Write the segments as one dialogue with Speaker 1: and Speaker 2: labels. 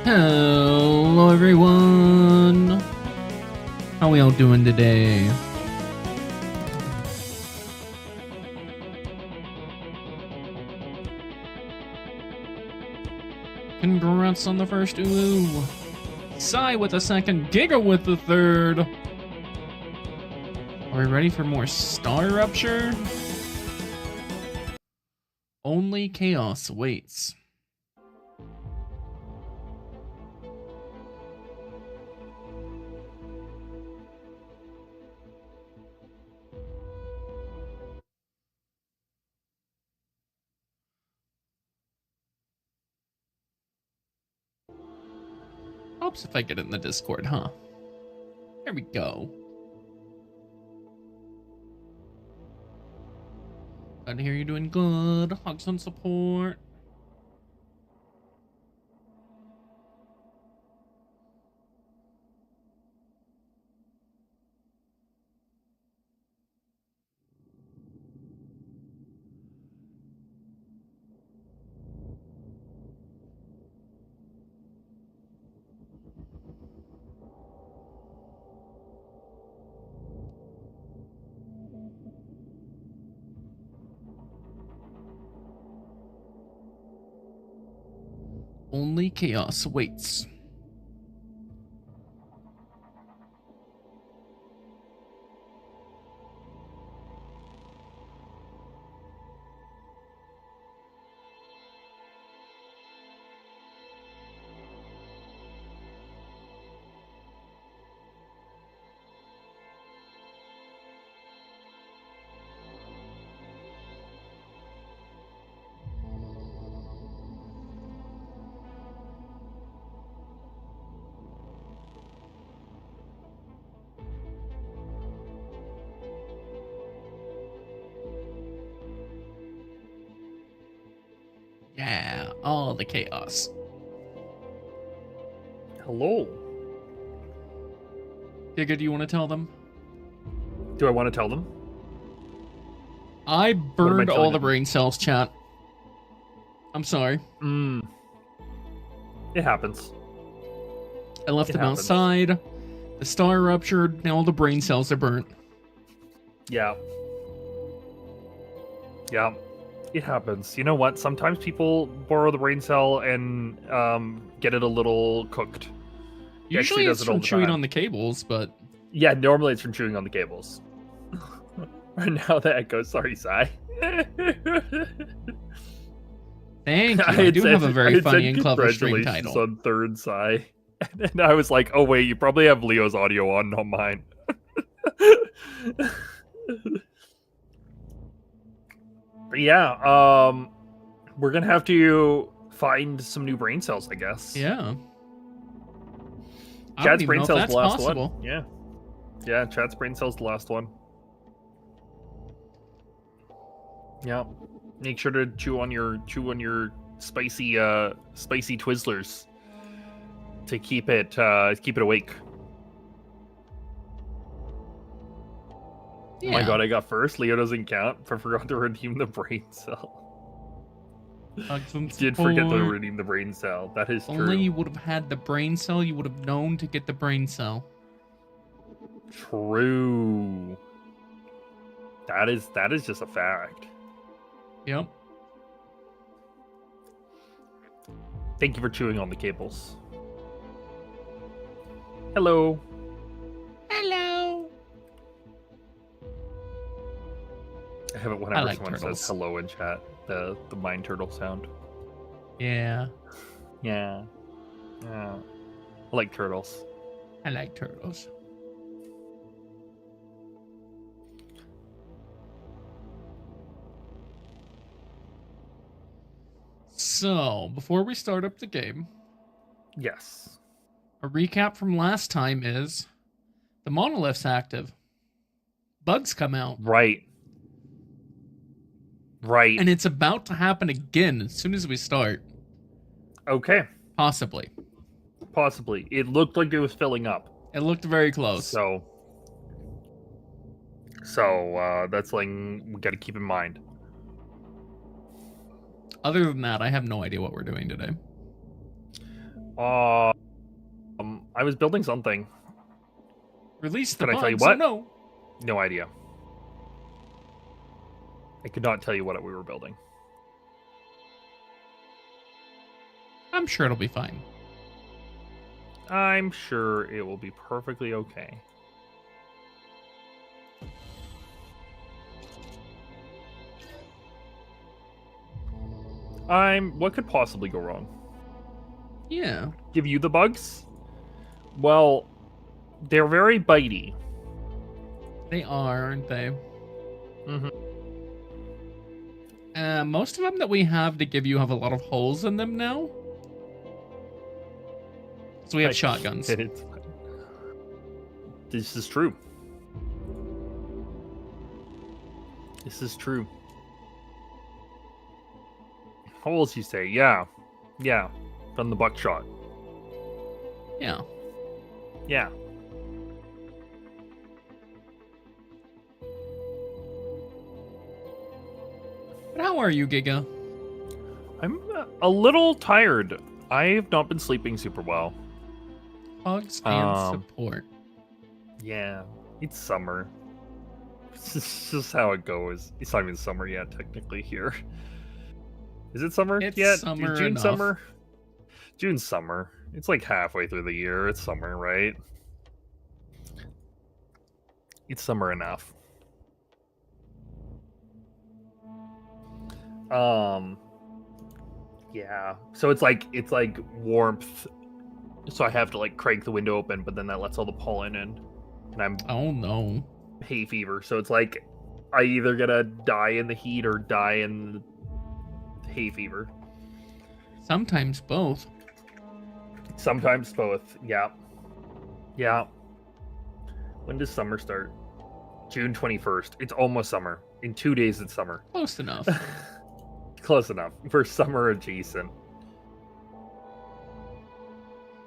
Speaker 1: Hello everyone! How we all doing today? Congrats on the first Ulu. Psy with the second. Giga with the third. Are we ready for more Star Rupture? Only chaos waits. Helps if I get it in the Discord, huh? There we go. Glad to hear you're doing good. Hugs and support. Only chaos waits. Yeah, all the chaos.
Speaker 2: Hello.
Speaker 1: Giga, do you want to tell them?
Speaker 2: Do I want to tell them?
Speaker 1: I burned all the
Speaker 2: them?
Speaker 1: brain cells, chat. I'm sorry.
Speaker 2: It happens.
Speaker 1: I left them outside. The star ruptured. Now all the brain cells are burnt.
Speaker 2: Yeah. Yeah. It happens. You know what? Sometimes people borrow the brain cell and get it a little cooked.
Speaker 1: Usually it's from chewing on the cables, but...
Speaker 2: Yeah, normally it's from chewing on the cables. Right now the echo. Sorry, Sai.
Speaker 1: Thank you. I do have a very funny and clever stream title.
Speaker 2: On third Sai. And I was like, oh wait, you probably have Leo's audio on, not mine. But yeah, we're gonna have to find some new brain cells, I guess.
Speaker 1: Yeah.
Speaker 2: Chad's brain cell's the last one. Yeah. Yeah, Chad's brain cell's the last one. Yeah. Make sure to chew on your spicy Twizzlers to keep it awake. Yeah. Oh my god, I got first. Leo doesn't count. I forgot to redeem the brain cell. Did forget to redeem the brain cell. That is true.
Speaker 1: Only you would have had the brain cell, you would have known to get the brain cell.
Speaker 2: True. That is just a fact.
Speaker 1: Yep.
Speaker 2: Thank you for chewing on the cables. Hello.
Speaker 1: Hello.
Speaker 2: I have it whenever someone says hello in chat. The mind turtle sound.
Speaker 1: Yeah.
Speaker 2: Yeah. Yeah. I like turtles.
Speaker 1: I like turtles. So, before we start up the game,
Speaker 2: yes,
Speaker 1: a recap from last time is the monolith's active. Bugs come out.
Speaker 2: Right.
Speaker 1: And it's about to happen again as soon as we start.
Speaker 2: Okay.
Speaker 1: Possibly.
Speaker 2: It looked like it was filling up.
Speaker 1: It looked very close.
Speaker 2: So that's something we got to keep in mind.
Speaker 1: Other than that, I have no idea what we're doing today.
Speaker 2: I was building something.
Speaker 1: Release the
Speaker 2: bugs. Can I tell you what?
Speaker 1: No.
Speaker 2: No idea. I could not tell you what we were building.
Speaker 1: I'm sure it'll be fine.
Speaker 2: I'm sure it will be perfectly okay. What could possibly go wrong?
Speaker 1: Yeah.
Speaker 2: Give you the bugs? Well, they're very bitey.
Speaker 1: They are, aren't they?
Speaker 2: Mm-hmm.
Speaker 1: Most of them that we have to give you have a lot of holes in them now. So we have shotguns.
Speaker 2: This is true. This is true. Holes, you say? Yeah. Yeah. From the buckshot.
Speaker 1: Yeah.
Speaker 2: Yeah.
Speaker 1: But how are you, Giga?
Speaker 2: I'm a little tired. I've not been sleeping super well.
Speaker 1: Hugs and support.
Speaker 2: Yeah. It's summer. It's just how it goes. It's not even summer yet, technically, here. Is it summer
Speaker 1: It's
Speaker 2: yet?
Speaker 1: summer
Speaker 2: June
Speaker 1: enough.
Speaker 2: summer? June summer. It's like halfway through the year. It's summer, right? It's summer enough. Yeah. So it's like warmth. So I have to like crank the window open, but then that lets all the pollen in. And I'm
Speaker 1: Oh no.
Speaker 2: hay fever. So it's like I either gonna die in the heat or die in the hay fever.
Speaker 1: Sometimes both.
Speaker 2: Sometimes both. Yeah. Yeah. When does summer start? June 21st. It's almost summer. In 2 days it's summer.
Speaker 1: Close enough.
Speaker 2: Close enough. For summer adjacent.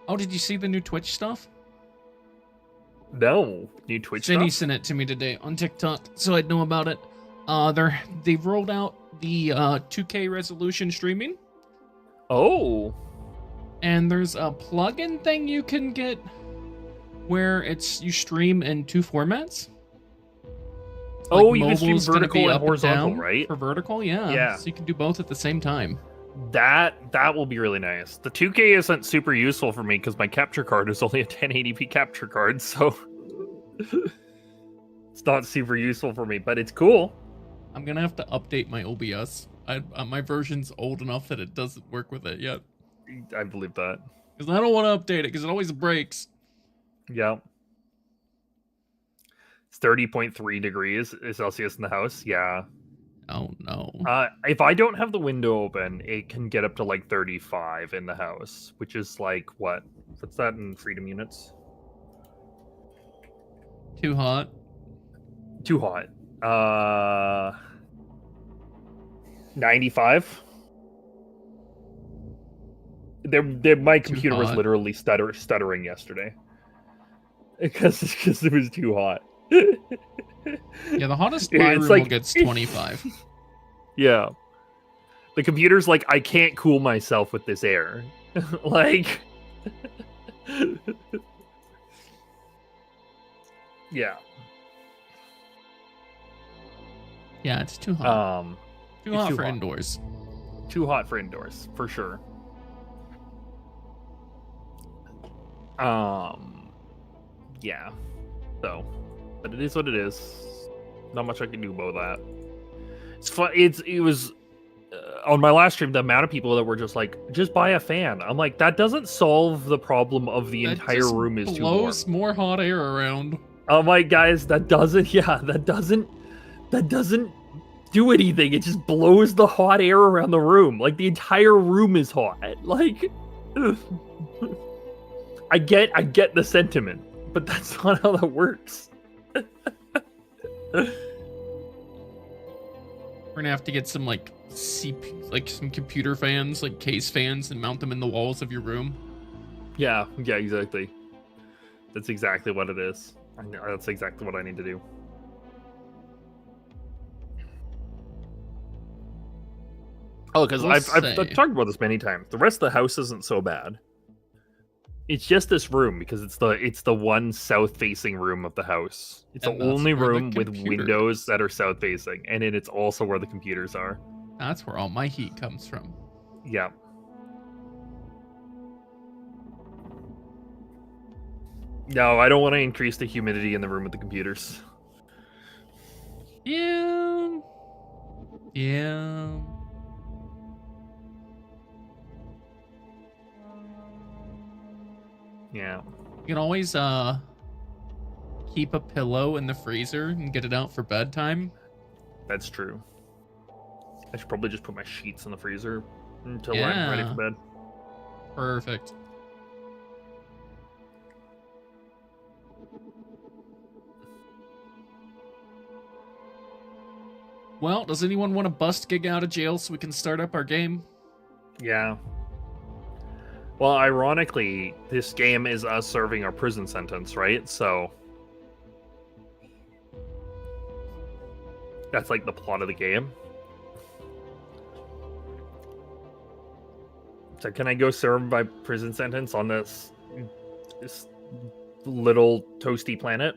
Speaker 1: Oh, did you see the new Twitch stuff?
Speaker 2: No. New Twitch
Speaker 1: Jenny
Speaker 2: stuff?
Speaker 1: sent it to me today on TikTok, so I'd know about it. They've rolled out the 2K resolution streaming,
Speaker 2: Oh.
Speaker 1: and there's a plugin thing you can get where you stream in two formats.
Speaker 2: Oh, you can stream
Speaker 1: mobile's gonna
Speaker 2: vertical
Speaker 1: be
Speaker 2: and
Speaker 1: up
Speaker 2: horizontal,
Speaker 1: down
Speaker 2: right?
Speaker 1: For vertical, yeah.
Speaker 2: Yeah.
Speaker 1: So you can do both at the same time.
Speaker 2: That will be really nice. The 2K isn't super useful for me because my capture card is only a 1080p capture card, so it's not super useful for me, but it's cool.
Speaker 1: I'm gonna have to update my OBS. My version's old enough that it doesn't work with it yet.
Speaker 2: I believe that.
Speaker 1: Because I don't want to update it because it always breaks.
Speaker 2: Yeah. It's 30.3 degrees Celsius in the house. Yeah.
Speaker 1: Oh no.
Speaker 2: If I don't have the window open, it can get up to like 35 in the house, which is like what? What's that in freedom units?
Speaker 1: Too hot.
Speaker 2: Too hot. 95. My computer was literally stuttering yesterday because it was too hot.
Speaker 1: Yeah, the hottest my room gets 25.
Speaker 2: Yeah. The computer's like, I can't cool myself with this air. Like... Yeah.
Speaker 1: Yeah, it's too hot. Too hot for indoors.
Speaker 2: Too hot for indoors, for sure. Yeah. So, but it is what it is. Not much I can do about that. It's fun. It was on my last stream. The amount of people that were just like, just buy a fan. I'm like, that doesn't solve the problem of the entire room is too warm.
Speaker 1: Blows more hot air around.
Speaker 2: I'm like, guys, that doesn't do anything. It just blows the hot air around the room. Like the entire room is hot. Like, I get the sentiment, but that's not how that works.
Speaker 1: We're gonna have to get some like some computer fans, like case fans, and mount them in the walls of your room.
Speaker 2: Yeah, exactly. That's exactly what it is. That's exactly what I need to do. Oh, because I've talked about this many times. The rest of the house isn't so bad. It's just this room because it's the one south-facing room of the house. It's the only room with windows that are south-facing, and it's also where the computers are.
Speaker 1: That's where all my heat comes from.
Speaker 2: Yeah. No, I don't want to increase the humidity in the room with the computers.
Speaker 1: Yeah. Yeah.
Speaker 2: Yeah.
Speaker 1: You can always keep a pillow in the freezer and get it out for bedtime.
Speaker 2: That's true. I should probably just put my sheets in the freezer until I'm ready
Speaker 1: Yeah.
Speaker 2: for bed.
Speaker 1: Perfect. Well, does anyone want to bust Gig out of jail so we can start up our game?
Speaker 2: Yeah. Well, ironically, this game is us serving our prison sentence, right? So that's like the plot of the game. So can I go serve my prison sentence on this little toasty planet?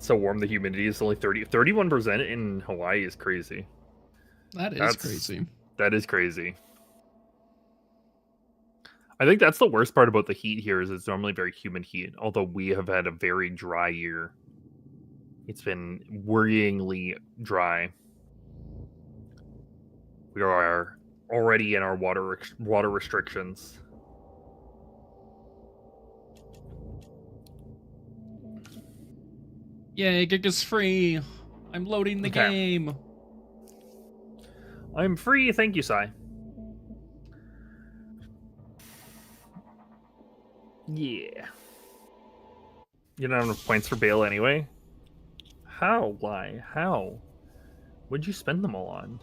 Speaker 2: So warm, the humidity is only 31% in Hawaii is crazy.
Speaker 1: That's crazy.
Speaker 2: That is crazy. I think that's the worst part about the heat here is it's normally very humid heat, although we have had a very dry year. It's been worryingly dry. We are already in our water restrictions.
Speaker 1: Yay, Gig is free. I'm loading the game.
Speaker 2: I'm free, thank you, Sai. Yeah. You don't have enough points for bail anyway? How? Why? How? What'd you spend them all on?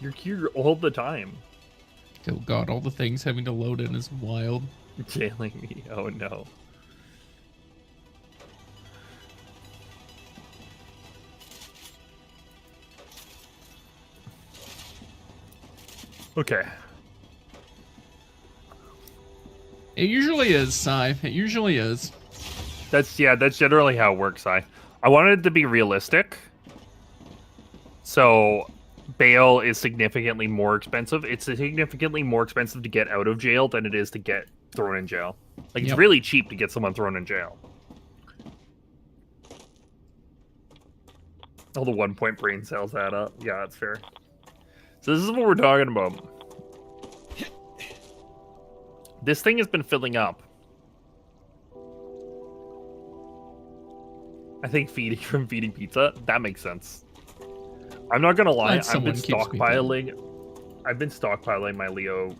Speaker 2: You're here all the time.
Speaker 1: Oh god, all the things having to load in is wild.
Speaker 2: Jailing me. Oh no. Okay.
Speaker 1: It usually is, Sai. It usually is.
Speaker 2: That's generally how it works, I wanted it to be realistic. So bail is significantly more expensive. It's significantly more expensive to get out of jail than it is to get thrown in jail. Like, it's really cheap to get someone thrown in jail. All the 1 point brain cells add up. Yeah, that's fair. So this is what we're talking about. This thing has been filling up. I think from feeding pizza. That makes sense. I'm not gonna lie. I've been stockpiling my Leo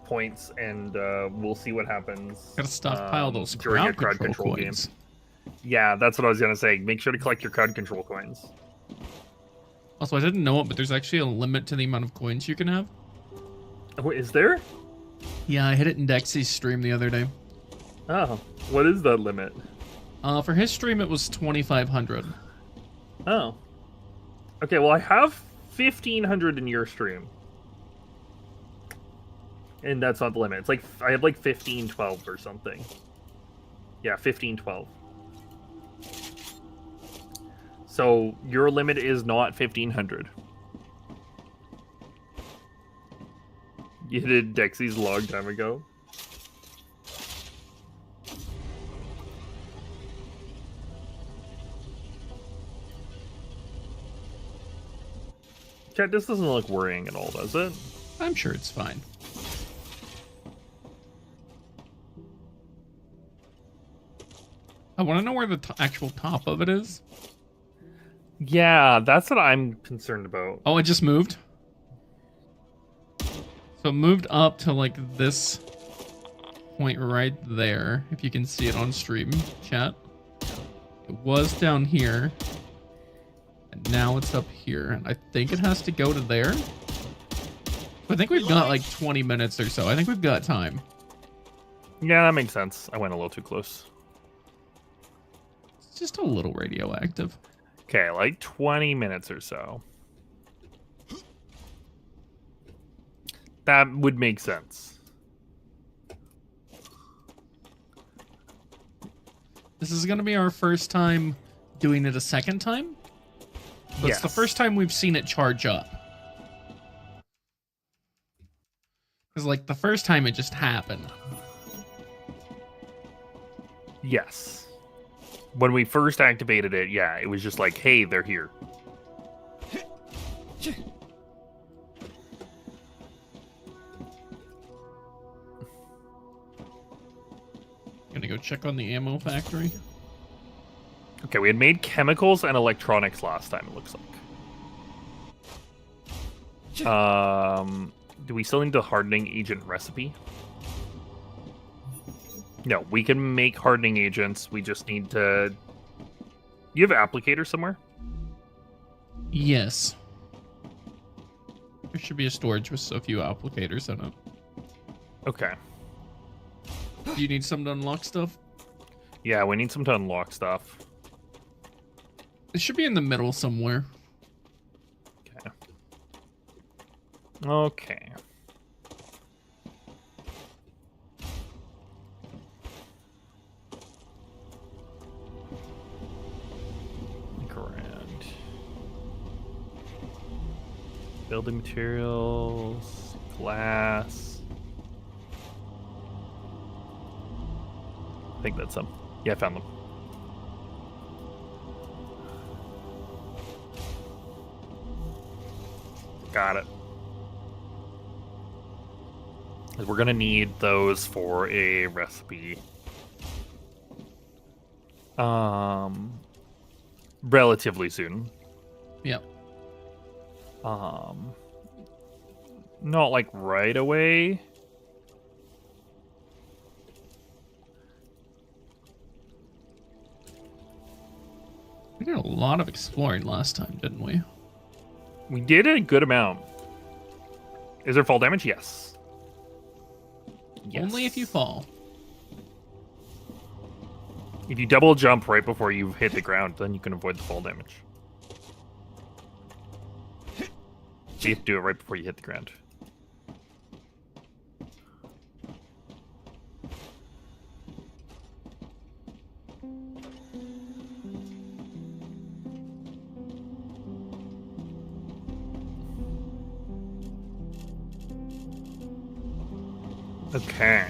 Speaker 2: points, and we'll see what happens.
Speaker 1: Gotta stockpile those
Speaker 2: during a crowd control
Speaker 1: coins.
Speaker 2: game. Yeah, that's what I was gonna say. Make sure to collect your crowd control coins.
Speaker 1: Also, I didn't know it, but there's actually a limit to the amount of coins you can have.
Speaker 2: Oh, is there?
Speaker 1: Yeah, I hit it in Dexy's stream the other day.
Speaker 2: Oh, what is that limit?
Speaker 1: For his stream, it was 2,500.
Speaker 2: Oh. Okay, well, I have 1,500 in your stream. And that's not the limit. It's like, I have like 1512 or something. Yeah, 1512. So, your limit is not 1,500. You did Dexy's a long time ago. Chat, this doesn't look worrying at all, does it?
Speaker 1: I'm sure it's fine. I want to know where the actual top of it is.
Speaker 2: Yeah, that's what I'm concerned about.
Speaker 1: Oh, it just moved? So it moved up to like this point right there, if you can see it on stream, chat. It was down here. And now it's up here. And I think it has to go to there. I think we've got like 20 minutes or so. I think we've got time.
Speaker 2: Yeah, that makes sense. I went a little too close.
Speaker 1: It's just a little radioactive.
Speaker 2: Okay, like 20 minutes or so. That would make sense.
Speaker 1: This is going to be our first time doing it a second time. But It's the first time we've seen it charge up. Because, like, the first time it just happened.
Speaker 2: Yes. When we first activated it, yeah, it was just like, hey, they're here.
Speaker 1: Gonna go check on the ammo factory.
Speaker 2: Okay, we had made chemicals and electronics last time, it looks like. Do we still need the hardening agent recipe? No, we can make hardening agents. We just need to... You have an applicator somewhere?
Speaker 1: Yes. There should be a storage with a few applicators in it.
Speaker 2: Okay.
Speaker 1: Do you need some to unlock stuff?
Speaker 2: Yeah, we need some to unlock stuff.
Speaker 1: It should be in the middle somewhere.
Speaker 2: Okay. Okay. Grand. Building materials, glass. I think that's them. Yeah, I found them. Got it. We're gonna need those for a recipe. Relatively soon.
Speaker 1: Yep.
Speaker 2: Not like right away.
Speaker 1: We did a lot of exploring last time, didn't we?
Speaker 2: We did a good amount. Is there fall damage? Yes.
Speaker 1: Only if you fall.
Speaker 2: If you double jump right before you hit the ground, then you can avoid the fall damage. So you have to do it right before you hit the ground. Okay.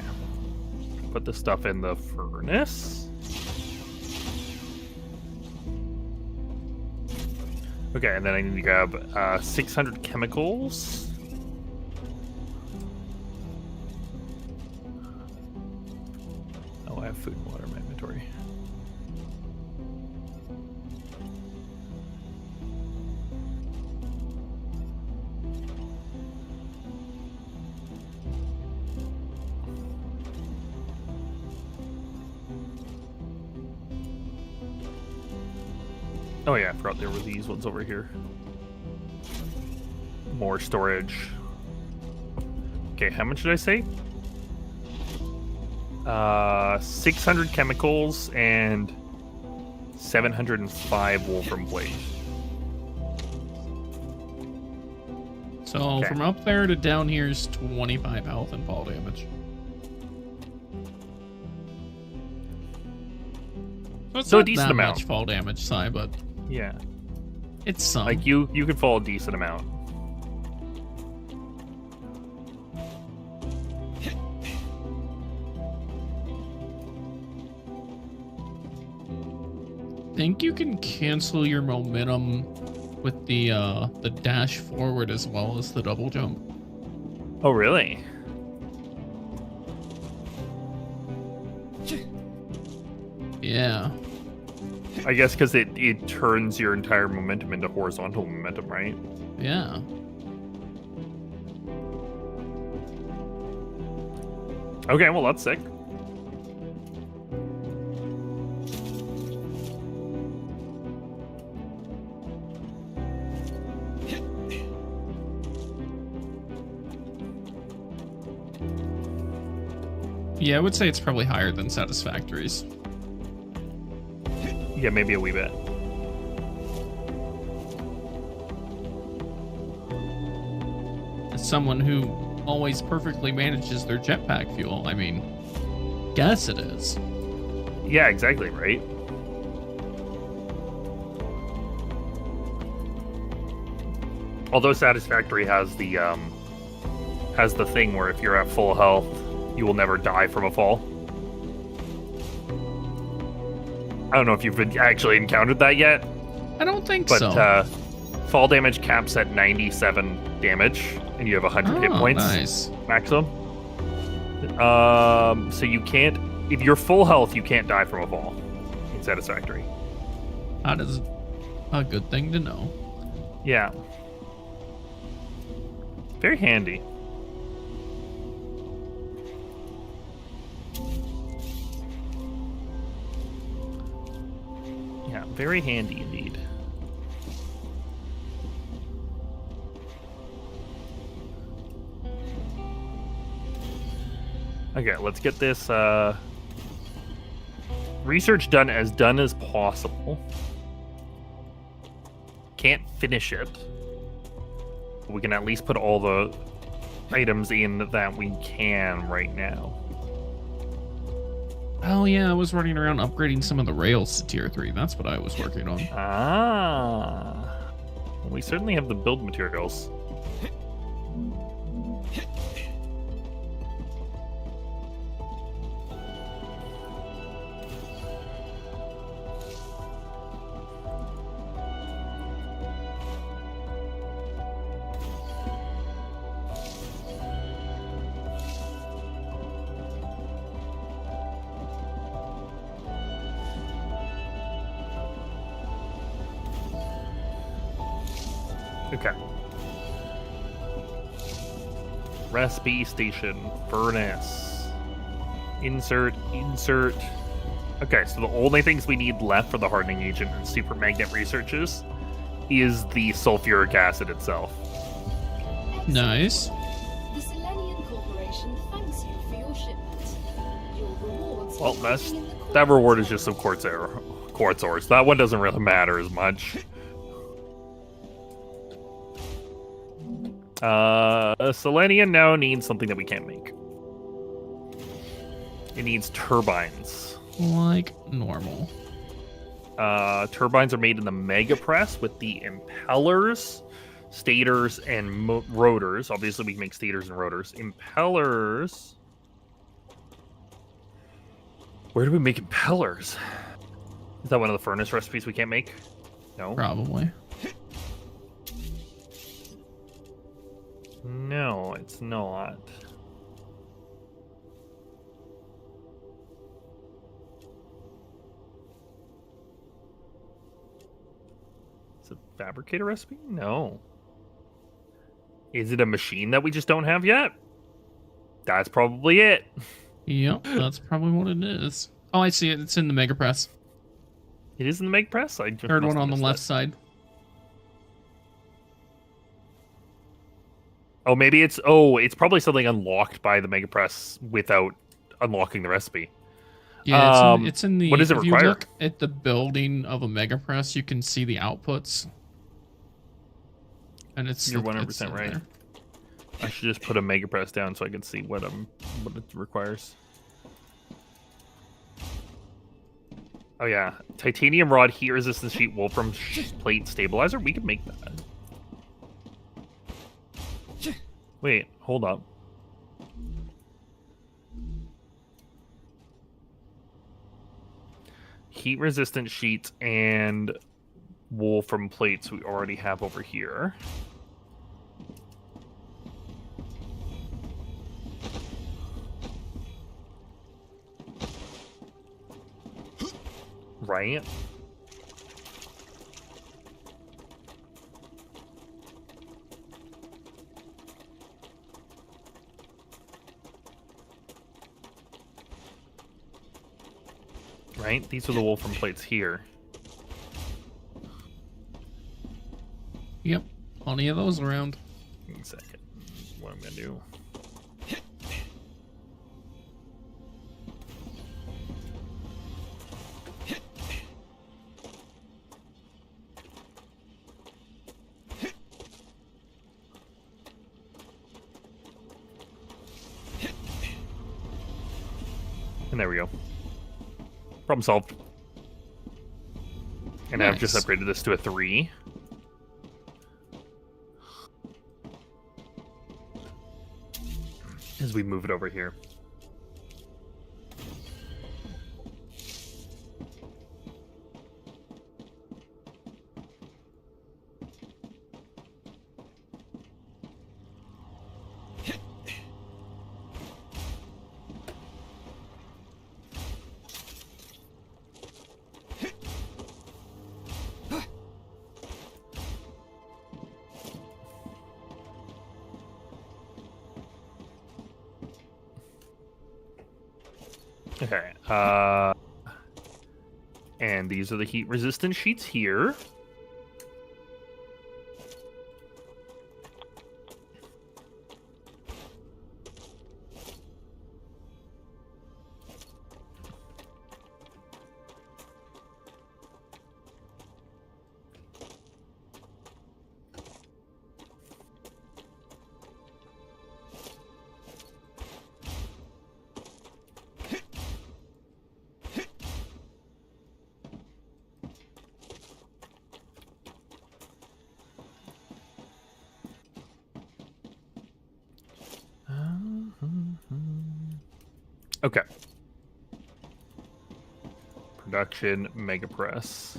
Speaker 2: Put the stuff in the furnace. Okay, and then I need to grab 600 chemicals. Oh, I have food and water in my inventory. Oh yeah, I forgot there were these ones over here. More storage. Okay, how much did I say? 600 chemicals and 705 wolfram plate.
Speaker 1: So
Speaker 2: Okay.
Speaker 1: from up there to down here is 25 health and fall damage. So it's
Speaker 2: So a
Speaker 1: not
Speaker 2: decent
Speaker 1: that
Speaker 2: amount.
Speaker 1: much fall damage, Sai, but
Speaker 2: Yeah.
Speaker 1: it's some.
Speaker 2: Like you could fall a decent amount.
Speaker 1: think you can cancel your momentum with the dash forward as well as the double jump.
Speaker 2: Oh really?
Speaker 1: Yeah.
Speaker 2: I guess because it turns your entire momentum into horizontal momentum, right?
Speaker 1: Yeah.
Speaker 2: Okay, well that's sick.
Speaker 1: Yeah, I would say it's probably higher than Satisfactory's.
Speaker 2: Yeah, maybe a wee bit.
Speaker 1: As someone who always perfectly manages their jetpack fuel, I mean, guess it is.
Speaker 2: Yeah, exactly, right? Although Satisfactory has the has the thing where if you're at full health, you will never die from a fall. I don't know if you've actually encountered that yet.
Speaker 1: I don't think
Speaker 2: but,
Speaker 1: so.
Speaker 2: Fall damage caps at 97 damage, and you have 100 hit points
Speaker 1: nice.
Speaker 2: maximum. So you can't, if you're full health, you can't die from a fall. It's satisfactory.
Speaker 1: That is a good thing to know.
Speaker 2: Yeah. Very handy. Yeah, very handy indeed. Okay, let's get this research done as possible. Can't finish it. But we can at least put all the items in that we can right now.
Speaker 1: Oh yeah, I was running around upgrading some of the rails to tier 3. That's what I was working on.
Speaker 2: Ah. Well, we certainly have the build materials. Okay. Recipe station, furnace. Insert. Okay, so the only things we need left for the hardening agent and super magnet researches is the sulfuric acid itself.
Speaker 3: Excellent.
Speaker 1: Nice.
Speaker 3: The Selenian Corporation thanks you for your shipment. Your rewards.
Speaker 2: Well,
Speaker 3: for working in the
Speaker 2: that reward
Speaker 3: quartz
Speaker 2: is just some quartz ores. That one doesn't really matter as much. Selenium now needs something that we can't make. It needs turbines.
Speaker 1: Like normal.
Speaker 2: Turbines are made in the mega press with the impellers, stators, and rotors. Obviously, we can make stators and rotors. Impellers. Where do we make impellers? Is that one of the furnace recipes we can't make? No.
Speaker 1: Probably.
Speaker 2: No, it's not. Is it a fabricator recipe? No. Is it a machine that we just don't have yet? That's probably it.
Speaker 1: Yep, that's probably what it is. Oh, I see it. It's in the mega press.
Speaker 2: It is in the make press? I just
Speaker 1: Third
Speaker 2: must
Speaker 1: one on
Speaker 2: have
Speaker 1: the
Speaker 2: missed
Speaker 1: left
Speaker 2: that.
Speaker 1: side.
Speaker 2: Oh, maybe it's... Oh, it's probably something unlocked by the mega press without unlocking the recipe.
Speaker 1: Yeah, it's in the.
Speaker 2: what does it
Speaker 1: if
Speaker 2: require?
Speaker 1: you look at the building of a mega press, you can see the outputs. And it's.
Speaker 2: You're
Speaker 1: it's
Speaker 2: 100%
Speaker 1: in
Speaker 2: right.
Speaker 1: there.
Speaker 2: I should just put a mega press down so I can see what it requires. Oh yeah, titanium rod heat resistance sheet Wolfram plate stabilizer. We could make that. Wait, hold up. Heat resistant sheets and Wolfram plates we already have over here. Right. Right? These are the Wolfram plates here.
Speaker 1: Yep, plenty of those around.
Speaker 2: Give me a second. What I'm gonna do. And there we go. Problem solved. And I've just
Speaker 1: Nice.
Speaker 2: upgraded this to a 3. as we move it over here. Okay. And these are the heat resistant sheets here. Okay. Production mega press.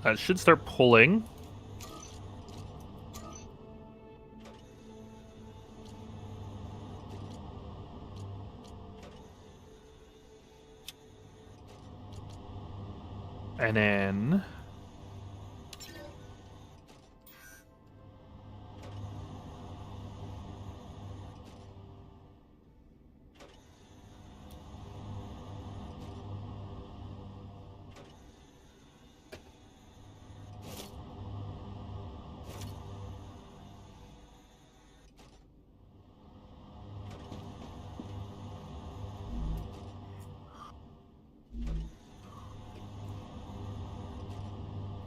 Speaker 2: That should start pulling. And then...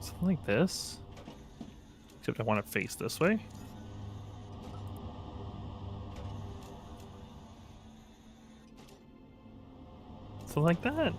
Speaker 2: something like this. Except I want to face this way. Something like that.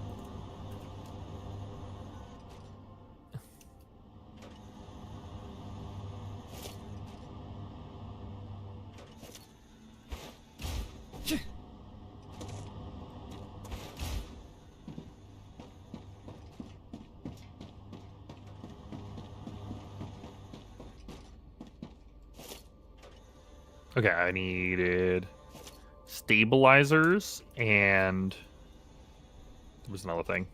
Speaker 2: Okay, I needed stabilizers and there was another thing.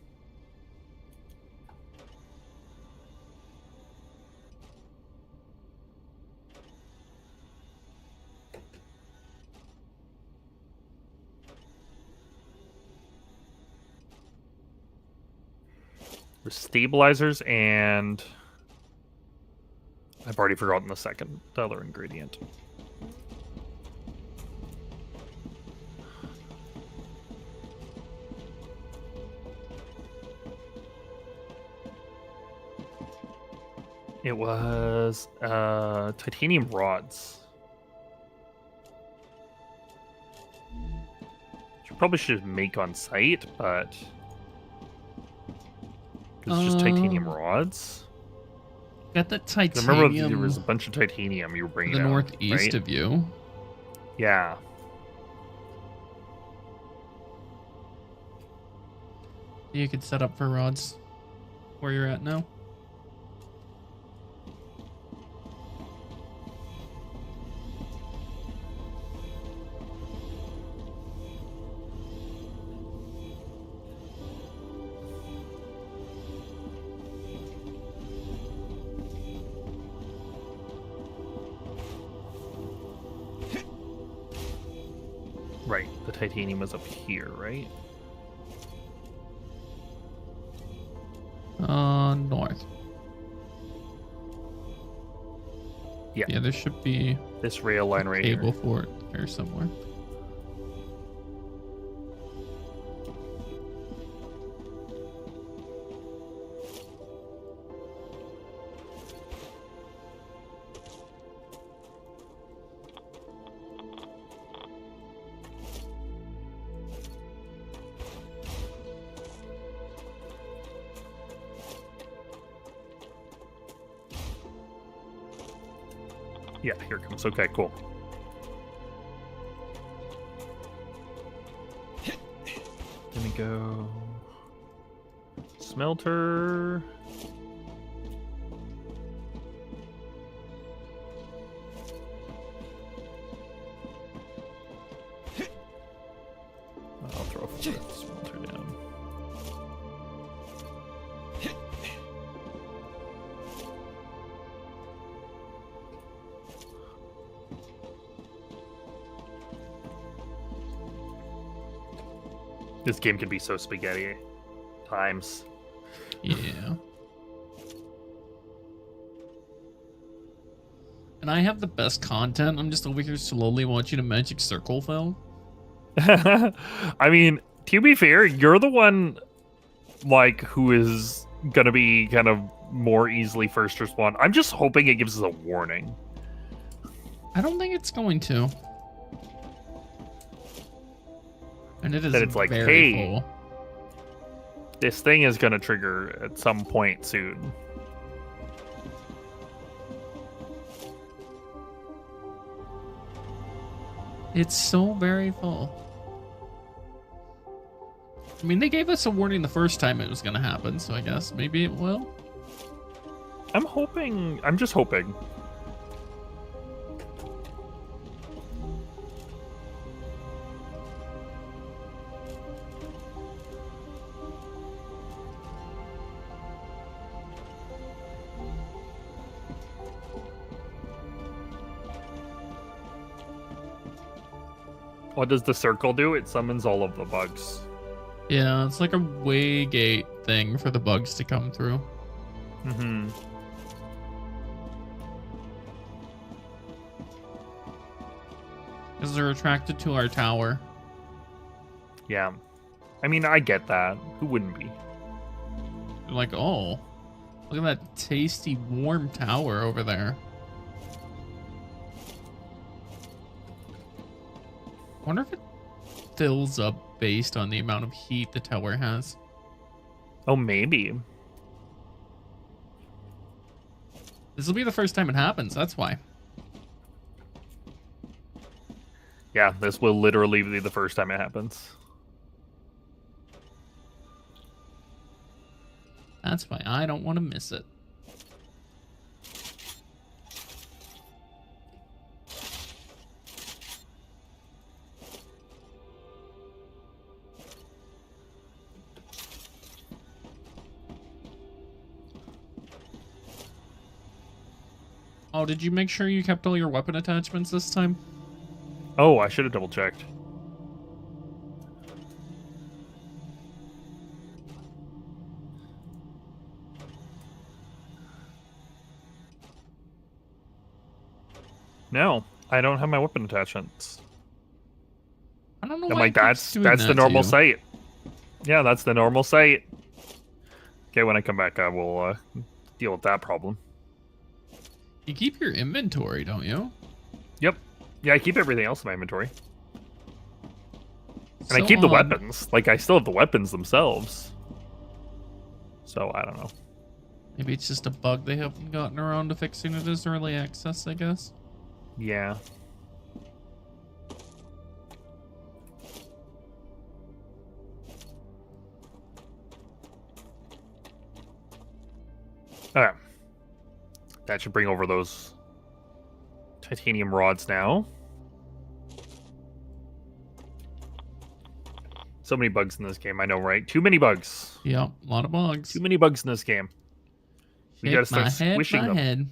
Speaker 2: There's stabilizers and I've already forgotten the other ingredient. It was titanium rods. You probably should make on site, but it's just titanium rods.
Speaker 1: Got that
Speaker 2: I
Speaker 1: titanium.
Speaker 2: remember there was a bunch of titanium you were bringing
Speaker 1: the
Speaker 2: out,
Speaker 1: northeast
Speaker 2: right?
Speaker 1: of you.
Speaker 2: Yeah.
Speaker 1: You could set up for rods where you're at now.
Speaker 2: Right. The titanium was up here, right?
Speaker 1: North.
Speaker 2: Yeah.
Speaker 1: Yeah, there should be
Speaker 2: This rail line right
Speaker 1: cable
Speaker 2: here.
Speaker 1: for it here somewhere.
Speaker 2: Yeah, here it comes. Okay, cool. Let me go. Smelter. I'll throw the smelter down. This game can be so spaghetti times.
Speaker 1: Yeah. And I have the best content. I'm just over here slowly watching a magic circle fill.
Speaker 2: I mean, to be fair, you're the one like who is gonna be kind of more easily first respond. I'm just hoping it gives us a warning.
Speaker 1: I don't think it's going to. And it is
Speaker 2: That it's like,
Speaker 1: very
Speaker 2: hey,
Speaker 1: full.
Speaker 2: this thing is gonna trigger at some point soon.
Speaker 1: It's so very full. I mean, they gave us a warning the first time it was going to happen, so I guess maybe it will.
Speaker 2: I'm hoping. I'm just hoping. What does the circle do? It summons all of the bugs.
Speaker 1: Yeah, it's like a way gate thing for the bugs to come through.
Speaker 2: Mm-hmm.
Speaker 1: Because they're attracted to our tower.
Speaker 2: Yeah. I mean, I get that. Who wouldn't be?
Speaker 1: They're like, oh, look at that tasty, warm tower over there. I wonder if it fills up based on the amount of heat the tower has.
Speaker 2: Oh, maybe.
Speaker 1: This will be the first time it happens, that's why.
Speaker 2: Yeah, this will literally be the first time it happens.
Speaker 1: That's why I don't want to miss it. Oh, did you make sure you kept all your weapon attachments this time?
Speaker 2: Oh, I should have double checked. No, I don't have my weapon attachments.
Speaker 1: I don't know
Speaker 2: I'm
Speaker 1: why
Speaker 2: like,
Speaker 1: it keeps doing
Speaker 2: that's
Speaker 1: that
Speaker 2: the
Speaker 1: to
Speaker 2: normal
Speaker 1: you.
Speaker 2: site. Yeah, that's the normal site. Okay, when I come back, I will deal with that problem.
Speaker 1: You keep your inventory, don't you?
Speaker 2: Yep. Yeah, I keep everything else in my inventory. And I
Speaker 1: So
Speaker 2: keep the
Speaker 1: odd.
Speaker 2: weapons. Like, I still have the weapons themselves. So, I don't know.
Speaker 1: Maybe it's just a bug they haven't gotten around to fixing it as early access, I guess.
Speaker 2: Yeah. Alright. That should bring over those titanium rods now. So many bugs in this game, I know, right? Too many bugs.
Speaker 1: Yep, a lot of bugs.
Speaker 2: Too many bugs in this game. We gotta start squishing them.
Speaker 1: Head.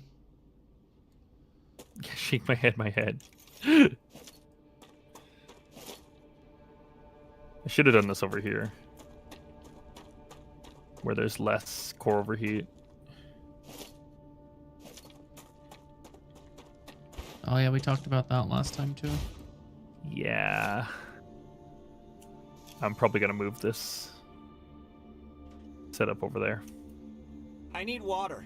Speaker 2: Shake my head, my head. I should have done this over here. Where there's less core overheat.
Speaker 1: Oh yeah, we talked about that last time too.
Speaker 2: Yeah. I'm probably gonna move this setup over there.
Speaker 4: I need water.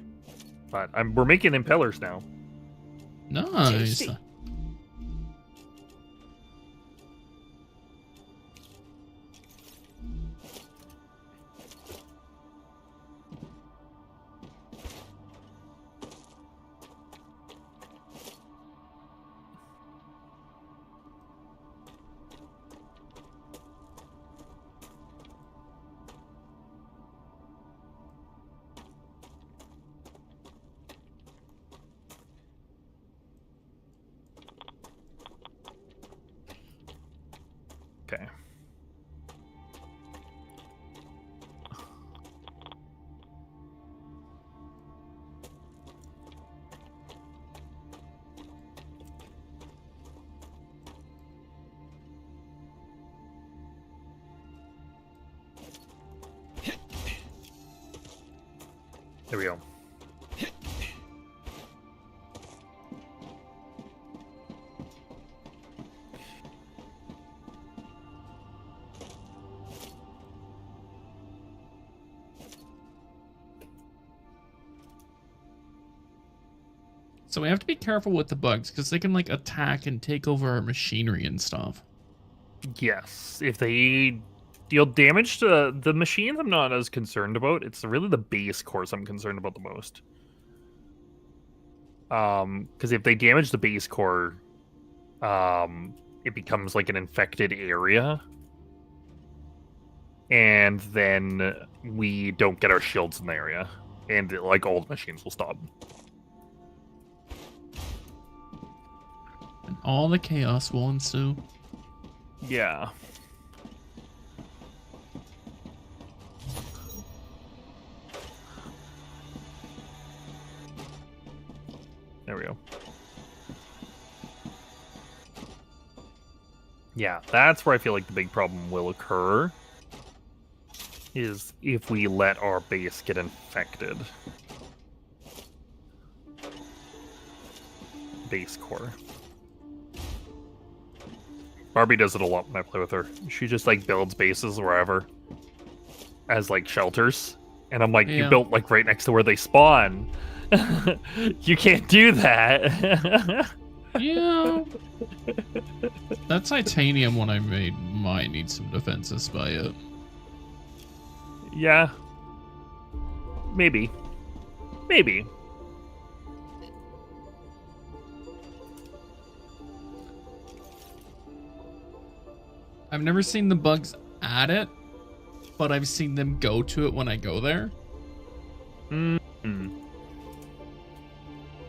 Speaker 2: But we're making impellers now.
Speaker 1: Nice.
Speaker 4: Tasty.
Speaker 2: Okay. There we go.
Speaker 1: So we have to be careful with the bugs because they can like attack and take over our machinery and stuff.
Speaker 2: Yes. If they deal damage to the machines, I'm not as concerned about. It's really the base cores I'm concerned about the most. Because if they damage the base core, it becomes like an infected area. And then we don't get our shields in the area. And like all the machines will stop.
Speaker 1: And all the chaos will ensue.
Speaker 2: Yeah. There we go. Yeah, that's where I feel like the big problem will occur. Is if we let our base get infected. Base core. Barbie does it a lot when I play with her. She just like builds bases wherever as like shelters. And I'm like,
Speaker 1: Yeah.
Speaker 2: you built like right next to where they spawn. You can't do that.
Speaker 1: Yeah. That titanium one I made might need some defenses by it.
Speaker 2: Yeah. Maybe. Maybe.
Speaker 1: I've never seen the bugs at it, but I've seen them go to it when I go there.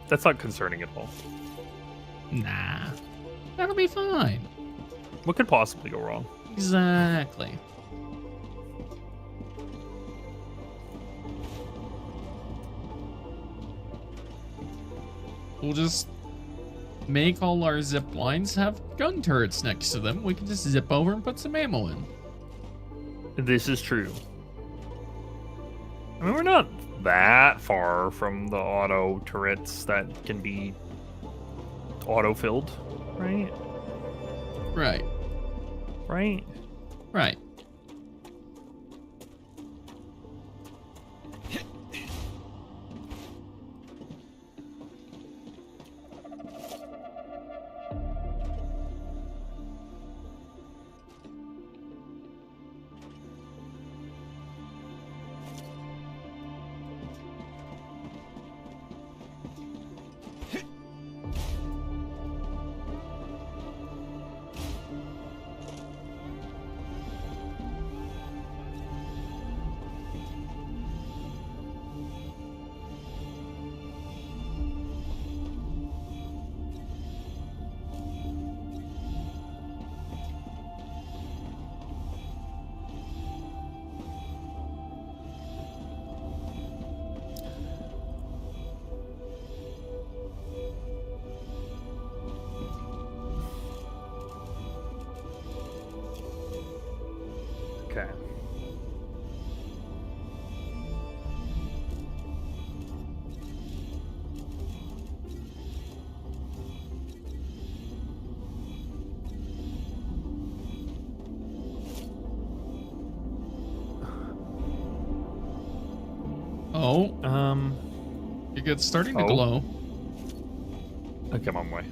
Speaker 2: That's not concerning at all.
Speaker 1: Nah. That'll be fine.
Speaker 2: What could possibly go wrong?
Speaker 1: Exactly. We'll just make all our zip lines have gun turrets next to them. We can just zip over and put some ammo in.
Speaker 2: This is true. I mean, we're not that far from the auto turrets that can be auto-filled, right?
Speaker 1: Right.
Speaker 2: Right?
Speaker 1: Right. Oh, it's starting to
Speaker 2: Oh.
Speaker 1: glow.
Speaker 2: Okay, I'm on my way.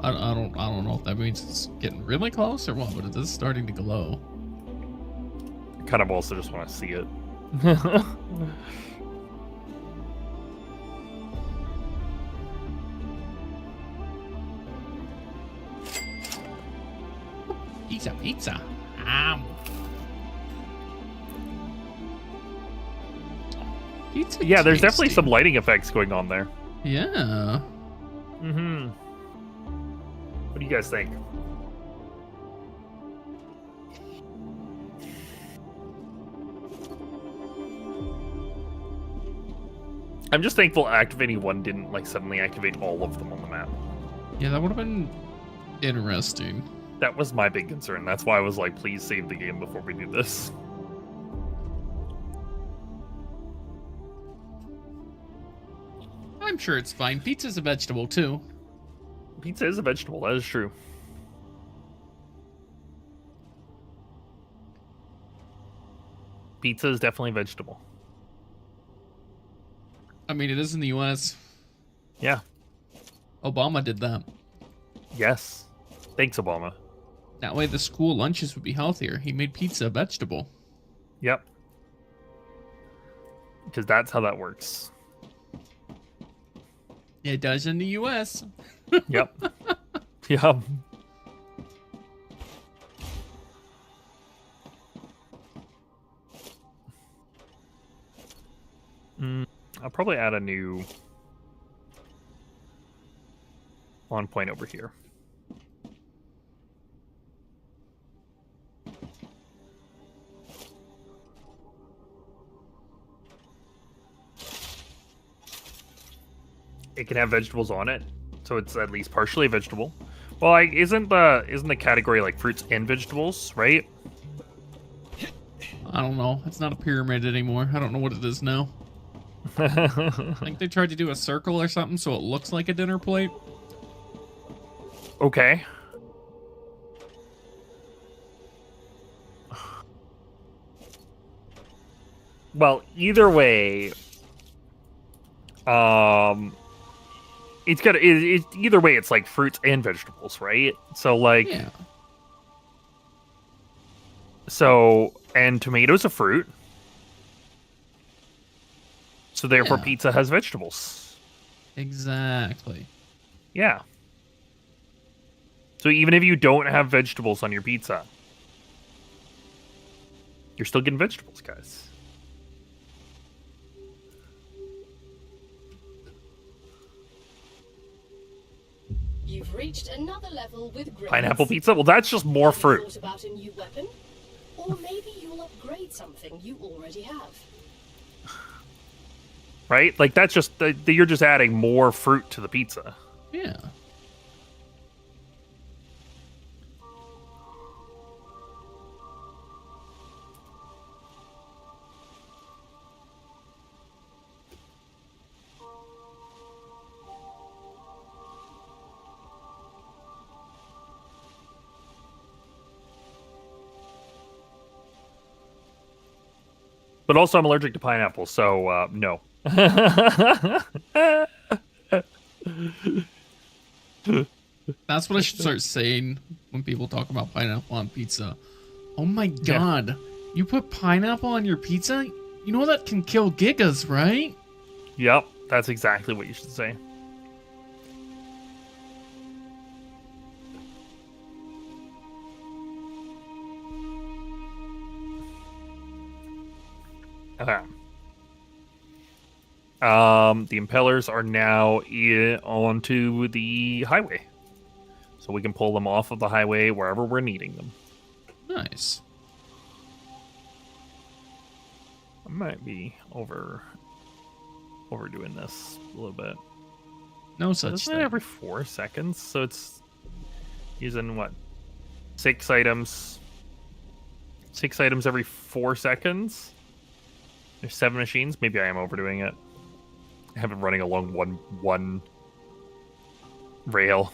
Speaker 1: I don't know if that means it's getting really close or what, but it is starting to glow.
Speaker 2: I kind of also just want to see it.
Speaker 1: Pizza. Pizza.
Speaker 2: Yeah, there's definitely
Speaker 1: tasty.
Speaker 2: some lighting effects going on there.
Speaker 1: Yeah.
Speaker 2: Mm-hmm. What do you guys think? I'm just thankful activating one didn't like suddenly activate all of them on the map.
Speaker 1: Yeah, that would have been interesting.
Speaker 2: That was my big concern. That's why I was like, please save the game before we do this.
Speaker 1: I'm sure it's fine. Pizza's a vegetable too.
Speaker 2: Pizza is a vegetable, that is true. Pizza is definitely a vegetable.
Speaker 1: I mean, it is in the U.S.
Speaker 2: Yeah.
Speaker 1: Obama did that.
Speaker 2: Yes. Thanks, Obama.
Speaker 1: That way the school lunches would be healthier. He made pizza a vegetable.
Speaker 2: Yep. Because that's how that works.
Speaker 1: It does in the U.S.
Speaker 2: Yep. Yep. I'll probably add a new on point over here. It can have vegetables on it, so it's at least partially a vegetable. Well, like, isn't the category like fruits and vegetables, right?
Speaker 1: I don't know. It's not a pyramid anymore. I don't know what it is now. I think they tried to do a circle or something so it looks like a dinner plate.
Speaker 2: Okay. Well, either way, it's got either way. It's like fruits and vegetables, right? So like,
Speaker 1: Yeah.
Speaker 2: so and tomatoes a fruit. So therefore,
Speaker 1: Yeah.
Speaker 2: pizza has vegetables.
Speaker 1: Exactly.
Speaker 2: Yeah. So even if you don't have vegetables on your pizza, you're still getting vegetables, guys.
Speaker 3: You've reached another level with grades.
Speaker 2: Pineapple pizza? Well, that's just more
Speaker 3: Have you
Speaker 2: fruit.
Speaker 3: thought about a new weapon? Or maybe you'll upgrade something you already have.
Speaker 2: Right? Like, that's just, you're just adding more fruit to the pizza.
Speaker 1: Yeah.
Speaker 2: But also, I'm allergic to pineapple, so, no.
Speaker 1: That's what I should start saying when people talk about pineapple on pizza. Oh my god. You put pineapple on your pizza? You know that can kill gigas, right?
Speaker 2: Yep, that's exactly what you should say. Okay. The impellers are now onto the highway. So we can pull them off of the highway wherever we're needing them.
Speaker 1: Nice.
Speaker 2: I might be overdoing this a little bit.
Speaker 1: No such
Speaker 2: Isn't
Speaker 1: thing.
Speaker 2: it every 4 seconds? So it's using what? 6 items. 6 items every 4 seconds? There's 7 machines? Maybe I am overdoing it. I have it running along one rail.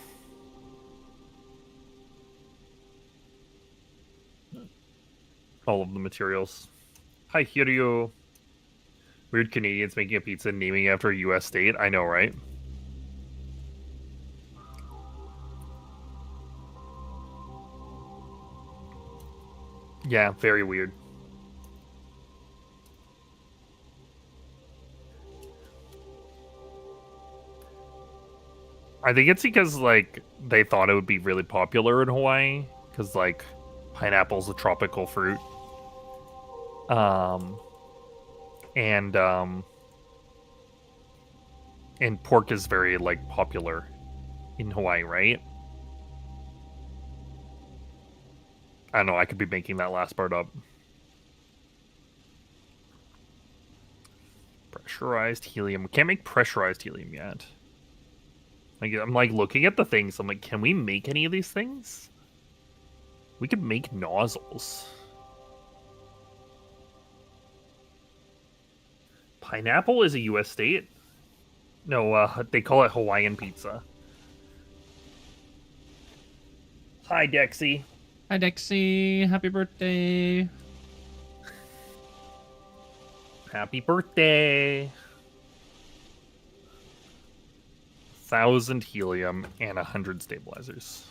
Speaker 2: all of the materials. Hi, Hiryu. Weird Canadians making a pizza and naming it after a U.S. state. I know, right? Yeah, very weird. I think it's because, like, they thought it would be really popular in Hawaii. Because, like, pineapple's a tropical fruit. And pork is very, like, popular in Hawaii, right? I don't know, I could be making that last part up. Pressurized helium. We can't make pressurized helium yet. Like, I'm like looking at the things. I'm like, can we make any of these things? We could make nozzles. Pineapple is a U.S. state? No, they call it Hawaiian pizza. Hi, Dexy.
Speaker 1: Hi, Dexy. Happy birthday.
Speaker 2: Happy birthday. 1,000 helium and 100 stabilizers.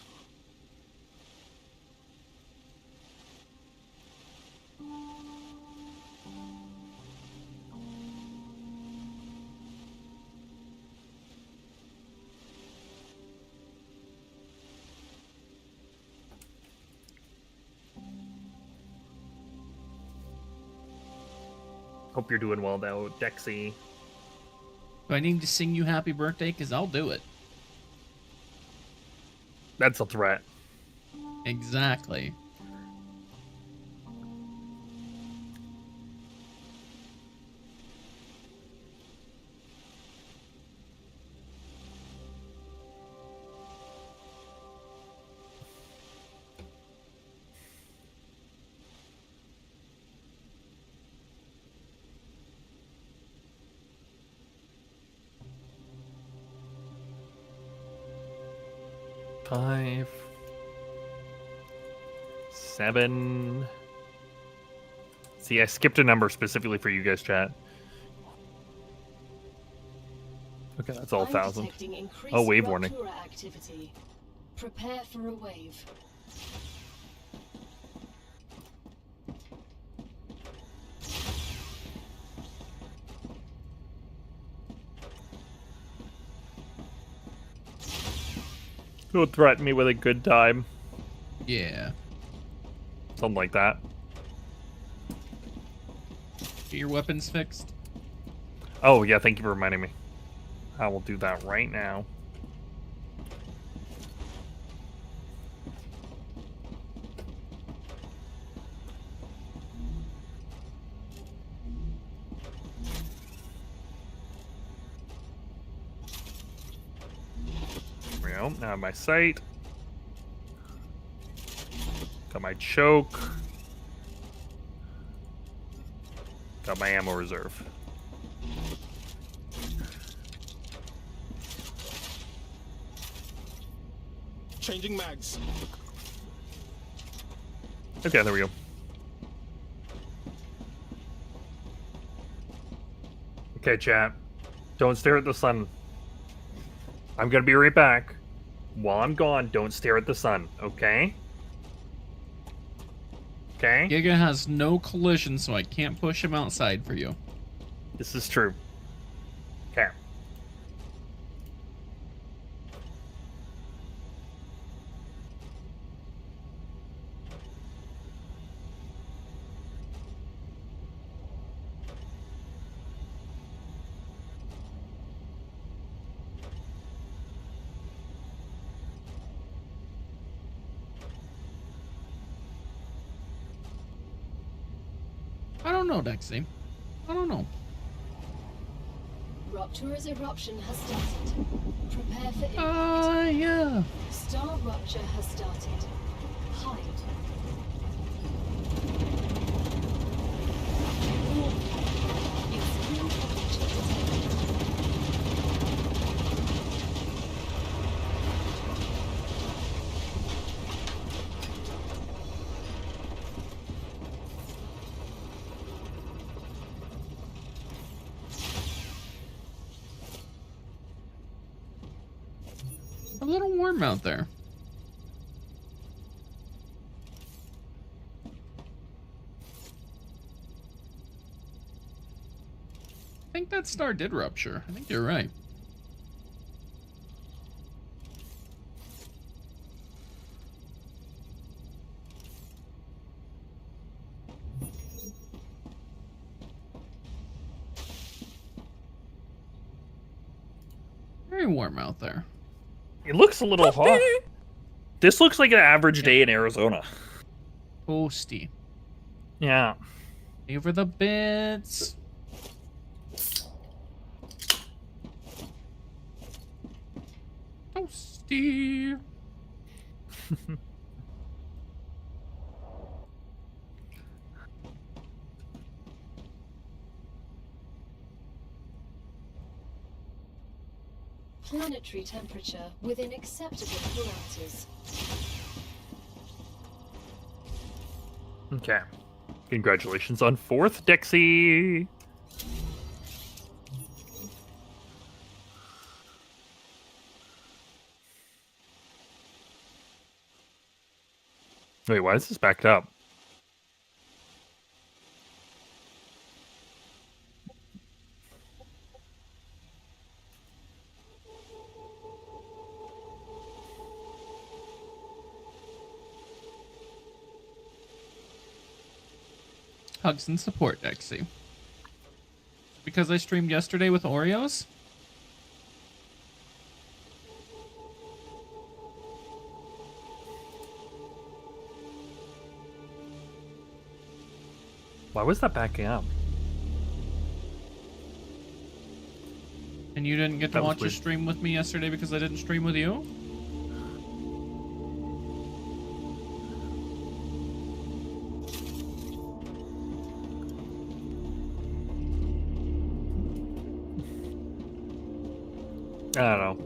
Speaker 2: Hope you're doing well, though, Dexy.
Speaker 1: Do I need to sing you happy birthday? Because I'll do it.
Speaker 2: That's a threat.
Speaker 1: Exactly.
Speaker 2: Five, 7. See, I skipped a number specifically for you guys, chat. Okay, that's all
Speaker 3: I'm
Speaker 2: 1,000.
Speaker 3: detecting increased
Speaker 2: Oh, wave warning.
Speaker 3: ruptured activity. Prepare for a wave.
Speaker 2: Don't threaten me with a good time.
Speaker 1: Yeah.
Speaker 2: Something like that.
Speaker 1: Get your weapons fixed.
Speaker 2: Oh, yeah, thank you for reminding me. I will do that right now. There we go. Now I have my sight. Got my choke. Got my ammo reserve.
Speaker 4: Changing mags.
Speaker 2: Okay, there we go. Okay, chat. Don't stare at the sun. I'm gonna be right back. While I'm gone, don't stare at the sun, okay? Okay?
Speaker 1: Giga has no collision, so I can't push him outside for you.
Speaker 2: This is true. Okay.
Speaker 1: I don't know, Dexy. I don't know.
Speaker 3: Ruptur's eruption has started. Prepare for impact.
Speaker 1: Yeah.
Speaker 3: Star rupture has started. Hide. Extreme temperature detected.
Speaker 1: warm out there. I think that star did rupture. I think you're right. Very warm out there.
Speaker 2: It looks a little hot. This looks like an average day in Arizona.
Speaker 1: Toasty.
Speaker 2: Yeah.
Speaker 1: Favor the bits. Toasty.
Speaker 3: Planetary temperature within acceptable parameters.
Speaker 2: Okay. Congratulations on 4th, Dexy. Wait, why is this backed up?
Speaker 1: Hugs and support, Dexy. Because I streamed yesterday with Oreos?
Speaker 2: Why was that backing up?
Speaker 1: And you didn't get to
Speaker 2: That was
Speaker 1: watch a
Speaker 2: weird.
Speaker 1: stream with me yesterday because I didn't stream with you?
Speaker 2: I don't know.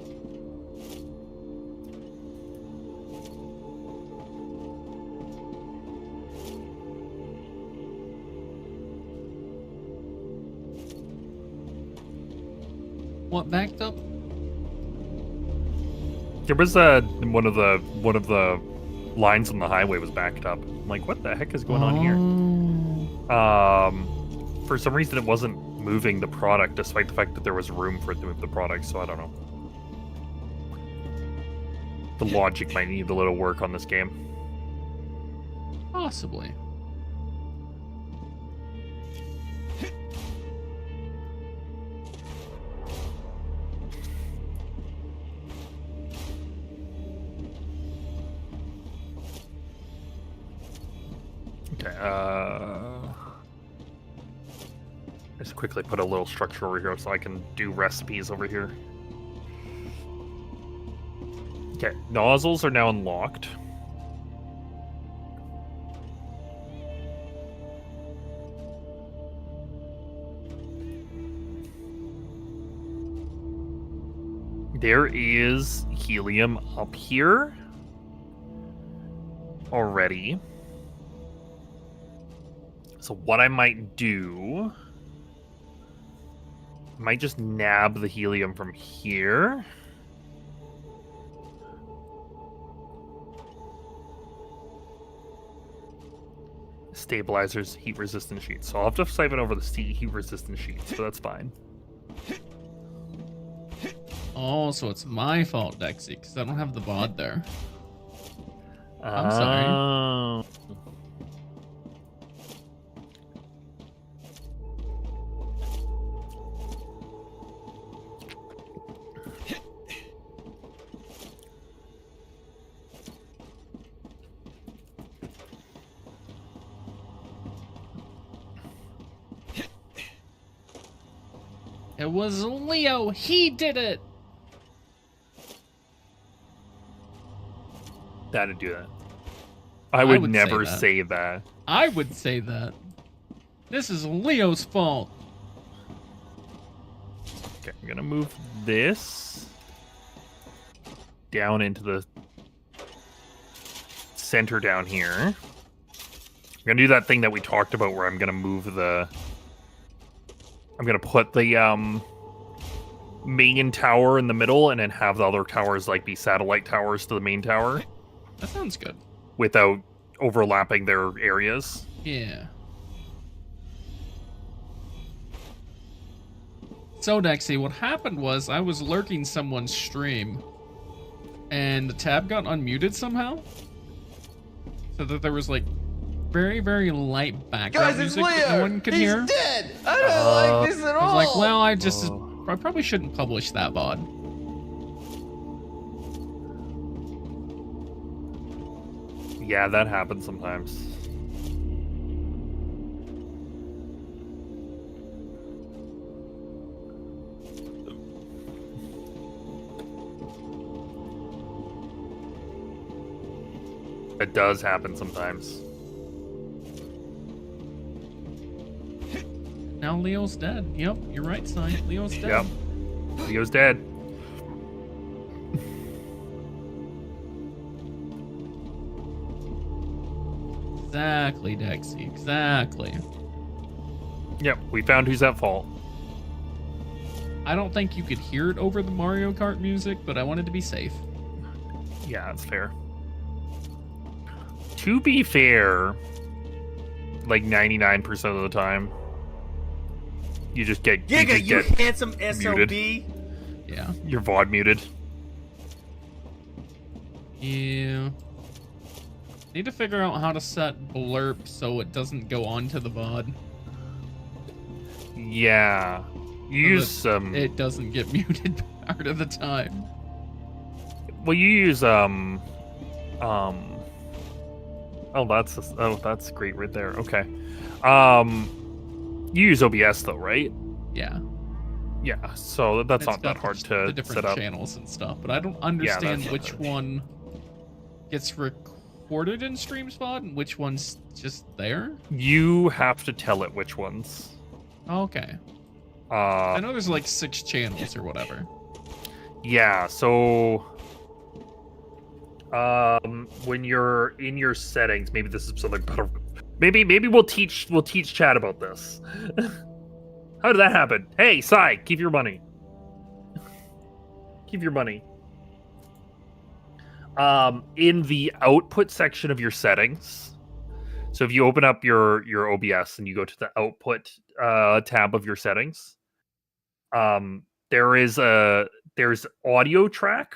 Speaker 1: What backed up?
Speaker 2: There was one of the lines on the highway was backed up. I'm like, what the heck is going on here? For some reason it wasn't moving the product, despite the fact that there was room for it to move the product. So I don't know. The logic might need a little work on this game.
Speaker 1: Possibly.
Speaker 2: Okay. Just quickly put a little structure over here so I can do recipes over here. Okay, nozzles are now unlocked. There is helium up here already. So what I might do, I might just nab the helium from here. Stabilizers, heat resistant sheets. So I'll have to siphon over the heat resistant sheets, but that's fine.
Speaker 1: Oh, so it's my fault, Dexy, because I don't have the VOD there. I'm sorry. It was Leo. He did it.
Speaker 2: That'd do that. I would
Speaker 1: would
Speaker 2: never
Speaker 1: say that.
Speaker 2: say that.
Speaker 1: I would say that. This is Leo's fault.
Speaker 2: Okay, I'm gonna move this down into the center down here. I'm gonna do that thing that we talked about where I'm gonna move the... I'm gonna put the main tower in the middle, and then have the other towers like be satellite towers to the main tower
Speaker 1: That sounds good.
Speaker 2: without overlapping their areas.
Speaker 1: Yeah. So, Dexy, what happened was I was lurking someone's stream, and the tab got unmuted somehow, so that there was like very, very light background
Speaker 5: Guys, it's
Speaker 1: music that no
Speaker 5: Leo.
Speaker 1: one could
Speaker 5: He's
Speaker 1: hear.
Speaker 5: dead. I don't like this at
Speaker 1: I
Speaker 5: all.
Speaker 1: was like, well, I probably shouldn't publish that VOD.
Speaker 2: Yeah, that happens sometimes. It does happen sometimes.
Speaker 1: Now Leo's dead. Yep, you're right, Sai. Leo's dead.
Speaker 2: Yep. Leo's dead.
Speaker 1: Exactly, Dexy. Exactly.
Speaker 2: Yep, we found who's at fault.
Speaker 1: I don't think you could hear it over the Mario Kart music, but I wanted to be safe.
Speaker 2: Yeah, that's fair. To be fair, like 99% of the time, you just get
Speaker 5: Giga, you
Speaker 2: get
Speaker 5: handsome SOB.
Speaker 1: Yeah.
Speaker 2: your VOD muted.
Speaker 1: Yeah. Need to figure out how to set blurp so it doesn't go onto the VOD.
Speaker 2: Yeah, you
Speaker 1: So
Speaker 2: use
Speaker 1: that it doesn't get muted part of the time.
Speaker 2: well, you use Oh, that's great right there. Okay. You use OBS though, right?
Speaker 1: Yeah.
Speaker 2: Yeah. So that's
Speaker 1: It's
Speaker 2: not that
Speaker 1: got
Speaker 2: hard
Speaker 1: the
Speaker 2: to
Speaker 1: different
Speaker 2: set up.
Speaker 1: channels and stuff, but I don't understand
Speaker 2: that's
Speaker 1: which
Speaker 2: okay.
Speaker 1: one gets recorded in StreamSpot and which one's just there.
Speaker 2: You have to tell it which ones.
Speaker 1: Okay. I
Speaker 2: Uh,
Speaker 1: know there's like 6 channels or whatever.
Speaker 2: yeah. So, when you're in your settings, maybe this is something better. Maybe we'll teach chat about this. How did that happen? Hey, Sai, keep your money. Keep your money. In the output section of your settings. So if you open up your OBS and you go to the output tab of your settings, there's audio track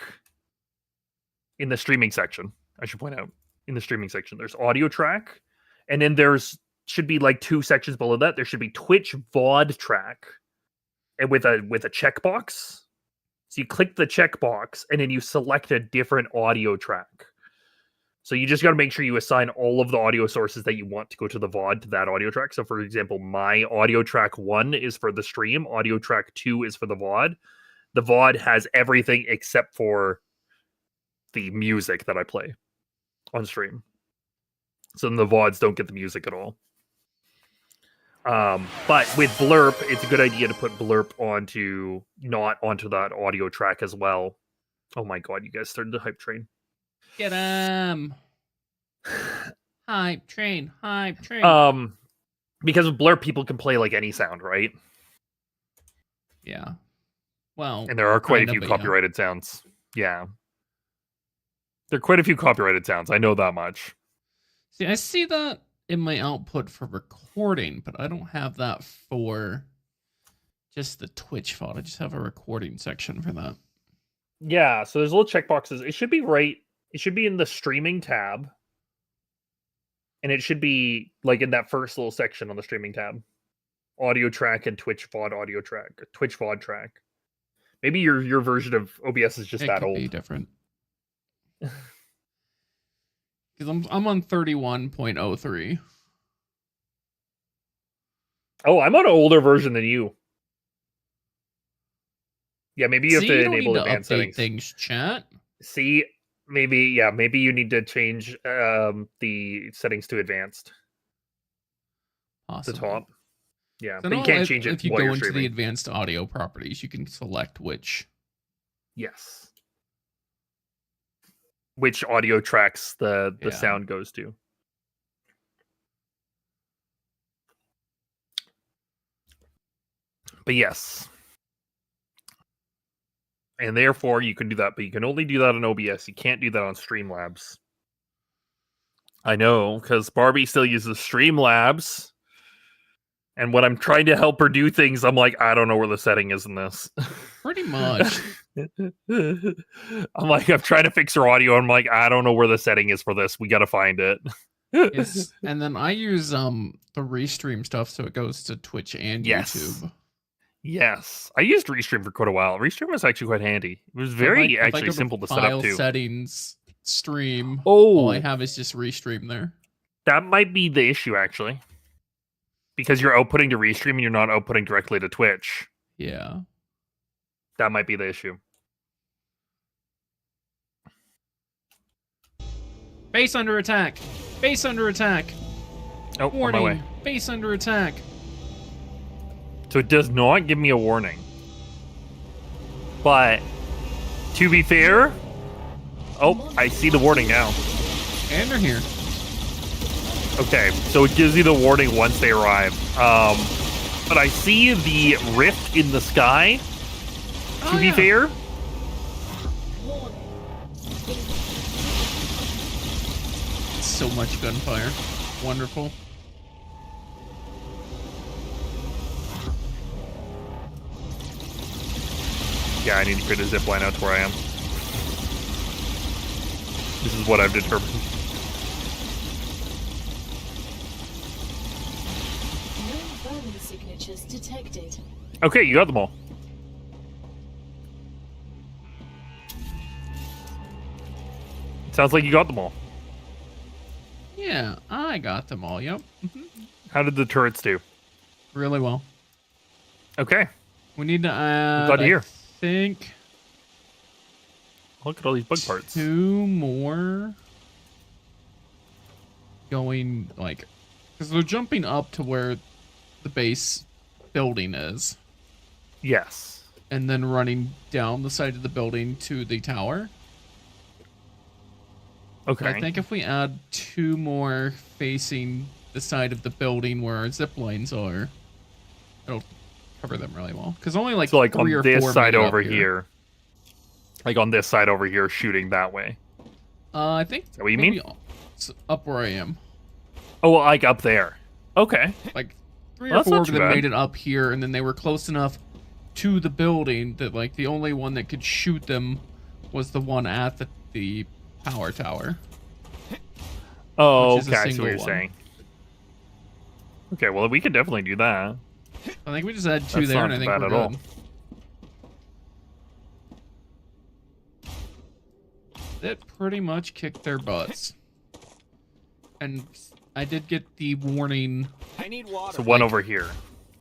Speaker 2: in the streaming section. I should point out in the streaming section, there's audio track, and then should be like 2 sections below that. There should be Twitch VOD track, and with a checkbox. So you click the checkbox, and then you select a different audio track. So you just got to make sure you assign all of the audio sources that you want to go to the VOD to that audio track. So for example, my audio track 1 is for the stream. Audio track 2 is for the VOD. The VOD has everything except for the music that I play on stream. So then the VODs don't get the music at all. But with blurp, it's a good idea to put blurp not onto that audio track as well. Oh my god, you guys started the hype train.
Speaker 1: Get 'em. Hype train, hype train.
Speaker 2: Because with blurp, people can play like any sound, right?
Speaker 1: Yeah. Well,
Speaker 2: And there are quite a
Speaker 1: kinda,
Speaker 2: few
Speaker 1: but yeah.
Speaker 2: copyrighted sounds. Yeah. There are quite a few copyrighted sounds. I know that much.
Speaker 1: See, I see that in my output for recording, but I don't have that for just the Twitch VOD. I just have a recording section for that.
Speaker 2: Yeah, so there's little checkboxes. It should be it should be in the streaming tab. And it should be like in that first little section on the streaming tab. Audio track and Twitch VOD audio track. Twitch VOD track. Maybe your version of OBS is just
Speaker 1: It
Speaker 2: that
Speaker 1: could
Speaker 2: old.
Speaker 1: be different. Because I'm on 31.03.
Speaker 2: Oh, I'm on an older version than you. Yeah, maybe you have
Speaker 1: See,
Speaker 2: to
Speaker 1: you don't
Speaker 2: enable
Speaker 1: need to
Speaker 2: advanced
Speaker 1: update
Speaker 2: settings.
Speaker 1: things, chat.
Speaker 2: See, maybe you need to change the settings to advanced.
Speaker 1: Possibly.
Speaker 2: The top. Yeah,
Speaker 1: So
Speaker 2: but you
Speaker 1: now
Speaker 2: can't change it
Speaker 1: if you
Speaker 2: while
Speaker 1: go
Speaker 2: you're
Speaker 1: into the
Speaker 2: streaming.
Speaker 1: advanced audio properties, you can select which
Speaker 2: Which audio tracks the
Speaker 1: Yeah.
Speaker 2: sound goes to. But yes. And therefore, you can do that, but you can only do that on OBS. You can't do that on Streamlabs. I know, because Barbie still uses Streamlabs. And when I'm trying to help her do things, I'm like, I don't know where the setting is in this.
Speaker 1: Pretty much.
Speaker 2: I'm trying to fix her audio. I'm like, I don't know where the setting is for this. We got to find it.
Speaker 1: And then I use the restream stuff, so it goes to Twitch and
Speaker 2: Yes.
Speaker 1: YouTube.
Speaker 2: Yes, I used Restream for quite a while. Restream was actually quite handy. It was very
Speaker 1: If I go to
Speaker 2: simple to set
Speaker 1: file
Speaker 2: up too.
Speaker 1: settings, stream.
Speaker 2: Oh,
Speaker 1: All I have is just restream there.
Speaker 2: that might be the issue actually, because you're outputting to Restream and you're not outputting directly to Twitch.
Speaker 1: Yeah.
Speaker 2: That might be the issue.
Speaker 1: Base under attack. Base under attack.
Speaker 2: Oh, on my
Speaker 1: Warning.
Speaker 2: way.
Speaker 1: Base under attack.
Speaker 2: So it does not give me a warning. But to be fair, oh, I see the warning now.
Speaker 1: And they're here.
Speaker 2: Okay, so it gives you the warning once they arrive. But I see the rift in the sky. To
Speaker 1: Oh,
Speaker 2: be
Speaker 1: yeah.
Speaker 2: fair,
Speaker 1: So much gunfire. Wonderful.
Speaker 2: yeah, I need to create a zip line out to where I am. This is what I've determined.
Speaker 3: No burning signatures detected.
Speaker 2: Okay, you got them all. Sounds like you got them all.
Speaker 1: Yeah, I got them all. Yep.
Speaker 2: How did the turrets do?
Speaker 1: Really well.
Speaker 2: Okay,
Speaker 1: We need to add,
Speaker 2: glad to hear.
Speaker 1: I think,
Speaker 2: Look at all these bug parts.
Speaker 1: 2 more going, like, because they're jumping up to where the base building is,
Speaker 2: Yes.
Speaker 1: and then running down the side of the building to the tower.
Speaker 2: Okay.
Speaker 1: But I think if we add 2 more facing the side of the building where our zip lines are, it'll cover them really well. Because only like
Speaker 2: so, like
Speaker 1: 3
Speaker 2: on
Speaker 1: or
Speaker 2: this
Speaker 1: 4
Speaker 2: side
Speaker 1: made it
Speaker 2: over
Speaker 1: up
Speaker 2: here. Like on this side over here, shooting that way.
Speaker 1: I think
Speaker 2: that what you
Speaker 1: maybe
Speaker 2: mean?
Speaker 1: up where I am.
Speaker 2: Oh, well, like up there. Okay.
Speaker 1: Like 3
Speaker 2: Well,
Speaker 1: or
Speaker 2: that's
Speaker 1: 4
Speaker 2: not
Speaker 1: of
Speaker 2: too
Speaker 1: them
Speaker 2: bad.
Speaker 1: made it up here, and then they were close enough to the building that like the only one that could shoot them was the one at the power tower.
Speaker 2: Oh,
Speaker 1: Which is a
Speaker 2: okay. I see what
Speaker 1: single
Speaker 2: you're
Speaker 1: one.
Speaker 2: saying. Okay, well, we could definitely do that.
Speaker 1: I think we just had 2
Speaker 2: That's
Speaker 1: there,
Speaker 2: not
Speaker 1: and I think
Speaker 2: bad
Speaker 1: we're
Speaker 2: at all.
Speaker 1: good. That pretty much kicked their butts. And I did get the warning
Speaker 4: I need water.
Speaker 2: So one
Speaker 1: Like-
Speaker 2: over here.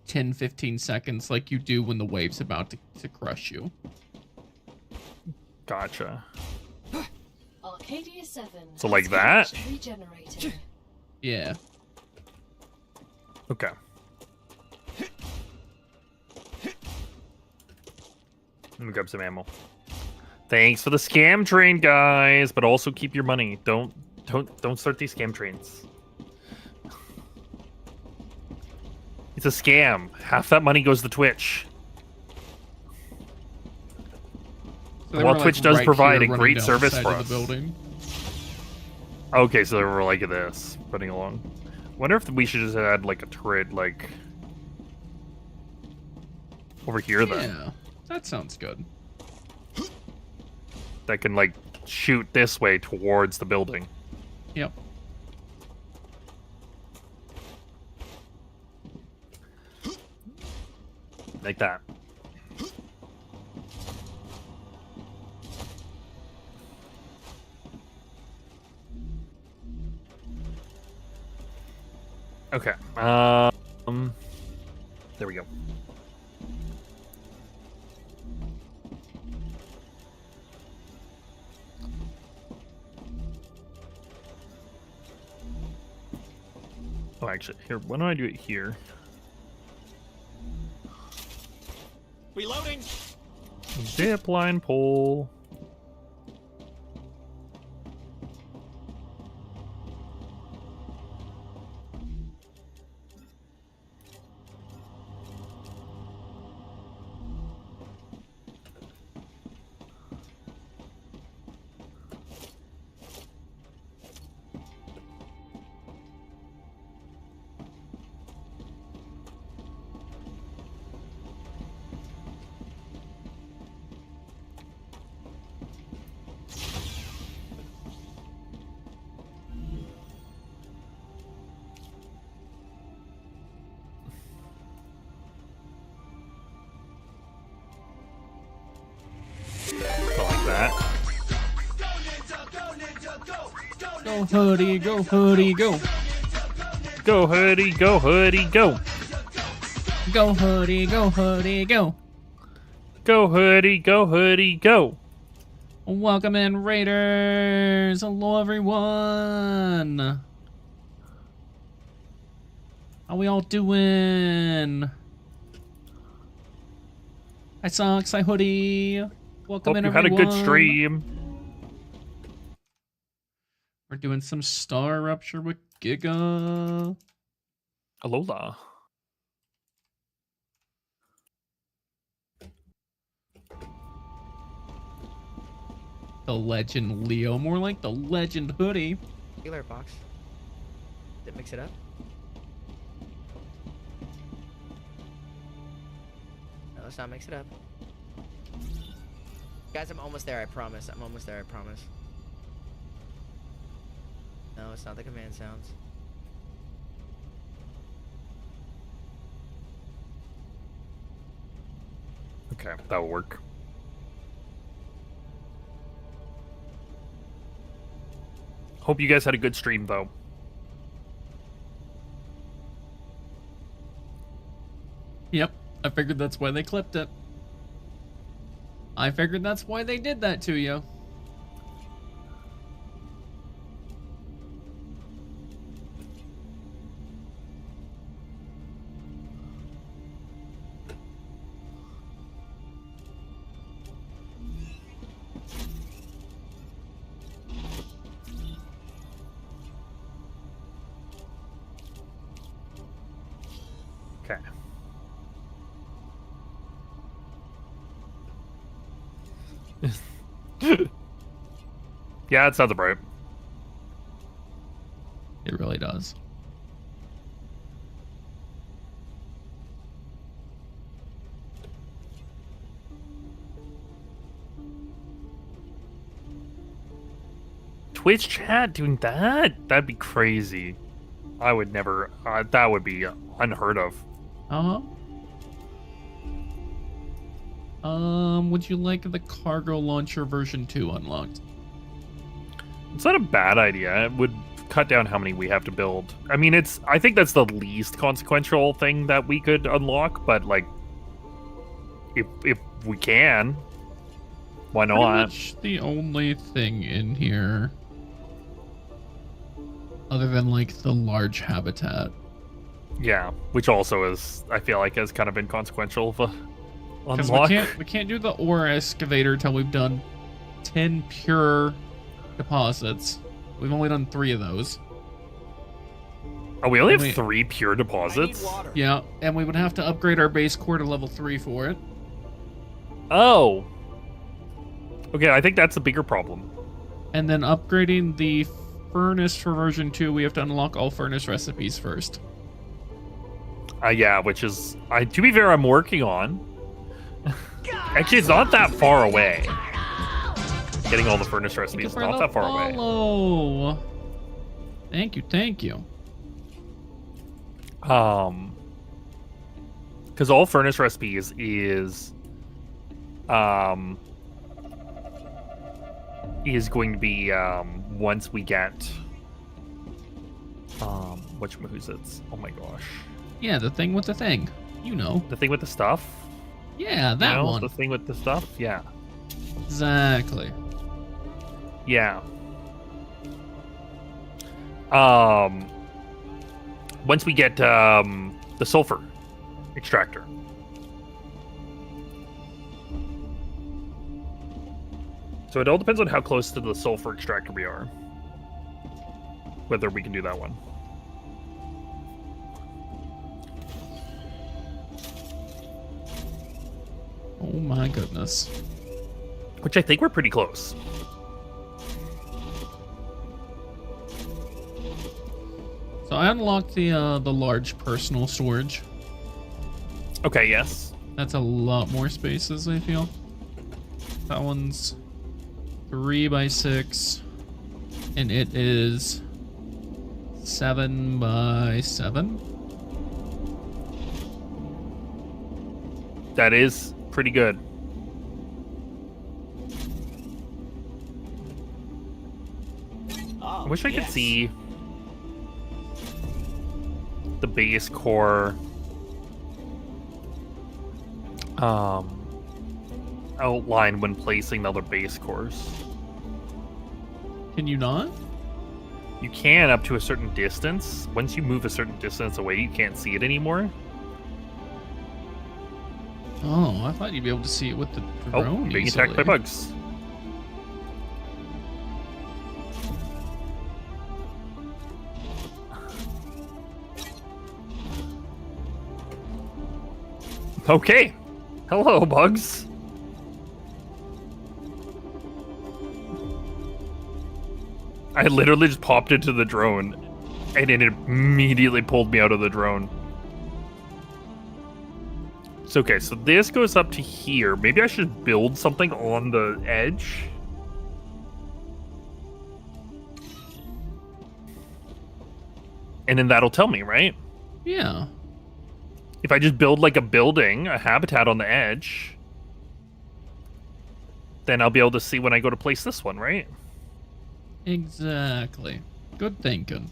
Speaker 1: 10-15 seconds like you do when the wave's about to crush you.
Speaker 2: Gotcha.
Speaker 3: Arcadia 7.
Speaker 2: So like
Speaker 3: has
Speaker 2: that?
Speaker 3: finished regenerating.
Speaker 1: Yeah.
Speaker 2: Okay. Let me grab some ammo. Thanks for the scam train, guys, but also keep your money. Don't start these scam trains. It's a scam. Half that money goes to Twitch.
Speaker 1: So they
Speaker 2: While
Speaker 1: were,
Speaker 2: Twitch does
Speaker 1: right
Speaker 2: provide
Speaker 1: here
Speaker 2: a
Speaker 1: running
Speaker 2: great
Speaker 1: down the
Speaker 2: service
Speaker 1: side
Speaker 2: for
Speaker 1: of
Speaker 2: us.
Speaker 1: the building.
Speaker 2: Okay, so they were like this, running along. Wonder if we should just add like a turret, like over here, then
Speaker 1: Yeah, that sounds good.
Speaker 2: that can like shoot this way towards the building.
Speaker 1: Yep.
Speaker 2: Like that. Okay. There we go. Oh, actually, here. Why don't I do it here?
Speaker 4: Reloading.
Speaker 2: Zip line pole.
Speaker 1: Go hoodie, go hoodie, go.
Speaker 2: Go hoodie, go hoodie, go.
Speaker 1: Go hoodie, go hoodie, go.
Speaker 2: Go hoodie, go hoodie, go.
Speaker 1: Welcome in, Raiders. Hello, everyone. How we all doing? Hi, Socks. Hi, Hoodie. Welcome
Speaker 2: Hope
Speaker 1: in,
Speaker 2: you had a
Speaker 1: everyone.
Speaker 2: good stream.
Speaker 1: We're doing some Star Rupture with Giga.
Speaker 2: Alola.
Speaker 1: The Legend Leo. More like the Legend Hoodie.
Speaker 6: Healer box. Did it mix it up? No, let's not mix it up. Guys, I'm almost there, I promise. I'm almost there, I promise. No, it's not the command sounds.
Speaker 2: Okay, that'll work. Hope you guys had a good stream, though.
Speaker 1: Yep. I figured that's why they clipped it. I figured that's why they did that to you.
Speaker 2: Okay. Yeah, that sounds about right.
Speaker 1: It really does.
Speaker 2: Twitch chat doing that? That'd be crazy. I would never. That would be unheard of.
Speaker 1: Uh-huh. Would you like the cargo launcher version 2 unlocked?
Speaker 2: It's not a bad idea. It would cut down how many we have to build. I mean, I think that's the least consequential thing that we could unlock, but like, if we can, why
Speaker 1: Pretty
Speaker 2: not?
Speaker 1: much the only thing in here, other than like the large habitat.
Speaker 2: Yeah, which also is, I feel like, has kind of been consequential of a
Speaker 1: Because
Speaker 2: unlock.
Speaker 1: we can't do the ore excavator until we've done 10 pure deposits. We've only done 3 of those.
Speaker 2: Oh, we only have
Speaker 1: Wait.
Speaker 2: 3 pure deposits?
Speaker 1: Yeah, and we would have to upgrade our base core to level 3 for it.
Speaker 2: Oh. Okay, I think that's the bigger problem.
Speaker 1: And then upgrading the furnace for version 2, we have to unlock all furnace recipes first.
Speaker 2: Yeah, which is, to be fair, I'm working on. Actually, it's not that far away. Getting all the furnace recipes is not that far away.
Speaker 1: away. Thank you, thank you.
Speaker 2: Because all furnace recipes is going to be once we get whatchamacallits. Oh my gosh,
Speaker 1: Yeah, the thing with the thing. You know.
Speaker 2: the thing with the stuff.
Speaker 1: Yeah, that
Speaker 2: You know,
Speaker 1: one.
Speaker 2: the thing with the stuff. Yeah,
Speaker 1: Exactly.
Speaker 2: yeah. Once we get the sulfur extractor. So it all depends on how close to the sulfur extractor we are. Whether we can do that one.
Speaker 1: Oh my goodness.
Speaker 2: Which I think we're pretty close.
Speaker 1: So I unlocked the large personal storage.
Speaker 2: Okay, yes.
Speaker 1: That's a lot more spaces, I feel. That one's 3 by 6, and it is 7 by 7.
Speaker 2: That is pretty good. I wish I could see the base core outline when placing the other base cores.
Speaker 1: Can you not?
Speaker 2: You can up to a certain distance. Once you move a certain distance away, you can't see it anymore.
Speaker 1: Oh, I thought you'd be able to see it with the
Speaker 2: Oh,
Speaker 1: drone
Speaker 2: being
Speaker 1: easily.
Speaker 2: attacked by bugs. Okay. Hello, bugs. I literally just popped into the drone, and it immediately pulled me out of the drone. It's okay, so this goes up to here. Maybe I should build something on the edge. And then that'll tell me, right?
Speaker 1: Yeah.
Speaker 2: If I just build like a building, a habitat on the edge, then I'll be able to see when I go to place this one, right?
Speaker 1: Exactly. Good thinking.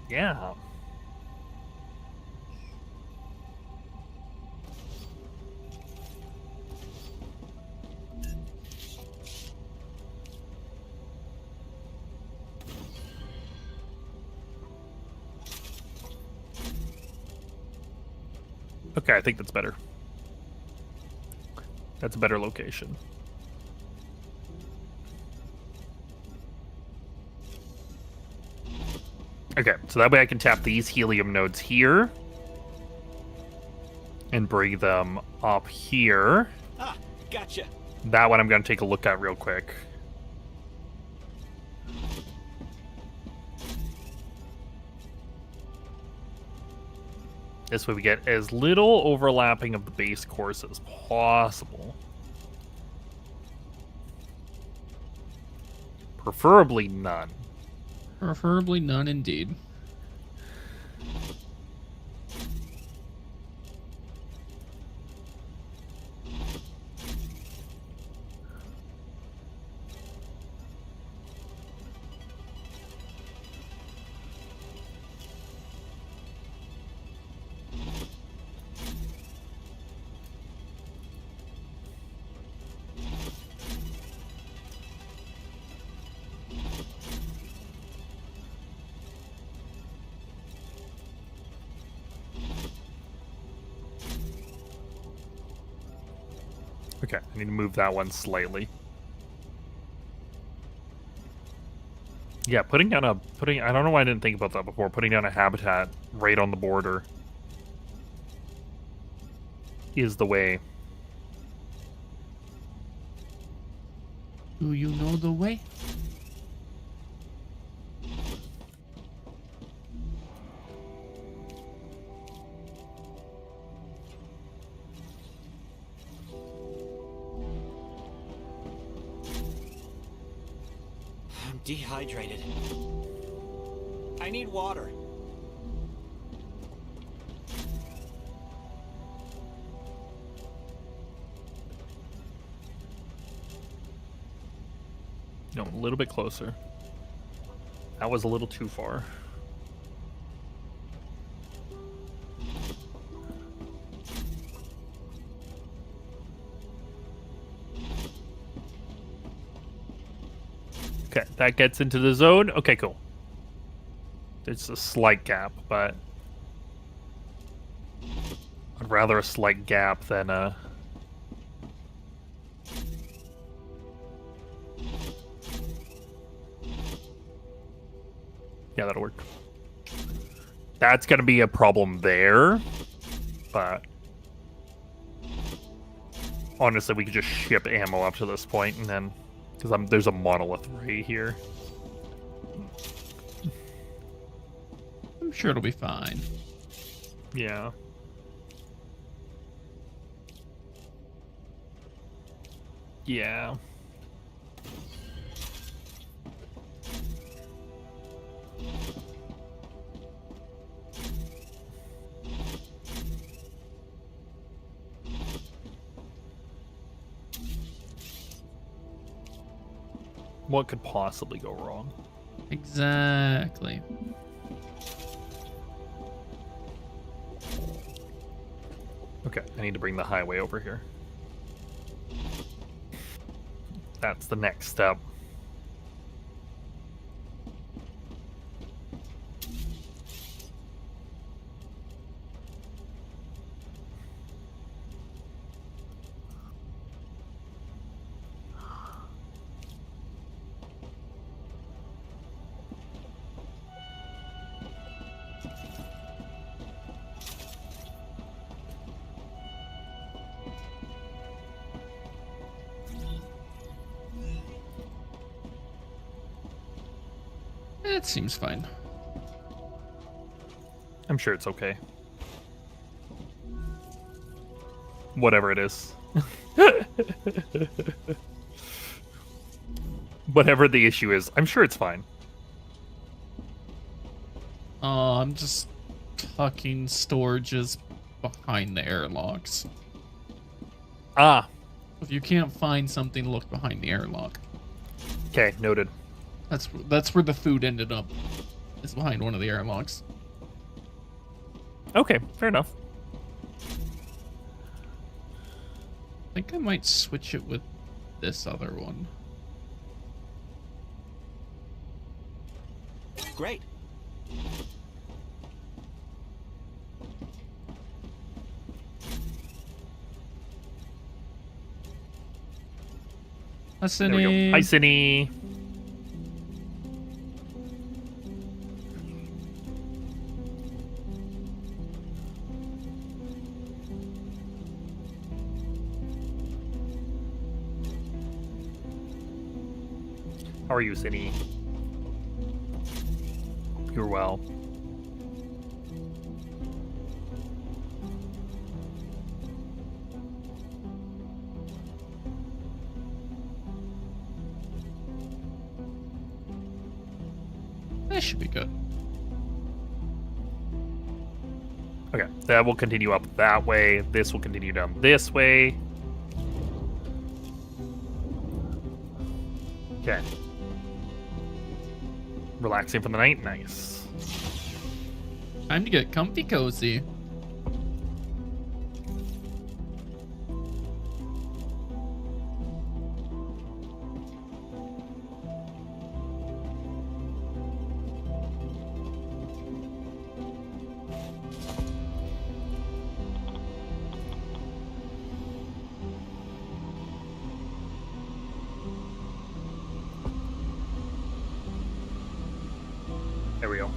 Speaker 2: Yeah. Okay, I think that's better. That's a better location. Okay, so that way I can tap these helium nodes here and bring them up here.
Speaker 4: Ah, gotcha.
Speaker 2: That one I'm going to take a look at real quick. This way we get as little overlapping of the base course as possible. Preferably none.
Speaker 1: Preferably none indeed.
Speaker 2: Okay, I need to move that one slightly. Yeah, I don't know why I didn't think about that before. Putting down a habitat right on the border is the way.
Speaker 1: Do you know the way?
Speaker 4: I'm dehydrated. I need water.
Speaker 2: No, a little bit closer. That was a little too far. Okay, that gets into the zone. Okay, cool. There's a slight gap, but I'd rather a slight gap than a... Yeah, that'll work. That's going to be a problem there, but honestly, we could just ship ammo up to this point, and then because there's a monolith right here.
Speaker 1: I'm sure it'll be fine.
Speaker 2: Yeah. Yeah. What could possibly go wrong?
Speaker 1: Exactly.
Speaker 2: Okay, I need to bring the highway over here. That's the next step.
Speaker 1: It seems fine.
Speaker 2: I'm sure it's okay. Whatever it is. Whatever the issue is, I'm sure it's fine.
Speaker 1: I'm just tucking storages behind the airlocks.
Speaker 2: Ah,
Speaker 1: If you can't find something, look behind the airlock.
Speaker 2: okay, noted.
Speaker 1: That's where the food ended up. It's behind one of the airlocks.
Speaker 2: Okay, fair enough.
Speaker 1: I think I might switch it with this other one.
Speaker 4: Great.
Speaker 2: There we go. Hi, Cindy. How are you, Cindy? You're well.
Speaker 1: That should be good.
Speaker 2: Okay, that will continue up that way. This will continue down this way. Okay. Relaxing for the night. Nice.
Speaker 1: Time to get comfy cozy.
Speaker 2: There we go.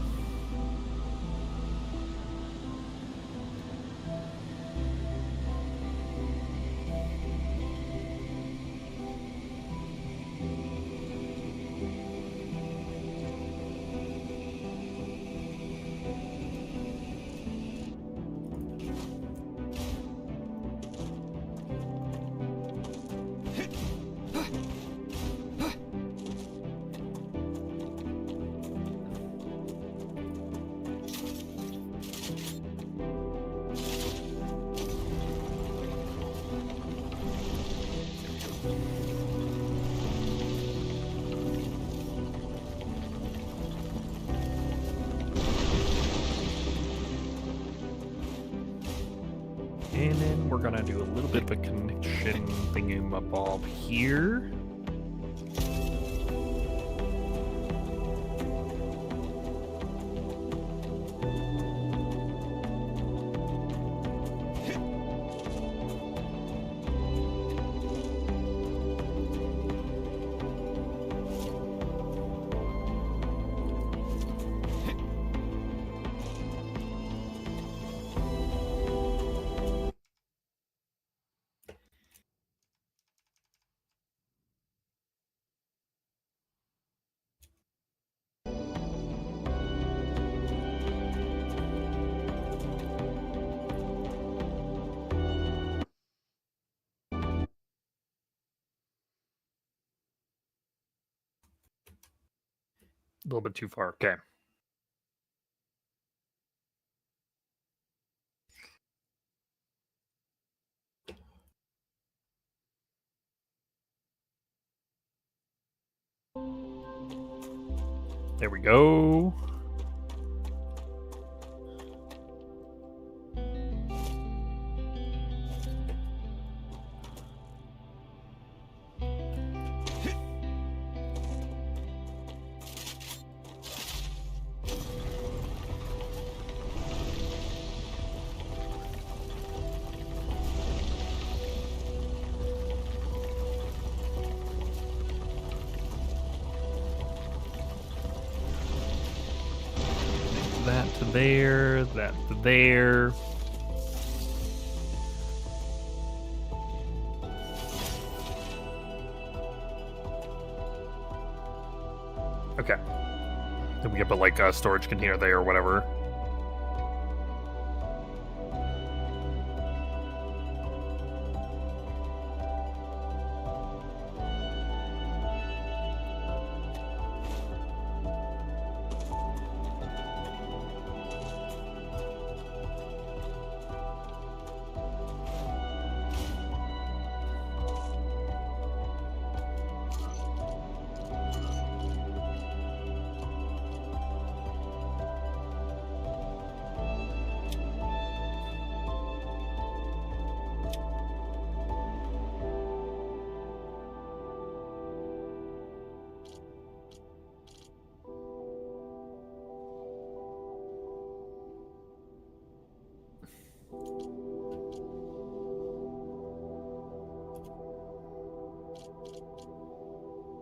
Speaker 2: And then we're gonna do a little bit of a connection thingamabob here. A little bit too far. Okay. There we go. That to there, that to there. Okay. Then we can put like a storage container there or whatever.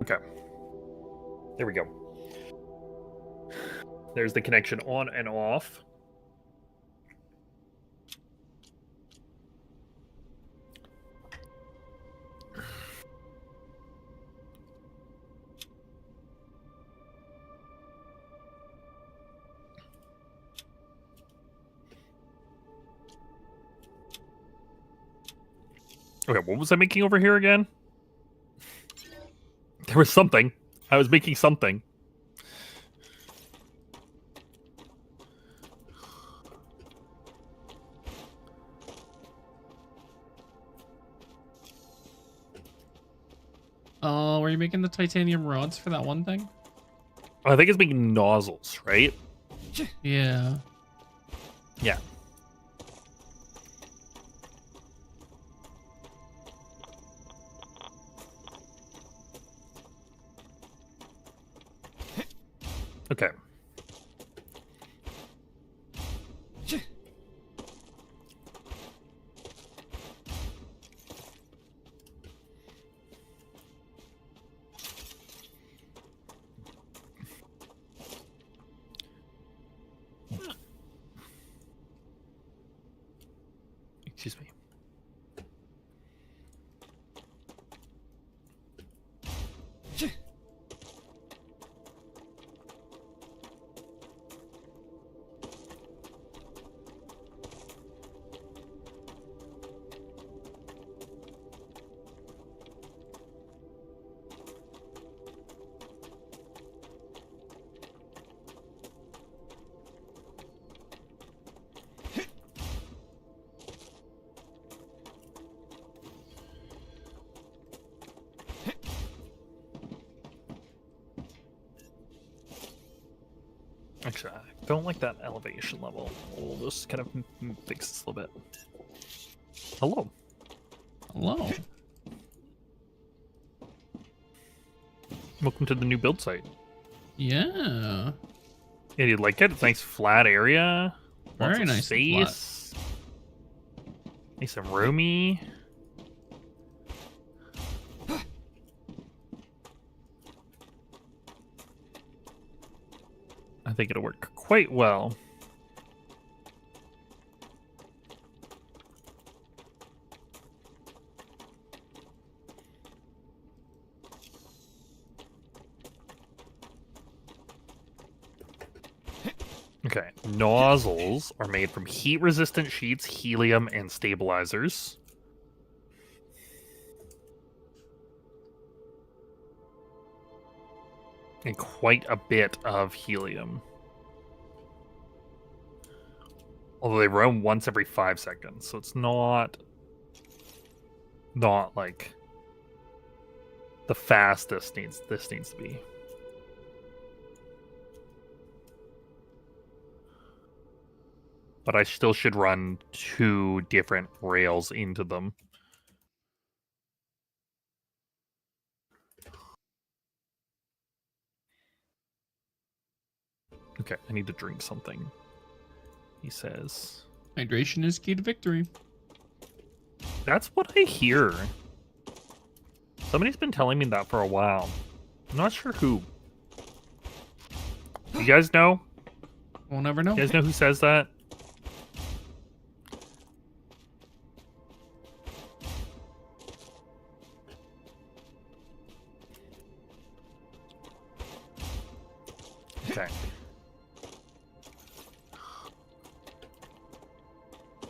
Speaker 2: Okay. There we go. There's the connection on and off. Okay, what was I making over here again? There was something. I was making something.
Speaker 1: Oh, were you making the titanium rods for that one thing?
Speaker 2: I think it's making nozzles, right?
Speaker 1: Yeah.
Speaker 2: Yeah. Okay. Excuse me. Actually, I don't like that elevation level. We'll just kind of fix this a little bit. Hello.
Speaker 1: Hello.
Speaker 2: Welcome to the new build site.
Speaker 1: Yeah.
Speaker 2: Yeah, you like it? It's a nice flat area. Lots
Speaker 1: Very
Speaker 2: of
Speaker 1: nice and flat.
Speaker 2: space. Nice and roomy. I think it'll work quite well. Okay, nozzles are made from heat-resistant sheets, helium, and stabilizers. And quite a bit of helium. Although they run once every 5 seconds, so it's not like the fastest this needs to be. but I still should run 2 different rails into them. Okay, I need to drink something. He says.
Speaker 1: Hydration is key to victory.
Speaker 2: That's what I hear. Somebody's been telling me that for a while. I'm not sure who. You guys know?
Speaker 1: We'll never know.
Speaker 2: You guys know who says that? Okay.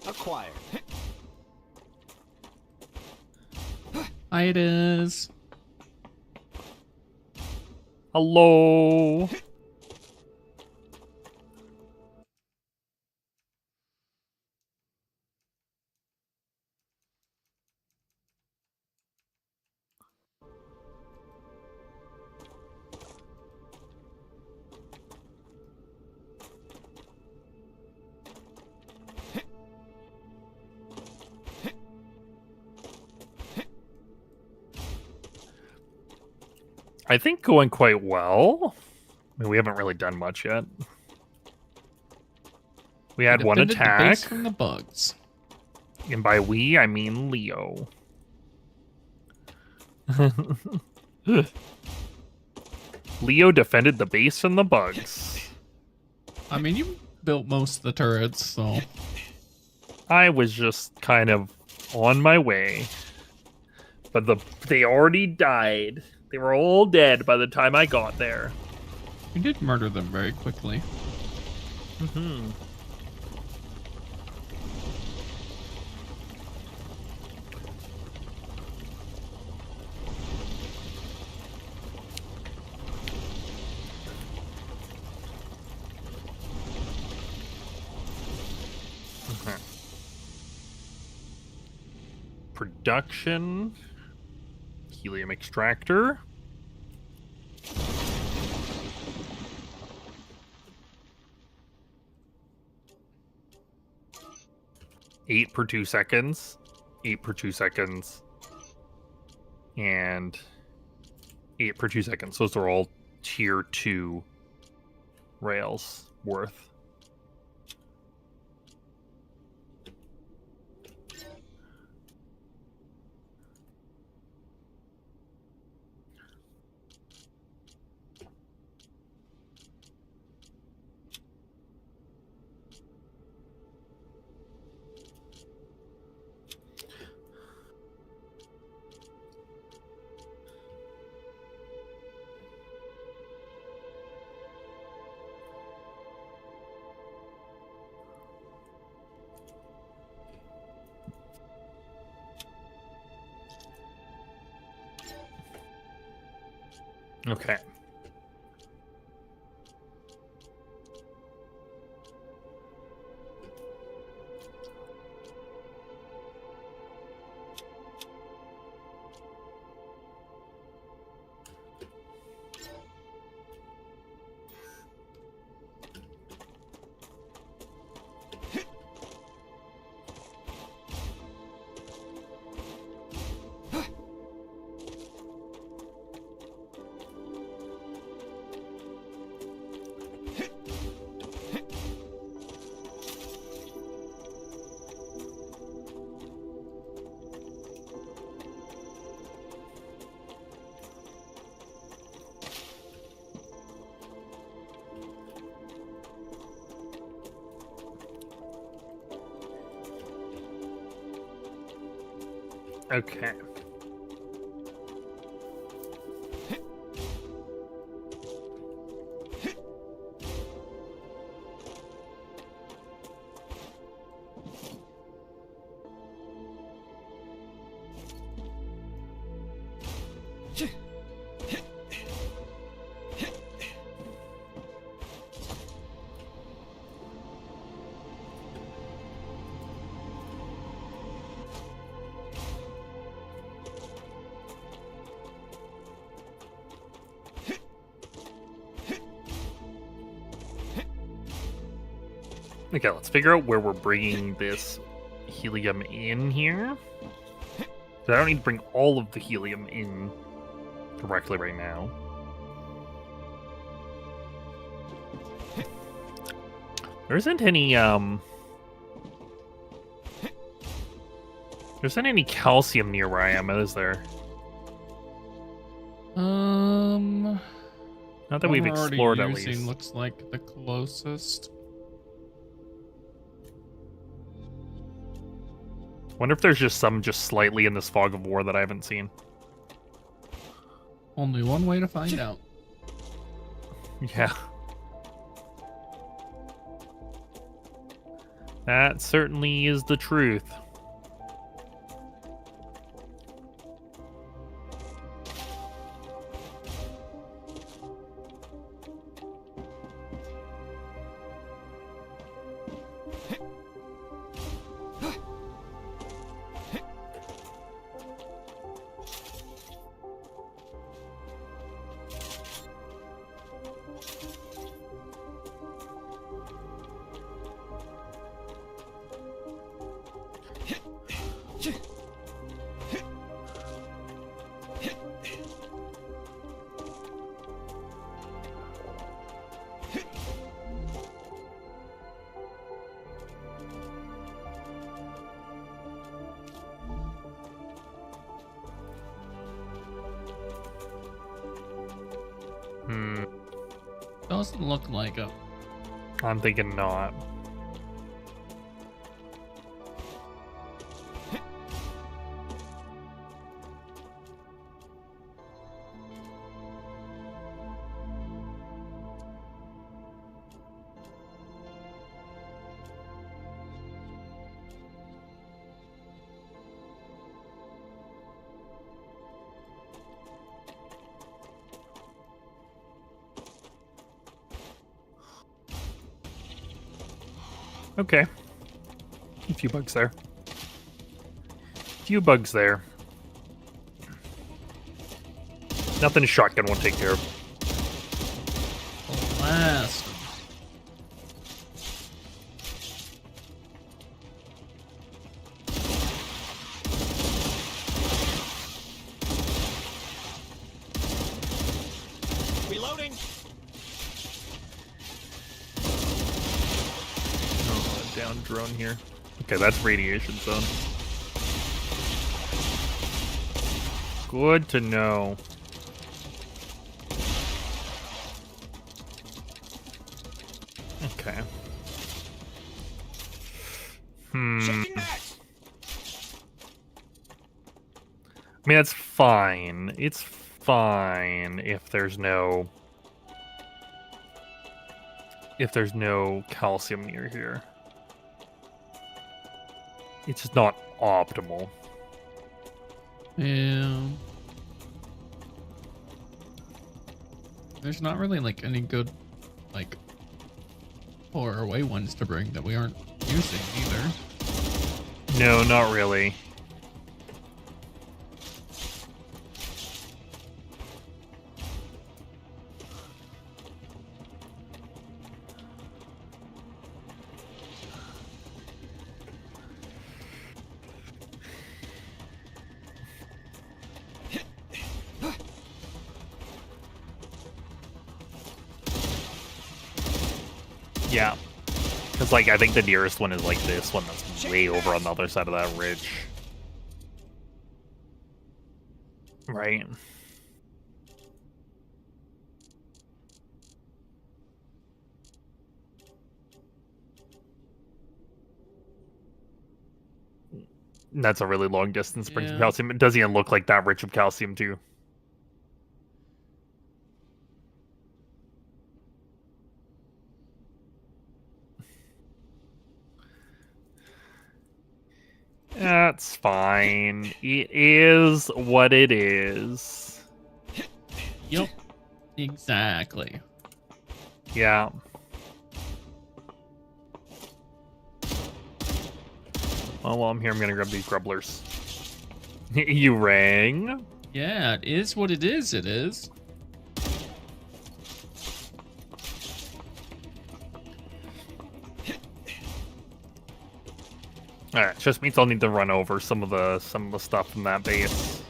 Speaker 4: Acquire.
Speaker 1: Hi, it is.
Speaker 2: Hello. I think going quite well. I mean, we haven't really done much yet. We had one
Speaker 1: Defended the
Speaker 2: attack,
Speaker 1: base from the bugs.
Speaker 2: and by we, I mean Leo. Leo defended the base from the bugs.
Speaker 1: I mean, you built most of the turrets, so
Speaker 2: I was just kind of on my way. But they already died. They were all dead by the time I got there.
Speaker 1: you did murder them very quickly.
Speaker 2: Mm-hmm. Production. Helium extractor. Eight per 2 seconds. 8 per 2 seconds. And 8 per 2 seconds. Those are all tier 2 rails worth. Okay. Okay. Okay, let's figure out where we're bringing this helium in here. 'Cause I don't need to bring all of the helium in directly right now. There isn't any, there isn't any calcium near where I am, is there? Not that
Speaker 1: one
Speaker 2: we've
Speaker 1: we're already
Speaker 2: explored at
Speaker 1: using
Speaker 2: least.
Speaker 1: looks like the closest.
Speaker 2: Wonder if there's just some just slightly in this fog of war that I haven't seen.
Speaker 1: Only one way to find out.
Speaker 2: Yeah. That certainly is the truth.
Speaker 1: Doesn't look like it.
Speaker 2: I'm thinking not. Okay. A few bugs there. Few bugs there. Nothing a shotgun won't take care of.
Speaker 1: Last.
Speaker 4: Reloading.
Speaker 2: Oh, a down drone here. Okay, that's radiation zone. Good to know. Okay.
Speaker 4: Checking back.
Speaker 2: I mean, that's fine. It's fine if there's no calcium near here. It's just not optimal.
Speaker 1: Yeah. There's not really like any good like far away ones to bring that we aren't using either.
Speaker 2: No, not really. Yeah. Because, like, I think the nearest one is, like, this one that's way over on the other side of that ridge. Right? That's a really long distance to bring some
Speaker 1: Yeah.
Speaker 2: calcium. It doesn't even look like that rich of calcium, too. That's fine. It is what it is.
Speaker 1: Yep. Exactly.
Speaker 2: Yeah. Well, while I'm here, I'm gonna grab these grubblers. You rang?
Speaker 1: Yeah, it is what it is. It is.
Speaker 2: Alright, just means I'll need to run over some of the stuff from that base.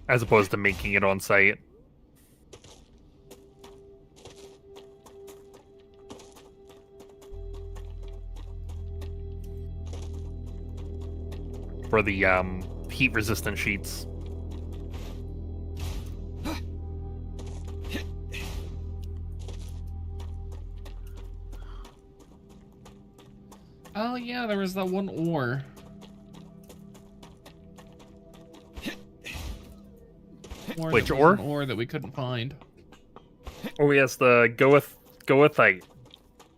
Speaker 2: As opposed to making it on site. For the heat resistant sheets.
Speaker 1: Oh yeah, there was that one ore.
Speaker 2: Which
Speaker 1: that was
Speaker 2: ore?
Speaker 1: An ore that we couldn't find.
Speaker 2: Oh yes, the goethite.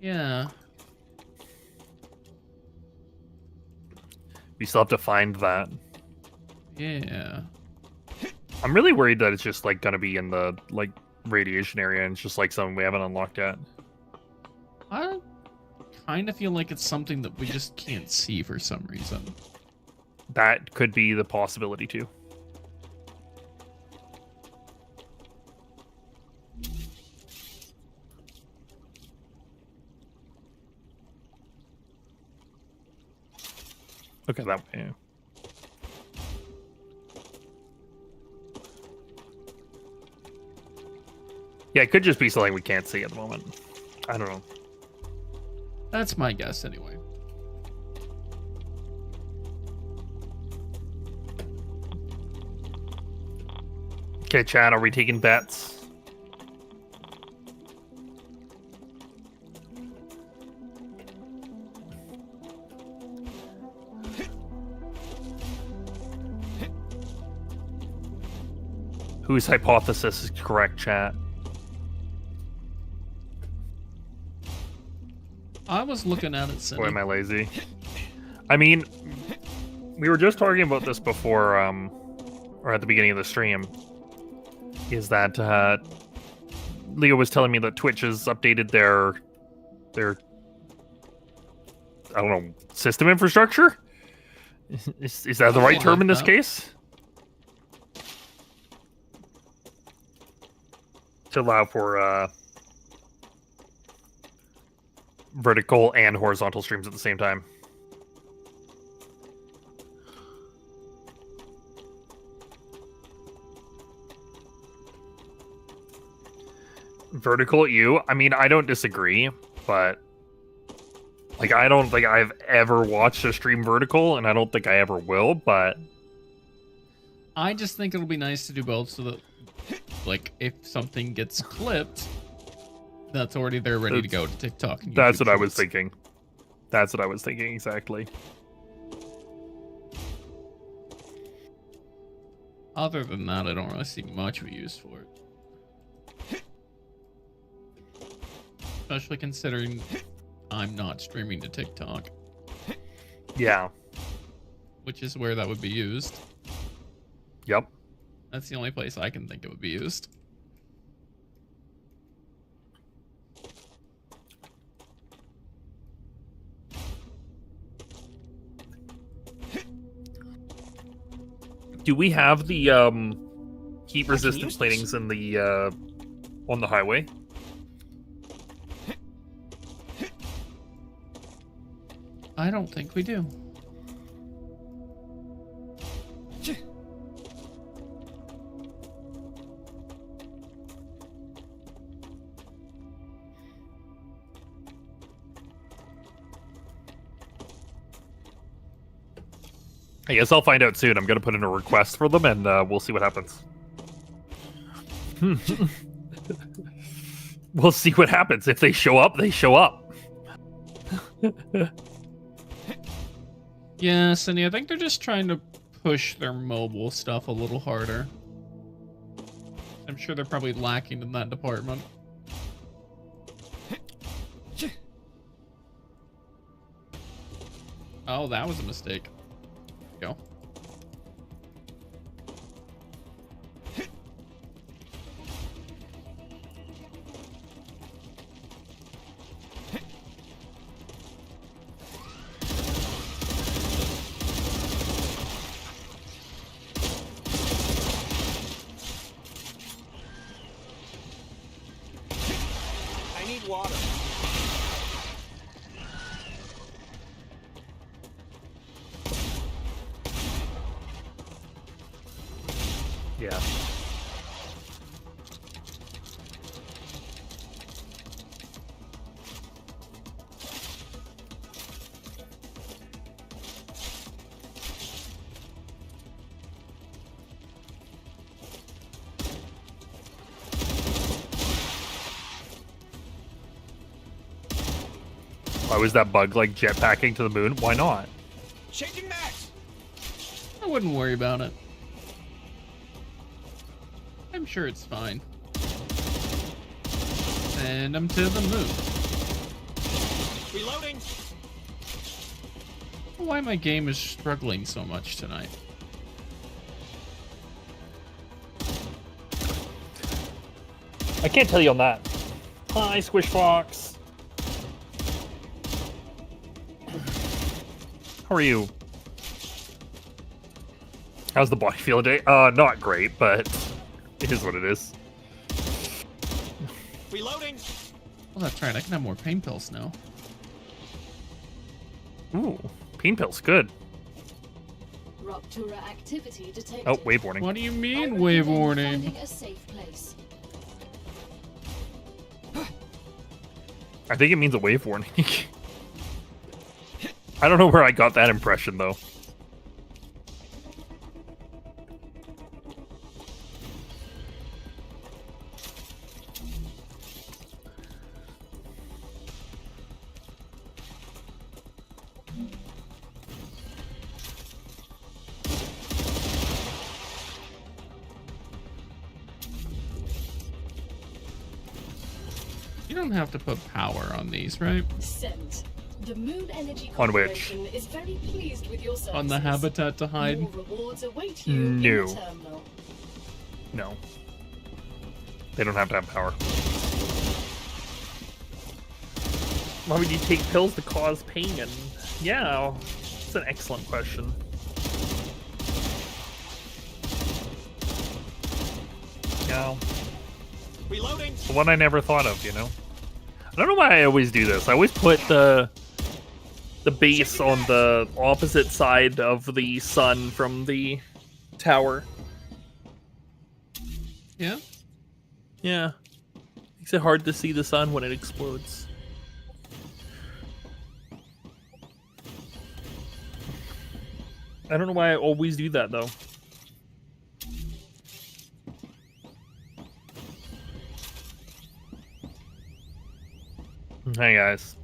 Speaker 1: Yeah.
Speaker 2: We still have to find that.
Speaker 1: Yeah.
Speaker 2: I'm really worried that it's just like gonna be in the like radiation area and it's just like something we haven't unlocked yet.
Speaker 1: I kind of feel like it's something that we just can't see for some reason.
Speaker 2: That could be the possibility too. Okay, that way. Yeah, it could just be something we can't see at the moment. I don't know.
Speaker 1: That's my guess anyway.
Speaker 2: Okay, Chad, are we taking bets? Whose hypothesis is correct, chat?
Speaker 1: I was looking at it, Cindy.
Speaker 2: Boy, am I lazy. I mean, we were just talking about this before, or at the beginning of the stream. Is that Leo was telling me that Twitch has updated their I don't know, system infrastructure? Is that the right term in this case? To allow for vertical and horizontal streams at the same time. Vertical at you? I mean, I don't disagree, but like I don't think I've ever watched a stream vertical, and I don't think I ever will, but
Speaker 1: I just think it'll be nice to do both so that, like, if something gets clipped, that's already there ready to go to TikTok. And
Speaker 2: that's
Speaker 1: YouTube
Speaker 2: what I was
Speaker 1: Shorts.
Speaker 2: thinking. That's what I was thinking, exactly.
Speaker 1: Other than that, I don't really see much we use for it. Especially considering I'm not streaming to TikTok,
Speaker 2: Yeah.
Speaker 1: which is where that would be used.
Speaker 2: Yep.
Speaker 1: That's the only place I can think it would be used.
Speaker 2: Do we have the heat resistant
Speaker 4: use this.
Speaker 2: platings in the on the highway?
Speaker 1: I don't think we do.
Speaker 2: I guess I'll find out soon. I'm gonna put in a request for them, and we'll see what happens. We'll see what happens. If they show up, they show up.
Speaker 1: Yeah, Cindy, I think they're just trying to push their mobile stuff a little harder. I'm sure they're probably lacking in that department. Oh, that was a mistake. Go.
Speaker 4: I need water.
Speaker 2: Yeah. Why was that bug like jetpacking to the moon? Why not?
Speaker 4: Changing max.
Speaker 1: I wouldn't worry about it. I'm sure it's fine. Send them to the moon.
Speaker 4: Reloading.
Speaker 1: Why my game is struggling so much tonight?
Speaker 2: I can't tell you on that. Hi, Squish Fox. How are you? How's the body feel today? Not great, but it is what it is.
Speaker 4: Reloading.
Speaker 1: Well, that's right. I can have more pain pills now.
Speaker 2: Ooh, pain pills, good.
Speaker 3: Ruptured activity detected.
Speaker 2: Oh, wave warning.
Speaker 1: What do you
Speaker 3: I
Speaker 1: mean, wave
Speaker 3: recommend
Speaker 1: warning?
Speaker 3: finding a safe place.
Speaker 2: I think it means a wave warning. I don't know where I got that impression, though.
Speaker 1: You don't have to put power on these, right?
Speaker 3: Sent. The Moon Energy
Speaker 2: On which?
Speaker 3: Corporation is very pleased with your services.
Speaker 1: On the habitat to hide.
Speaker 3: More rewards await you in
Speaker 2: No.
Speaker 3: the terminal.
Speaker 2: No. They don't have to have power. Why would you take pills to cause pain? And yeah, it's an excellent question. Yeah,
Speaker 4: Reloading.
Speaker 2: the one I never thought of, you know? I don't know why I always do this. I always put the base on the opposite side of the sun from the tower.
Speaker 1: Yeah?
Speaker 2: Yeah. Makes it hard to see the sun when it explodes. I don't know why I always do that, though. Hey, guys.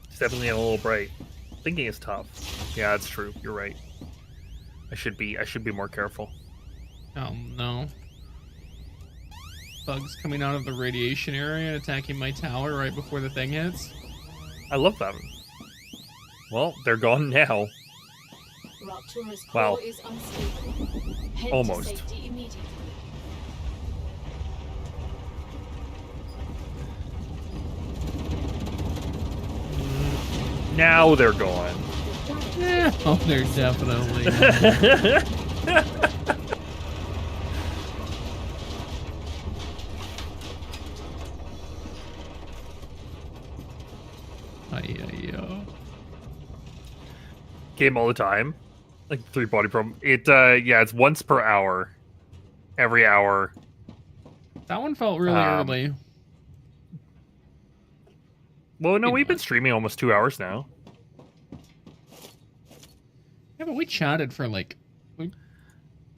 Speaker 2: It's definitely a little bright. Thinking is tough. Yeah, that's true. You're right. I should be more careful.
Speaker 1: Oh no. Bugs coming out of the radiation area and attacking my tower right before the thing hits.
Speaker 2: I love them. Well, they're gone now.
Speaker 3: Rupture's
Speaker 2: Wow.
Speaker 3: core is unstable. Head
Speaker 2: Almost.
Speaker 3: to safety immediately.
Speaker 2: Now they're gone.
Speaker 1: Oh, they're definitely. Ay-yo.
Speaker 2: Game all the time. Like 3 body problem. Yeah, it's once per hour. Every hour.
Speaker 1: That one felt really early.
Speaker 2: Well, no,
Speaker 1: You
Speaker 2: we've
Speaker 1: know
Speaker 2: been streaming almost 2 hours now.
Speaker 1: Yeah, but we chatted for like it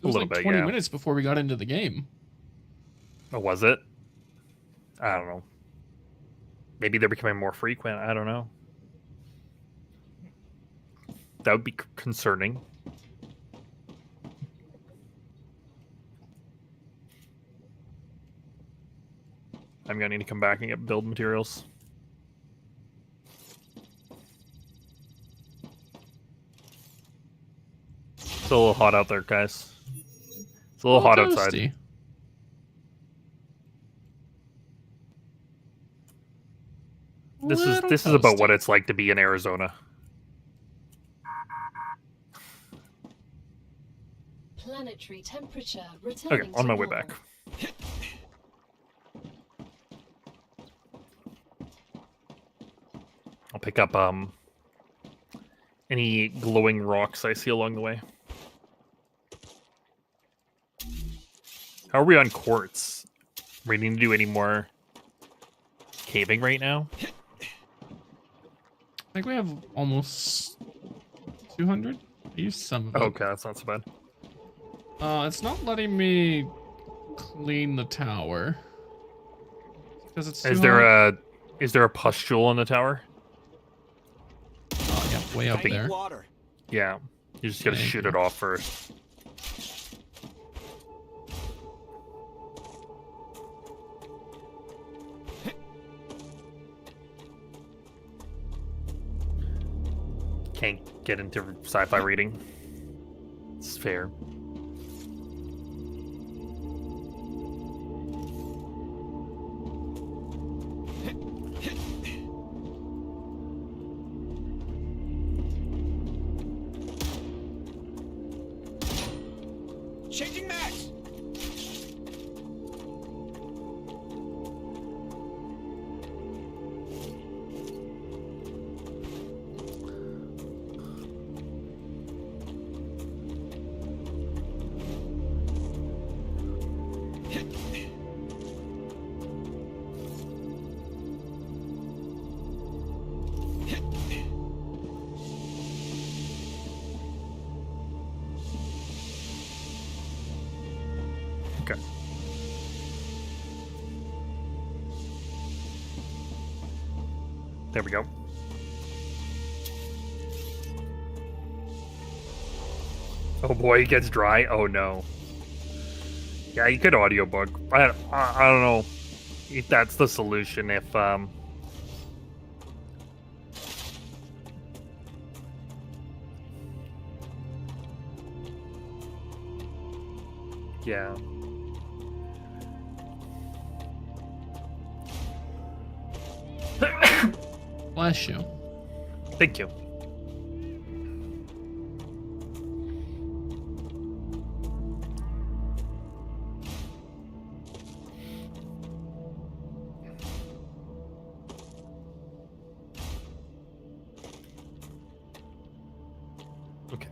Speaker 1: was
Speaker 2: little
Speaker 1: like
Speaker 2: bit,
Speaker 1: 20
Speaker 2: yeah.
Speaker 1: minutes before we got into the game.
Speaker 2: Or was it? I don't know. Maybe they're becoming more frequent. I don't know. That would be concerning. I'm gonna need to come back and get build materials. It's a little hot out there, guys. It's a little hot outside.
Speaker 1: Toasty. Little
Speaker 2: This is about
Speaker 1: toasty.
Speaker 2: what it's like to be in Arizona.
Speaker 3: Planetary temperature returning
Speaker 2: Okay, on my
Speaker 3: to
Speaker 2: way
Speaker 3: normal.
Speaker 2: back. I'll pick up any glowing rocks I see along the way. How are we on quartz? We need to do any more caving right now?
Speaker 1: I think we have almost 200. I used some of it.
Speaker 2: Okay, that's not so bad.
Speaker 1: It's not letting me clean the tower. Because it's too
Speaker 2: Is there a pustule on the tower?
Speaker 1: Oh, yeah, way up
Speaker 4: I need
Speaker 1: there.
Speaker 4: water.
Speaker 2: Yeah. You just gotta
Speaker 1: Thank
Speaker 2: shoot
Speaker 1: you.
Speaker 2: it off first. Can't get into sci-fi reading. It's fair.
Speaker 4: Changing max.
Speaker 2: Okay. There we go. Oh boy, it gets dry. Oh no. Yeah, you could audiobook. I don't know if that's the solution. If yeah.
Speaker 1: Bless you.
Speaker 2: Thank you. Okay.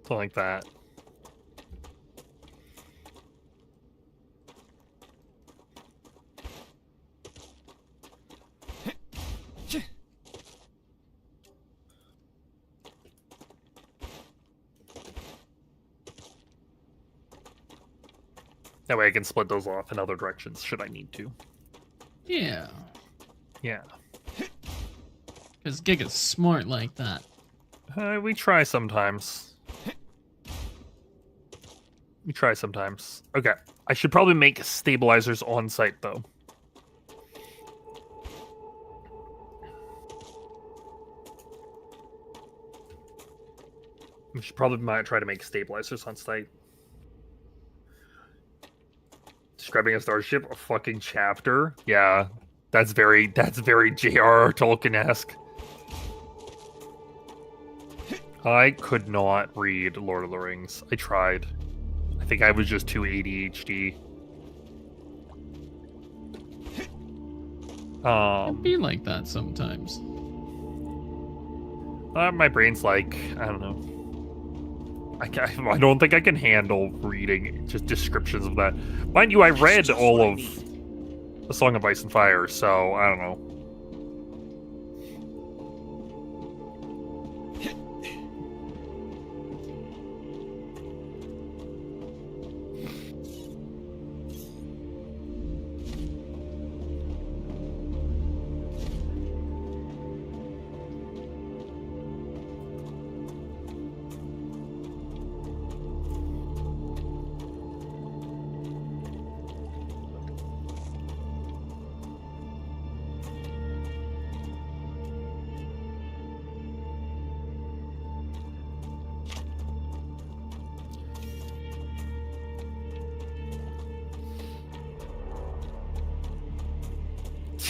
Speaker 2: Something like that. That way I can split those off in other directions should I need to.
Speaker 1: Yeah.
Speaker 2: Yeah.
Speaker 1: Because Giga's smart like that.
Speaker 2: We try sometimes. We try sometimes. Okay. I should probably make stabilizers on site though. We should probably might try to make stabilizers on site. Describing a starship, a fucking chapter. Yeah, that's very J.R.R. Tolkien-esque. I could not read Lord of the Rings. I tried. I think I was just too ADHD.
Speaker 1: It'd be like that sometimes.
Speaker 2: My brain's like, I don't know. I don't think I can handle reading just descriptions of that. Mind you, I read all of A Song of Ice and Fire, so I don't know.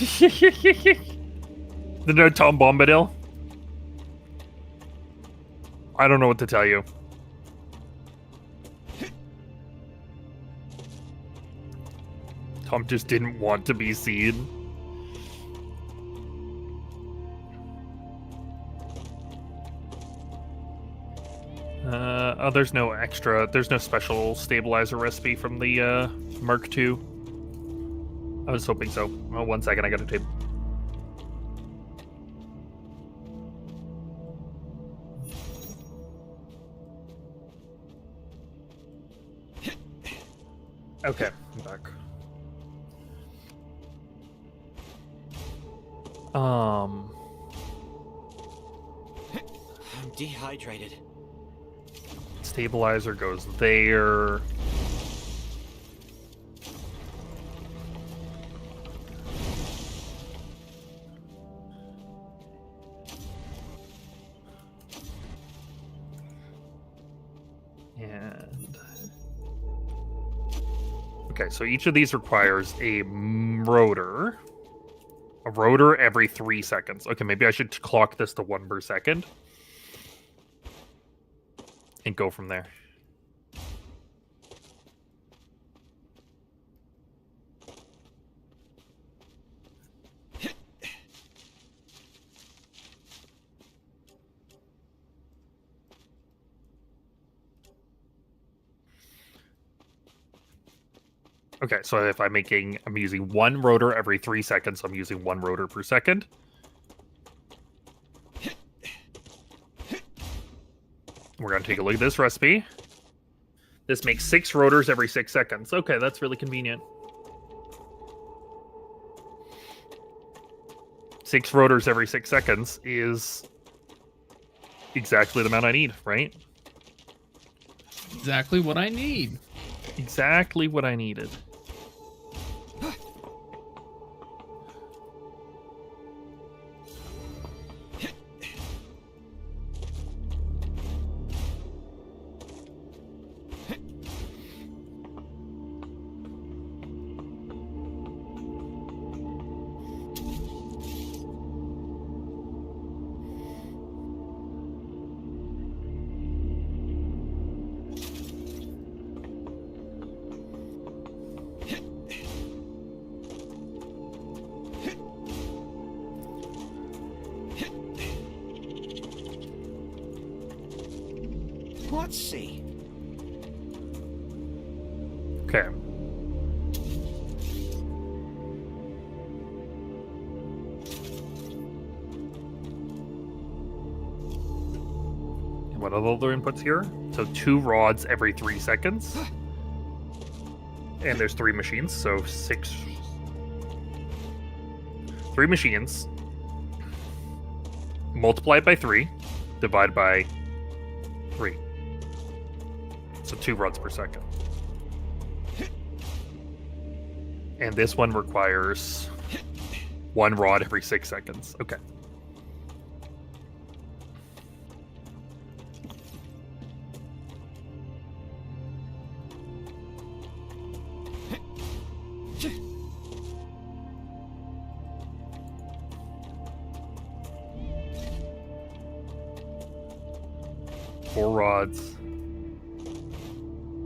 Speaker 2: The no Tom Bombadil. I don't know what to tell you. Tom just didn't want to be seen. Oh, there's no special stabilizer recipe from the Mark II. I was hoping so. Oh, 1 second, I got a tape. Okay, I'm back.
Speaker 4: I'm dehydrated.
Speaker 2: Stabilizer goes there. And okay, so each of these requires a rotor. A rotor every 3 seconds. Okay, maybe I should clock this to 1 per second. And go from there. Okay, so if I'm using 1 rotor every 3 seconds, so I'm using 1 rotor per second. We're going to take a look at this recipe. This makes 6 rotors every 6 seconds. Okay, that's really convenient. 6 rotors every 6 seconds is exactly the amount I need, right?
Speaker 1: Exactly what I need.
Speaker 2: Exactly what I needed.
Speaker 4: Let's see.
Speaker 2: Okay. And what are the other inputs here? So 2 rods every 3 seconds. And there's 3 machines, so 6. 3 machines. Multiplied by 3. Divide by 3. So 2 rods per second. And this one requires 1 rod every 6 seconds. Okay. Four rods.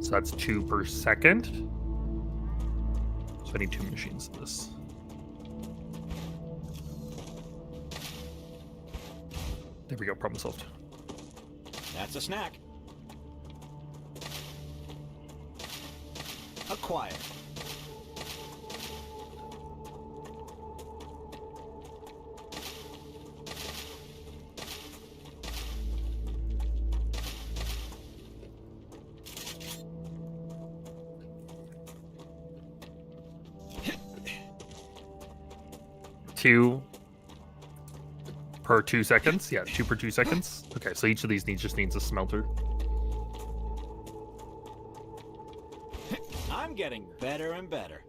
Speaker 2: So that's 2 per second. So I need 2 machines of this. There we go, problem solved.
Speaker 4: That's a snack. Acquired.
Speaker 2: Two per 2 seconds. Yeah, 2 per 2 seconds. Okay, so each of these just needs a smelter.
Speaker 4: I'm getting better and better.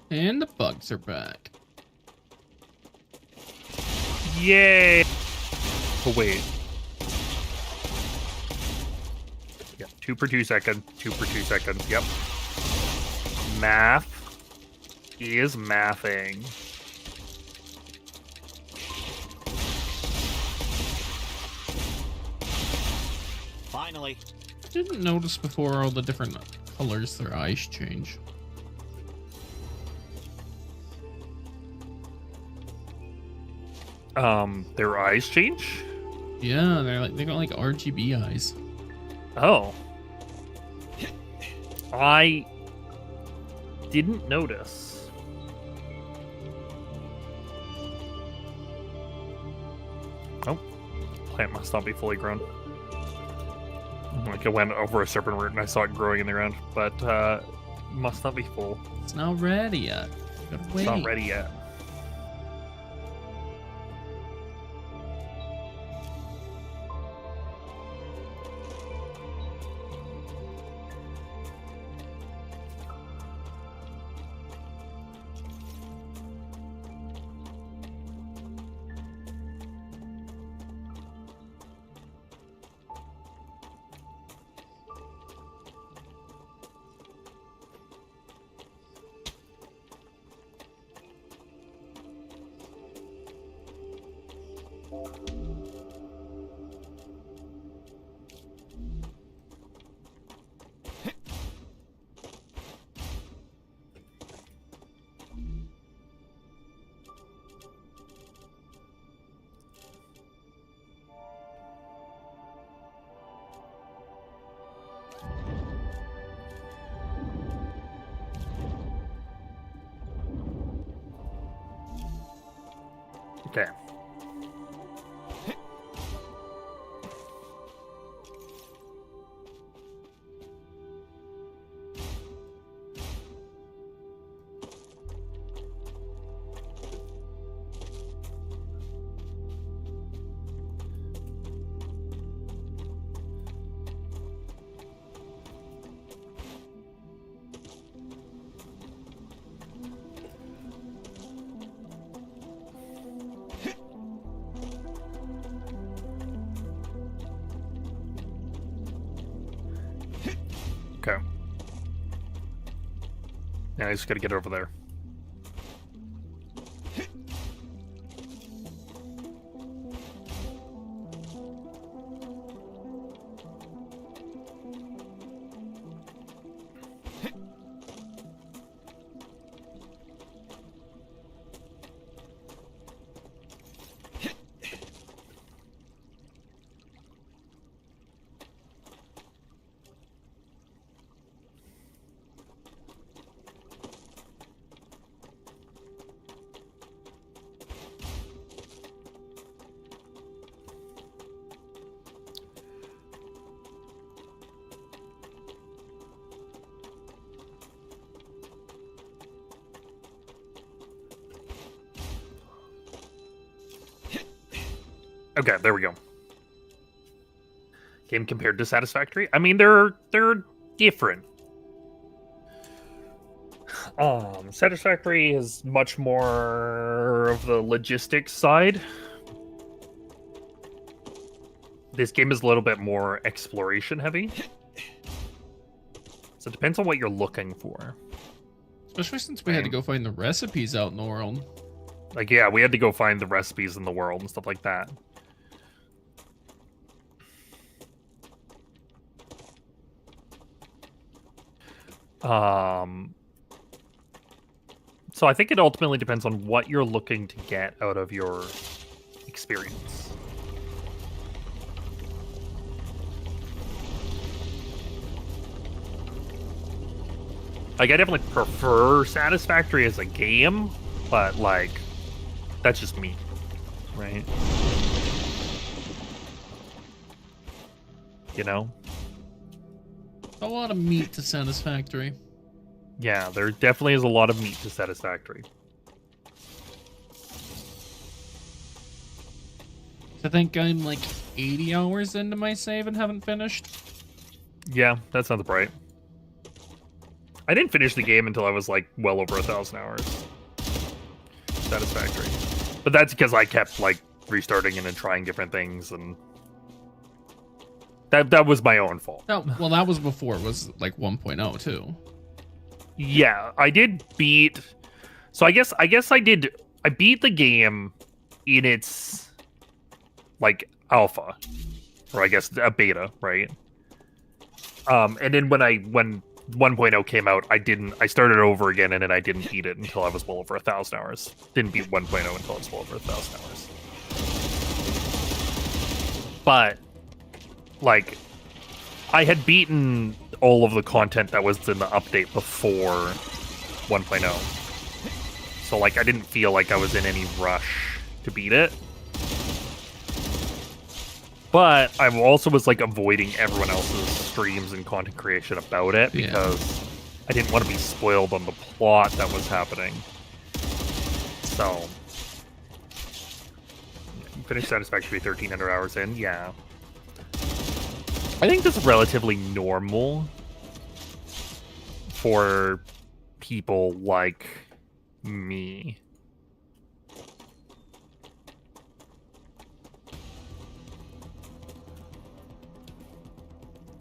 Speaker 1: And the bugs are back.
Speaker 2: Yay! Oh wait. 2 per 2 second. 2 per 2 seconds. Yep. Math is mathing.
Speaker 4: Finally.
Speaker 1: Didn't notice before all the different colors their eyes change.
Speaker 2: Their eyes change?
Speaker 1: Yeah, they got like RGB eyes.
Speaker 2: Oh. I didn't notice. Oh. Plant must not be fully grown. Like it went over a serpent root and I saw it growing in the ground, but must not be full.
Speaker 1: It's not ready yet. Gotta wait.
Speaker 2: It's not ready yet. Okay. Okay. Now I just gotta get over there. Okay, there we go. Game compared to Satisfactory. I mean, they're different. Satisfactory is much more of the logistics side. This game is a little bit more exploration heavy. So it depends on what you're looking for.
Speaker 1: Especially since we had to go find the recipes out in the world.
Speaker 2: Like, yeah, we had to go find the recipes in the world and stuff like that. So I think it ultimately depends on what you're looking to get out of your experience. Like, I definitely prefer Satisfactory as a game, but, like, that's just me, right? You know?
Speaker 1: A lot of meat to Satisfactory.
Speaker 2: Yeah, there definitely is a lot of meat to Satisfactory.
Speaker 1: I think I'm like 80 hours into my save and haven't finished.
Speaker 2: Yeah, that sounds right. I didn't finish the game until I was like well over 1,000 hours. Satisfactory. But that's because I kept like restarting and then trying different things and That was my own fault.
Speaker 1: No, well, that was before it was like 1.0 too.
Speaker 2: Yeah, I did beat. So I guess I beat the game in its like alpha, or I guess a beta, right? And then when 1.0 came out, I started over again, and then I didn't beat it until I was well over 1,000 hours. Didn't beat 1.0 until I was well over 1,000 hours. But like, I had beaten all of the content that was in the update before 1.0. So like, I didn't feel like I was in any rush to beat it. But I also was like avoiding everyone else's streams and content creation about it because I didn't want to be spoiled on the plot that was happening. So, finished Satisfactory 1,300 hours in, yeah. I think this is relatively normal for people like me.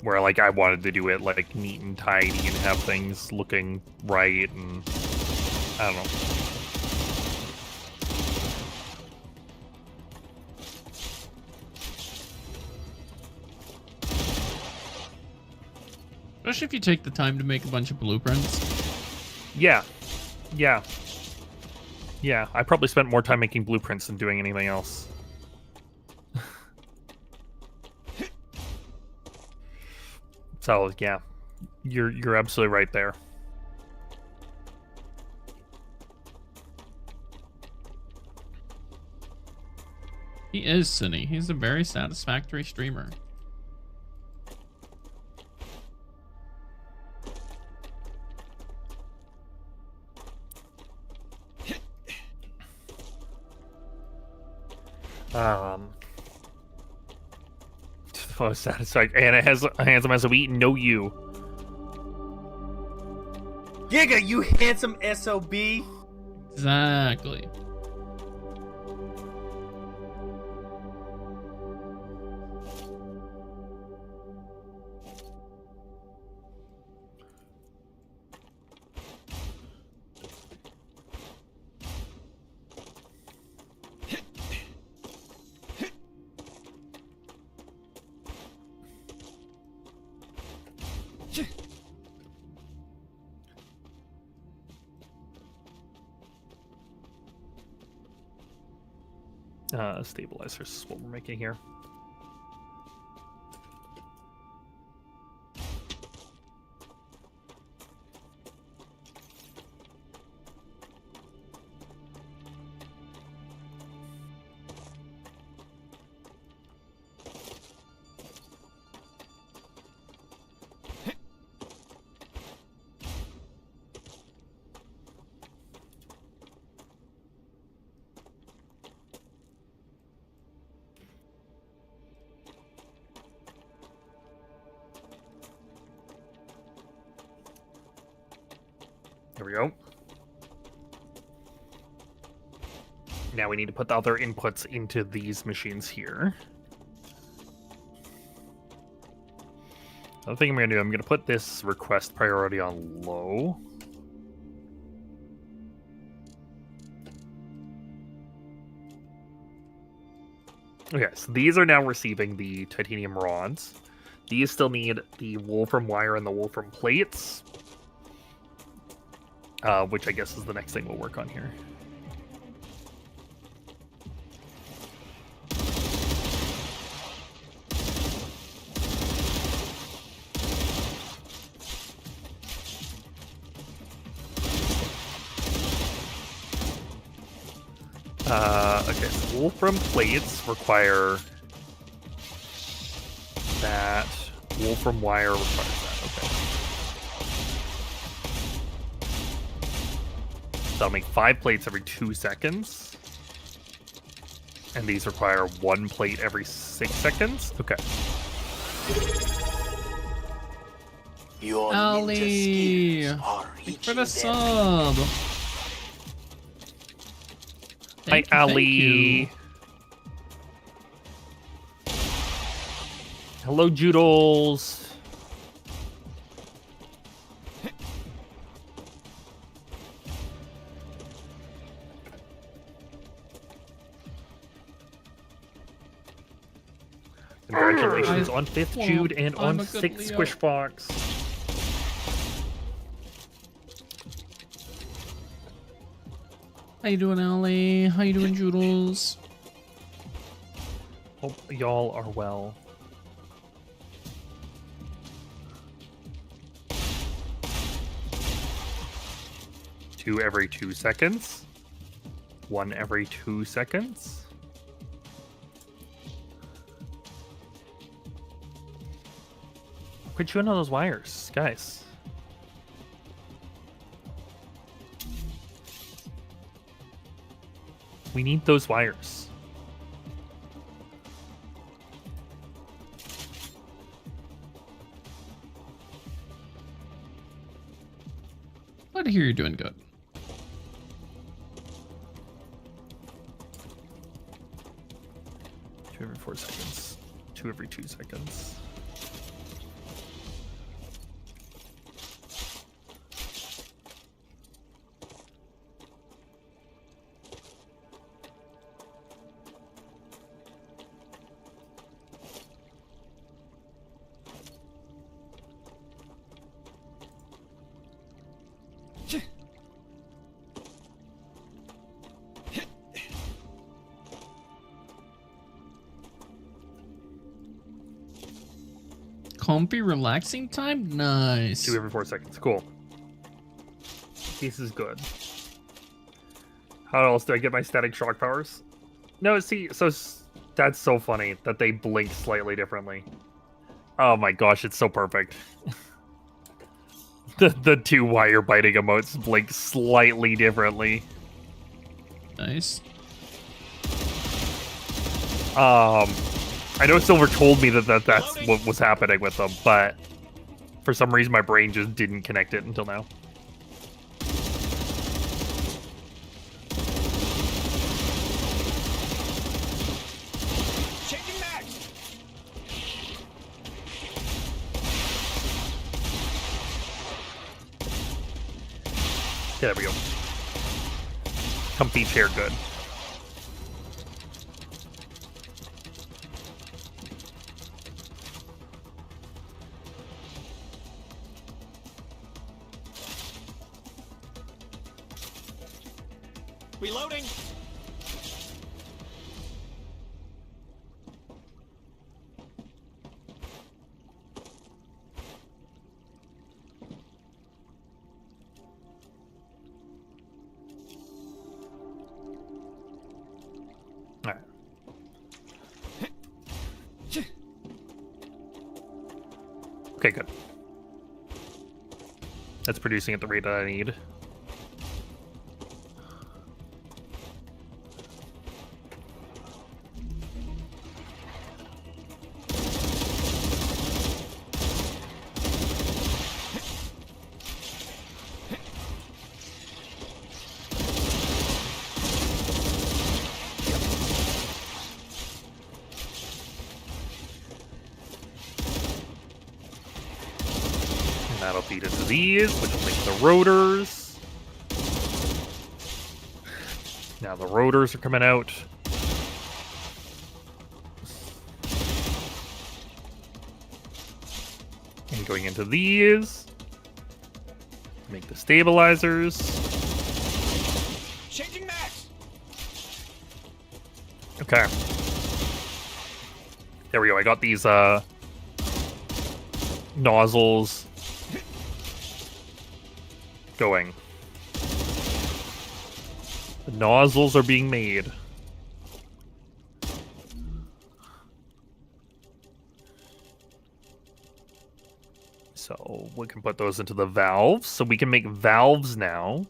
Speaker 2: Where like I wanted to do it like neat and tidy and have things looking right, and I don't know.
Speaker 1: Especially if you take the time to make a bunch of blueprints.
Speaker 2: Yeah. I probably spent more time making blueprints than doing anything else. So yeah, you're absolutely right there.
Speaker 1: He is Cinny. He's a very satisfactory streamer.
Speaker 2: Oh, satisfied. Anna has handsome as a wheat. No, you.
Speaker 5: Giga, you handsome SOB.
Speaker 1: Exactly.
Speaker 2: Stabilizers is what we're making here. There we go. Now we need to put the other inputs into these machines here. Other thing I'm going to do, I'm going to put this request priority on low. Okay, so these are now receiving the titanium rods. These still need the wolfram wire and the wolfram plates. Which I guess is the next thing we'll work on here. Okay, so wolfram plates require that. Wolfram wire requires that, okay. So I'll make 5 plates every 2 seconds. And these require 1 plate every 6 seconds? Okay.
Speaker 4: Your
Speaker 1: Ali,
Speaker 4: ninja skills are
Speaker 1: thanks for the
Speaker 4: reaching
Speaker 1: sub.
Speaker 2: Hi,
Speaker 1: Thank you, thank
Speaker 2: Ali.
Speaker 1: you.
Speaker 2: Hello, Joodles. Congratulations on 5th
Speaker 1: Well,
Speaker 2: Jude and
Speaker 1: I'm
Speaker 2: on
Speaker 1: a good
Speaker 2: 6th
Speaker 1: Leo.
Speaker 2: Squishbox.
Speaker 1: How you doing, Allie? How you doing, Joodles?
Speaker 2: Hope y'all are well. Two every 2 seconds. 1 every 2 seconds. Quit chewing on those wires, guys. We need those wires.
Speaker 1: Glad to hear you're doing good.
Speaker 2: Two every 4 seconds. 2 every 2 seconds.
Speaker 1: Comfy, relaxing time? Nice.
Speaker 2: 2 every 4 seconds. Cool. This is good. How else do I get my static shock powers? No, see, that's so funny that they blink slightly differently. Oh my gosh, it's so perfect. the 2 wire biting emotes blink slightly differently.
Speaker 1: Nice.
Speaker 2: I know Silver told me that's what was happening with them, but for some reason my brain just didn't connect it until now.
Speaker 5: Changing max.
Speaker 2: Yeah, there we go. Comfy chair, good.
Speaker 5: Reloading.
Speaker 2: All right. Okay, good. That's producing at the rate that I need. That'll feed into these, which will make the rotors. Now the rotors are coming out. And going into these. Make the stabilizers.
Speaker 5: Changing max.
Speaker 2: Okay. There we go. I got these nozzles going. The nozzles are being made. So we can put those into the valves. So we can make valves now.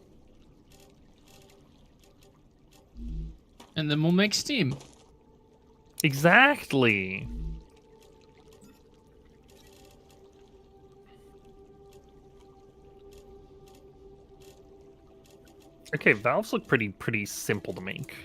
Speaker 1: And then we'll make steam.
Speaker 2: Exactly. Okay, valves look pretty simple to make.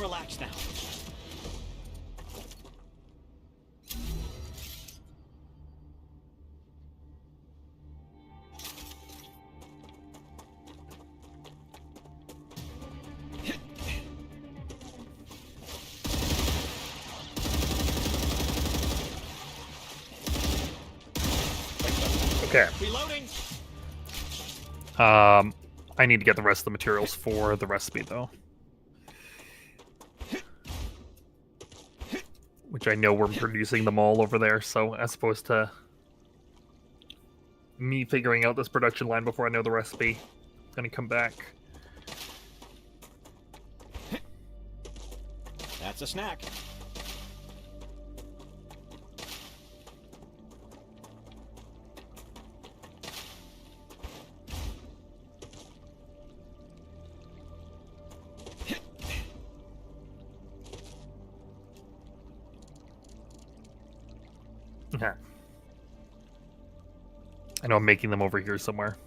Speaker 7: relax now.
Speaker 2: Okay.
Speaker 7: Reloading.
Speaker 2: I need to get the rest of the materials for the recipe, though. Which I know we're producing them all over there, so as opposed to me figuring out this production line before I know the recipe, I'm gonna come back.
Speaker 7: That's a snack.
Speaker 2: Okay. I know I'm making them over here somewhere.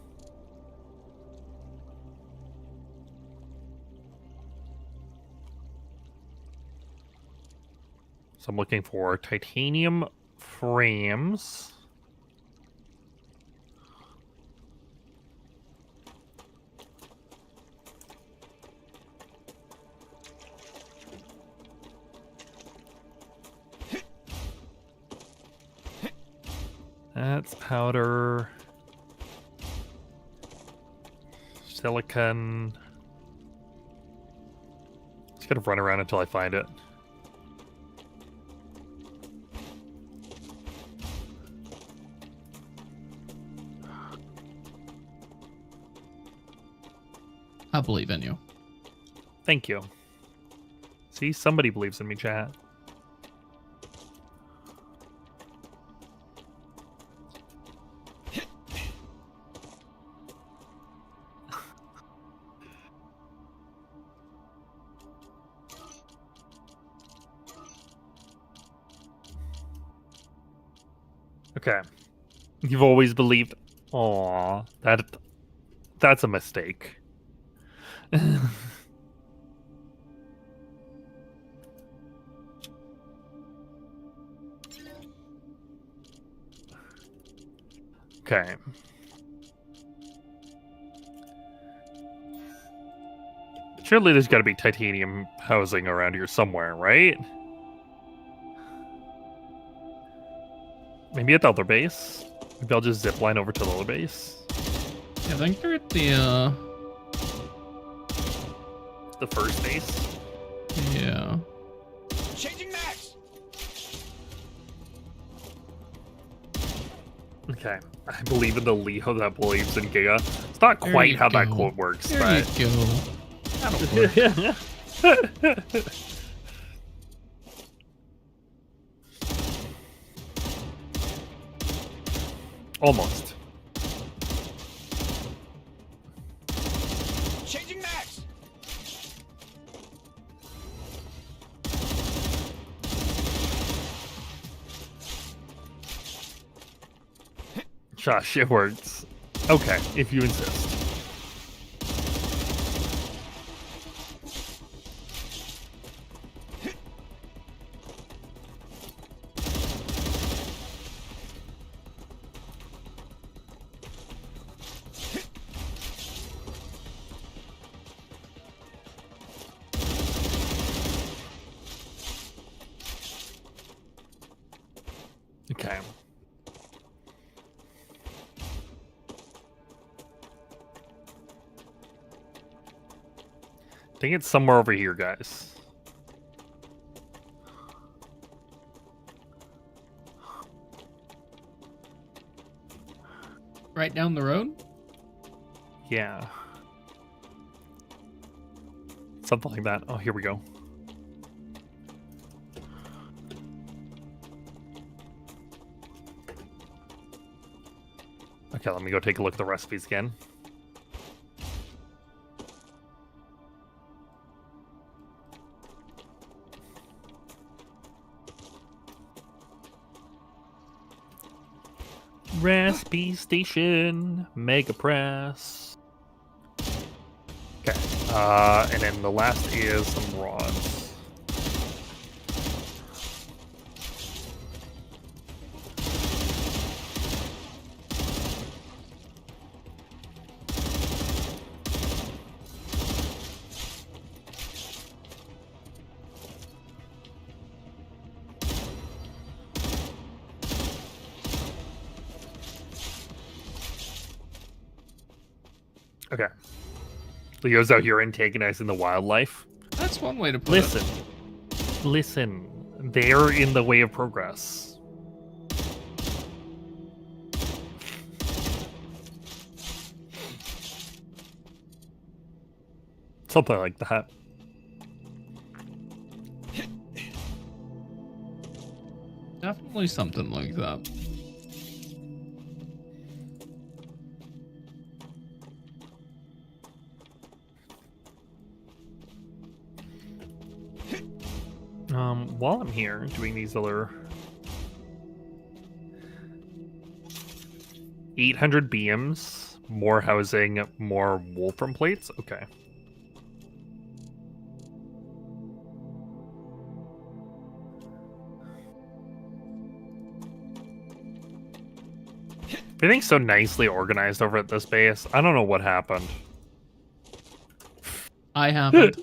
Speaker 2: So I'm looking for titanium frames. That's powder. Silicon. Just gotta run around until I find it.
Speaker 1: I believe in you.
Speaker 2: Thank you. See, somebody believes in me, chat. Okay. You've always believed. Aw, that's a mistake. Okay. Surely there's got to be titanium housing around here somewhere, right? Maybe at the other base? Maybe I'll just zip line over to the other base.
Speaker 1: Yeah, I think they're at the
Speaker 2: first base.
Speaker 1: yeah.
Speaker 7: Changing max.
Speaker 2: Okay. I believe in the Leo that believes in Giga. It's not
Speaker 1: There
Speaker 2: quite
Speaker 1: you
Speaker 2: how that
Speaker 1: go.
Speaker 2: quote works,
Speaker 1: There
Speaker 2: but...
Speaker 1: you go. That'll work.
Speaker 2: Almost.
Speaker 7: Changing max.
Speaker 2: Josh, it works. Okay, if you insist. Okay. I think it's somewhere over here, guys.
Speaker 1: Right down the road?
Speaker 2: Yeah. Something like that. Oh, here we go. Okay, let me go take a look at the recipes again. Recipe station, mega press. Okay, and then the last is some rods. Okay. Leo's out here antagonizing the wildlife.
Speaker 1: That's one way to put
Speaker 2: Listen. Listen. They're in the way of progress. Something like that.
Speaker 1: it. Definitely something like that.
Speaker 2: While I'm here doing these other 800 beams, more housing, more wolfram plates. Okay. Everything's so nicely organized over at this base. I don't know what happened.
Speaker 1: I haven't.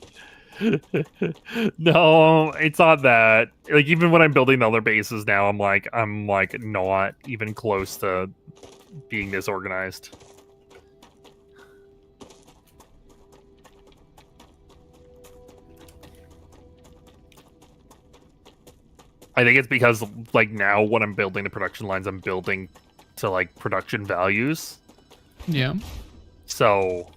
Speaker 2: No, it's not that. Like, even when I'm building the other bases now, I'm like not even close to being this organized. I think it's because, like, now when I'm building the production lines, I'm building to, like, production values.
Speaker 1: Yeah.
Speaker 2: So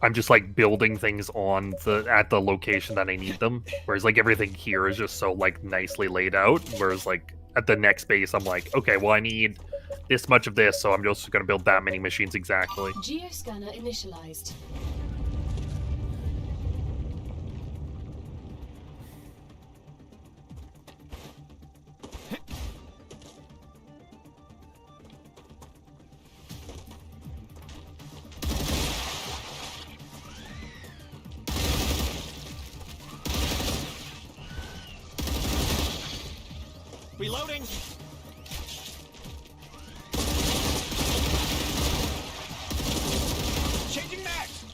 Speaker 2: I'm just, like, building things at the location that I need them. Whereas, like, everything here is just so, like, nicely laid out. Whereas, like, at the next base, I'm like, okay, well, I need this much of this, so I'm just going to build that many machines exactly.
Speaker 3: Geoscanner initialized.
Speaker 7: Reloading. Changing max.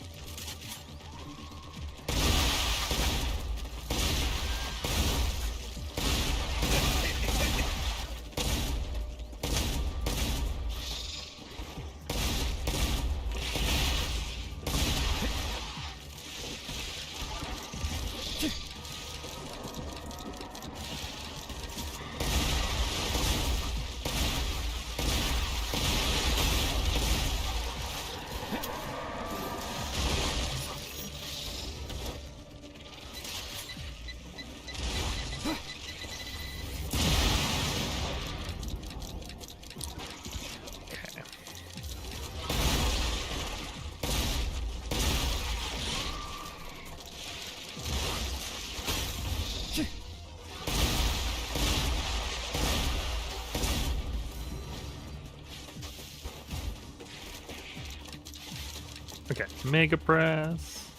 Speaker 2: Okay, Mega Press.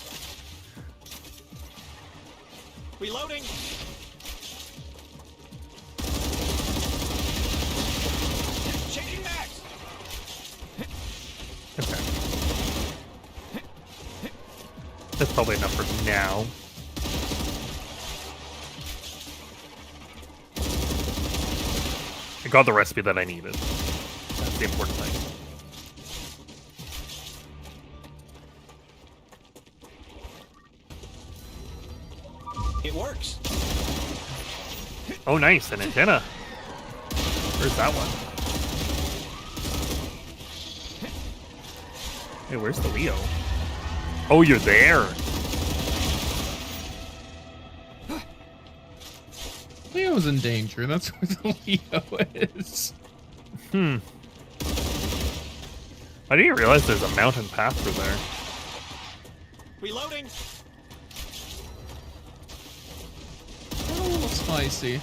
Speaker 7: Reloading. Changing max.
Speaker 2: Okay. That's probably enough for now. I got the recipe that I needed. That's the important thing.
Speaker 7: It works.
Speaker 2: Oh, nice, an antenna. Where's that one? Hey, where's the Leo? Oh, you're there.
Speaker 1: Leo's in danger. That's where the Leo is.
Speaker 2: I didn't realize there's a mountain path through there.
Speaker 7: Reloading.
Speaker 1: A little spicy.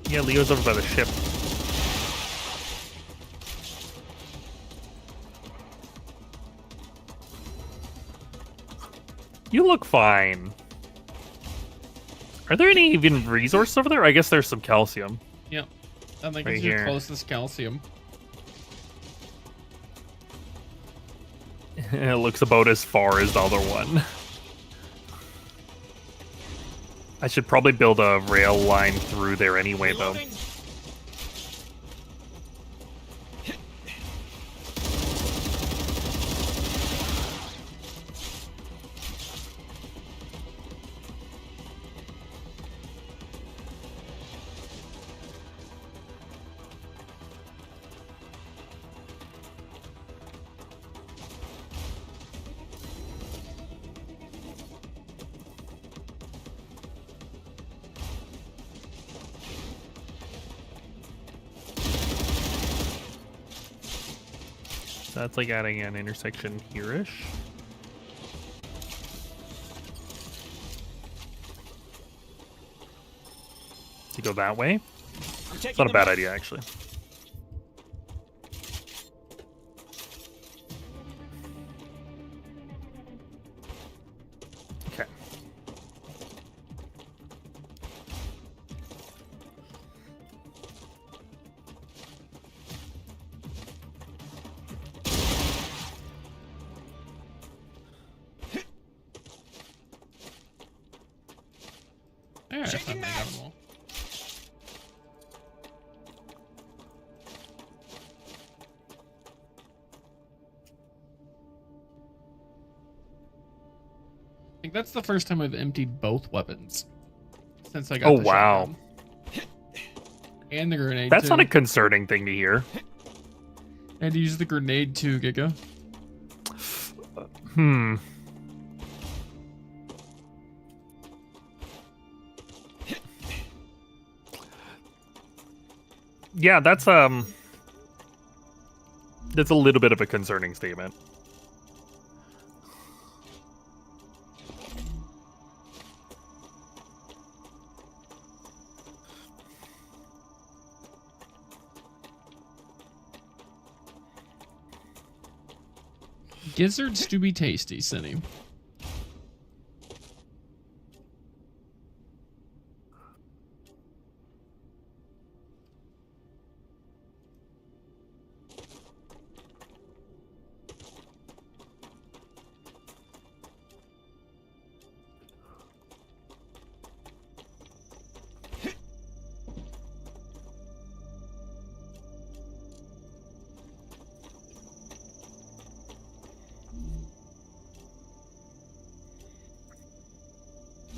Speaker 2: Yeah, Leo's over by the ship. You look fine. Are there any even resources over there? I guess there's some calcium.
Speaker 1: Yep. I think
Speaker 2: Right
Speaker 1: it's your
Speaker 2: here.
Speaker 1: closest calcium.
Speaker 2: It looks about as far as the other one. I should probably build a rail line through there anyway, though.
Speaker 7: Reloading.
Speaker 2: That's like adding an intersection here-ish. To go that way.
Speaker 7: I'm
Speaker 2: It's
Speaker 7: taking
Speaker 2: not a
Speaker 7: them
Speaker 2: bad
Speaker 7: out.
Speaker 2: idea, actually. Okay.
Speaker 1: Yeah, I
Speaker 7: Changing
Speaker 1: found the
Speaker 7: maps.
Speaker 1: animal. I think that's the first time I've emptied both weapons since I got
Speaker 2: Oh,
Speaker 1: the
Speaker 2: wow.
Speaker 1: shotgun. And the grenade
Speaker 2: That's
Speaker 1: too.
Speaker 2: not a concerning thing to hear.
Speaker 1: And to use the grenade too, Giga.
Speaker 2: Hmm. Yeah, that's a little bit of a concerning statement.
Speaker 1: Gizzards do be tasty, Cinny.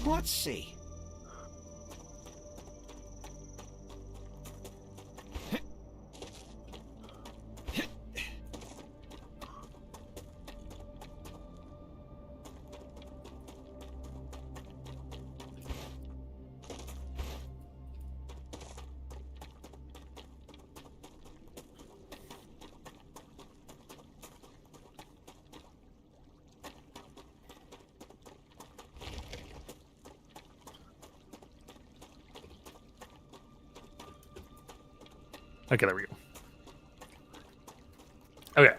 Speaker 7: Let's see.
Speaker 2: Okay, there we go. Okay.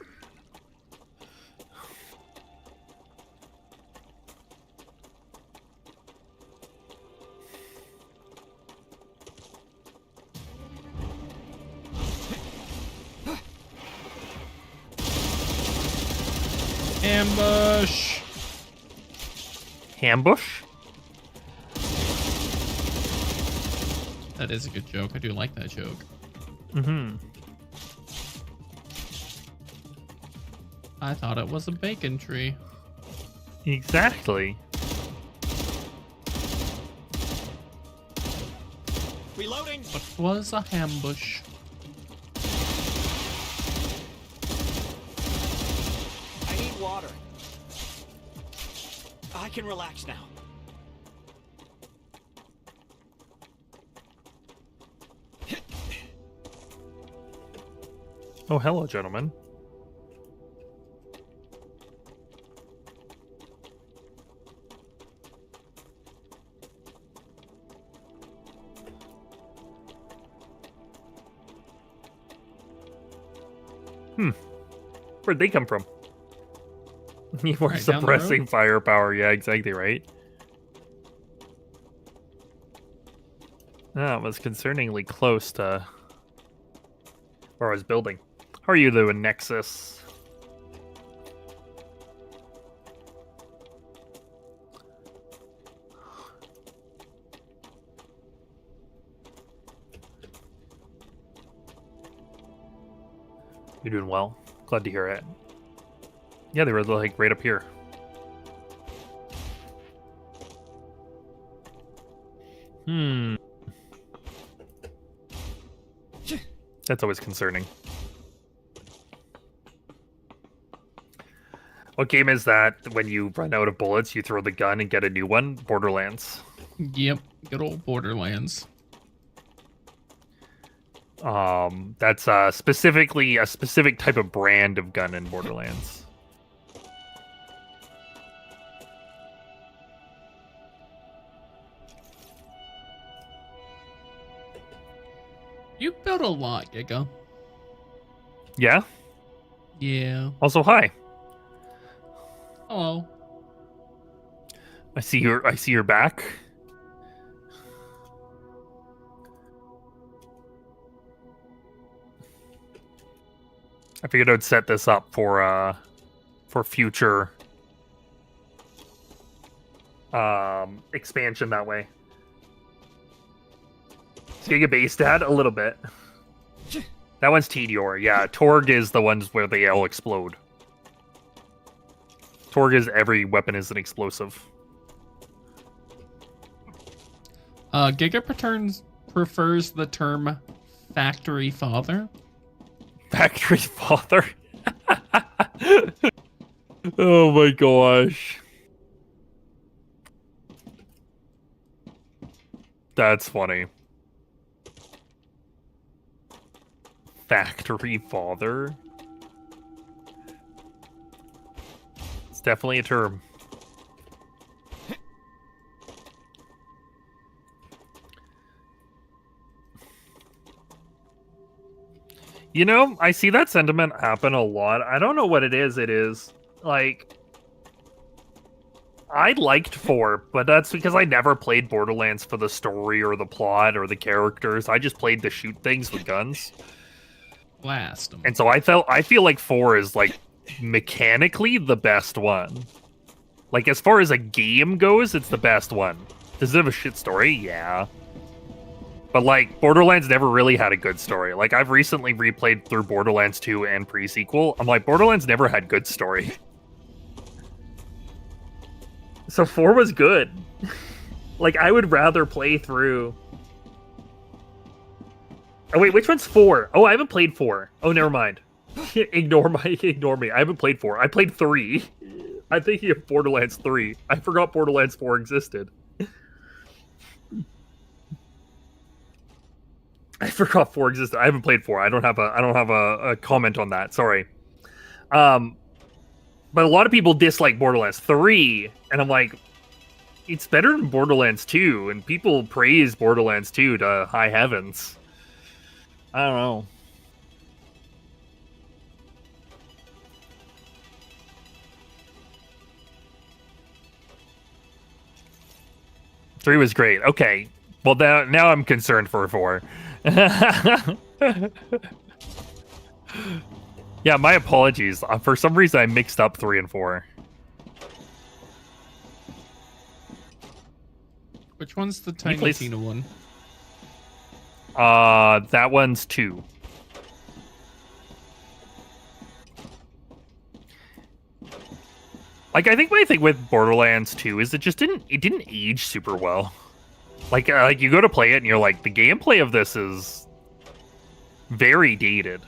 Speaker 1: Ambush!
Speaker 2: Ambush?
Speaker 1: That is a good joke. I do like that joke.
Speaker 2: Mm-hmm.
Speaker 1: I thought it was a bacon tree.
Speaker 2: Exactly.
Speaker 7: Reloading.
Speaker 1: But was a ambush.
Speaker 7: I need water. I can relax now.
Speaker 2: Oh, hello, gentlemen. Where'd they come from? You were
Speaker 1: Right down the
Speaker 2: suppressing
Speaker 1: road.
Speaker 2: firepower. Yeah, exactly right. That was concerningly close to where I was building. How are you doing, Nexus? You're doing well. Glad to hear it. Yeah, they were like right up here. Hmm. That's always concerning. What game is that when you run out of bullets, you throw the gun and get a new one? Borderlands.
Speaker 1: Yep, good old Borderlands.
Speaker 2: That's specifically a specific type of brand of gun in Borderlands.
Speaker 1: You built a lot, Giga.
Speaker 2: Yeah.
Speaker 1: Yeah.
Speaker 2: Also, hi.
Speaker 1: Hello.
Speaker 2: I see your back. I figured I'd set this up for future expansion that way. Giga base dad a little bit. That one's Tedior. Yeah, Torg is the ones where they all explode. Torg is every weapon is an explosive.
Speaker 1: Giga prefers the term factory father.
Speaker 2: Factory father. Oh my gosh. That's funny. Factory father. It's definitely a term. You know, I see that sentiment happen a lot. I don't know what it is. It is like I liked 4, but that's because I never played Borderlands for the story or the plot or the characters. I just played to shoot things with guns.
Speaker 1: Blast 'em.
Speaker 2: And so I feel like 4 is like mechanically the best one. Like as far as a game goes, it's the best one. Does it have a shit story? Yeah. But like Borderlands never really had a good story. Like I've recently replayed through Borderlands 2 and pre-sequel. I'm like Borderlands never had good story. So 4 was good. Like I would rather play through. Oh wait, which one's 4? Oh, I haven't played 4. Oh, never mind. Ignore me. I haven't played 4. I played 3. I'm thinking of Borderlands 3. I forgot Borderlands 4 existed. I forgot 4 existed. I haven't played 4. I don't have a comment on that. Sorry. But a lot of people dislike Borderlands 3, and I'm like, it's better than Borderlands 2, and people praise Borderlands 2 to high heavens. I don't know. Three was great. Okay. Well, now I'm concerned for 4. Yeah, my apologies. For some reason, I mixed up 3 and 4.
Speaker 1: Which one's the Tiny
Speaker 2: please-
Speaker 1: Tina one?
Speaker 2: That one's 2. Like, I think my thing with Borderlands 2 is it didn't age super well. Like you go to play it and you're like, the gameplay of this is very dated.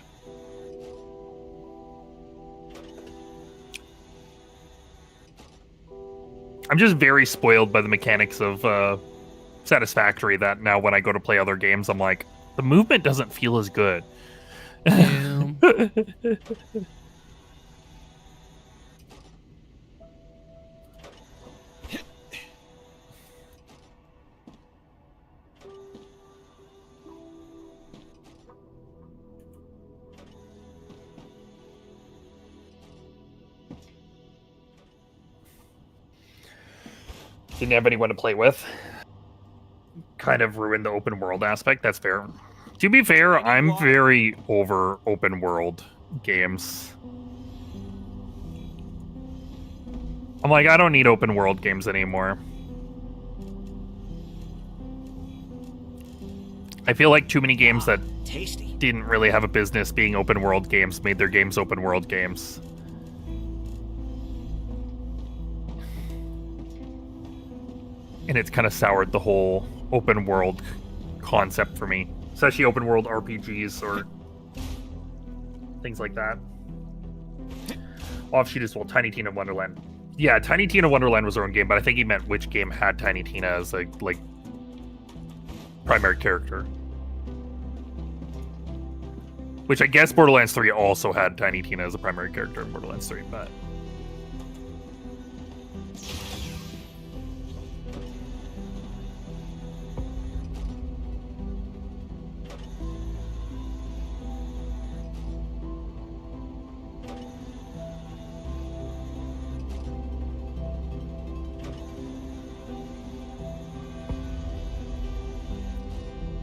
Speaker 2: I'm just very spoiled by the mechanics of Satisfactory that now when I go to play other games, I'm like, the movement doesn't feel as good.
Speaker 1: Yeah.
Speaker 2: Didn't have anyone to play with. Kind of ruined the open world aspect. That's fair. To be fair, I'm very over open world games. I'm like, I don't need open world games anymore. I feel like too many games that
Speaker 7: Tasty.
Speaker 2: didn't really have a business being open world games made their games open world games. And it's kind of soured the whole open world concept for me. Especially open world RPGs or things like that. Offshoot as well, Tiny Tina Wonderland. Yeah, Tiny Tina Wonderland was their own game, but I think he meant which game had Tiny Tina as a, like, primary character. Which I guess Borderlands 3 also had Tiny Tina as a primary character in Borderlands 3, but...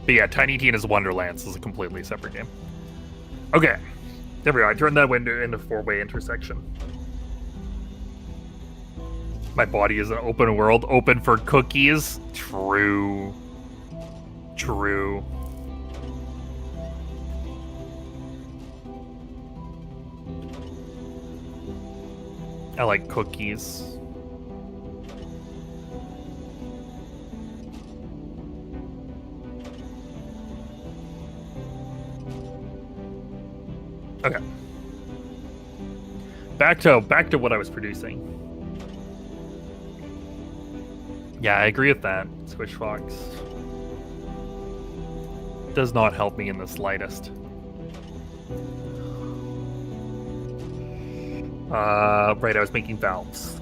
Speaker 2: But yeah, Tiny Tina's Wonderlands is a completely separate game. Okay, there we go. I turned that window into four-way intersection. My body is an open world, open for cookies. True. True. I like cookies. Okay. Back to what I was producing. Yeah, I agree with that. Squish Fox does not help me in the slightest. Right, I was making valves.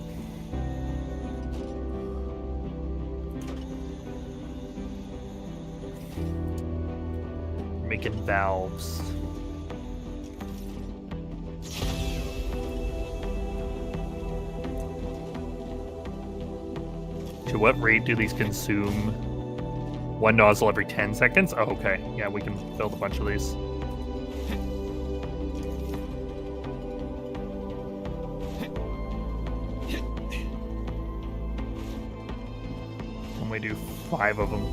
Speaker 2: Making valves. To what rate do these consume? One nozzle every 10 seconds? Oh, okay. Yeah, we can build a bunch of these. And we do 5 of them.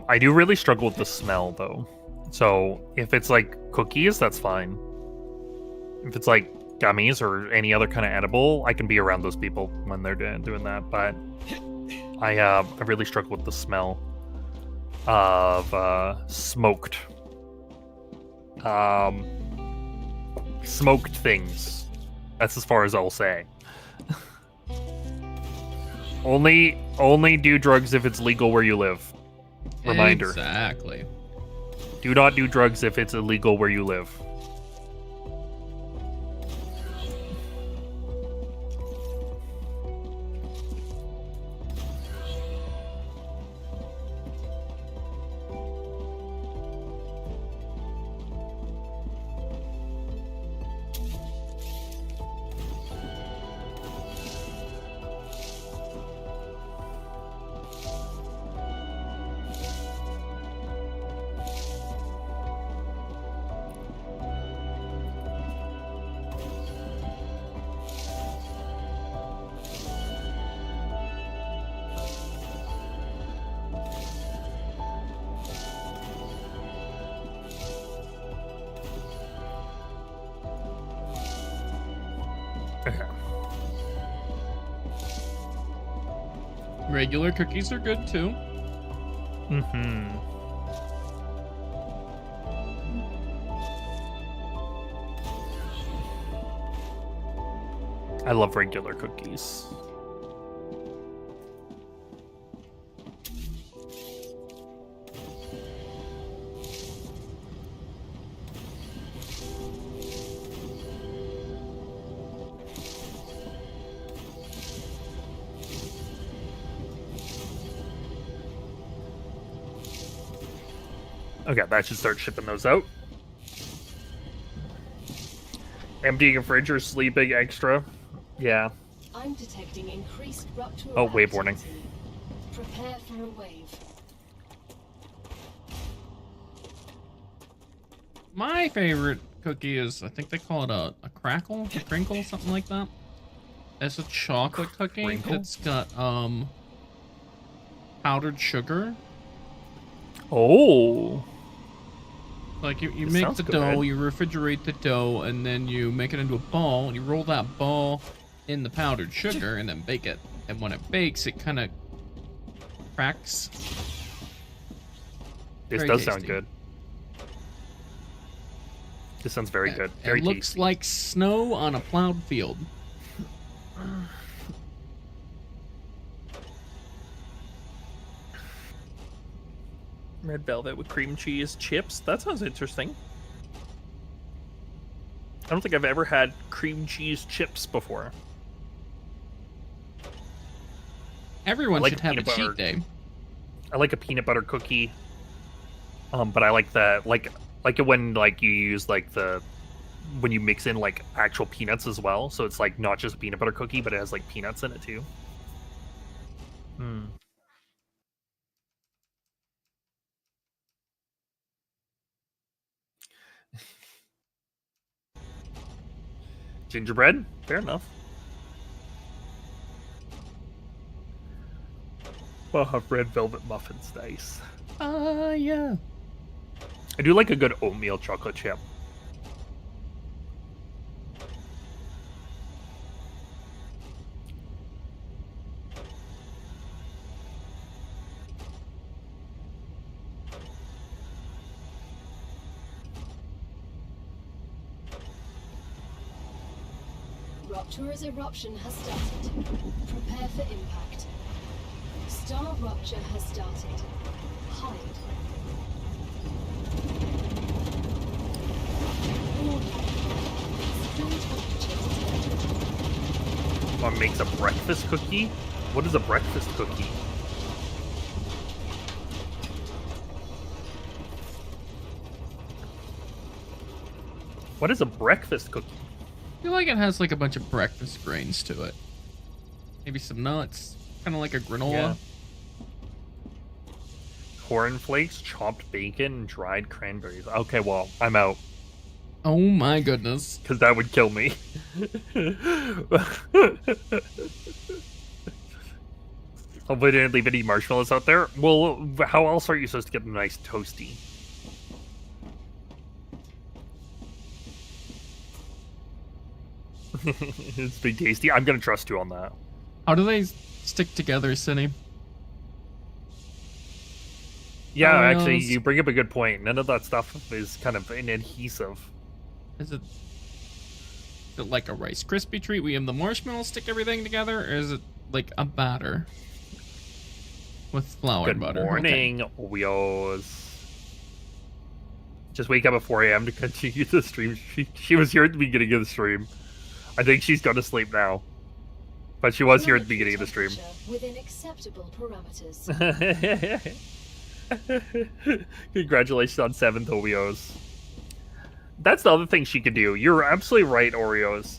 Speaker 2: I do really struggle with the smell though. So if it's like cookies, that's fine. If it's like gummies or any other kind of edible, I can be around those people when they're doing that. But I really struggle with the smell of smoked things. That's as far as I'll say. Only do drugs if it's legal where you live. Reminder.
Speaker 1: Exactly.
Speaker 2: Do not do drugs if it's illegal where you live.
Speaker 1: Regular cookies are good too.
Speaker 2: Mm-hmm. I love regular cookies. Okay, that should start shipping those out. Emptying a fridge or sleeping extra. Yeah.
Speaker 3: I'm detecting increased ruptured
Speaker 2: Oh, wave warning.
Speaker 3: activity. Prepare for a wave.
Speaker 1: My favorite cookie is, I think they call it a crackle, a crinkle, something like that. It's a chocolate cookie.
Speaker 2: Crinkle?
Speaker 1: It's got powdered sugar.
Speaker 2: Oh.
Speaker 1: Like you
Speaker 2: This
Speaker 1: make
Speaker 2: sounds
Speaker 1: the dough,
Speaker 2: good.
Speaker 1: you refrigerate the dough, and then you make it into a ball, and you roll that ball in the powdered sugar and then bake it. And when it bakes, it kind of cracks.
Speaker 2: This
Speaker 1: Very
Speaker 2: does sound
Speaker 1: tasty.
Speaker 2: good. This sounds very good. Very
Speaker 1: It looks
Speaker 2: tasty.
Speaker 1: like snow on a plowed field.
Speaker 2: Red velvet with cream cheese chips. That sounds interesting. I don't think I've ever had cream cheese chips before.
Speaker 1: Everyone
Speaker 2: I like
Speaker 1: should have a
Speaker 2: peanut
Speaker 1: cheat
Speaker 2: butter.
Speaker 1: day.
Speaker 2: I like a peanut butter cookie. But I like the like it when like you use like the when you mix in like actual peanuts as well. So it's like not just a peanut butter cookie, but it has like peanuts in it too. Hmm. Gingerbread? Fair enough. Oh, red velvet muffins, nice.
Speaker 1: Yeah.
Speaker 2: I do like a good oatmeal chocolate chip.
Speaker 3: Rupture's eruption has started. Prepare for impact. Star rupture has started. Hide. Warning. Extreme temperature detected.
Speaker 2: One makes a breakfast cookie? What is a breakfast cookie? What is a breakfast cookie?
Speaker 1: I feel like it has like a bunch of breakfast grains to it. Maybe some nuts. Kind of like a granola.
Speaker 2: Yeah. Cornflakes, chopped bacon, and dried cranberries. Okay, well, I'm out.
Speaker 1: Oh my goodness.
Speaker 2: Because that would kill me. Hopefully I didn't leave any marshmallows out there. Well, how else are you supposed to get them nice toasty? It's big tasty. I'm gonna trust you on that.
Speaker 1: How do they stick together, Cinny?
Speaker 2: Yeah,
Speaker 1: Oh,
Speaker 2: actually,
Speaker 1: yes.
Speaker 2: you bring up a good point. None of that stuff is kind of an adhesive.
Speaker 1: Is it like a Rice Krispie treat? We have the marshmallows stick everything together, or is it like a batter with flour
Speaker 2: Good
Speaker 1: and butter? Okay.
Speaker 2: morning, Oreos. Just wake up at 4 a.m. to continue the stream. She was here at the beginning of the stream. I think she's gone to sleep now. But she was here at the beginning of the stream.
Speaker 3: Temperature within acceptable parameters.
Speaker 2: Congratulations on 7th, Oreos. That's the other thing she could do. You're absolutely right, Oreos.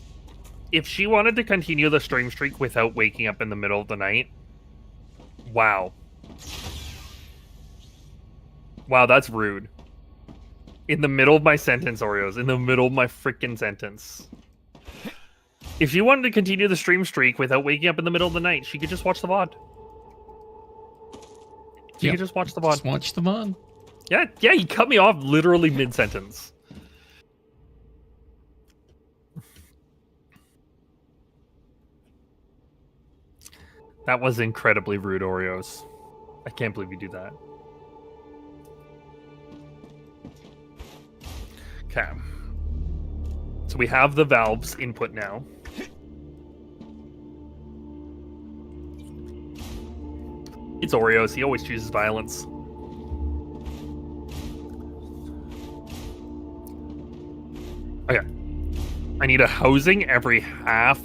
Speaker 2: If she wanted to continue the stream streak without waking up in the middle of the night, wow. Wow, that's rude. In the middle of my sentence, Oreos. In the middle of my freaking sentence. If she wanted to continue the stream streak without waking up in the middle of the night, she could just watch the VOD. She
Speaker 1: Yep.
Speaker 2: could just watch the VOD.
Speaker 1: Just watch the VOD.
Speaker 2: Yeah, you cut me off literally mid-sentence. That was incredibly rude, Oreos. I can't believe you do that. Okay. So we have the valves input now. It's Oreos. He always chooses violence. Okay. I need a housing every half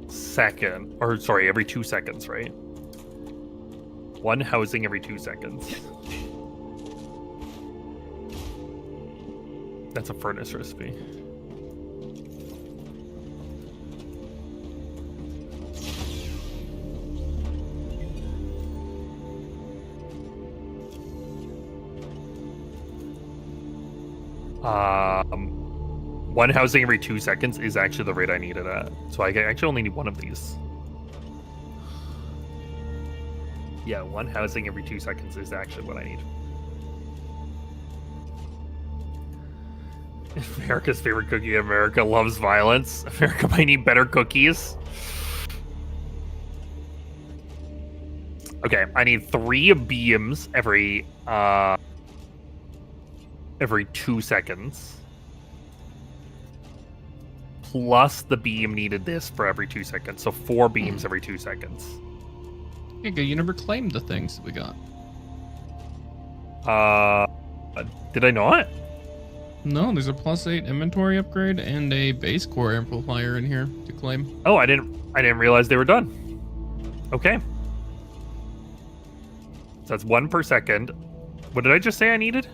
Speaker 2: second. Or, sorry, every 2 seconds, right? One housing every 2 seconds. That's a furnace recipe. One housing every 2 seconds is actually the rate I need it at. So I actually only need one of these. Yeah, one housing every 2 seconds is actually what I need. America's favorite cookie. America loves violence. America might need better cookies. Okay, I need 3 beams every 2 seconds. Plus the beam needed this for every 2 seconds. So 4 beams every 2 seconds.
Speaker 1: Okay, you never claimed the things that we got.
Speaker 2: Did I not?
Speaker 1: No, there's a +8 inventory upgrade and a base core amplifier in here to claim.
Speaker 2: Oh, I didn't realize they were done. Okay. So that's 1 per second. What did I just say I needed?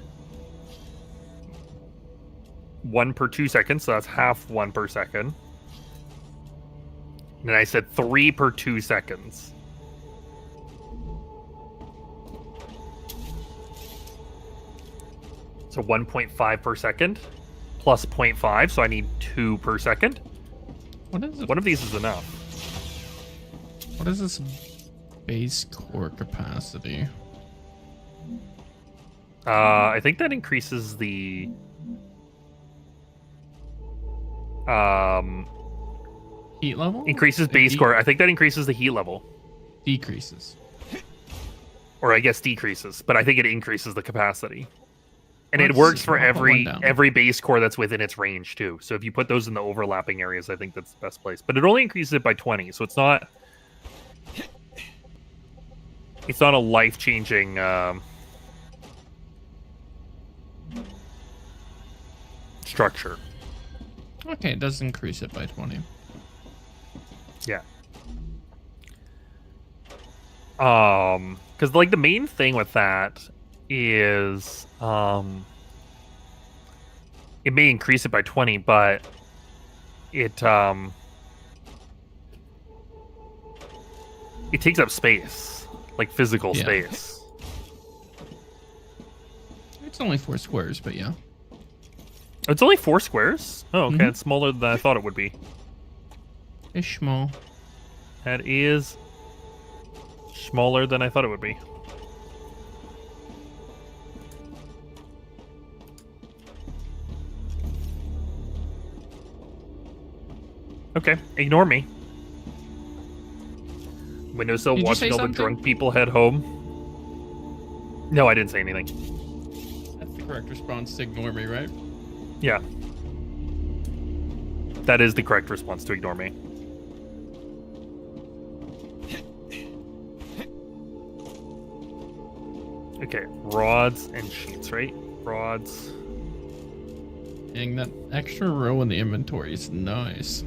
Speaker 2: 1 per 2 seconds, so that's half 1 per second. And then I said 3 per 2 seconds. So 1.5 per second plus 0.5, so I need 2 per second.
Speaker 1: What is it?
Speaker 2: One of these is enough.
Speaker 1: What is this base core capacity?
Speaker 2: I think that increases the
Speaker 1: Heat level?
Speaker 2: increases base core. I think that increases the heat level,
Speaker 1: Decreases.
Speaker 2: or I guess decreases, but I think it increases the capacity. And it
Speaker 1: Let's
Speaker 2: works
Speaker 1: see.
Speaker 2: for
Speaker 1: I'll put one down.
Speaker 2: every base core that's within its range too. So if you put those in the overlapping areas, I think that's the best place. But it only increases it by 20, so it's not a life-changing structure.
Speaker 1: Okay, it does increase it by 20.
Speaker 2: Yeah. Because like the main thing with that is it may increase it by 20, but it takes up space, like physical
Speaker 1: Yeah.
Speaker 2: space.
Speaker 1: It's only 4 squares, but yeah.
Speaker 2: It's only 4 squares. Oh, okay,
Speaker 1: Mhm.
Speaker 2: it's smaller than I thought it would be.
Speaker 1: It's small.
Speaker 2: That is smaller than I thought it would be. Okay, ignore me. Windowsill
Speaker 1: Did you
Speaker 2: watching
Speaker 1: say
Speaker 2: all the
Speaker 1: something?
Speaker 2: drunk people head home. No, I didn't say anything.
Speaker 1: That's the correct response to ignore me, right?
Speaker 2: Yeah. That is the correct response to ignore me. Okay, rods and sheets, right? Rods.
Speaker 1: Dang, that extra row in the inventory is nice.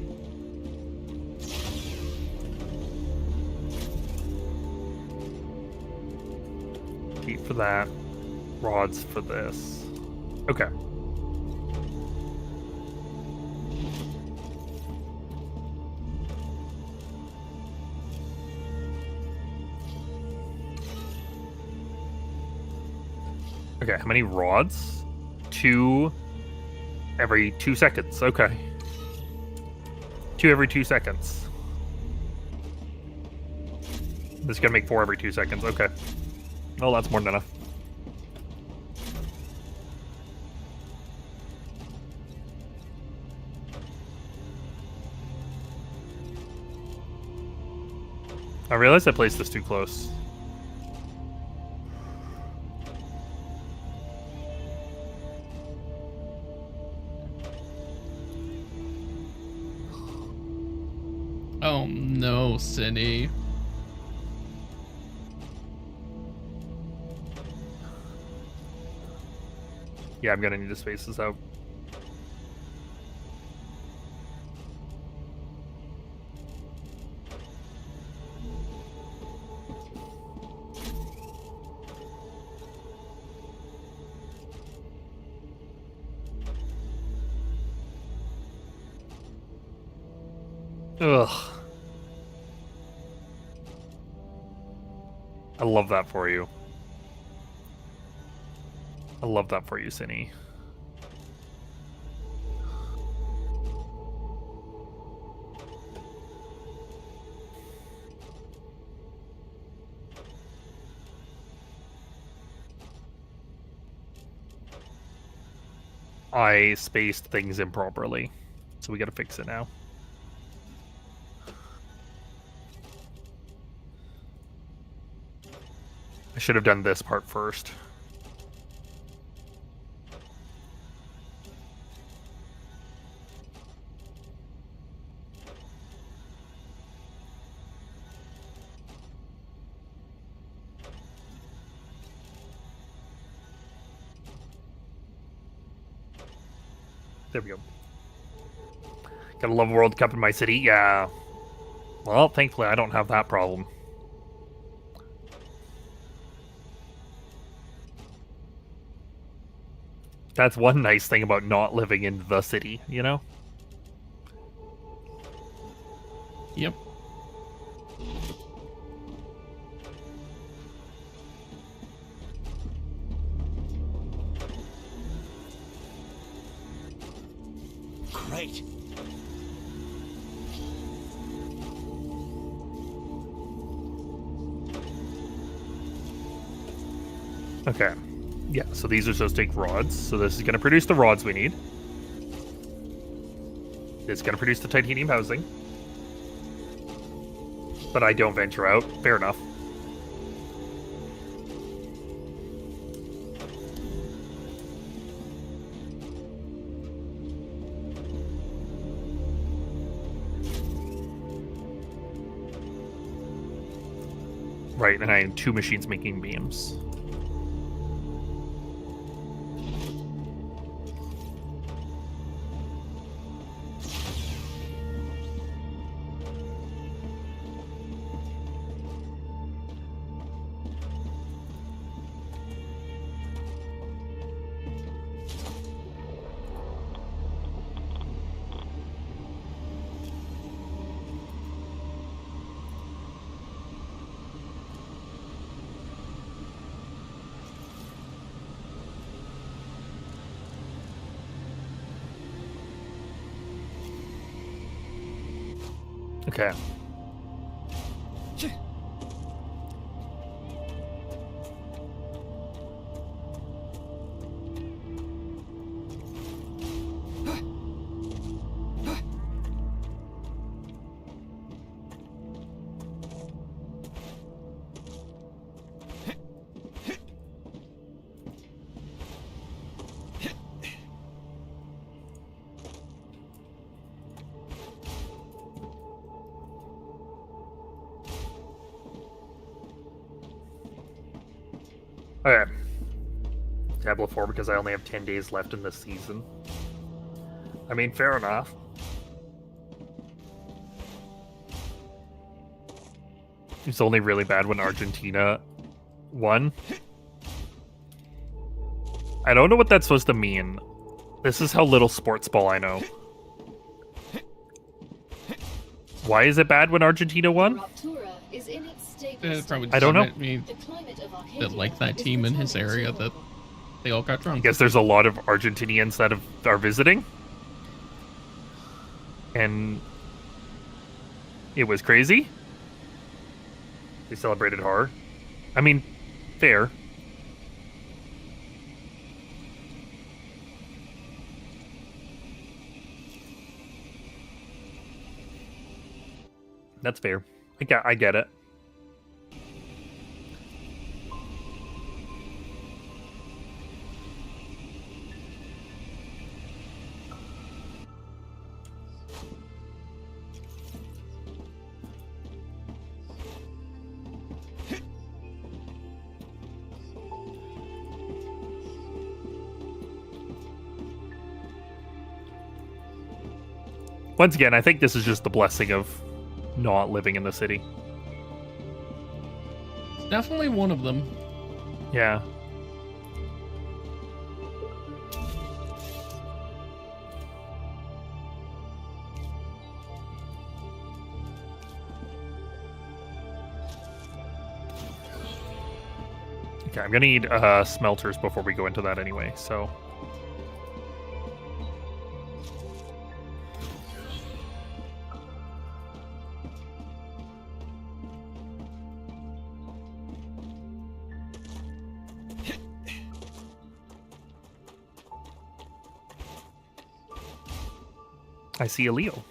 Speaker 2: Heat for that. Rods for this. Okay. Okay, how many rods? 2 every 2 seconds. Okay. 2 every 2 seconds. This is gonna make 4 every 2 seconds. Okay. Oh, that's more than enough. I realized I placed this too close.
Speaker 1: Oh no, Cindy.
Speaker 2: Yeah, I'm gonna need to space this out. Ugh. I love that for you. I love that for you, Cinny. I spaced things improperly, so we gotta fix it now. I should have done this part first. There we go. Gotta love World Cup in my city. Yeah. Well, thankfully I don't have that problem. That's one nice thing about not living in the city, you know?
Speaker 1: Yep.
Speaker 7: Great.
Speaker 2: Okay. Yeah, so these are supposed to take rods. So this is going to produce the rods we need. It's going to produce the titanium housing. But I don't venture out. Fair enough. Right, and I have 2 machines making beams. Okay. Okay. Tableau 4 because I only have 10 days left in this season. I mean, fair enough. It's only really bad when Argentina won. I don't know what that's supposed to mean. This is how little sports ball I know. Why is it bad when Argentina won?
Speaker 3: Ruptura is in its stable
Speaker 1: It probably
Speaker 3: state.
Speaker 2: I don't know.
Speaker 1: mean,
Speaker 3: The climate of Arcadia
Speaker 1: that like that
Speaker 3: is
Speaker 1: team in his
Speaker 3: returning to
Speaker 1: area that
Speaker 3: normal.
Speaker 1: they all got
Speaker 2: I
Speaker 1: drunk.
Speaker 2: guess there's a lot of Argentinians that are visiting. And it was crazy. They celebrated hard. I mean, fair. That's fair. I get it. Once again, I think this is just the blessing of not living in the city.
Speaker 1: Definitely one of them.
Speaker 2: Yeah. Okay, I'm gonna need smelters before we go into that anyway, so. I see a Leo.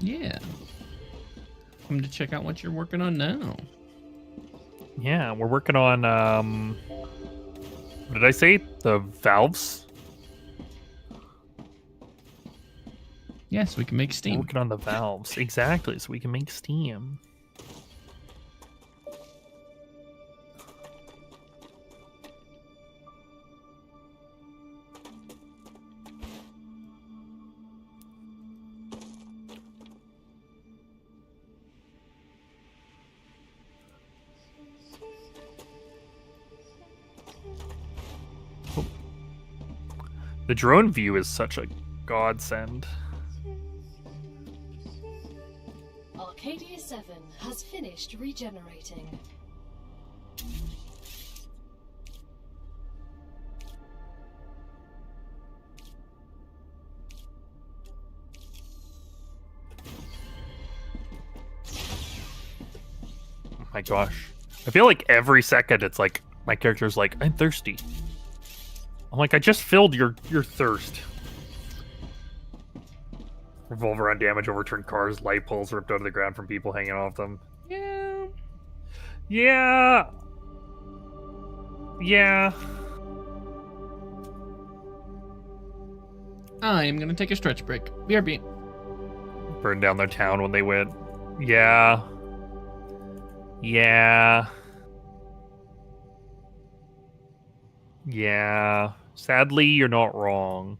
Speaker 1: Yeah. I'm to check out what you're working on now.
Speaker 2: Yeah, we're working on what did I say? The valves?
Speaker 1: Yes, we can make
Speaker 2: We're
Speaker 1: steam.
Speaker 2: working on the valves. Exactly, so we can make steam. The drone view is such a godsend.
Speaker 3: Arcadia 7 has finished regenerating.
Speaker 2: Oh my gosh. I feel like every second it's like my character's like, I'm thirsty. I'm like, I just filled your thirst. Revolver on damage, overturned cars, light poles ripped out of the ground from people hanging off them.
Speaker 1: Yeah.
Speaker 2: Yeah. Yeah.
Speaker 1: I am gonna take a stretch break. BRB.
Speaker 2: Burned down their town when they went. Yeah. Yeah. Yeah. Sadly, you're not wrong.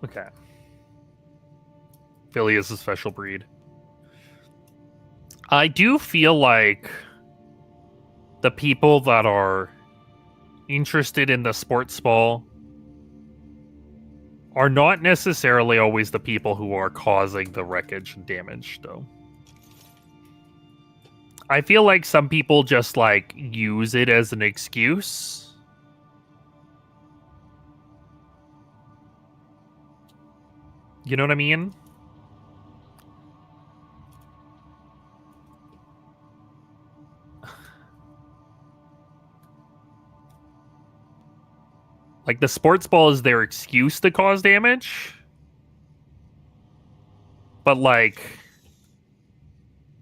Speaker 2: Okay. Philly is a special breed. I do feel like the people that are interested in the sports ball are not necessarily always the people who are causing the wreckage and damage, though. I feel like some people just, like, use it as an excuse. You know what I mean? Like, the sports ball is their excuse to cause damage. But, like,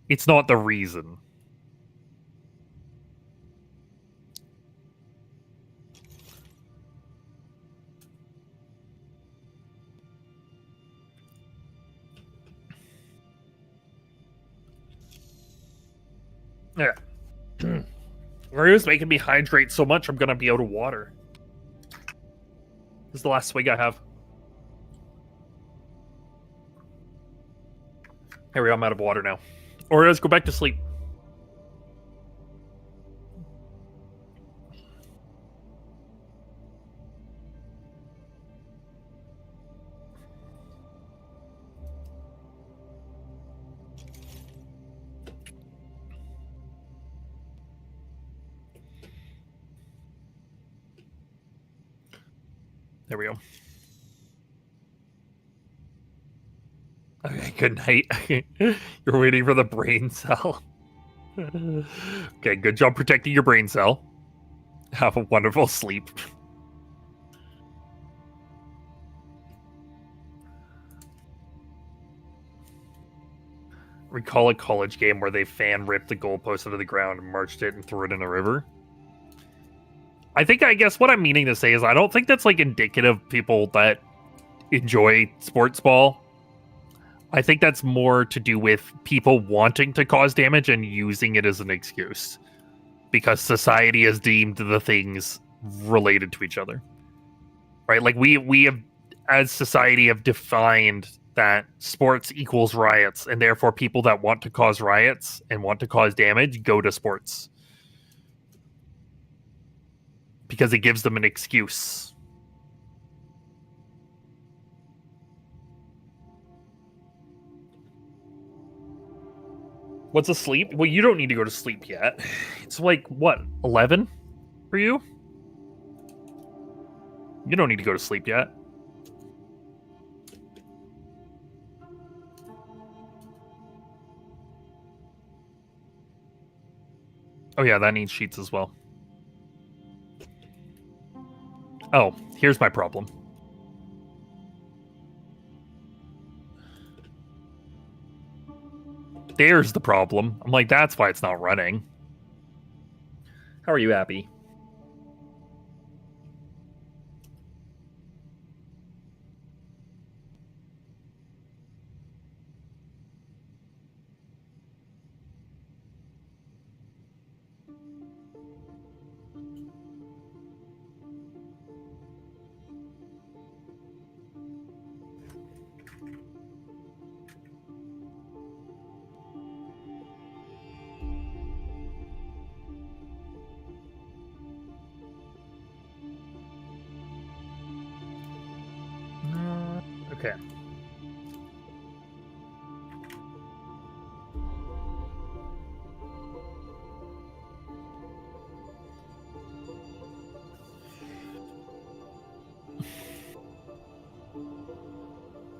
Speaker 2: it's not the reason. Yeah. Mario's making me hydrate so much I'm gonna be out of water. This is the last swig I have. Here we go, I'm out of water now. Or let's go back to sleep. There we go. Okay, good night. You're waiting for the brain cell. Okay, good job protecting your brain cell. Have a wonderful sleep. Recall a college game where they fan ripped the goalpost out of the ground and marched it and threw it in a river. I guess what I'm meaning to say is I don't think that's like indicative of people that enjoy sports ball. I think that's more to do with people wanting to cause damage and using it as an excuse. Because society has deemed the things related to each other. Right? Like we have, as society, have defined that sports equals riots, and therefore people that want to cause riots and want to cause damage go to sports. Because it gives them an excuse. What's a sleep? Well, you don't need to go to sleep yet. It's like, what, 11 for you? You don't need to go to sleep yet. Oh yeah, that needs sheets as well. Oh, here's my problem. There's the problem. I'm like, that's why it's not running. How are you, Abby? Okay.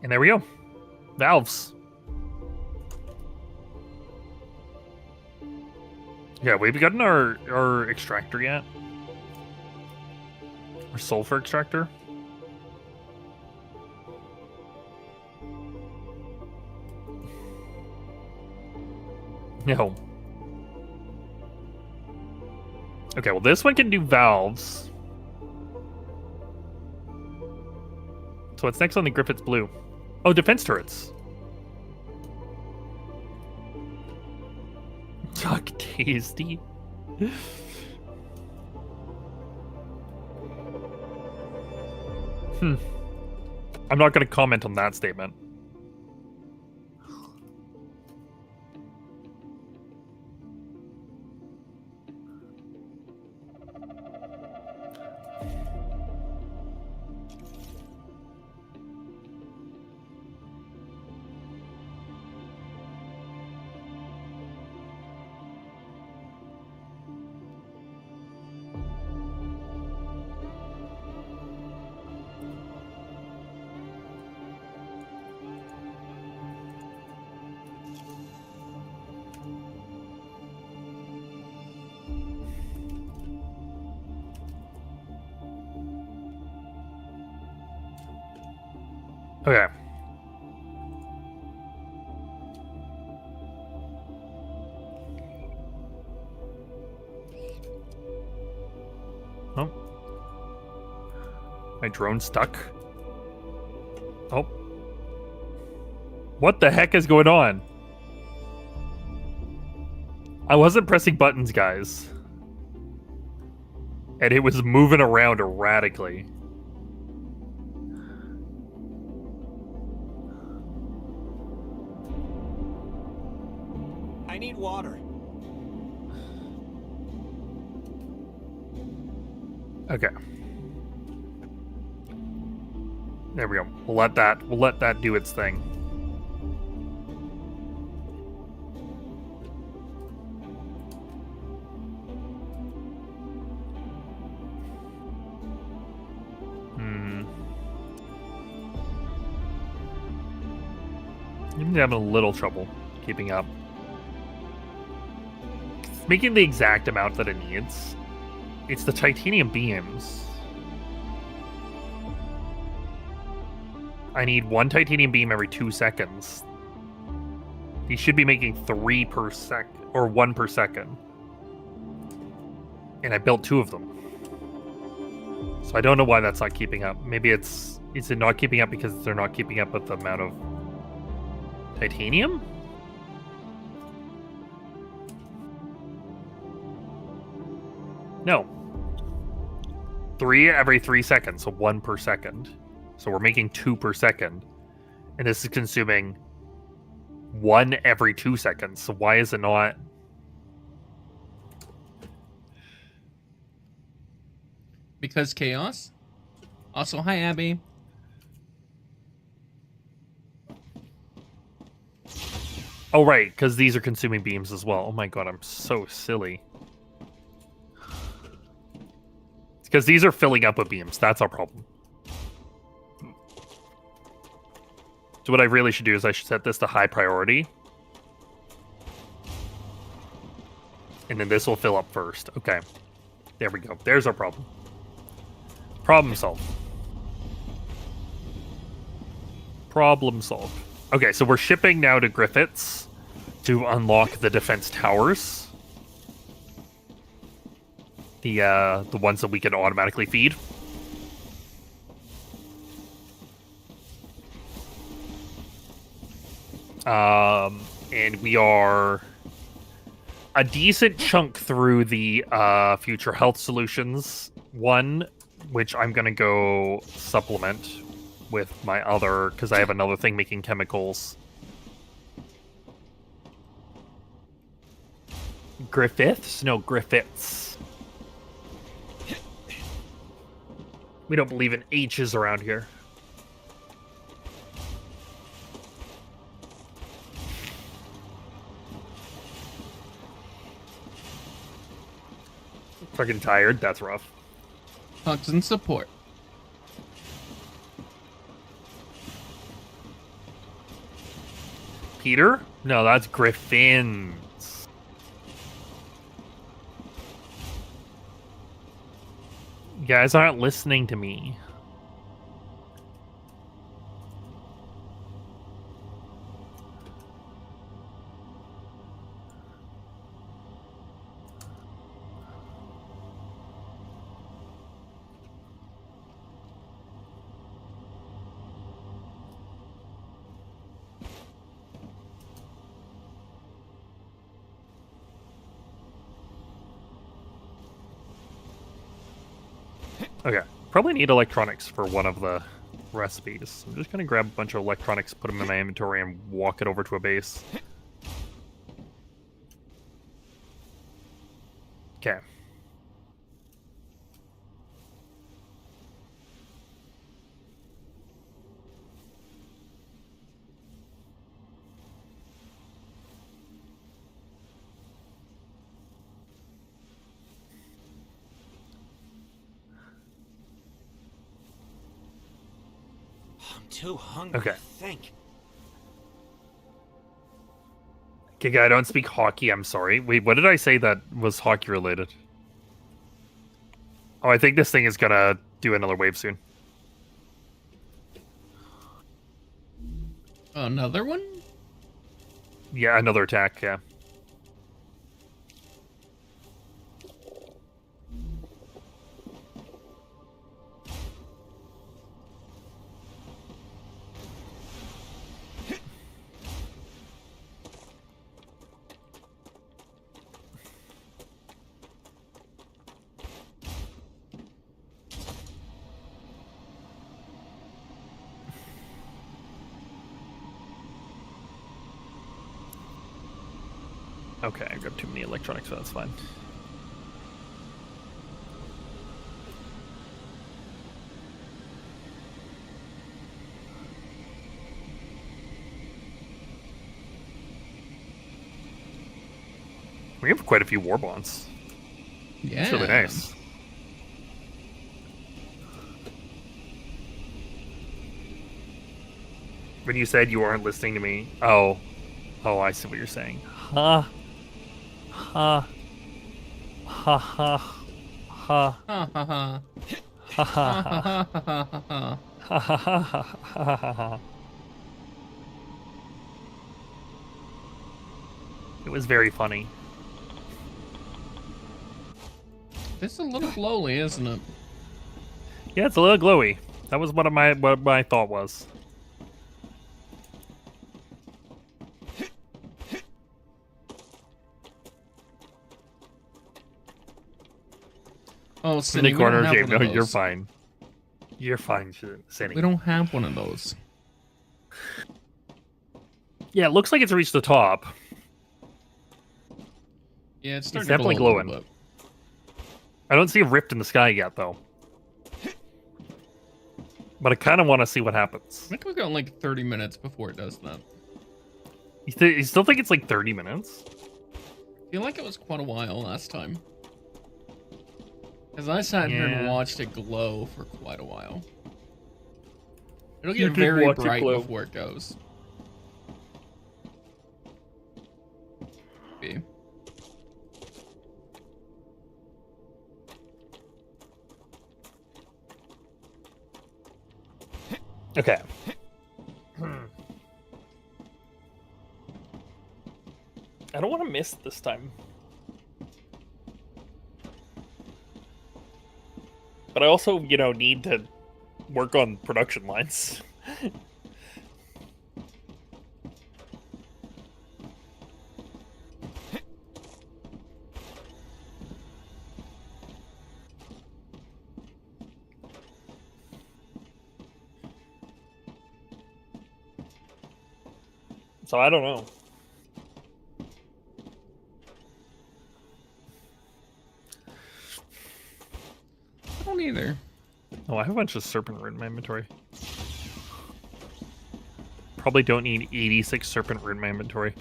Speaker 2: And there we go. Valves. Yeah, we've gotten our extractor yet? Our sulfur extractor? No. Okay, well this one can do valves. So what's next on the Griffith's Blue? Oh, defense turrets. Chuck tasty. I'm not going to comment on that statement. Okay. Oh. My drone stuck. Oh. What the heck is going on? I wasn't pressing buttons, guys. And it was moving around erratically.
Speaker 7: I need water.
Speaker 2: Okay. There we go. We'll let that do its thing. I'm having a little trouble keeping up. It's making the exact amount that it needs. It's the titanium beams. I need 1 titanium beam every 2 seconds. He should be making 3 per sec, or 1 per second. And I built 2 of them. So I don't know why that's not keeping up. Maybe is it not keeping up because they're not keeping up with the amount of titanium? No. 3 every 3 seconds, so 1 per second. So we're making 2 per second. And this is consuming 1 every 2 seconds. So why is it not?
Speaker 1: Because chaos. Also, hi, Abby.
Speaker 2: Oh, right, because these are consuming beams as well. Oh my god, I'm so silly. It's because these are filling up with beams. That's our problem. So what I really should do is I should set this to high priority. And then this will fill up first. Okay. There we go. There's our problem. Problem solved. Problem solved. Okay, so we're shipping now to Griffiths to unlock the defense towers. The ones that we can automatically feed. And we are a decent chunk through the future health solutions one, which I'm gonna go supplement with my other, because I have another thing making chemicals. Griffiths? No, Griffiths. We don't believe in H's around here. Fucking tired, that's rough.
Speaker 1: Toxin support.
Speaker 2: Peter? No, that's Griffins. You guys aren't listening to me. Okay, probably need electronics for one of the recipes. I'm just gonna grab a bunch of electronics, put them in my inventory, and walk it over to a base. Okay.
Speaker 7: I'm too hungry
Speaker 2: Okay.
Speaker 7: to think.
Speaker 2: Okay, guy, I don't speak hockey, I'm sorry. Wait, what did I say that was hockey related? Oh, I think this thing is gonna do another wave soon.
Speaker 1: Another one?
Speaker 2: Yeah, another attack, yeah. Okay, I grabbed too many electronics, so that's fine. We have quite a few war bonds.
Speaker 1: Yeah.
Speaker 2: It's really nice. When you said you weren't listening to me, oh, I see what you're saying. Ha, ha, ha, ha, ha,
Speaker 1: Ha ha ha.
Speaker 2: ha, ha,
Speaker 1: Ha
Speaker 2: ha,
Speaker 1: ha ha ha ha ha.
Speaker 2: ha, ha, ha, ha, ha. It was very funny.
Speaker 1: This is a little glowly, isn't it?
Speaker 2: Yeah, it's a little glowy. That was what my thought was.
Speaker 1: Oh,
Speaker 2: In
Speaker 1: Cindy,
Speaker 2: the
Speaker 1: we don't
Speaker 2: corner,
Speaker 1: have
Speaker 2: James.
Speaker 1: one
Speaker 2: No,
Speaker 1: of
Speaker 2: you're
Speaker 1: those.
Speaker 2: fine. You're fine, Cindy.
Speaker 1: We don't have one of those.
Speaker 2: Yeah, it looks like it's reached the top.
Speaker 1: Yeah, it's
Speaker 2: It's
Speaker 1: starting to
Speaker 2: definitely
Speaker 1: glow a little
Speaker 2: glowing.
Speaker 1: bit.
Speaker 2: I don't see a rift in the sky yet, though. But I kind of want to see what happens.
Speaker 1: I think we got like 30 minutes before it does that.
Speaker 2: You still think it's like 30 minutes?
Speaker 1: I feel like it was quite a while last time. Because I sat here and
Speaker 2: Yeah.
Speaker 1: watched it glow for quite a while. It'll
Speaker 2: You
Speaker 1: get
Speaker 2: did
Speaker 1: very
Speaker 2: watch it
Speaker 1: bright
Speaker 2: glow.
Speaker 1: before it goes. B.
Speaker 2: Okay. I don't want to miss this time. But I also, need to work on production lines. So I don't know.
Speaker 1: I don't either.
Speaker 2: Oh, I have a bunch of serpent root in my inventory. Probably don't need 86 serpent root in my inventory.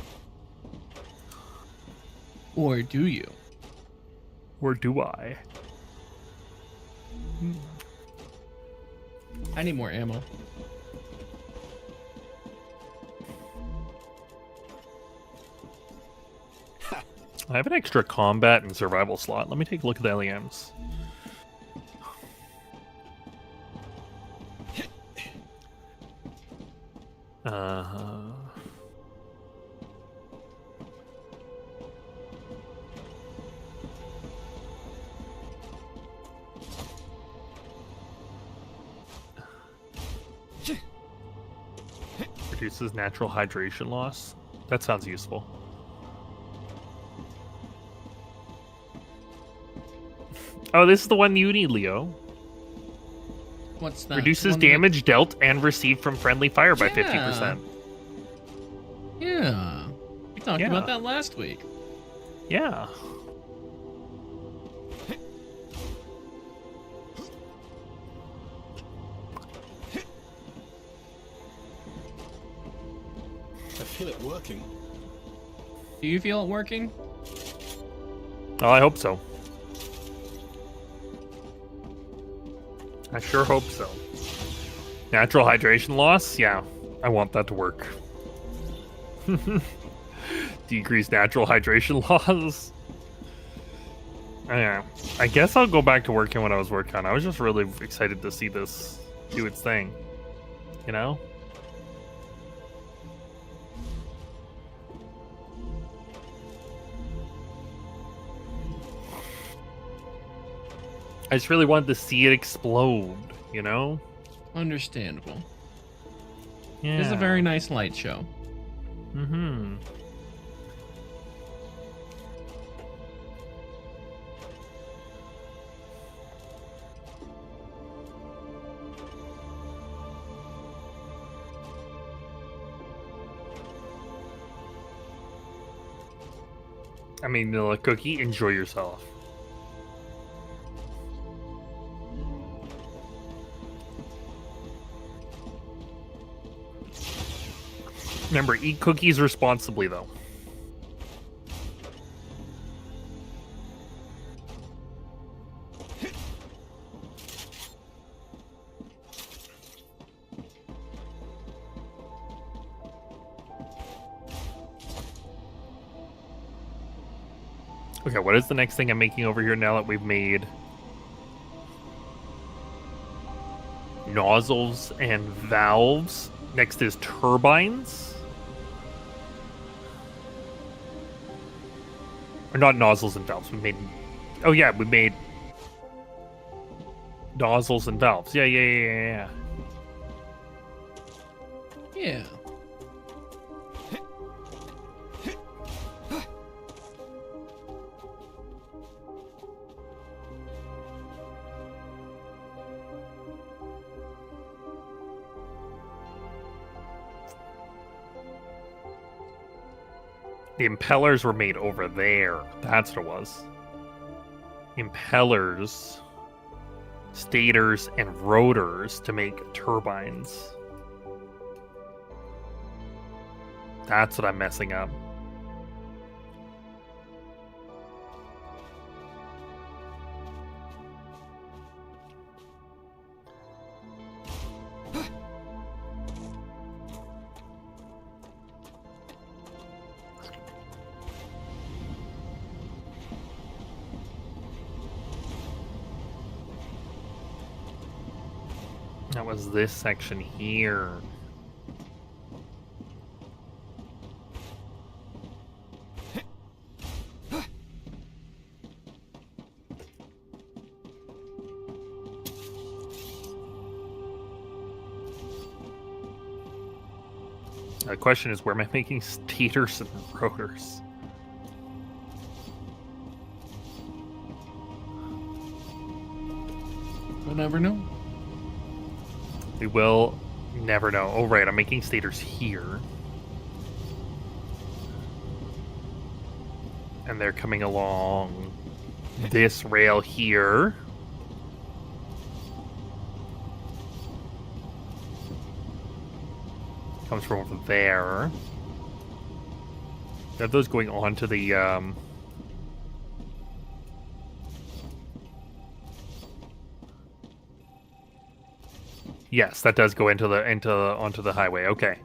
Speaker 1: Or do you?
Speaker 2: Or do I?
Speaker 1: I need more ammo.
Speaker 2: I have an extra combat and survival slot. Let me take a look at the LEMs. Reduces natural hydration loss. That sounds useful. Oh, this is the one you need, Leo.
Speaker 1: What's that?
Speaker 2: Reduces
Speaker 1: One that-
Speaker 2: damage dealt and received from friendly fire by 50%.
Speaker 1: Yeah. We talked
Speaker 2: Yeah.
Speaker 1: about that last week.
Speaker 2: Yeah.
Speaker 4: I feel it working.
Speaker 1: Do you feel it working?
Speaker 2: Oh, I hope so. I sure hope so. Natural hydration loss? Yeah, I want that to work. Decrease natural hydration loss. Yeah, I guess I'll go back to working what I was working on. I was just really excited to see this do its thing. You know? I just really wanted to see it explode, you know?
Speaker 1: Understandable.
Speaker 2: Yeah.
Speaker 1: It's a very nice light show.
Speaker 2: Mm-hmm. I mean, Vanilla Cookie, enjoy yourself. Remember, eat cookies responsibly, though. Okay, what is the next thing I'm making over here now that we've made nozzles and valves? Next is turbines. Or not nozzles and valves. We made... Oh, yeah, we made nozzles and valves. Yeah.
Speaker 1: Yeah.
Speaker 2: The impellers were made over there. That's what it was. Impellers, stators, and rotors to make turbines. That's what I'm messing up. That was this section here. The question is, where am I making stators and rotors?
Speaker 1: We'll never know.
Speaker 2: We will never know. Oh, right, I'm making stators here. And they're coming along this rail here. Comes from over there. We have those going on to the, Yes, that does go onto the highway. Okay.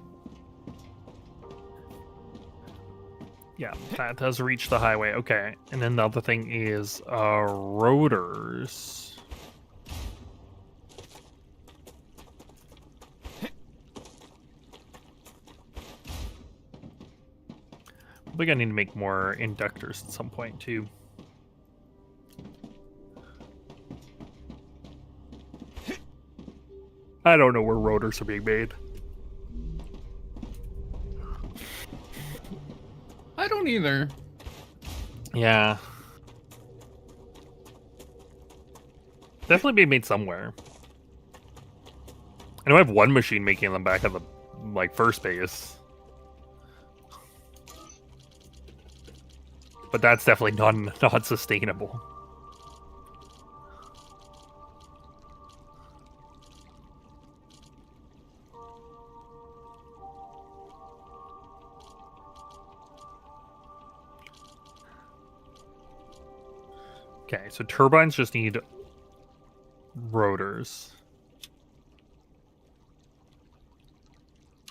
Speaker 2: Yeah, that does reach the highway. Okay. And then the other thing is rotors. I think I need to make more inductors at some point too. I don't know where rotors are being made.
Speaker 1: I don't either.
Speaker 2: Yeah. Definitely being made somewhere. I know I have one machine making them back at the first base. But that's definitely not sustainable. Okay, so turbines just need rotors.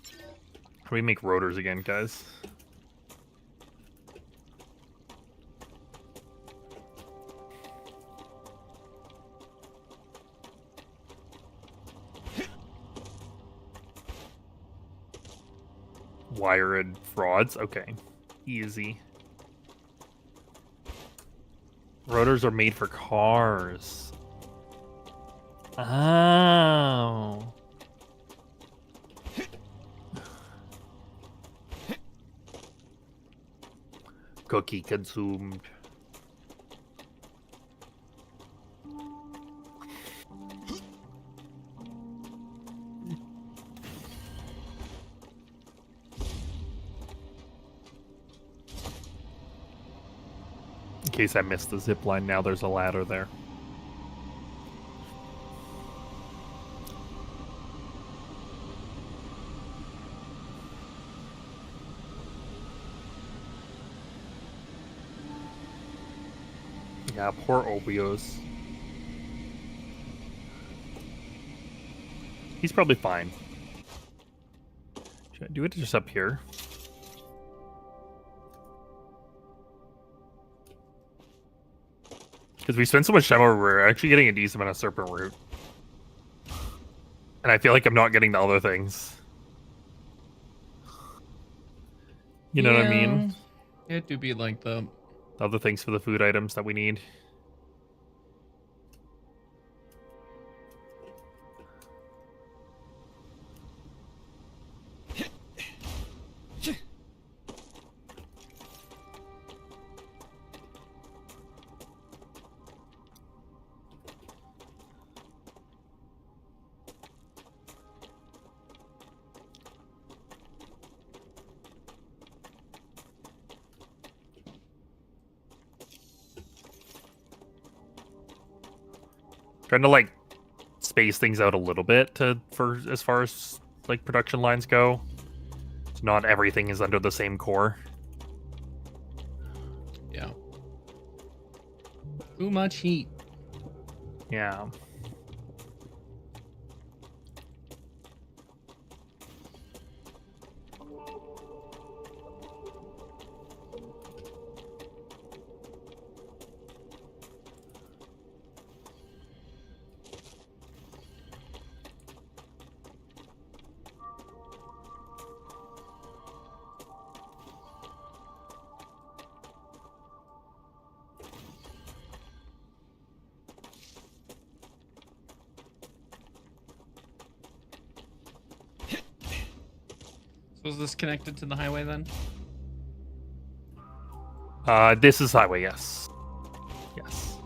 Speaker 2: How do we make rotors again, guys? Wired rods? Okay. Easy. Rotors are made for cars. Oh. Cookie consumed. In case I missed the zip line, now there's a ladder there. Yeah, poor Obios. He's probably fine. Should I do it just up here? Because we spend so much time over, we're actually getting a decent amount of serpent root. And I feel like I'm not getting the other things. You know what I mean?
Speaker 1: It do be like the
Speaker 2: Other things for the food items that we need. Trying to like space things out a little bit for as far as like production lines go. So not everything is under the same core.
Speaker 1: yeah. Too much heat.
Speaker 2: Yeah.
Speaker 1: Was this connected to the highway then?
Speaker 2: This is highway, yes. Yes.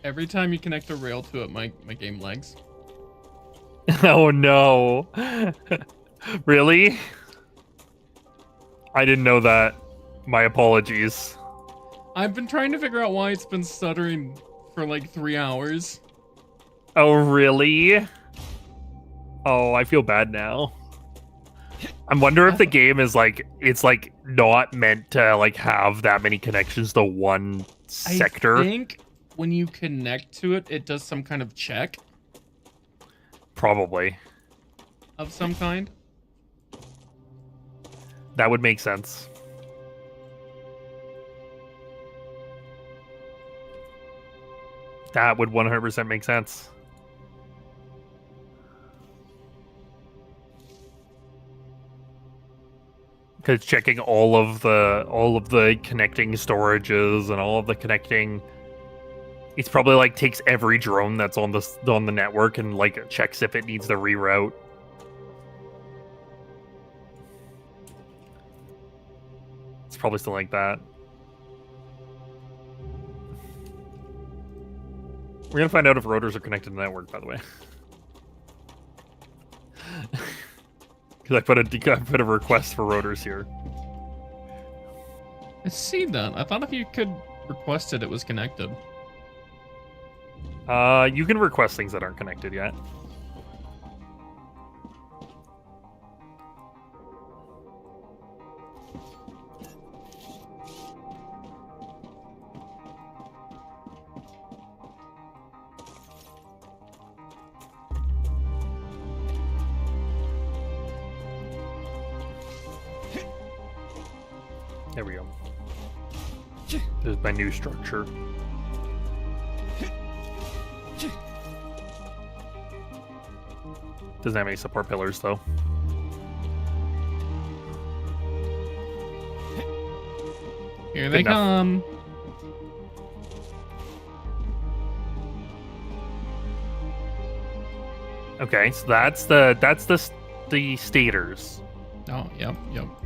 Speaker 1: Every time you connect a rail to it, my game lags.
Speaker 2: Oh no. Really? I didn't know that. My apologies.
Speaker 1: I've been trying to figure out why it's been stuttering for like 3 hours.
Speaker 2: Oh, really? Oh, I feel bad now. I wonder if the game is like, it's like not meant to like have that many connections to one sector.
Speaker 1: I think when you connect to it, it does some kind of check
Speaker 2: Probably.
Speaker 1: of some kind.
Speaker 2: That would make sense. That would 100% make sense. Because checking all of the connecting storages and all of the connecting, it's probably like takes every drone that's on the network and like checks if it needs to reroute. It's probably still like that. We're gonna find out if rotors are connected to the network, by the way. Because I put a request for rotors here.
Speaker 1: I see that. I thought if you could request it, it was connected.
Speaker 2: You can request things that aren't connected yet. There we go. There's my new structure. Doesn't have any support pillars though.
Speaker 1: Here they
Speaker 2: enough.
Speaker 1: come.
Speaker 2: Okay, so that's the stators.
Speaker 1: Oh, yep.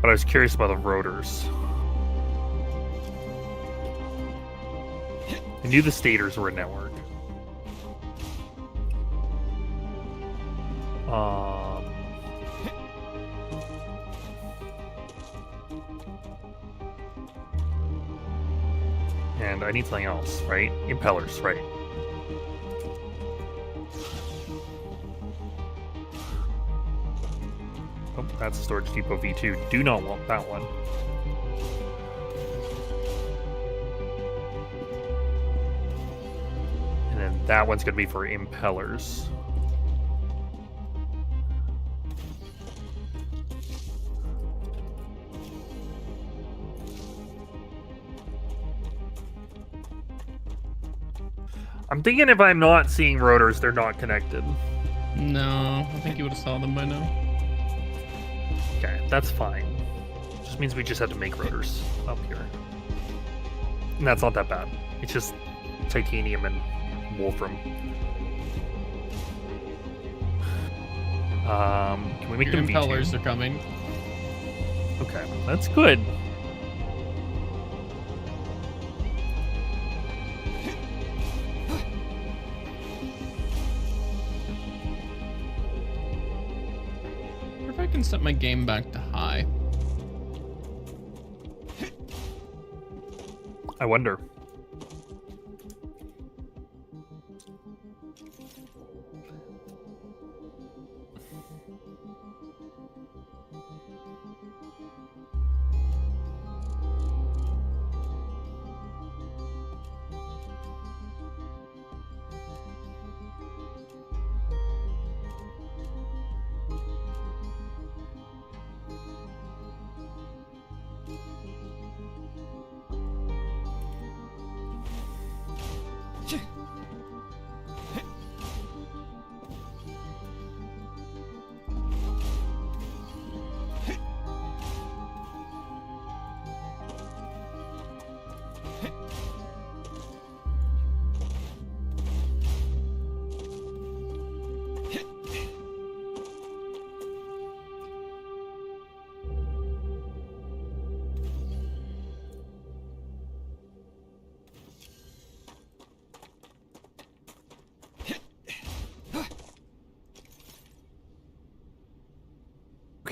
Speaker 2: But I was curious about the rotors. I knew the stators were a network. And I need something else, right? Impellers, right? Oh, that's a storage depot V2. Do not want that one. And then that one's going to be for impellers. I'm thinking if I'm not seeing rotors, they're not connected.
Speaker 1: No, I think you would have saw them by now.
Speaker 2: Okay, that's fine. Just means we just have to make rotors up here. And that's not that bad. It's just titanium and wolfram. Can we make
Speaker 1: Your
Speaker 2: them
Speaker 1: impellers
Speaker 2: V2?
Speaker 1: are coming.
Speaker 2: Okay, that's good.
Speaker 1: What if I can set my game back to high?
Speaker 2: I wonder.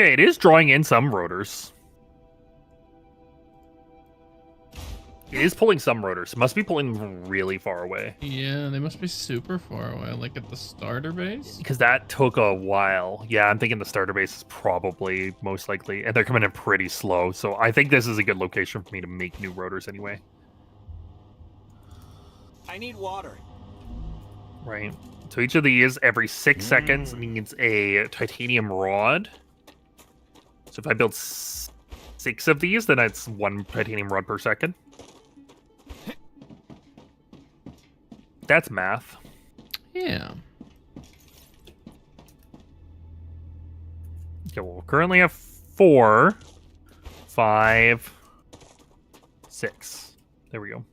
Speaker 2: Okay, it is drawing in some rotors. It is pulling some rotors. It must be pulling them really far away.
Speaker 1: Yeah, they must be super far away, like at the starter base.
Speaker 2: Because that took a while. Yeah, I'm thinking the starter base is probably most likely. And they're coming in pretty slow. So I think this is a good location for me to make new rotors anyway.
Speaker 7: I need water.
Speaker 2: Right. So each of these, every 6 seconds, needs a titanium rod. So if I build 6 of these, then it's 1 titanium rod per second. That's math.
Speaker 1: Yeah.
Speaker 2: Okay, well, we currently have 4, 5, 6. There we go.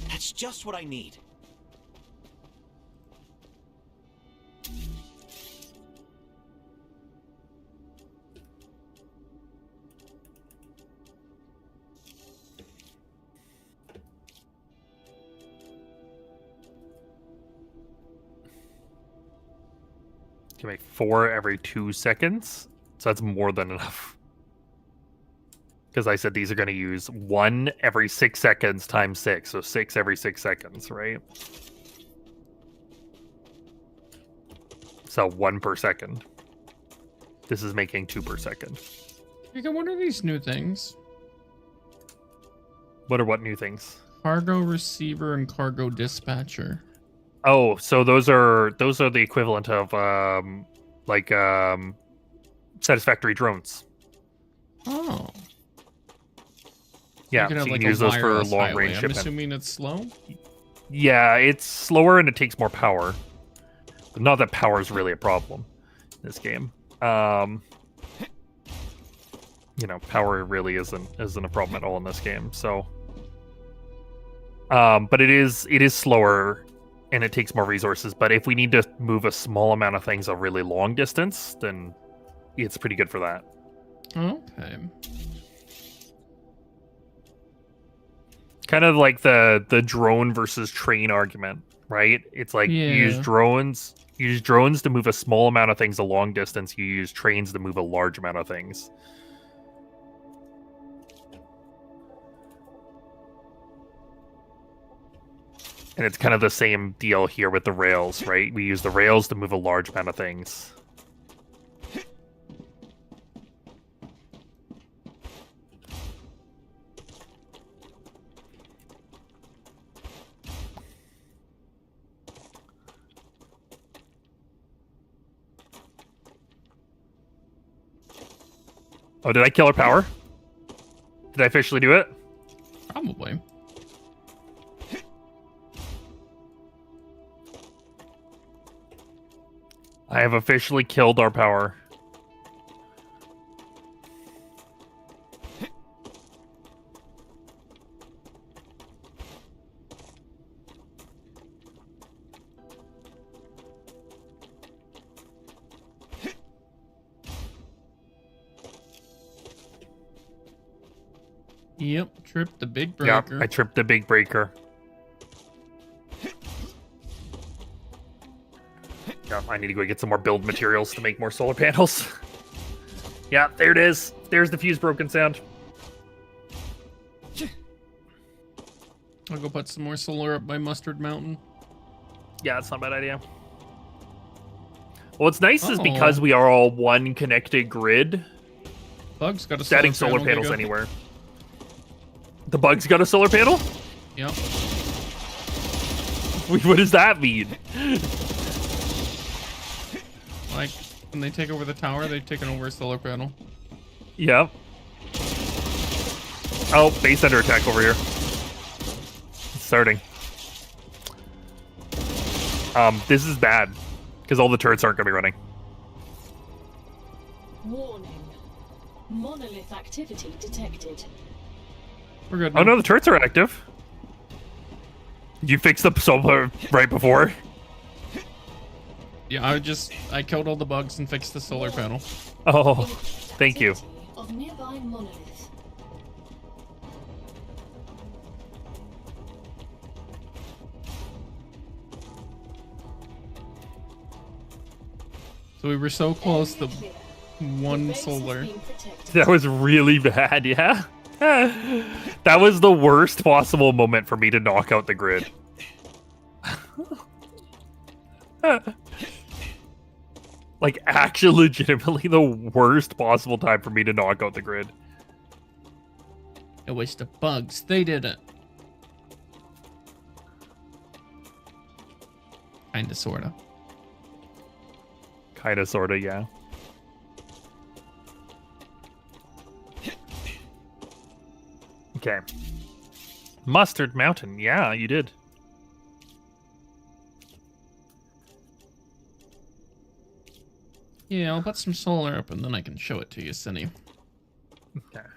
Speaker 7: That's just what I need.
Speaker 2: Can make 4 every 2 seconds. So that's more than enough. Because I said these are going to use 1 every 6 seconds times 6. So 6 every 6 seconds, right? So 1 per second. This is making 2 per second.
Speaker 1: Okay, what are these new things?
Speaker 2: What are what new things?
Speaker 1: Cargo receiver and cargo dispatcher.
Speaker 2: Oh, so those are the equivalent of satisfactory drones.
Speaker 1: Oh.
Speaker 2: Yeah,
Speaker 1: You
Speaker 2: so
Speaker 1: have,
Speaker 2: you
Speaker 1: like,
Speaker 2: can
Speaker 1: a
Speaker 2: use those for
Speaker 1: wireless
Speaker 2: long
Speaker 1: highway.
Speaker 2: range
Speaker 1: I'm
Speaker 2: shipment.
Speaker 1: assuming it's slow?
Speaker 2: Yeah, it's slower and it takes more power. But not that power is really a problem in this game. Power really isn't a problem at all in this game. So, but it is slower and it takes more resources. But if we need to move a small amount of things a really long distance, then it's pretty good for that.
Speaker 1: Okay.
Speaker 2: Kind of like the drone versus train argument, right? It's like you use drones to move a small amount of things a long distance. You use trains to move a large amount of things. And it's kind of the same deal here with the rails, right? We use the rails to move a large amount of things. Oh, did I kill her power? Did I officially do it?
Speaker 1: Probably.
Speaker 2: I have officially killed our power.
Speaker 1: Yep, tripped the big breaker.
Speaker 2: Yeah, I tripped the big breaker. Yeah, I need to go get some more build materials to make more solar panels. Yeah, there it is. There's the fuse broken sound.
Speaker 1: I'll go put some more solar up by Mustard Mountain.
Speaker 2: Yeah, that's not a bad idea. What's nice is because we are all one connected grid,
Speaker 1: Bug's got a
Speaker 2: setting solar panels anywhere. The bug's got a solar panel?
Speaker 1: Yep.
Speaker 2: Wait, what does that mean?
Speaker 1: Like, when they take over the tower, they've taken over a solar panel.
Speaker 2: Yep. Oh, base under attack over here. It's starting. This is bad, because all the turrets aren't going to be running.
Speaker 3: Warning. Monolith activity detected.
Speaker 1: We're good
Speaker 2: Oh
Speaker 1: now.
Speaker 2: no, the turrets are active. You fixed the solar right before?
Speaker 1: Yeah, I killed all the bugs and fixed the solar panel.
Speaker 2: Oh, thank you.
Speaker 3: Of nearby monoliths.
Speaker 1: So we were so close to
Speaker 3: Area clear.
Speaker 1: one
Speaker 3: Your base has
Speaker 1: solar.
Speaker 3: been protected.
Speaker 2: That was really bad, yeah? That was the worst possible moment for me to knock out the grid. Like, actually, legitimately the worst possible time for me to knock out the grid.
Speaker 1: It was the bugs. They did it. Kinda, sorta.
Speaker 2: Kinda, sorta, yeah. Okay. Mustard Mountain. Yeah, you did.
Speaker 1: Yeah, I'll put some solar up and then I can show it to you, Cindy.
Speaker 2: Okay.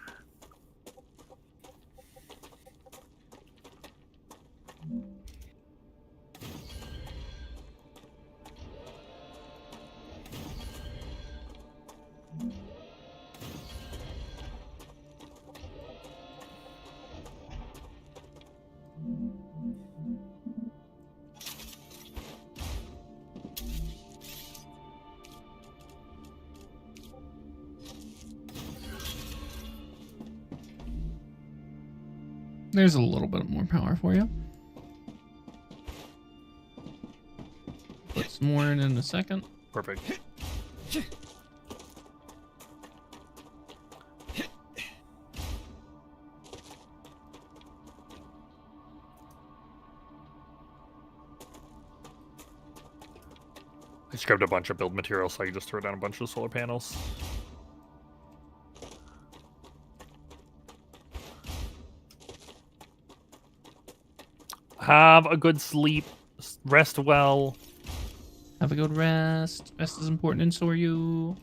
Speaker 1: There's a little bit more power for you. Put some more in a second.
Speaker 2: Perfect. I just grabbed a bunch of build materials so I can just throw down a bunch of solar panels. Have a good sleep. Rest well.
Speaker 1: Have a good rest. Rest is important, and so are you.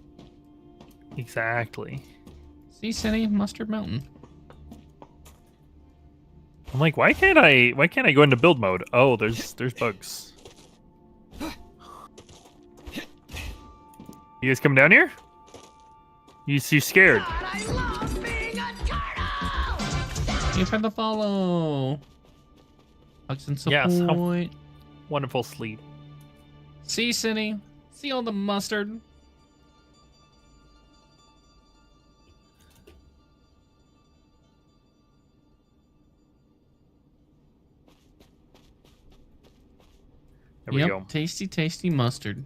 Speaker 2: Exactly.
Speaker 1: See, Cindy, Mustard Mountain.
Speaker 2: I'm like, why can't I go into build mode? Oh, there's bugs. You guys coming down here? You scared?
Speaker 1: Hey for the follow. Hugs and
Speaker 2: Yes,
Speaker 1: support.
Speaker 2: Wonderful sleep.
Speaker 1: See, Cindy. See all the mustard.
Speaker 2: There we go.
Speaker 1: Tasty, tasty mustard.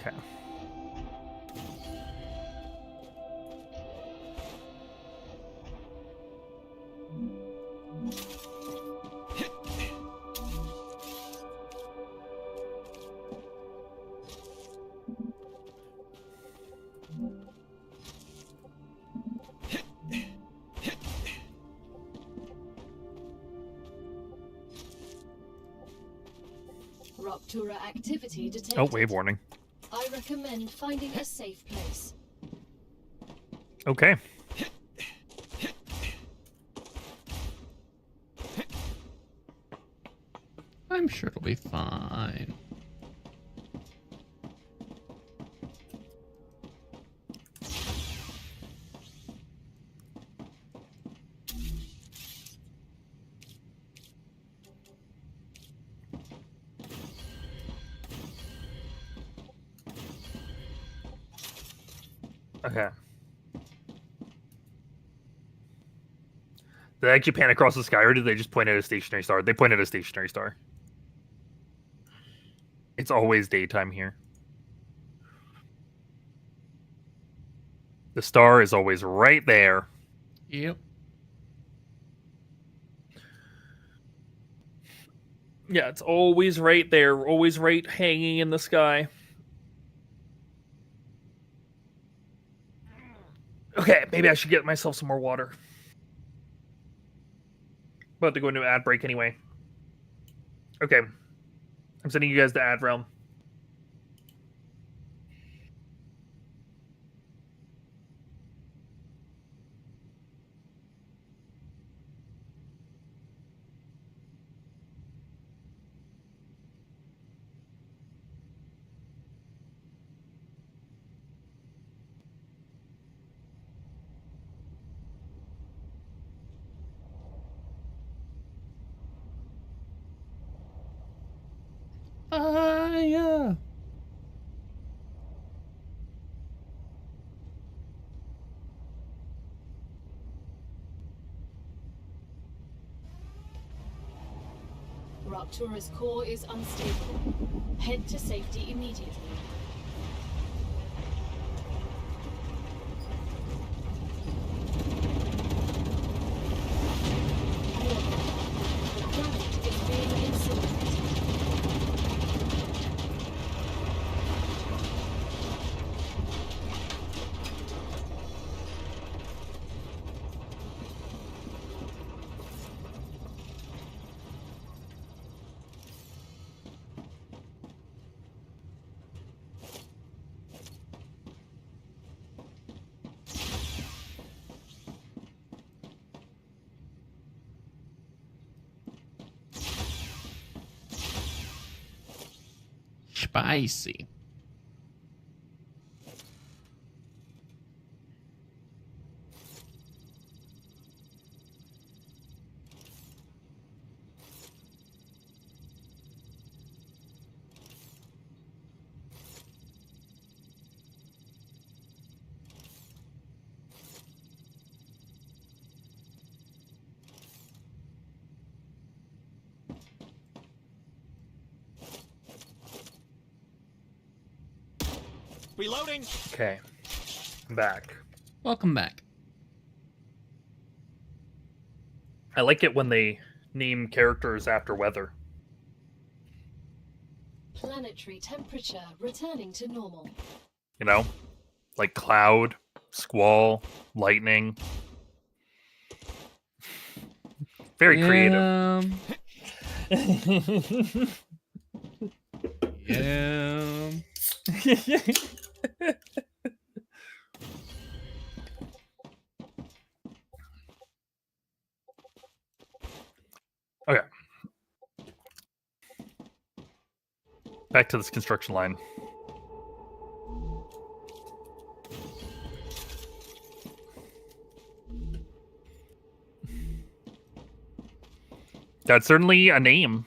Speaker 2: Okay.
Speaker 3: Rupturer activity detected.
Speaker 2: Oh, wave warning.
Speaker 3: I recommend finding a safe place.
Speaker 2: Okay.
Speaker 1: I'm sure it'll be fine.
Speaker 2: Okay. Did they actually pan across the sky, or did they just point at a stationary star? They pointed at a stationary star. It's always daytime here. The star is always right there.
Speaker 1: Yep.
Speaker 2: Yeah, it's always right there. Always right hanging in the sky. Okay, maybe I should get myself some more water. About to go into ad break anyway. Okay. I'm sending you guys to ad realm.
Speaker 1: Yeah.
Speaker 3: Raptura's core is unstable. Head to safety immediately. The planet is being incinerated.
Speaker 1: Spicy.
Speaker 7: Reloading.
Speaker 2: Okay. I'm back.
Speaker 1: Welcome back.
Speaker 2: I like it when they name characters after weather.
Speaker 3: Planetary temperature returning to normal.
Speaker 2: You know? Like cloud, squall, lightning. Very creative.
Speaker 1: Yeah.
Speaker 2: Okay. Back to this construction line. That's certainly a name.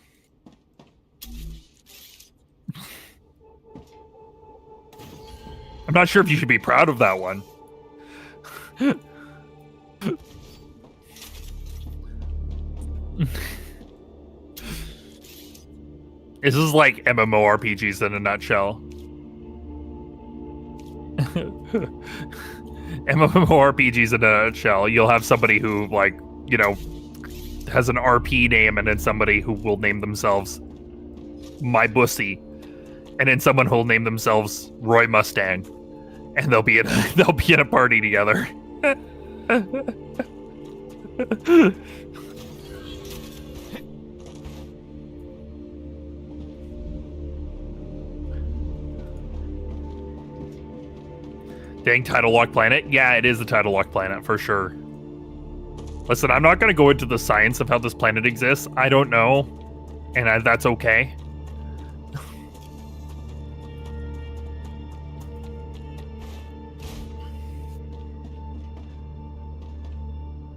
Speaker 2: I'm not sure if you should be proud of that one. This is like MMORPGs in a nutshell. MMORPGs in a nutshell. You'll have somebody who, like, you know, has an RP name, and then somebody who will name themselves My Bussy, and then someone who'll name themselves Roy Mustang, and they'll be in a party together. Dang, title lock planet? Yeah, it is the title lock planet for sure. Listen, I'm not going to go into the science of how this planet exists. I don't know, and that's okay.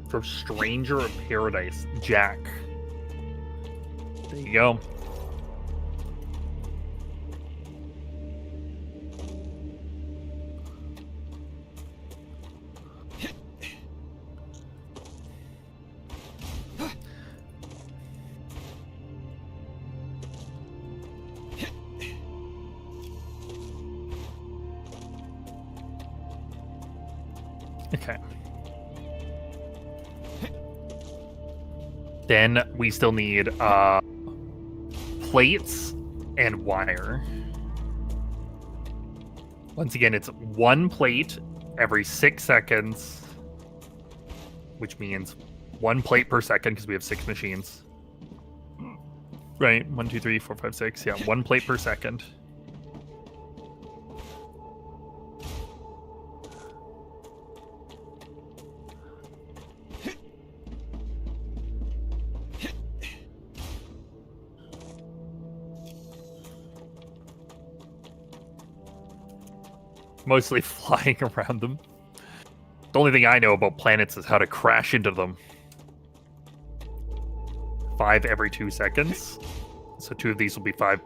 Speaker 2: From Stranger of Paradise, Jack. There you go. Okay. Then we still need plates and wire. Once again, it's one plate every 6 seconds, which means one plate per second because we have 6 machines. Right, 1, 2, 3, 4, 5, 6. Yeah, one plate per second. Mostly flying around them. The only thing I know about planets is how to crash into them. 5 every 2 seconds. So 2 of these will be 5.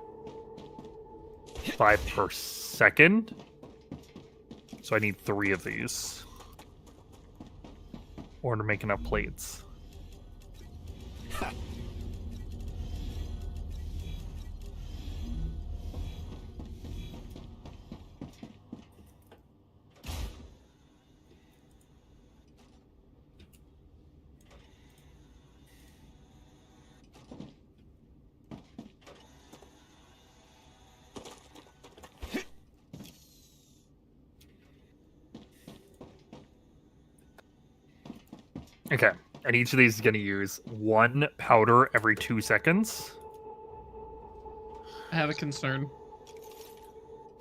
Speaker 2: 5 per second. So I need 3 of these. Or to make enough plates. Okay, and each of these is going to use 1 powder every 2 seconds.
Speaker 1: I have a concern.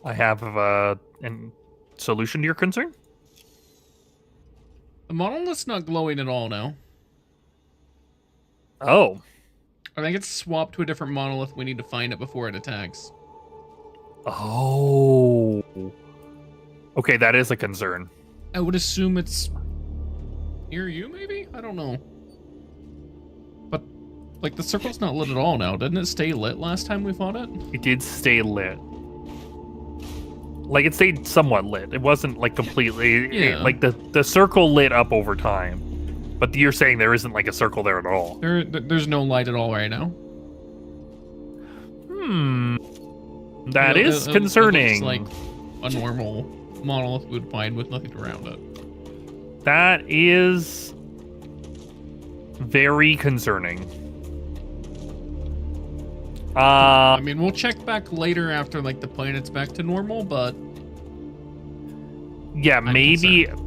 Speaker 2: I have a solution to your concern.
Speaker 1: The monolith's not glowing at all now.
Speaker 2: Oh,
Speaker 1: I think it's swapped to a different monolith. We need to find it before it attacks.
Speaker 2: oh. Okay, that is a concern.
Speaker 1: I would assume it's near you, maybe? I don't know. But, like, the circle's not lit at all now. Didn't it stay lit last time we fought it?
Speaker 2: It did stay lit. Like, it stayed somewhat lit. It wasn't, like, completely...
Speaker 1: Yeah.
Speaker 2: Like, the circle lit up over time. But you're saying there isn't, like, a circle there at all.
Speaker 1: There's no light at all right now.
Speaker 2: That is concerning.
Speaker 1: It looks like a normal monolith would find with nothing around it.
Speaker 2: That is very concerning.
Speaker 1: I mean, we'll check back later after, like, the planet's back to normal, but...
Speaker 2: Yeah,
Speaker 1: I'm
Speaker 2: maybe...
Speaker 1: concerned.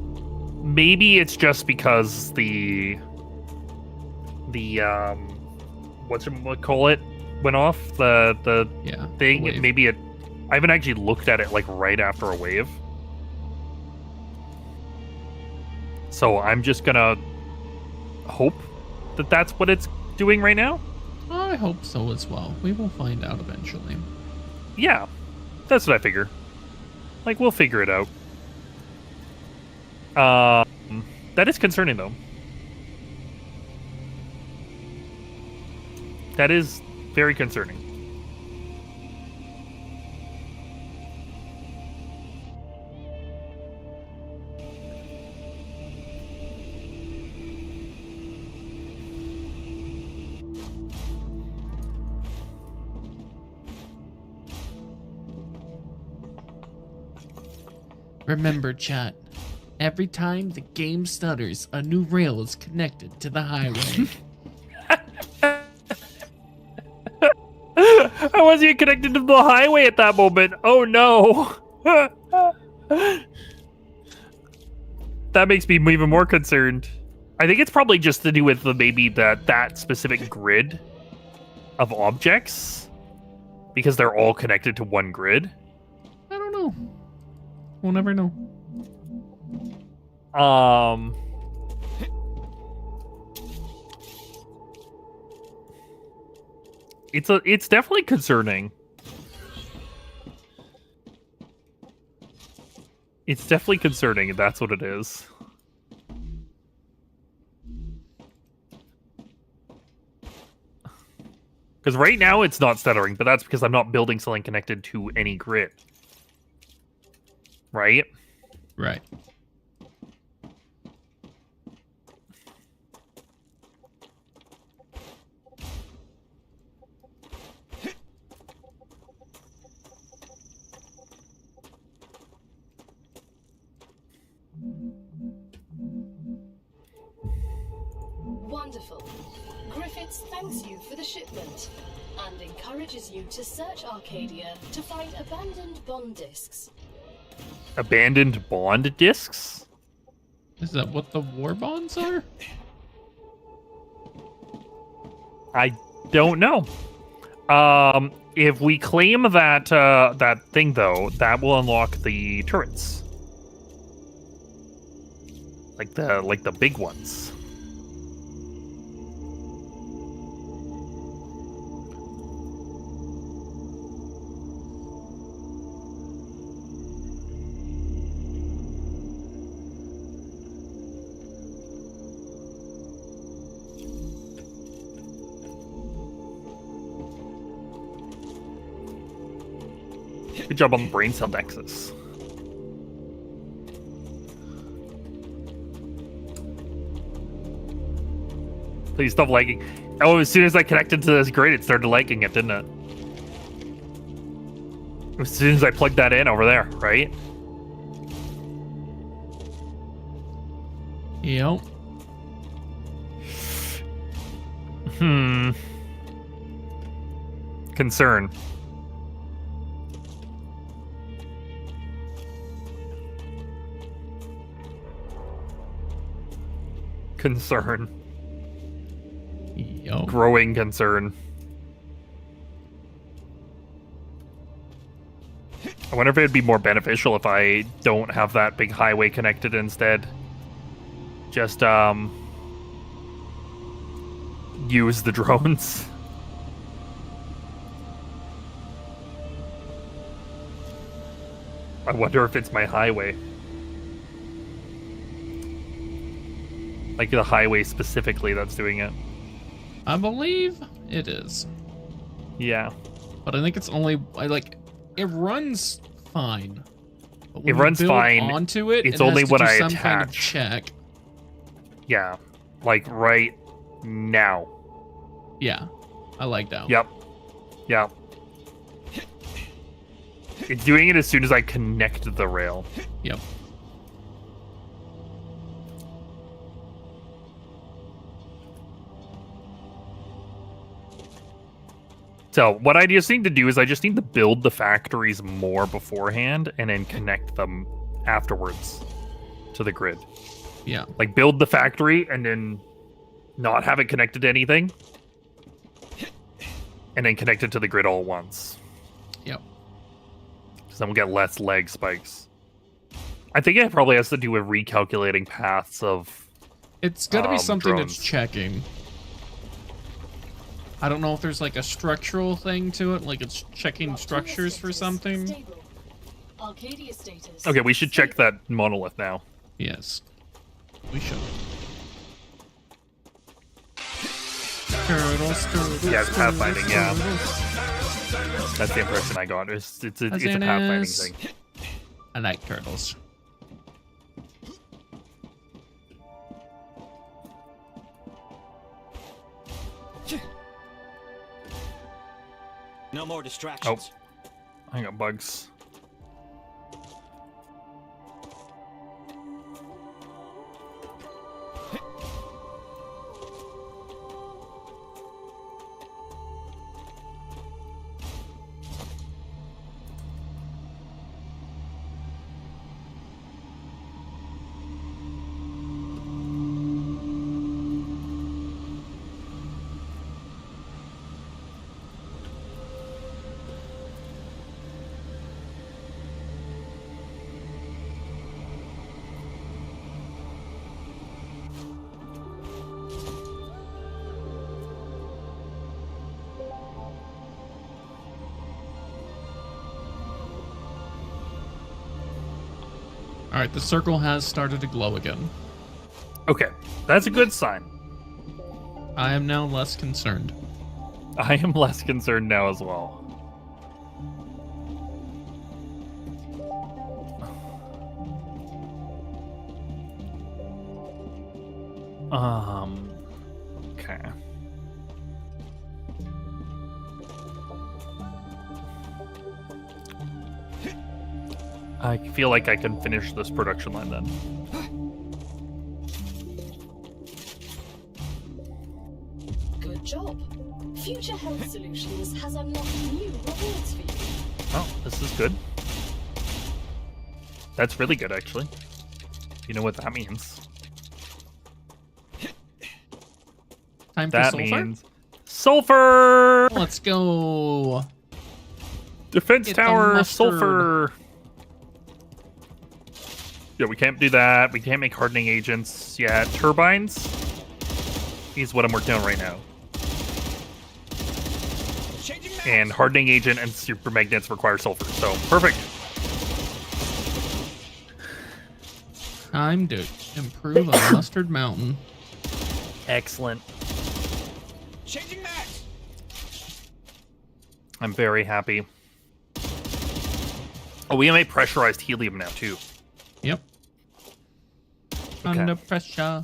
Speaker 2: Maybe it's just because the whatchamacallit went off, the
Speaker 1: Yeah,
Speaker 2: thing.
Speaker 1: wave.
Speaker 2: Maybe it... I haven't actually looked at it, like, right after a wave. So I'm just gonna hope that that's what it's doing right now.
Speaker 1: I hope so as well. We will find out eventually.
Speaker 2: Yeah, that's what I figure. Like, we'll figure it out. That is concerning, though. That is very concerning.
Speaker 1: Remember, chat. Every time the game stutters, a new rail is connected to the highway.
Speaker 2: I wasn't even connected to the highway at that moment. Oh no. That makes me even more concerned. I think it's probably just to do with maybe that specific grid of objects, because they're all connected to one grid.
Speaker 1: I don't know. We'll never know.
Speaker 2: It's definitely concerning. It's definitely concerning, if that's what it is. Because right now it's not stuttering, but that's because I'm not building something connected to any grid. Right?
Speaker 1: Right.
Speaker 3: Wonderful. Griffiths thanks you for the shipment and encourages you to search Arcadia to find abandoned bond discs.
Speaker 2: Abandoned bond discs?
Speaker 1: Is that what the war bonds are?
Speaker 2: I don't know. If we claim that that thing, though, that will unlock the turrets, like the big ones. Good job on the brain cell nexus. Please stop lagging. Oh, as soon as I connected to this grid, it started lagging it, didn't it? As soon as I plugged that in over there, right?
Speaker 1: Yep.
Speaker 2: Concern. Concern.
Speaker 1: Yep.
Speaker 2: Growing concern. I wonder if it'd be more beneficial if I don't have that big highway connected instead. Just, use the drones. I wonder if it's my highway. Like the highway specifically that's doing it.
Speaker 1: I believe it is.
Speaker 2: Yeah.
Speaker 1: But I think it's only it runs fine. But when
Speaker 2: It
Speaker 1: you
Speaker 2: runs
Speaker 1: build
Speaker 2: fine.
Speaker 1: Onto it,
Speaker 2: It's
Speaker 1: it
Speaker 2: only
Speaker 1: has to
Speaker 2: when
Speaker 1: do
Speaker 2: I
Speaker 1: some kind of
Speaker 2: attach.
Speaker 1: check.
Speaker 2: Yeah. Like right now.
Speaker 1: Yeah, I like that.
Speaker 2: Yep. Yep. It's doing it as soon as I connect the rail.
Speaker 1: Yep.
Speaker 2: So what I just need to do is I just need to build the factories more beforehand and then connect them afterwards to the grid.
Speaker 1: Yeah.
Speaker 2: Like build the factory and then not have it connected to anything. And then connect it to the grid all at once.
Speaker 1: Yep.
Speaker 2: Because then we'll get less lag spikes. I think it probably has to do with recalculating paths of
Speaker 1: It's got to be something
Speaker 2: drones.
Speaker 1: that's checking. I don't know if there's like a structural thing to it, like it's checking structures for something.
Speaker 3: Stable. Arcadia status.
Speaker 2: Okay, we should check
Speaker 3: stable.
Speaker 2: that monolith now.
Speaker 1: Yes. We should. Turtles, turtles,
Speaker 2: Yeah, it's pathfinding, yeah.
Speaker 1: turtles.
Speaker 2: That's the impression I got. It's a
Speaker 1: As
Speaker 2: pathfinding
Speaker 1: in is-
Speaker 2: thing.
Speaker 1: I like turtles.
Speaker 7: No more distractions.
Speaker 2: I got bugs.
Speaker 1: All right, the circle has started to glow again.
Speaker 2: Okay, that's a good sign.
Speaker 1: I am now less concerned.
Speaker 2: I am less concerned now as well. Okay. I feel like I can finish this production line then.
Speaker 3: Good job. Future Health Solutions has unlocked new rewards for you.
Speaker 2: Oh, this is good. That's really good, actually. You know what that means?
Speaker 1: Time for
Speaker 2: That
Speaker 1: sulfur?
Speaker 2: means sulfur!
Speaker 1: Let's go.
Speaker 2: Defense
Speaker 1: Get the
Speaker 2: tower,
Speaker 1: mustard.
Speaker 2: sulfur! Yeah, we can't do that. We can't make hardening agents yet. Turbines is what I'm working on right now.
Speaker 7: Changing maps.
Speaker 2: And hardening agent and super magnets require sulfur. So, perfect.
Speaker 1: Time to improve a mustard mountain.
Speaker 2: Excellent.
Speaker 7: Changing maps.
Speaker 2: I'm very happy. Oh, we have pressurized helium now too.
Speaker 1: Yep.
Speaker 2: Okay.
Speaker 1: Under pressure.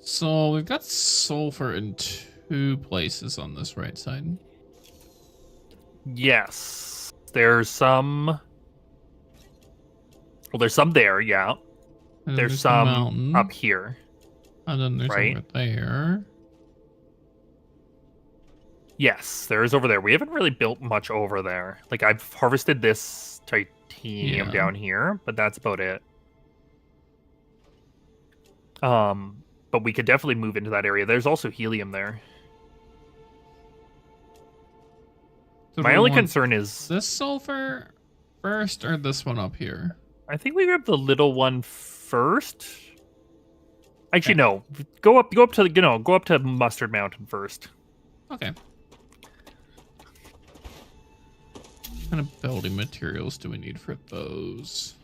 Speaker 1: So we've got sulfur in 2 places on this right side.
Speaker 2: Yes. There's some. Well, there's some there, yeah.
Speaker 1: And then
Speaker 2: There's
Speaker 1: the
Speaker 2: some
Speaker 1: mountain,
Speaker 2: up here.
Speaker 1: and then there's
Speaker 2: right?
Speaker 1: over there.
Speaker 2: Yes, there is over there. We haven't really built much over there. Like, I've harvested this titanium
Speaker 1: Yeah.
Speaker 2: down here, but that's about it. But we could definitely move into that area. There's also helium there.
Speaker 1: So do
Speaker 2: My
Speaker 1: we
Speaker 2: only
Speaker 1: want
Speaker 2: concern is
Speaker 1: this sulfur first or this one up here?
Speaker 2: I think we grab the little one first. Actually,
Speaker 1: Okay.
Speaker 2: no. Go up to go up to Mustard Mountain first.
Speaker 1: Okay. What kind of building materials do we need for those?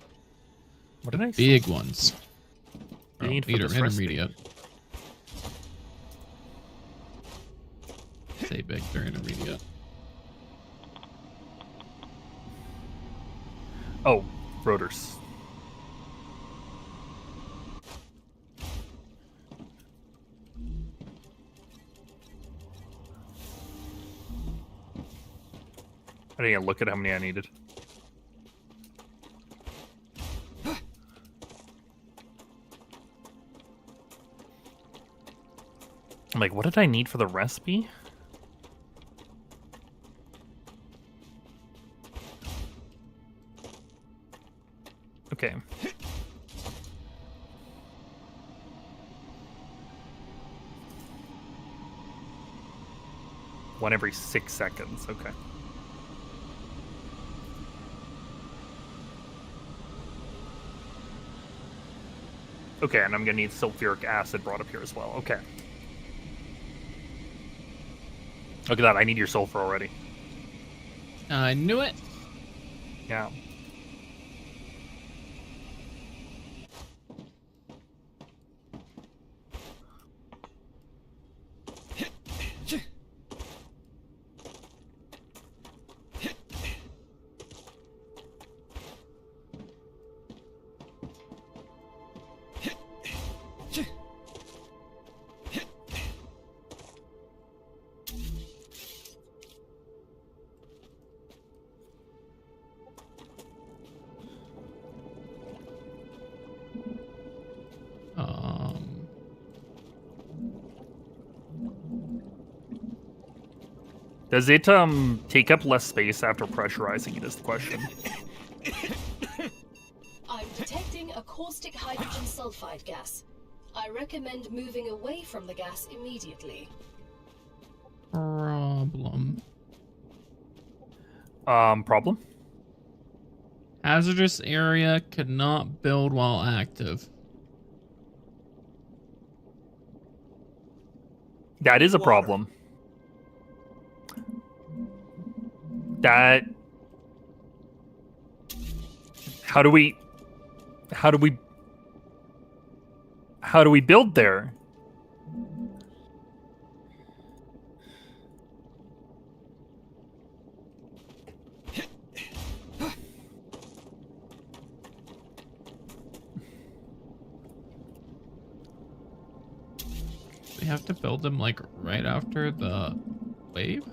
Speaker 2: What did I say?
Speaker 1: Big ones.
Speaker 2: You need for
Speaker 1: Meter,
Speaker 2: this recipe.
Speaker 1: intermediate. Say big, they're intermediate.
Speaker 2: Oh, rotors. I didn't even look at how many I needed. I'm like, what did I need for the recipe? Okay. One every 6 seconds. Okay. Okay, and I'm gonna need sulfuric acid brought up here as well. Okay. Look at that, I need your sulfur already.
Speaker 1: I knew it.
Speaker 2: Yeah. Does it take up less space after pressurizing it is the question.
Speaker 3: I'm detecting a caustic hydrogen sulfide gas. I recommend moving away from the gas immediately.
Speaker 1: Problem.
Speaker 2: Problem?
Speaker 1: Hazardous area could not build while active.
Speaker 2: That is a
Speaker 5: Water.
Speaker 2: problem. That... How do we build there?
Speaker 1: We have to build them like right after the wave?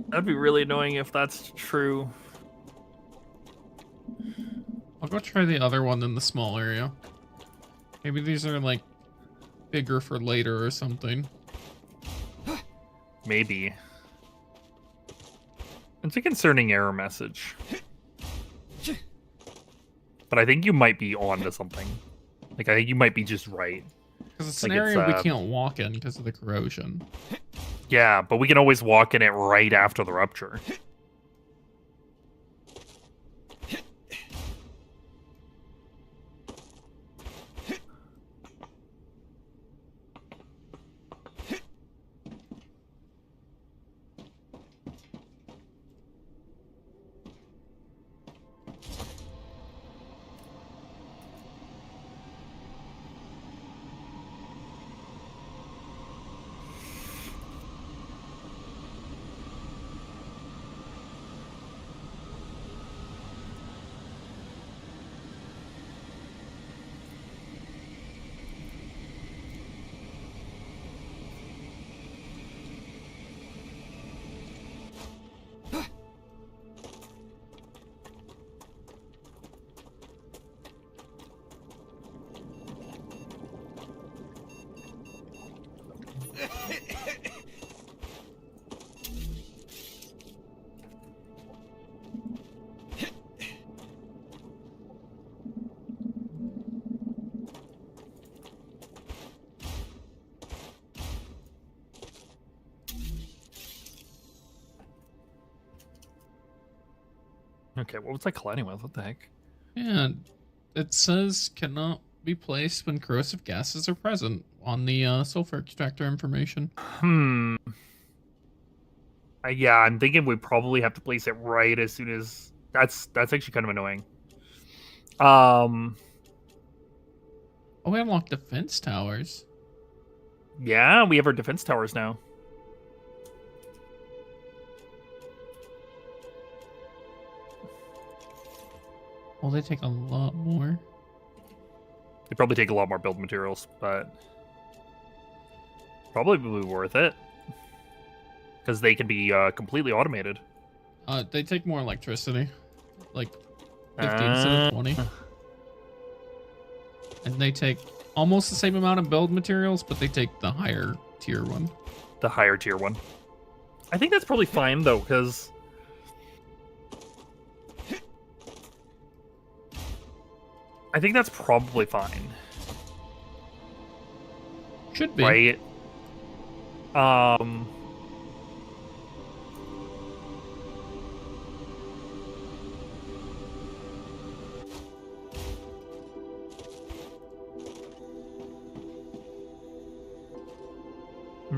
Speaker 2: That'd be really annoying if that's true.
Speaker 1: I'll go try the other one in the small area. Maybe these are like bigger for later or something.
Speaker 2: Maybe. It's a concerning error message. But I think you might be on to something. Like, I think you might be just right.
Speaker 1: Because it's
Speaker 2: Like
Speaker 1: an area we
Speaker 2: it's,
Speaker 1: can't walk in because of the corrosion.
Speaker 2: Yeah, but we can always walk in it right after the rupture. Okay, what was I colliding with? What the heck?
Speaker 1: Yeah, it says cannot be placed when corrosive gases are present on the sulfur extractor information.
Speaker 2: Yeah, I'm thinking we probably have to place it right as soon as that's actually kind of annoying.
Speaker 1: Oh, we unlocked defense towers.
Speaker 2: Yeah, we have our defense towers now.
Speaker 1: Well, they take a lot more.
Speaker 2: They probably take a lot more build materials, but probably worth it because they can be completely automated.
Speaker 1: They take more electricity, like 50 instead of 20. And they take almost the same amount of build materials, but they take the higher tier one.
Speaker 2: The higher tier one. I think that's probably fine though, because I think that's probably fine.
Speaker 1: Should be.
Speaker 2: Right? I'm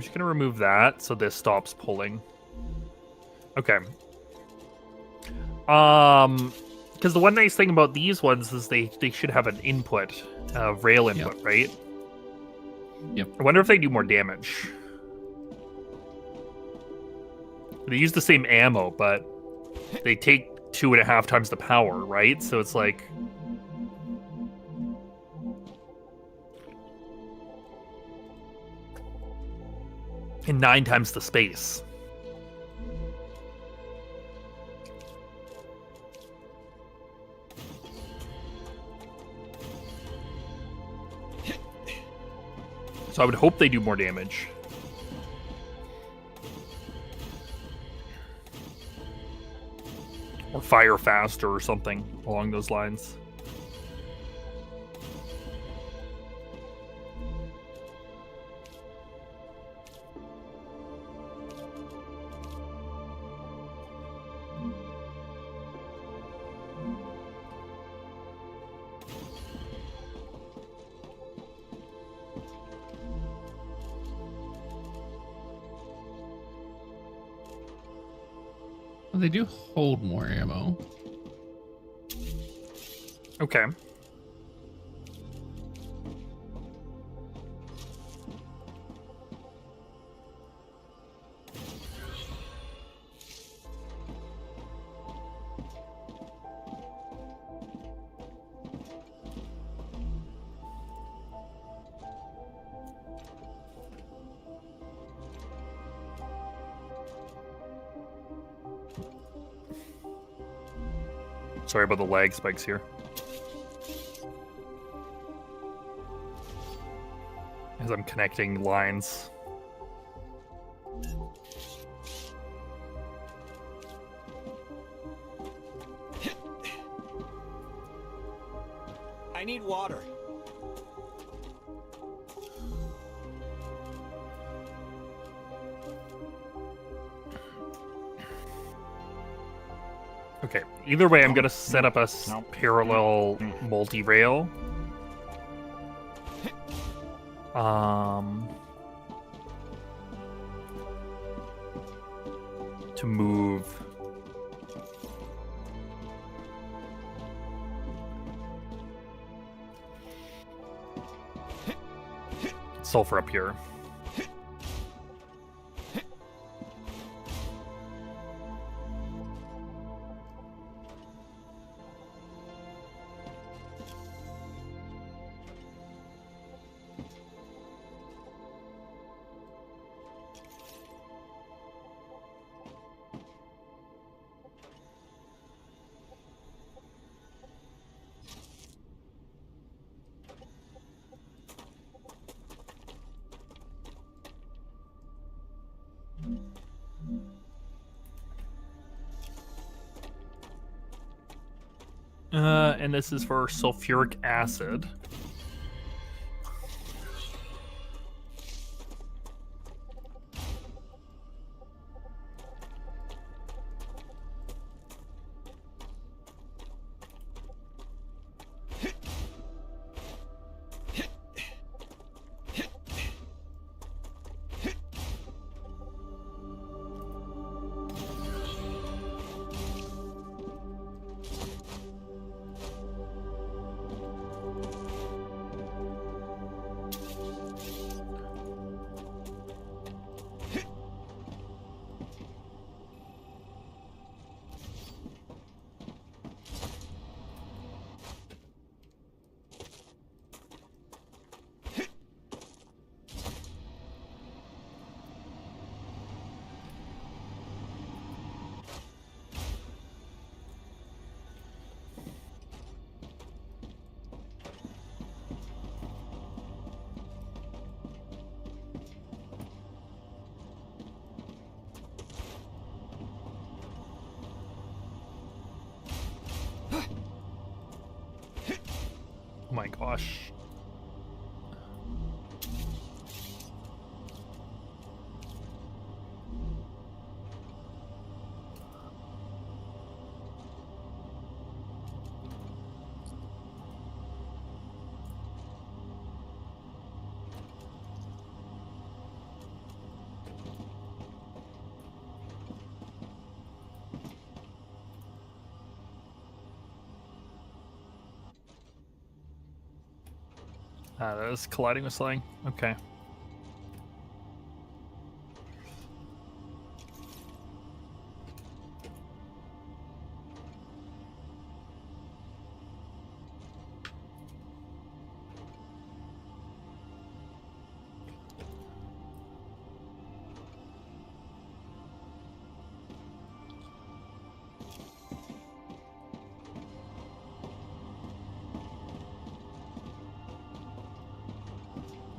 Speaker 2: just gonna remove that so this stops pulling. Okay. Because the one nice thing about these ones is they should have an input, rail input, right?
Speaker 1: Yep.
Speaker 2: I wonder if they do more damage. They use the same ammo, but they take 2.5 times the power, right? So it's like... and 9 times the space. So I would hope they do more damage. Or fire faster or something along those lines.
Speaker 1: Well, they do hold more ammo.
Speaker 2: Okay. Sorry about the lag spikes here. As I'm connecting lines.
Speaker 7: I need water.
Speaker 2: Okay, either way, I'm gonna set up a parallel multi-rail. To move. Sulfur up here. And this is for sulfuric acid. my gosh. That was colliding with something. Okay.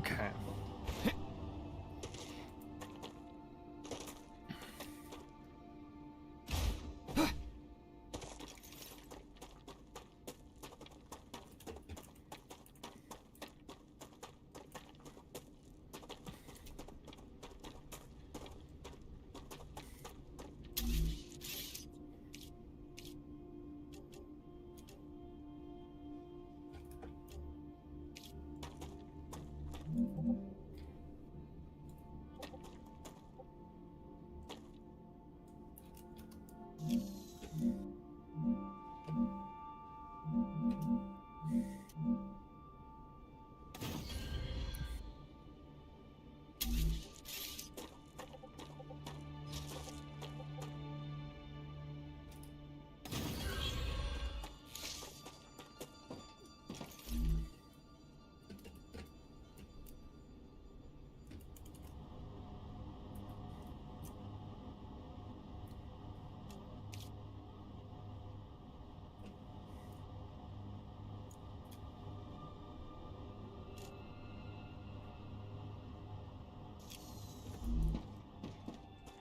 Speaker 2: Okay.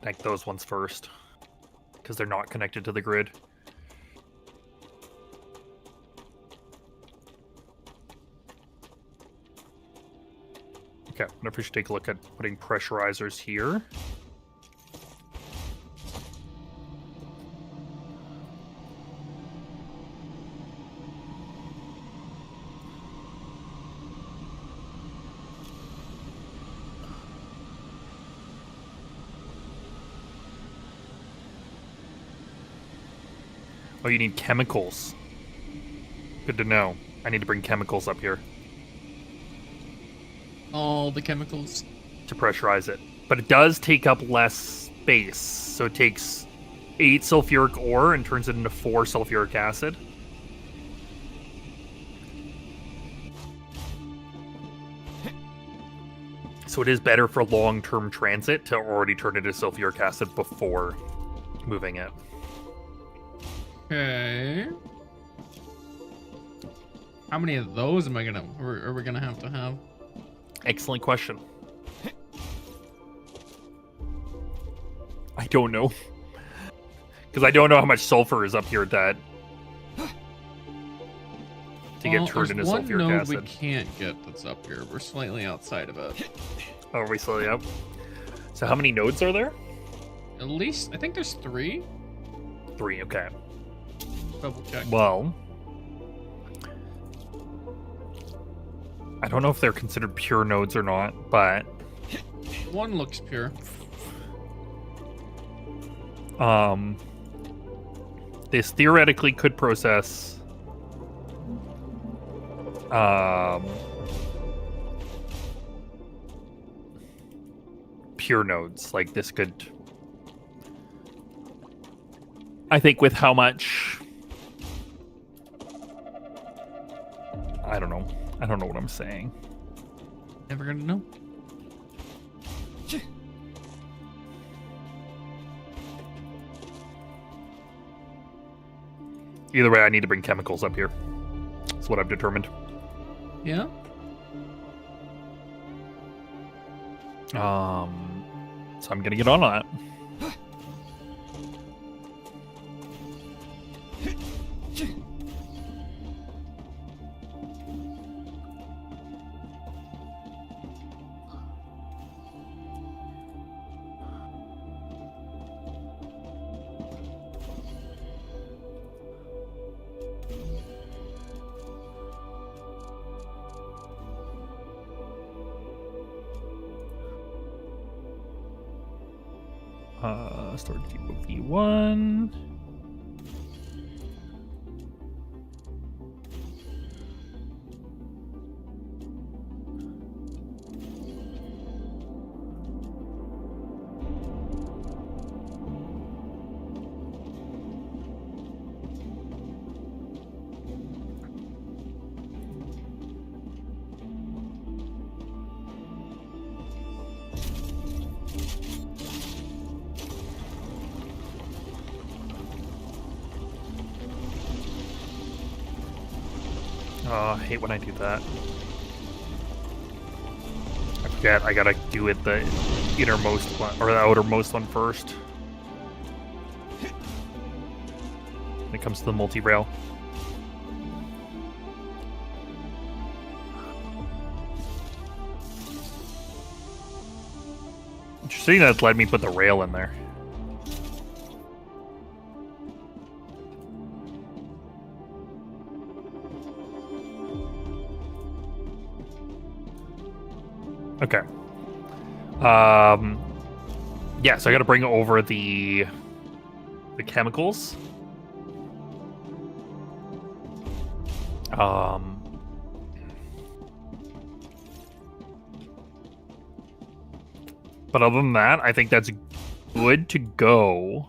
Speaker 2: Like those ones first, because they're not connected to the grid. Okay, I wonder if we should take a look at putting pressurizers here. Oh, you need chemicals. Good to know. I need to bring chemicals up here
Speaker 1: All the chemicals.
Speaker 2: to pressurize it. But it does take up less space. So it takes 8 sulfuric ore and turns it into 4 sulfuric acid. So it is better for long-term transit to already turn it into sulfuric acid before moving it.
Speaker 1: Okay. How many of those am I gonna, or are we gonna have?
Speaker 2: Excellent question. I don't know. Because I don't know how much sulfur is up here that to get turned into
Speaker 1: one
Speaker 2: sulfuric
Speaker 1: node
Speaker 2: acid.
Speaker 1: we can't get that's up here. We're slightly outside of it.
Speaker 2: Oh, are we slowly up? So how many nodes are there?
Speaker 1: At least, I think there's 3.
Speaker 2: 3, okay.
Speaker 1: Double check.
Speaker 2: Well, I don't know if they're considered pure nodes or not, but
Speaker 1: One looks pure.
Speaker 2: this theoretically could process pure nodes. Like this could, I think, with how much, I don't know what I'm saying.
Speaker 1: Never gonna know.
Speaker 2: Either way, I need to bring chemicals up here. That's what I've determined.
Speaker 1: Yeah.
Speaker 2: So I'm gonna get on that. Storage depot P1. Oh, I hate when I do that. I forget, I gotta do it the innermost one, or the outermost one first. When it comes to the multi-rail. Interesting that it's let me put the rail in there. Okay. Yeah, so I gotta bring over the chemicals. But other than that, I think that's good to go.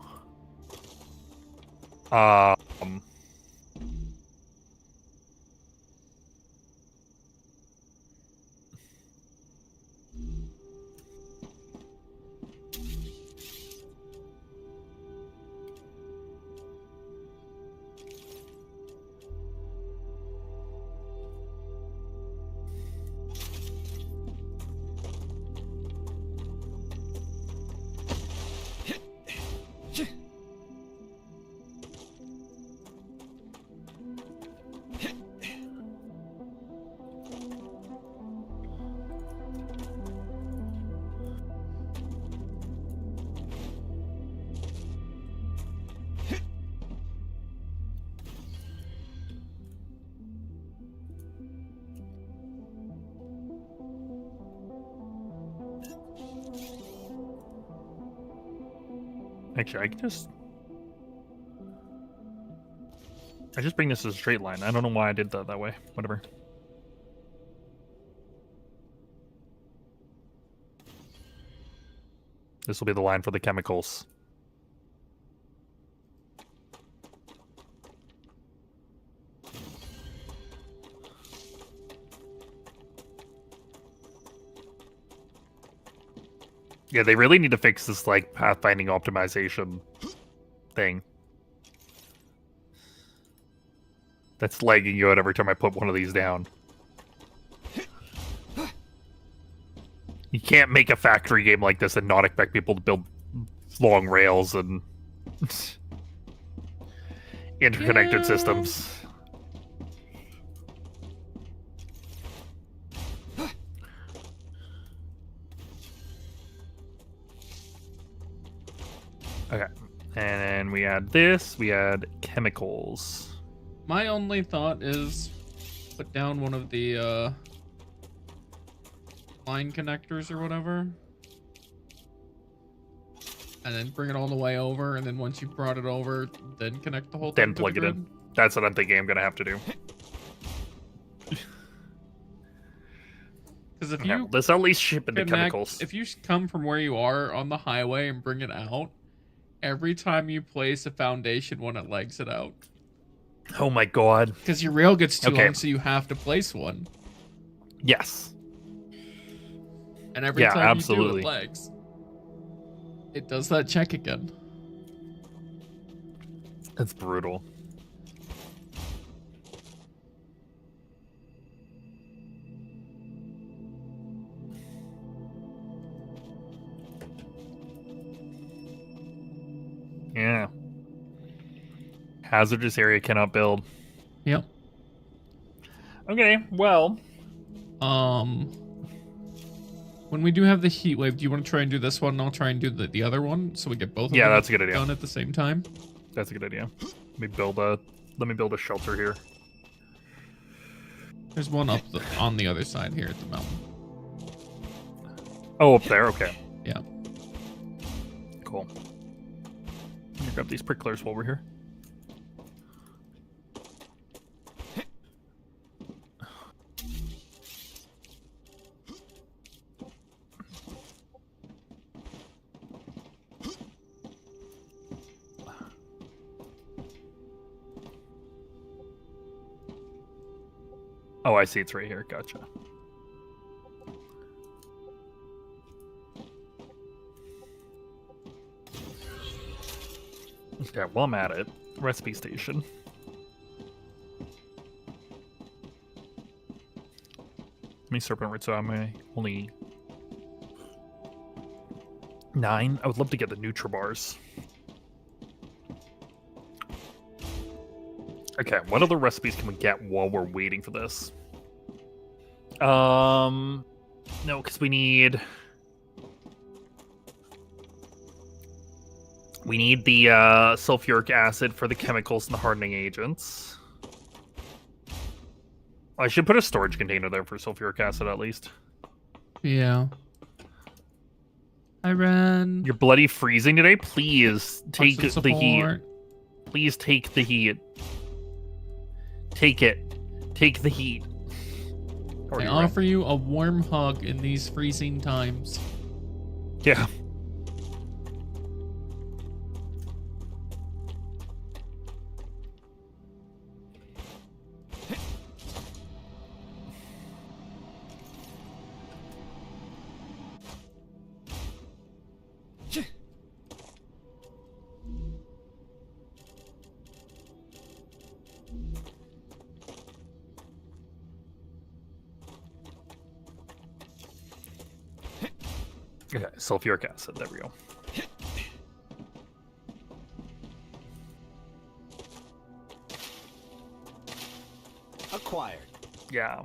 Speaker 2: Actually, I just bring this as a straight line. I don't know why I did that way. Whatever. This will be the line for the chemicals. Yeah, they really need to fix this, like, pathfinding optimization thing. That's lagging you out every time I put one of these down. You can't make a factory game like this and not expect people to build long rails and interconnected systems. Okay, and then we add this, we add chemicals.
Speaker 1: My only thought is put down one of the line connectors or whatever. And then bring it all the way over, and then once you brought it over, then connect the whole thing.
Speaker 2: Then plug it in. That's what I'm thinking I'm gonna have to do.
Speaker 1: Because if
Speaker 2: Okay,
Speaker 1: you
Speaker 2: let's at least ship in the
Speaker 1: connect,
Speaker 2: chemicals.
Speaker 1: if you come from where you are on the highway and bring it out, every time you place a foundation one, it legs it out.
Speaker 2: Oh my god.
Speaker 1: Because your rail gets too
Speaker 2: Okay.
Speaker 1: long, so you have to place one.
Speaker 2: Yes.
Speaker 1: And every
Speaker 2: Yeah,
Speaker 1: time
Speaker 2: absolutely.
Speaker 1: you do it legs. It does that check again.
Speaker 2: That's brutal. Yeah. Hazardous area cannot build.
Speaker 1: Yep.
Speaker 2: Okay, well.
Speaker 1: When we do have the heat wave, do you want to try and do this one and I'll try and do the other one so we get both of
Speaker 2: Yeah,
Speaker 1: them
Speaker 2: that's a good idea.
Speaker 1: done at the same time?
Speaker 2: That's a good idea. Let me build a shelter here.
Speaker 1: There's one up on the other side here at the mountain.
Speaker 2: Oh, up there, okay.
Speaker 1: Yeah.
Speaker 2: Cool. Let me grab these pricklers while we're here. Oh, I see. It's right here. Gotcha. Okay, well, I'm at it. Recipe station. How many serpent roots am I? Only 9? I would love to get the Nutribars. Okay, what other recipes can we get while we're waiting for this? No, because we need the sulfuric acid for the chemicals and the hardening agents. I should put a storage container there for sulfuric acid at least.
Speaker 1: Yeah. Hi, Ren.
Speaker 2: You're bloody freezing today. Please take
Speaker 1: Wants some
Speaker 2: the heat.
Speaker 1: support.
Speaker 2: Please take the heat. Take it. Take the heat. How are
Speaker 1: I
Speaker 2: you, Ren?
Speaker 1: offer you a warm hug in these freezing times.
Speaker 2: Yeah. Okay, sulfuric acid. There we go.
Speaker 7: Acquired.
Speaker 2: Yeah.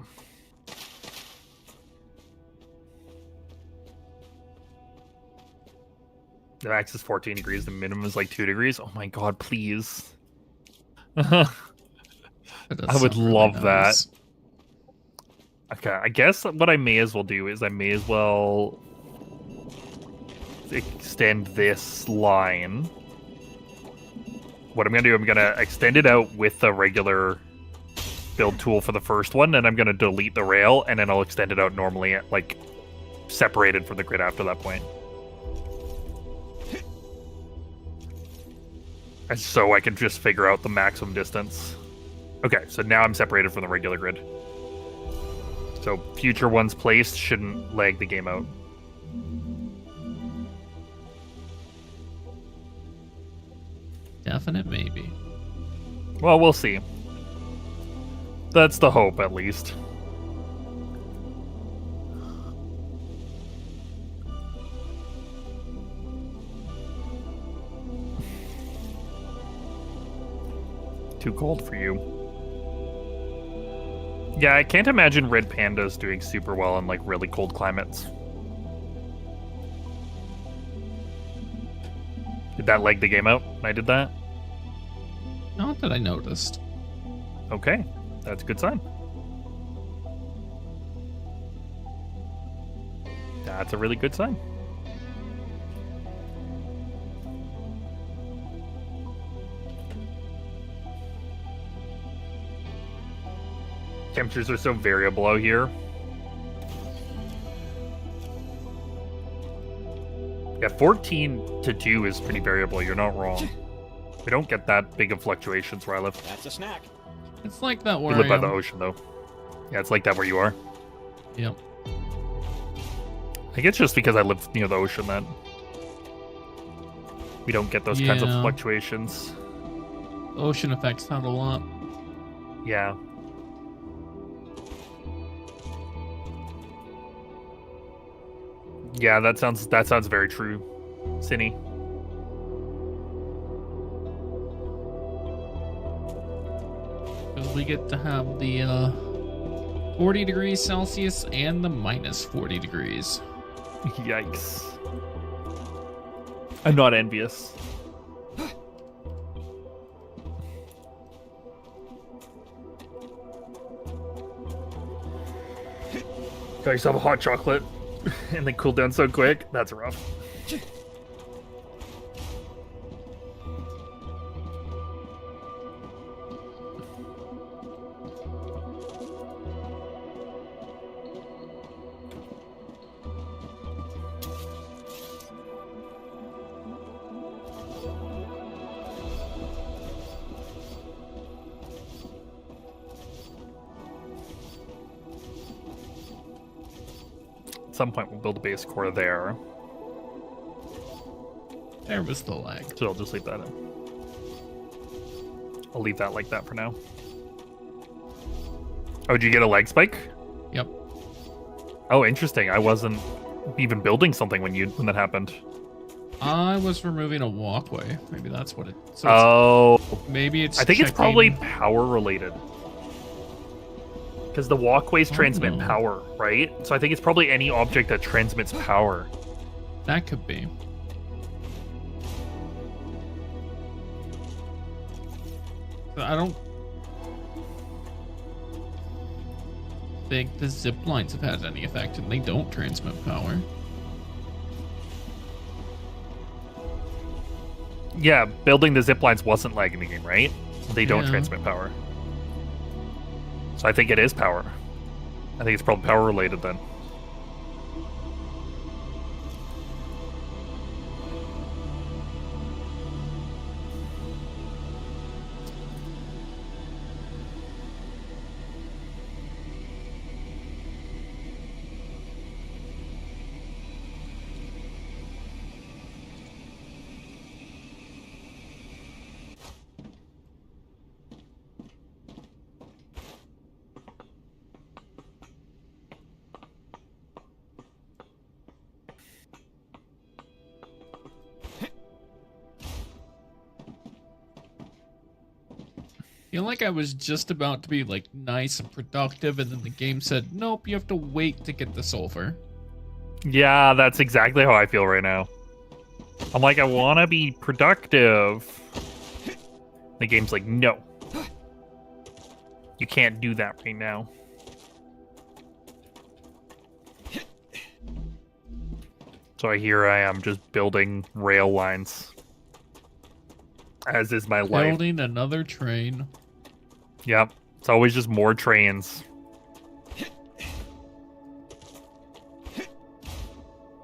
Speaker 2: The max is 14 degrees. The minimum is like 2 degrees. Oh my god, please.
Speaker 1: That does
Speaker 2: I would
Speaker 1: sound really
Speaker 2: love that.
Speaker 1: nice.
Speaker 2: Okay, I guess what I may as well do is I may as well extend this line. What I'm gonna do, I'm gonna extend it out with the regular build tool for the first one, and I'm gonna delete the rail, and then I'll extend it out normally, like separated from the grid after that point. And so I can just figure out the maximum distance. Okay, so now I'm separated from the regular grid. So future ones placed shouldn't lag the game out.
Speaker 1: Definite maybe.
Speaker 2: Well, we'll see. That's the hope, at least. Too cold for you. Yeah, I can't imagine red pandas doing super well in like really cold climates. Did that lag the game out when I did that?
Speaker 1: Not that I noticed.
Speaker 2: Okay, that's a good sign. That's a really good sign. Temperatures are so variable out here. Yeah, 14 to 2 is pretty variable. You're not wrong. We don't get that big of fluctuations where I live.
Speaker 7: That's a snack.
Speaker 1: It's like that
Speaker 2: We
Speaker 1: where
Speaker 2: live
Speaker 1: I
Speaker 2: by
Speaker 1: am.
Speaker 2: the ocean, though. Yeah, it's like that where you are.
Speaker 1: Yep.
Speaker 2: I think it's just because I live near the ocean that we don't get those kinds of
Speaker 1: Yeah.
Speaker 2: fluctuations.
Speaker 1: Ocean affects that a lot.
Speaker 2: Yeah. Yeah, that sounds very true, Cinny.
Speaker 1: Because we get to have the 40 degrees Celsius and the minus 40 degrees.
Speaker 2: Yikes. I'm not envious. Got yourself a hot chocolate and then cool down so quick. That's rough. some point we'll build a base core there.
Speaker 1: There was the lag.
Speaker 2: So I'll just leave that in. I'll leave that like that for now. Oh, did you get a leg spike?
Speaker 1: Yep.
Speaker 2: Oh, interesting. I wasn't even building something when that happened.
Speaker 1: I was removing a walkway. Maybe that's what it. So maybe it's.
Speaker 2: I think it's
Speaker 1: checking-
Speaker 2: probably power related. Because the walkways transmit
Speaker 1: no.
Speaker 2: power, right? So I think it's probably any object that transmits power.
Speaker 1: That could be. So I don't think the zip lines have had any effect, and they don't transmit power.
Speaker 2: Yeah, building the zip lines wasn't lagging the game, right? They don't
Speaker 1: Yeah.
Speaker 2: transmit power. So I think it is power. I think it's probably power related then.
Speaker 1: Feel like I was just about to be like nice and productive, and then the game said, "Nope, you have to wait to get the sulfur."
Speaker 2: Yeah, that's exactly how I feel right now. I'm like, I want to be productive. The game's like, no. You can't do that right now. So here I am just building rail lines. As is my life.
Speaker 1: Building another train.
Speaker 2: Yep. It's always just more trains.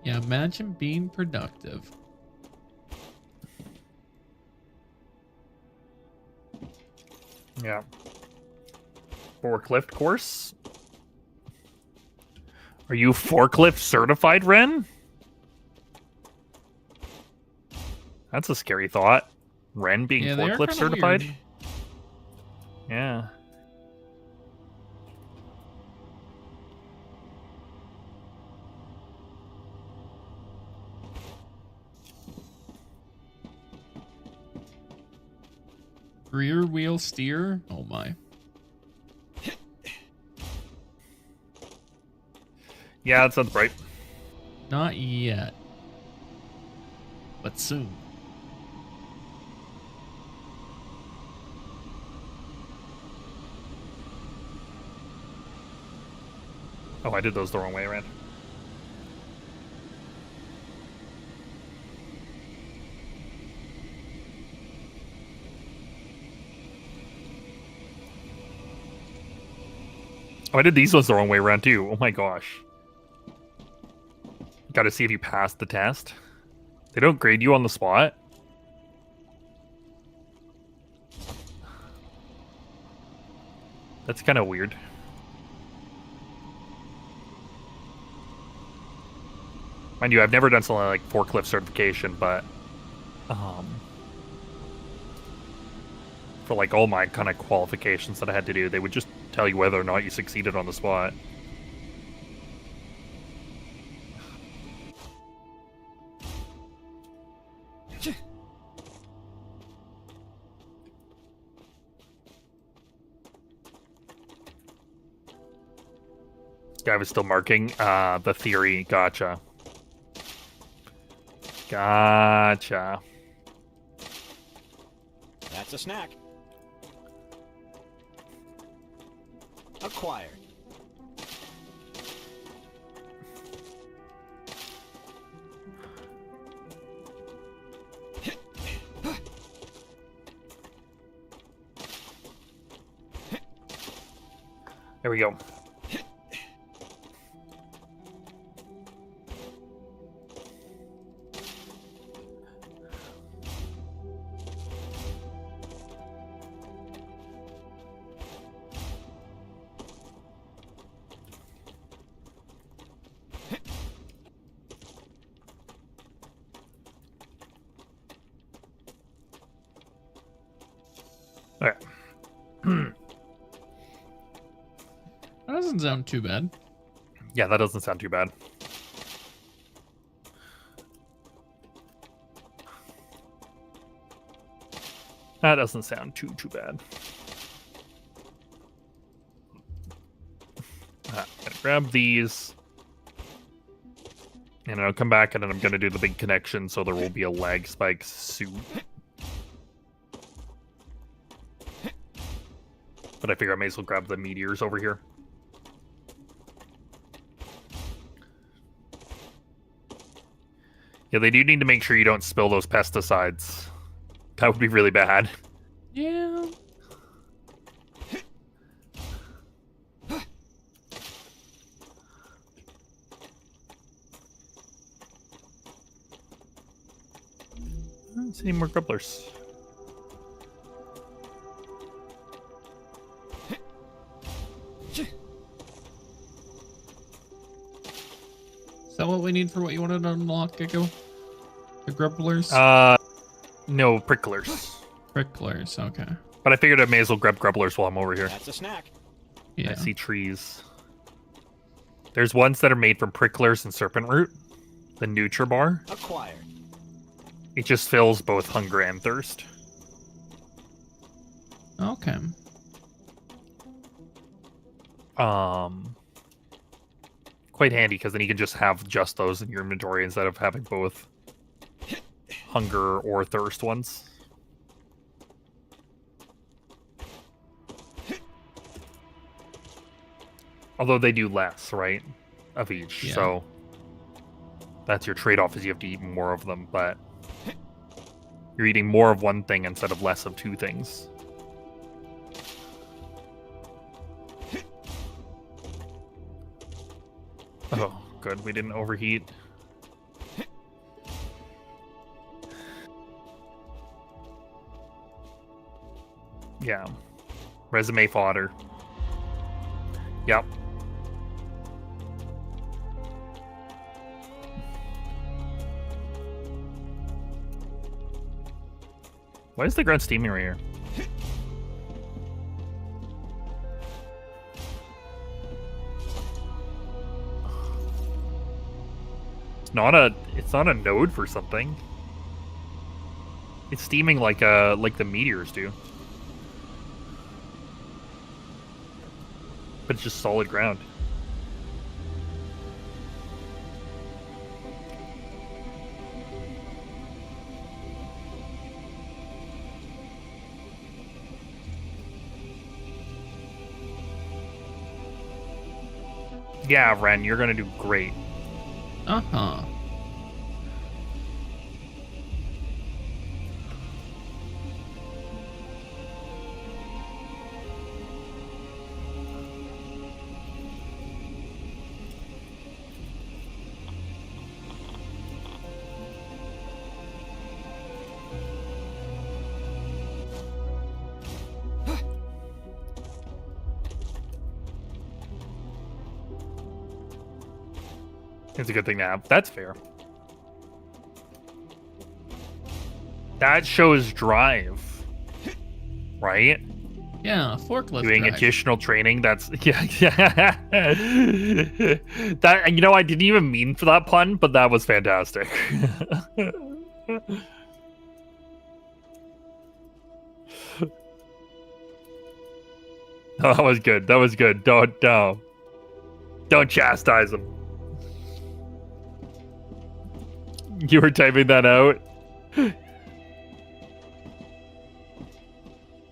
Speaker 1: Yeah, imagine being productive.
Speaker 2: Yeah. Forklift course? Are you forklift certified, Ren? That's a scary thought. Ren being
Speaker 1: Yeah, they are
Speaker 2: forklift
Speaker 1: kinda
Speaker 2: certified?
Speaker 1: weird.
Speaker 2: Yeah.
Speaker 1: Rear wheel steer? Oh my.
Speaker 2: Yeah, that sounds right.
Speaker 1: Not yet. But soon.
Speaker 2: Oh, I did those the wrong way around. Oh, I did these ones the wrong way around too. Oh my gosh. Gotta see if you passed the test. They don't grade you on the spot. That's kind of weird. Mind you, I've never done something like forklift certification, but for like all my kind of qualifications that I had to do, they would just tell you whether or not you succeeded on the spot. Guy was still marking the theory. Gotcha. Gotcha.
Speaker 7: That's a snack. Acquired.
Speaker 2: There we go.
Speaker 1: That doesn't sound too bad.
Speaker 2: Yeah, that doesn't sound too bad. That doesn't sound too bad. I'm gonna grab these. And I'll come back and then I'm gonna do the big connection so there will be a lag spike soon. But I figure I may as well grab the meteors over here. Yeah, they do need to make sure you don't spill those pesticides. That would be really bad.
Speaker 1: Yeah.
Speaker 2: I don't see any more grubblers.
Speaker 1: Is that what we need for what you wanted to unlock, Gecko? The grubblers?
Speaker 2: No, pricklers.
Speaker 1: Pricklers, okay.
Speaker 2: But I figured I may as well grab grubblers while I'm over here.
Speaker 7: That's a snack.
Speaker 1: Yeah.
Speaker 2: I see trees. There's ones that are made from pricklers and serpent root. The Nutribar.
Speaker 7: Acquired.
Speaker 2: It just fills both hunger and thirst.
Speaker 1: Okay.
Speaker 2: Quite handy because then you can just have just those in your inventory instead of having both hunger or thirst ones. Although they do less, right? Of each.
Speaker 1: Yeah.
Speaker 2: So that's your trade-off, is you have to eat more of them, but you're eating more of one thing instead of less of two things. Oh, good. We didn't overheat. Yeah. Resume fodder. Yep. Why is the ground steaming right here? It's not a node for something. It's steaming like the meteors do. But it's just solid ground. Yeah, Ren, you're gonna do great.
Speaker 1: Uh-huh.
Speaker 2: It's a good thing to have. That's fair. That shows drive, right?
Speaker 1: Yeah, forklift
Speaker 2: Doing
Speaker 1: drive.
Speaker 2: additional training. That's yeah. That, you know, I didn't even mean for that pun, but that was fantastic. That was good. That was good. Don't chastise him. You were typing that out?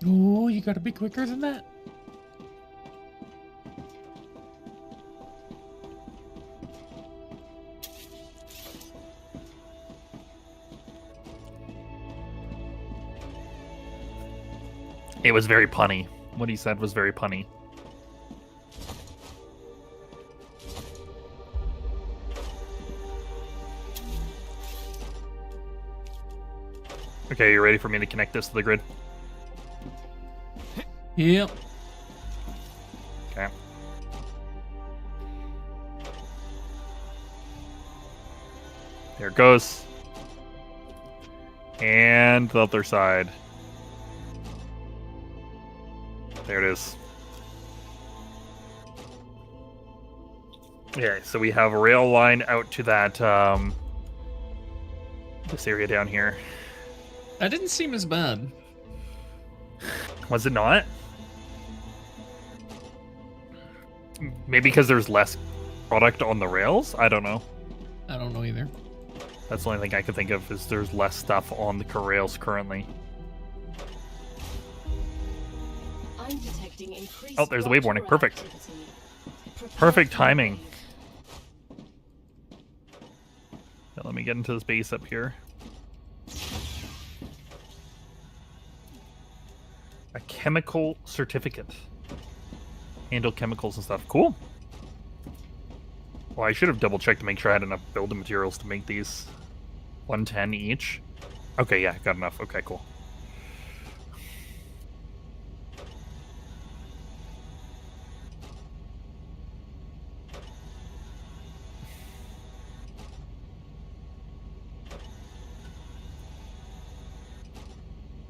Speaker 1: Oh, you gotta be quicker than that.
Speaker 2: It was very punny. What he said was very punny. Okay, you ready for me to connect this to the grid?
Speaker 1: Yep.
Speaker 2: Okay. There it goes. And the other side. There it is. Okay, so we have a rail line out to that, this area down here.
Speaker 1: That didn't seem as bad.
Speaker 2: Was it not? Maybe because there's less product on the rails? I don't know.
Speaker 1: I don't know either.
Speaker 2: That's the only thing I can think of is there's less stuff on the rails currently.
Speaker 3: I'm detecting increased
Speaker 2: Oh, there's the wave warning. Perfect.
Speaker 3: activity. Prepare
Speaker 2: Perfect
Speaker 3: for
Speaker 2: timing.
Speaker 3: wave.
Speaker 2: Now let me get into this base up here. A chemical certificate. Handle chemicals and stuff. Cool. Well, I should have double checked to make sure I had enough building materials to make these 110 each. Okay, yeah, got enough. Okay, cool.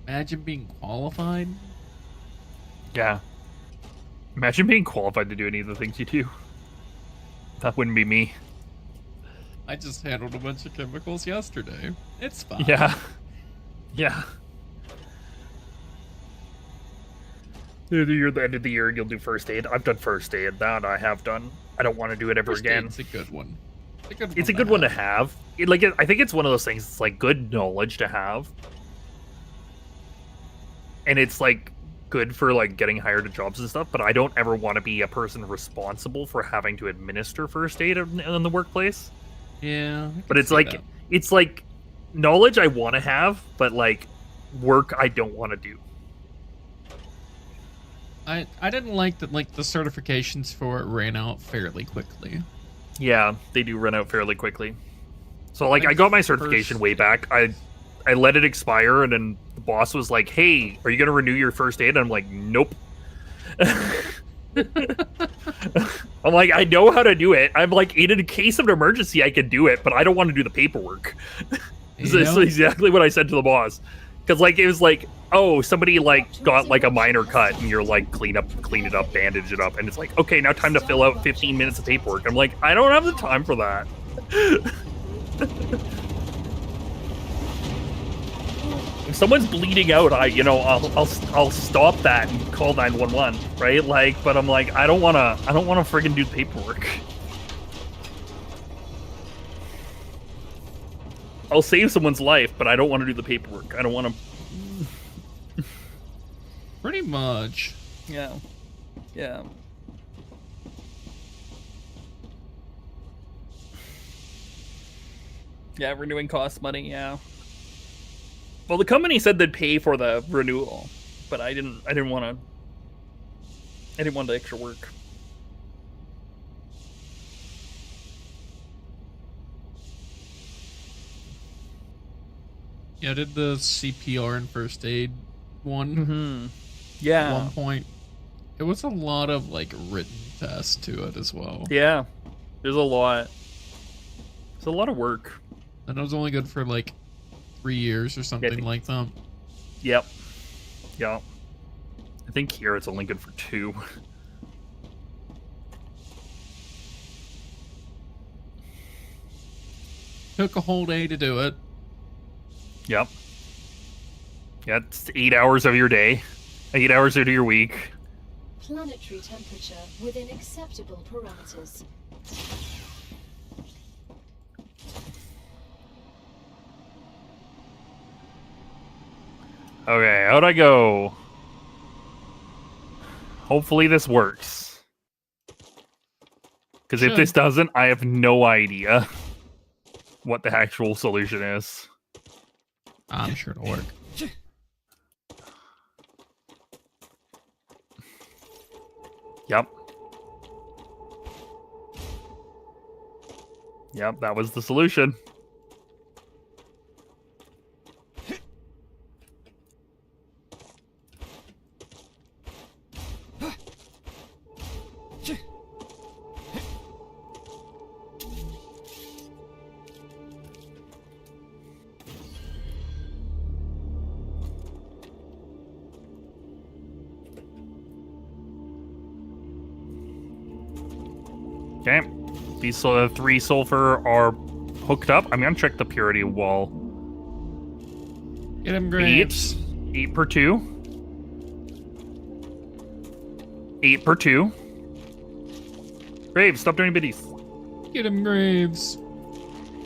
Speaker 1: Imagine being qualified.
Speaker 2: Yeah. Imagine being qualified to do any of the things you do. That wouldn't be me.
Speaker 1: I just handled a bunch of chemicals yesterday. It's fine.
Speaker 2: Yeah. Yeah. You're the end of the year, you'll do first aid. I've done first aid. That I have done. I don't want to do it ever
Speaker 1: First
Speaker 2: again.
Speaker 1: aid's a good one.
Speaker 2: It's a good one to have. I think it's one of those things. It's like good knowledge to have, and it's like good for like getting hired to jobs and stuff. But I don't ever want to be a person responsible for having to administer first aid in the workplace.
Speaker 1: Yeah.
Speaker 2: But it's like knowledge I want to have, but like work I don't want to do.
Speaker 1: I didn't like that like the certifications for it ran out fairly quickly.
Speaker 2: Yeah, they do run out fairly quickly. So like I got my certification way back. I let it expire, and then the boss was like, "Hey, are you gonna renew your first aid?" And I'm like, "Nope." I'm like, I know how to do it. I'm like, in a case of an emergency, I can do it, but I don't want to do the paperwork. This is exactly what I said to the boss. Because like it was like, oh, somebody like got like a minor cut, and you're like clean it up, bandage it up, and it's like, okay, now time to fill out 15 minutes of paperwork. I'm like, I don't have the time for that. If someone's bleeding out, I'll stop that and call 911, right? Like, but I'm like, I don't wanna friggin' do the paperwork. I'll save someone's life, but I don't want to do the paperwork. I don't want to.
Speaker 1: Pretty much.
Speaker 2: Yeah. Yeah. Yeah, renewing costs money, yeah. Well, the company said they'd pay for the renewal, but I didn't want the extra work.
Speaker 1: Yeah, I did the CPR and first aid one.
Speaker 2: Mm-hmm. Yeah.
Speaker 1: At one point. It was a lot of like written tests to it as well.
Speaker 2: Yeah. There's a lot. It's a lot of work.
Speaker 1: And it was only good for like 3 years or something like that.
Speaker 2: Yep. Yeah. I think here it's only good for 2.
Speaker 1: Took a whole day to do it.
Speaker 2: Yep. Yeah, it's 8 hours of your day. 8 hours into your week.
Speaker 3: Planetary temperature within acceptable parameters.
Speaker 2: Okay, how'd I go? Hopefully this works. Because if this doesn't, I have no idea what the actual solution is.
Speaker 1: I'm sure it'll work.
Speaker 2: Yep. Yep, that was the solution. Okay. These 3 sulfur are hooked up. I'm gonna check the purity wall.
Speaker 1: Get him, Graves.
Speaker 2: 8 per 2. 8 per 2. Graves, stop doing biddies.
Speaker 1: Get him, Graves.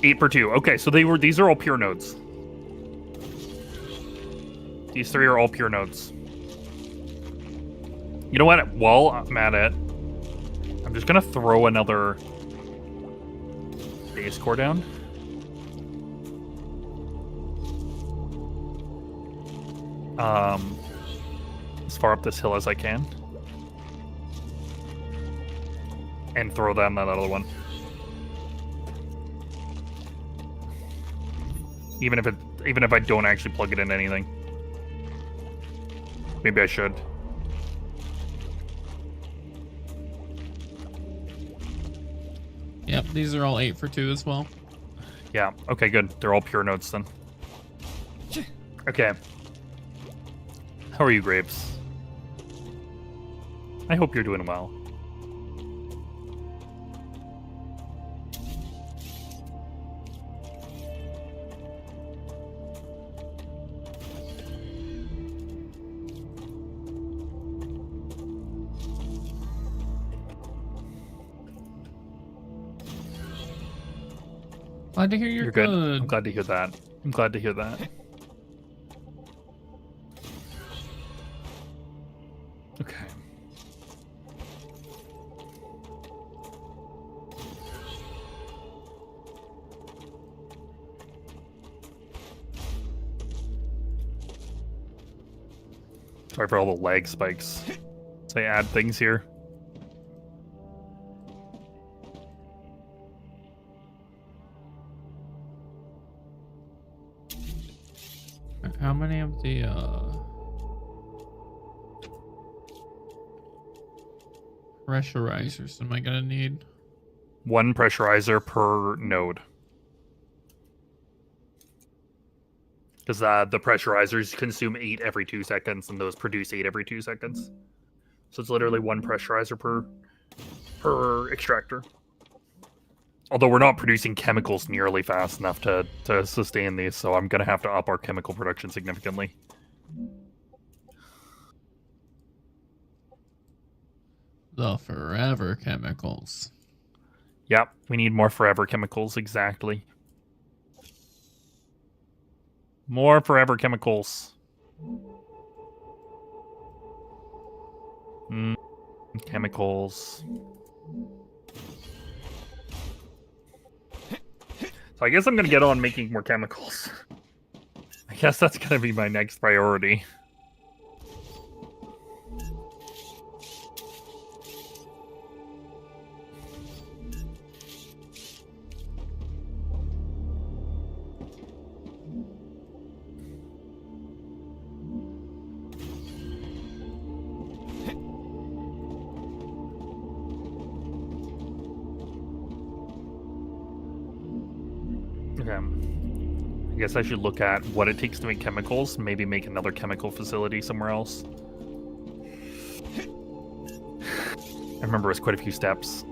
Speaker 2: 8 per 2. Okay, so these are all pure nodes. These 3 are all pure nodes. You know what? While I'm at it, I'm just gonna throw another base core down. As far up this hill as I can. And throw down that other one. Even if I don't actually plug it into anything. Maybe I should.
Speaker 1: Yep, these are all 8 for 2 as well.
Speaker 2: Yeah, okay, good. They're all pure nodes then. Okay. How are you, Grapes? I hope you're doing well.
Speaker 1: Glad to hear you're
Speaker 2: good.
Speaker 1: good.
Speaker 2: I'm glad to hear that. I'm glad to hear that. Okay. Sorry for all the lag spikes. So I add things here.
Speaker 1: How many of the pressurizers am I gonna need?
Speaker 2: 1 pressurizer per node. Because the pressurizers consume 8 every 2 seconds, and those produce 8 every 2 seconds. So it's literally 1 pressurizer per extractor. Although we're not producing chemicals nearly fast enough to sustain these, so I'm going to have to up our chemical production significantly.
Speaker 1: The forever chemicals.
Speaker 2: Yep, we need more forever chemicals, exactly. More forever chemicals. Chemicals. So I guess I'm gonna get on making more chemicals. I guess that's gonna be my next priority. I guess I should look at what it takes to make chemicals, maybe make another chemical facility somewhere else. I remember it was quite a few steps.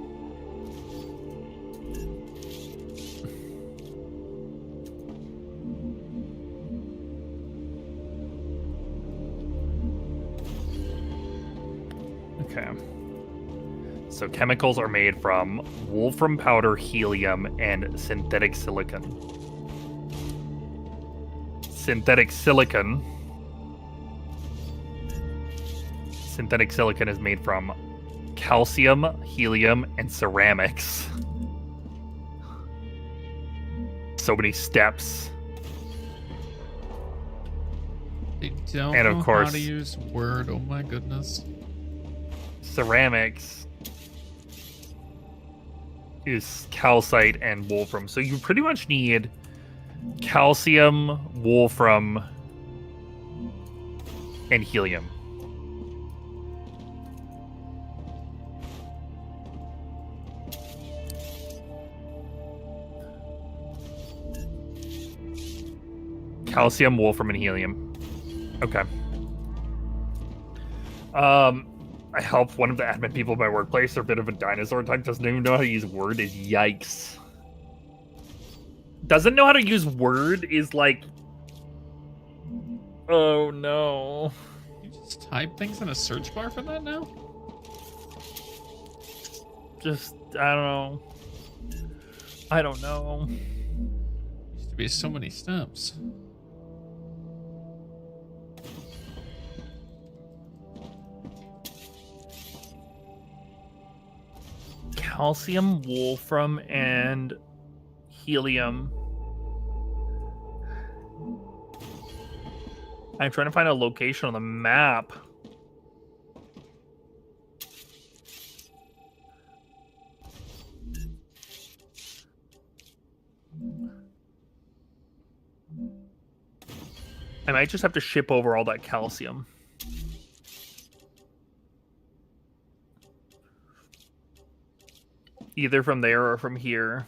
Speaker 2: Okay. So chemicals are made from wolfram powder, helium, and synthetic silicon. Synthetic silicon is made from calcium, helium, and ceramics. So many steps.
Speaker 1: They don't
Speaker 2: And of
Speaker 1: know
Speaker 2: course,
Speaker 1: how to use Word. Oh my goodness.
Speaker 2: Ceramics is calcite and wolfram. So you pretty much need calcium, wolfram, and helium. Calcium, wolfram, and helium. Okay. I help one of the admin people at my workplace. They're a bit of a dinosaur type. Doesn't even know how to use Word. Is yikes. Doesn't know how to use Word is like... Oh, no.
Speaker 1: You just type things in a search bar for that now?
Speaker 2: Just, I don't know. I don't know.
Speaker 1: Used to be so many steps.
Speaker 2: Calcium, wolfram, and helium. I'm trying to find a location on the map. I might just have to ship over all that calcium. Either from there or from here.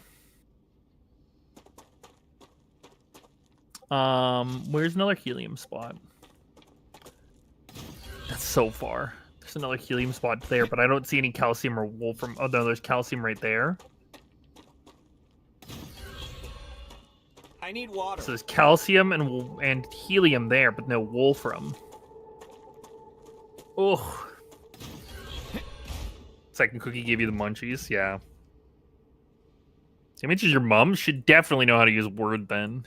Speaker 2: Where's another helium spot? That's so far. There's another helium spot there, but I don't see any calcium or wolfram. Oh no, there's calcium right there.
Speaker 7: I need water.
Speaker 2: So there's calcium and helium there, but no wolfram. Oh. Second cookie gave you the munchies, yeah. Same age as your mom should definitely know how to use Word then.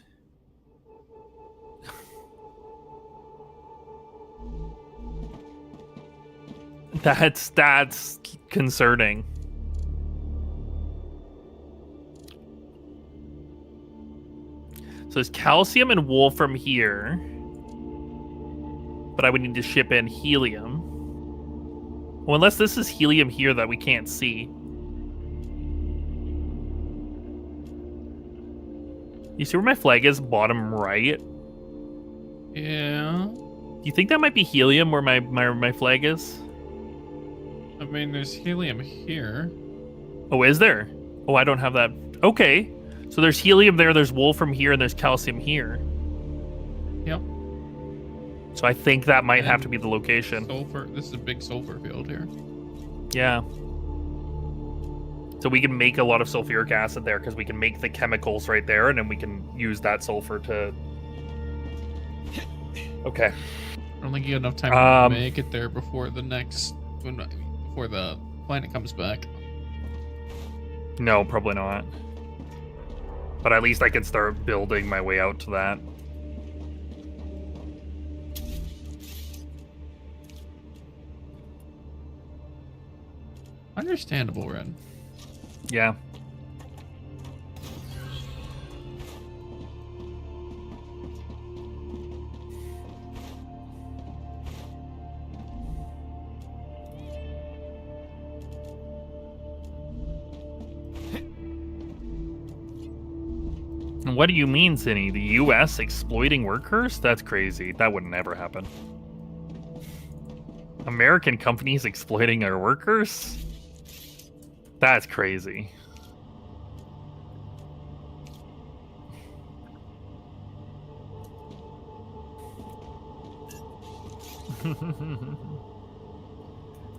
Speaker 2: That's concerning. So there's calcium and wolfram here. But I would need to ship in helium. Well, unless this is helium here that we can't see. You see where my flag is? Bottom right?
Speaker 1: Yeah.
Speaker 2: Do you think that might be helium where my flag is?
Speaker 1: I mean, there's helium here.
Speaker 2: Oh, is there? Oh, I don't have that. Okay. So there's helium there, there's wolfram here, and there's calcium here.
Speaker 1: Yep.
Speaker 2: So I think that might have to be the location.
Speaker 1: Sulfur. This is a big sulfur field here.
Speaker 2: Yeah. So we can make a lot of sulfuric acid there because we can make the chemicals right there, and then we can use that sulfur to... Okay.
Speaker 1: I don't think you have enough time to make it there before the next... Before the planet comes back.
Speaker 2: No, probably not. But at least I can start building my way out to that.
Speaker 1: Understandable, Ren.
Speaker 2: Yeah. What do you mean, Cinny? The U.S. exploiting workers? That's crazy. That would never happen. American companies exploiting our workers? That's crazy.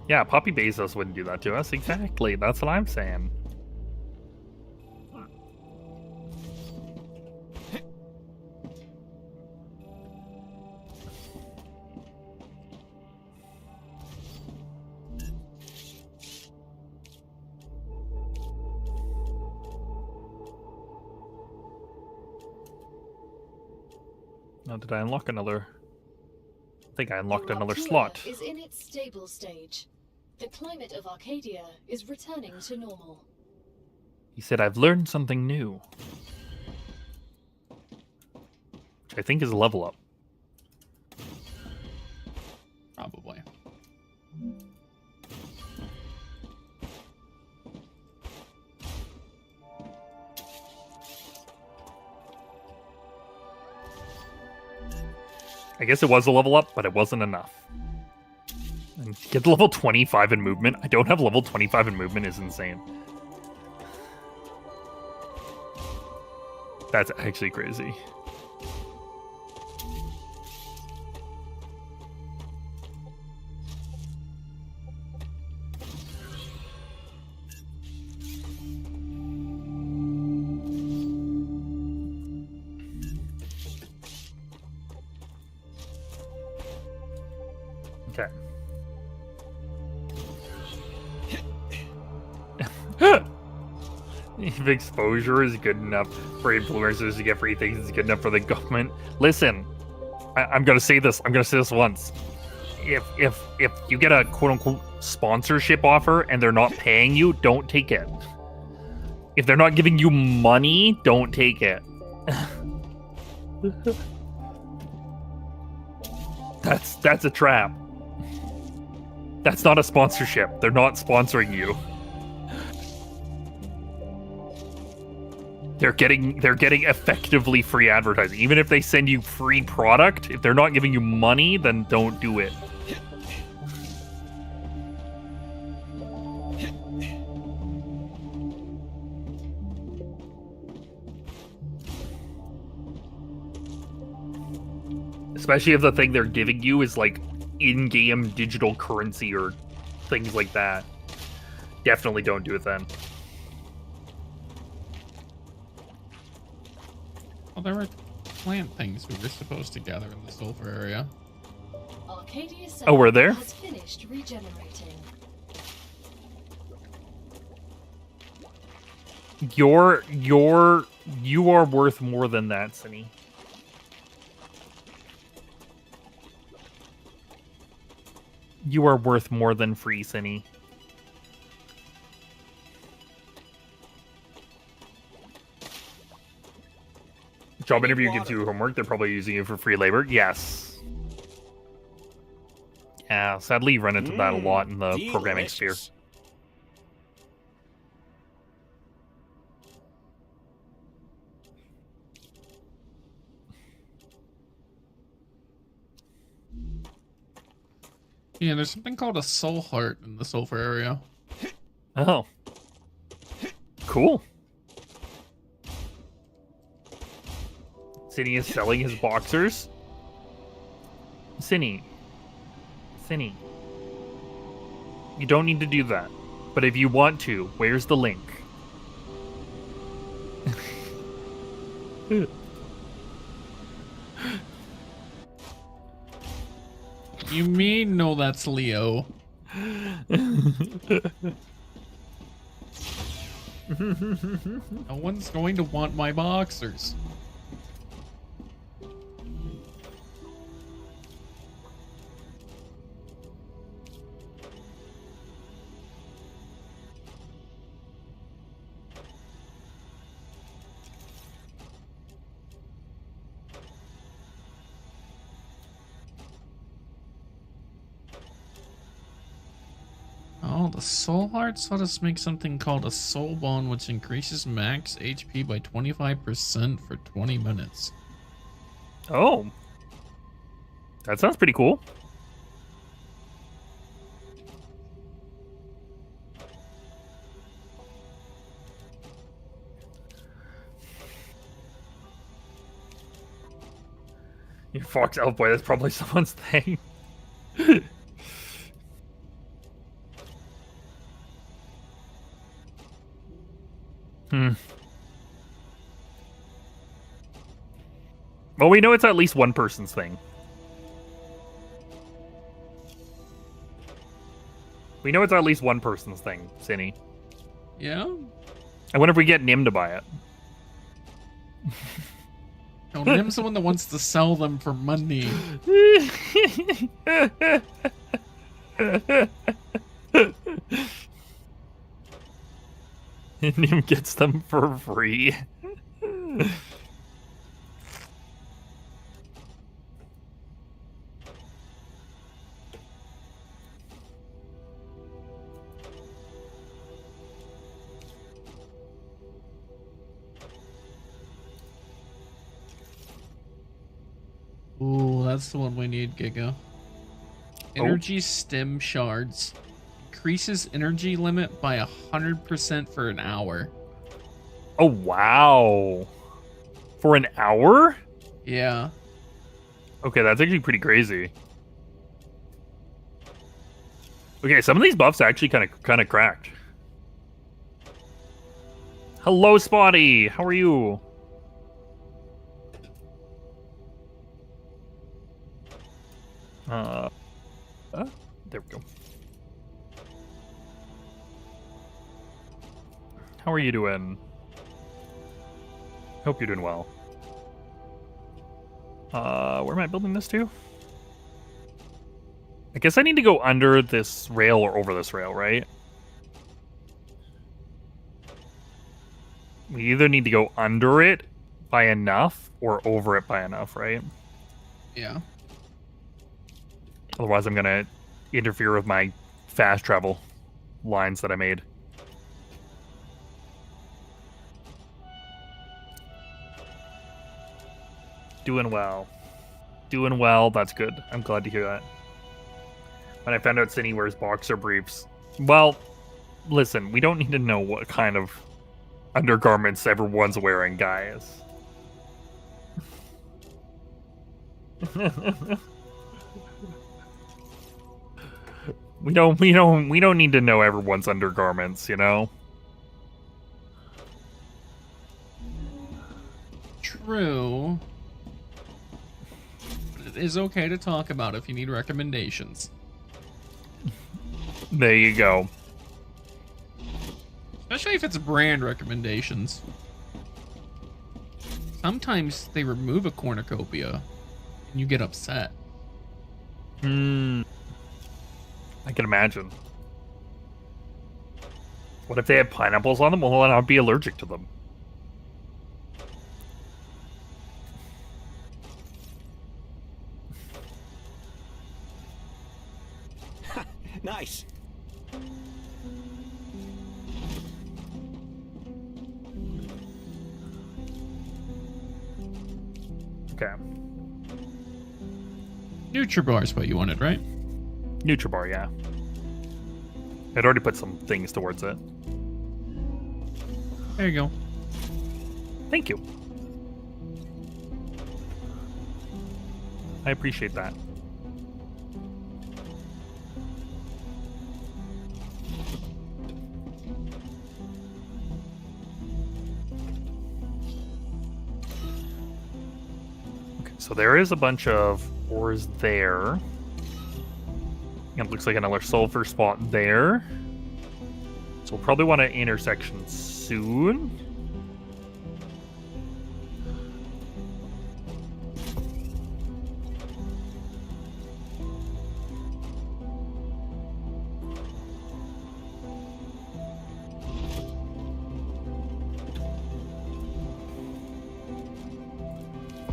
Speaker 2: Yeah, Poppy Bezos wouldn't do that to us. Exactly. That's what I'm saying. Now, did I unlock another? I think I unlocked
Speaker 3: The
Speaker 2: another
Speaker 3: Ruptured
Speaker 2: slot.
Speaker 3: is in its stable stage. The climate of Arcadia is returning to normal.
Speaker 2: He said, I've learned something new. Which I think is a level up.
Speaker 1: Probably.
Speaker 2: I guess it was a level up, but it wasn't enough. And to get to level 25 in movement, I don't have level 25 in movement is insane. That's actually crazy. Okay. If exposure is good enough for influencers to get free things, it's good enough for the government. Listen, I'm gonna say this. I'm gonna say this once. If you get a quote unquote sponsorship offer and they're not paying you, don't take it. If they're not giving you money, don't take it. That's a trap. That's not a sponsorship. They're not sponsoring you. They're getting effectively free advertising. Even if they send you free product, if they're not giving you money, then don't do it. Especially if the thing they're giving you is like in-game digital currency or things like that. Definitely don't do it then.
Speaker 1: Well, there were plant things we were supposed to gather in the sulfur area.
Speaker 3: Arcadia
Speaker 2: Oh, we're there?
Speaker 3: has finished regenerating.
Speaker 2: You are worth more than that, Cinny. You are worth more than free, Cinny. Job interview gives you homework. They're probably using you for free labor. Yes. Yeah, sadly you run into that a lot in the programming sphere.
Speaker 7: Delicious.
Speaker 1: Yeah, there's something called a soul heart in the sulfur area.
Speaker 2: Oh. Cool. Cinny is selling his boxers. Cinny. You don't need to do that. But if you want to, where's the link?
Speaker 1: You mean no, that's Leo. No one's going to want my boxers. Oh, the soul hearts let us make something called a soul bond, which increases max HP by 25% for 20 minutes.
Speaker 2: Oh. That sounds pretty cool. You fox elf boy, that's probably someone's thing. Well, we know it's at least one person's thing. We know it's at least one person's thing, Cinny.
Speaker 1: Yeah?
Speaker 2: I wonder if we get Nim to buy it.
Speaker 1: No, Nim's the one that wants to sell them for money.
Speaker 2: Nim gets them for free.
Speaker 1: Ooh, that's the one we need, Giga. Energy stem shards. Increases energy limit by 100% for an hour.
Speaker 2: Oh, wow. For an hour?
Speaker 1: Yeah.
Speaker 2: Okay, that's actually pretty crazy. Okay, some of these buffs are actually kind of cracked. Hello, Spotty. How are you? There we go. How are you doing? Hope you're doing well. Where am I building this to? I guess I need to go under this rail or over this rail, right? We either need to go under it by enough or over it by enough, right?
Speaker 1: Yeah.
Speaker 2: Otherwise, I'm gonna interfere with my fast travel lines that I made. Doing well. Doing well, that's good. I'm glad to hear that. When I found out Cindy wears boxer briefs. Well, listen, we don't need to know what kind of undergarments everyone's wearing, guys. We don't need to know everyone's undergarments, you know?
Speaker 1: True. It is okay to talk about if you need recommendations.
Speaker 2: There you go.
Speaker 1: Especially if it's brand recommendations. Sometimes they remove a cornucopia and you get upset.
Speaker 2: I can imagine. What if they have pineapples on them? Well, then I'd be allergic to them.
Speaker 7: Nice.
Speaker 2: Okay.
Speaker 1: Nutribar is what you wanted, right?
Speaker 2: Nutribar, yeah. I'd already put some things towards it.
Speaker 1: There you go.
Speaker 2: Thank you. I appreciate that. Okay, so there is a bunch of ores there. And it looks like another sulfur spot there. So we'll probably want an intersection soon.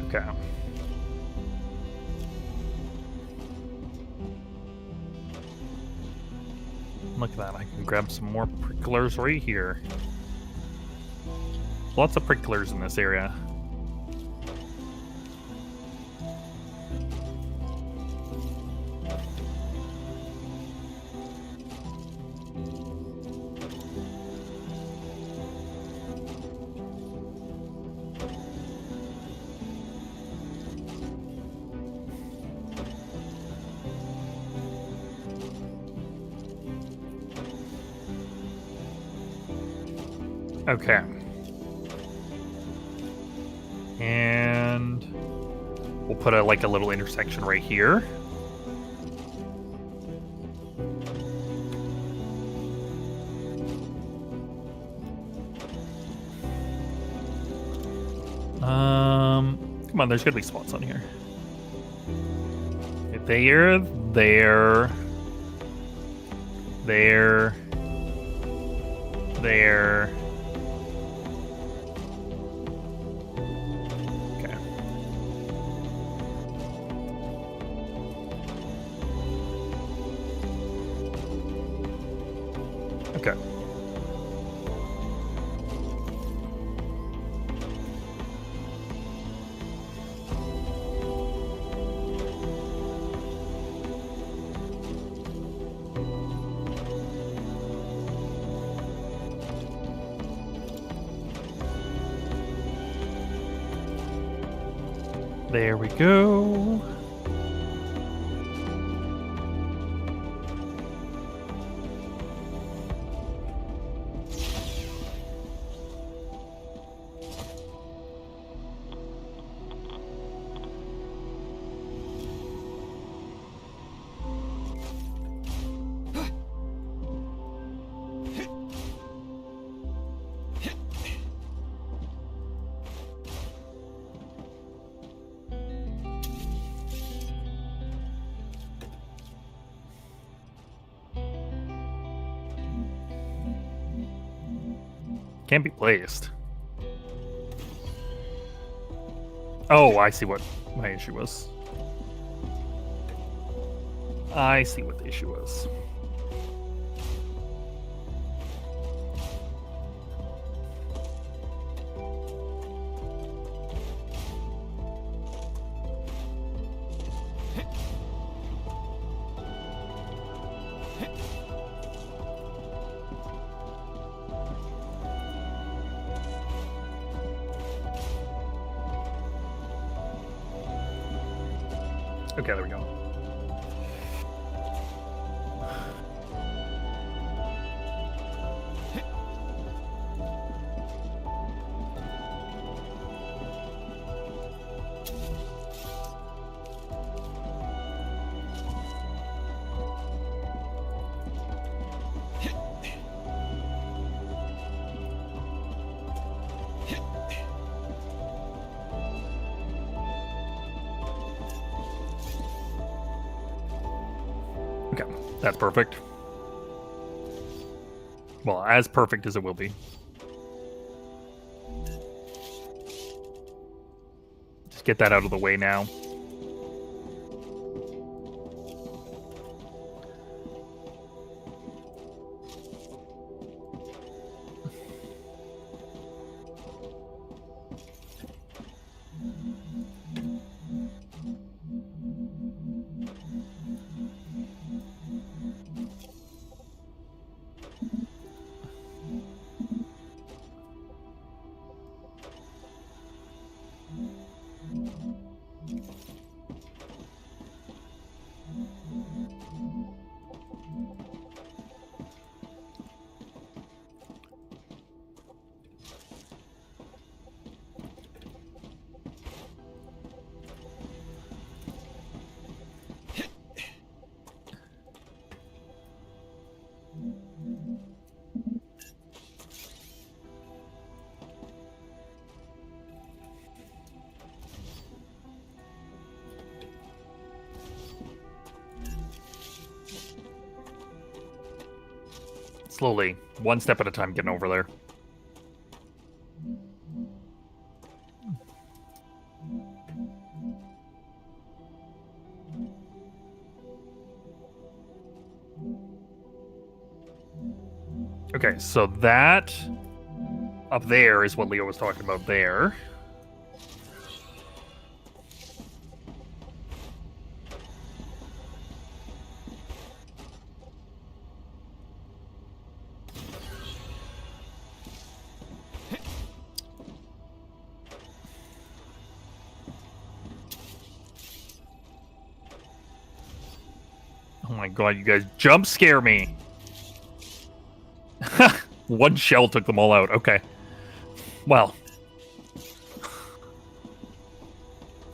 Speaker 2: Okay. Look at that, I can grab some more pricklers right here. Lots of pricklers in this area. Okay. And we'll put a little intersection right here. Come on, there's gotta be spots on here. There, there, there, there. Okay. There we go. Can't be placed. Oh, I see what my issue was. I see what the issue was. Okay, there we go. Okay, that's perfect. Well, as perfect as it will be. Just get that out of the way now. Slowly, one step at a time, getting over there. Okay, so that up there is what Leo was talking about there. Oh my god, you guys jump scare me! One shell took them all out. Okay. Well.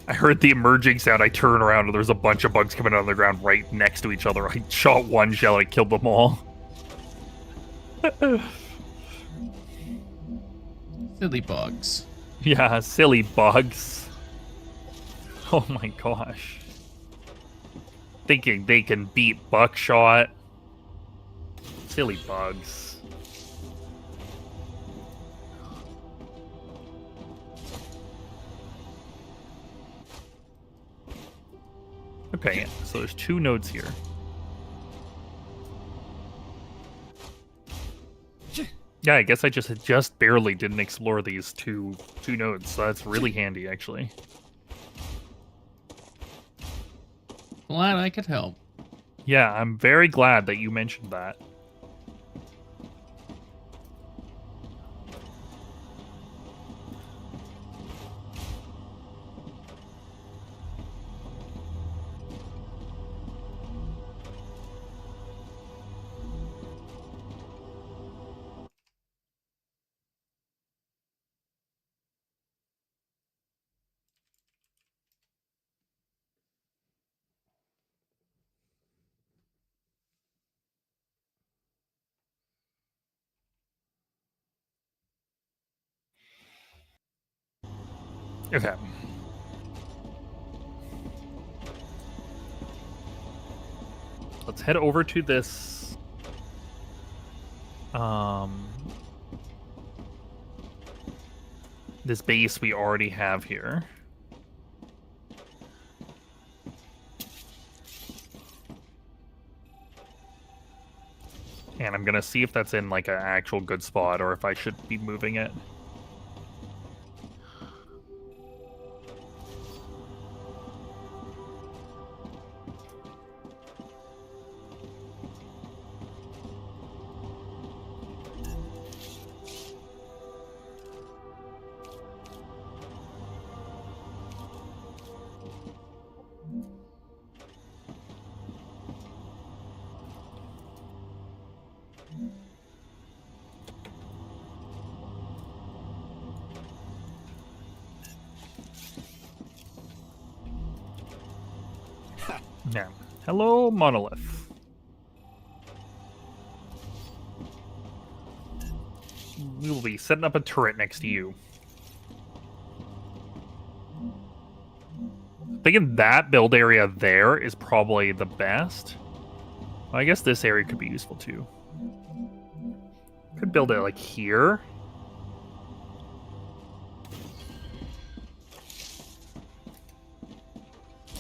Speaker 2: I heard the emerging sound. I turn around and there's a bunch of bugs coming out of the ground right next to each other. I shot one shell and I killed them all.
Speaker 1: Silly bugs.
Speaker 2: Yeah, silly bugs. Oh my gosh. Thinking they can beat buckshot. Silly bugs. Okay, so there's 2 nodes here. Yeah, I guess I just barely didn't explore these two nodes, so that's really handy, actually.
Speaker 1: Glad I could help.
Speaker 2: Yeah, I'm very glad that you mentioned that. Okay. Let's head over to this this base we already have here. And I'm gonna see if that's in like an actual good spot or if I should be moving it. Yeah. Hello, Monolith. We will be setting up a turret next to you. Thinking that build area there is probably the best. I guess this area could be useful too. Could build it like here.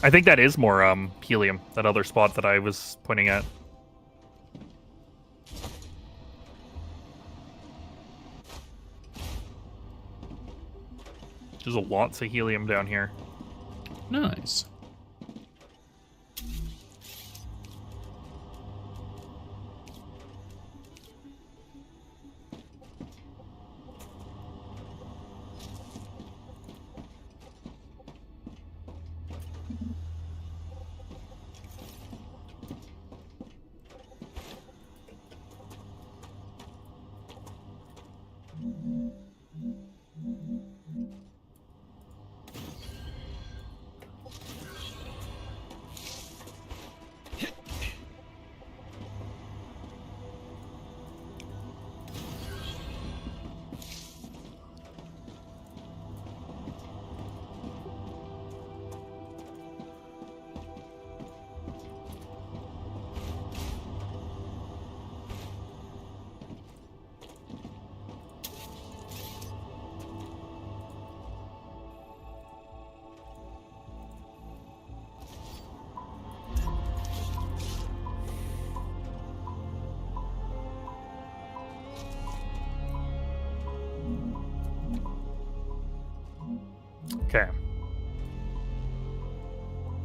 Speaker 2: I think that is more helium, that other spot that I was pointing at. There's lots of helium down here.
Speaker 1: Nice.
Speaker 2: Okay.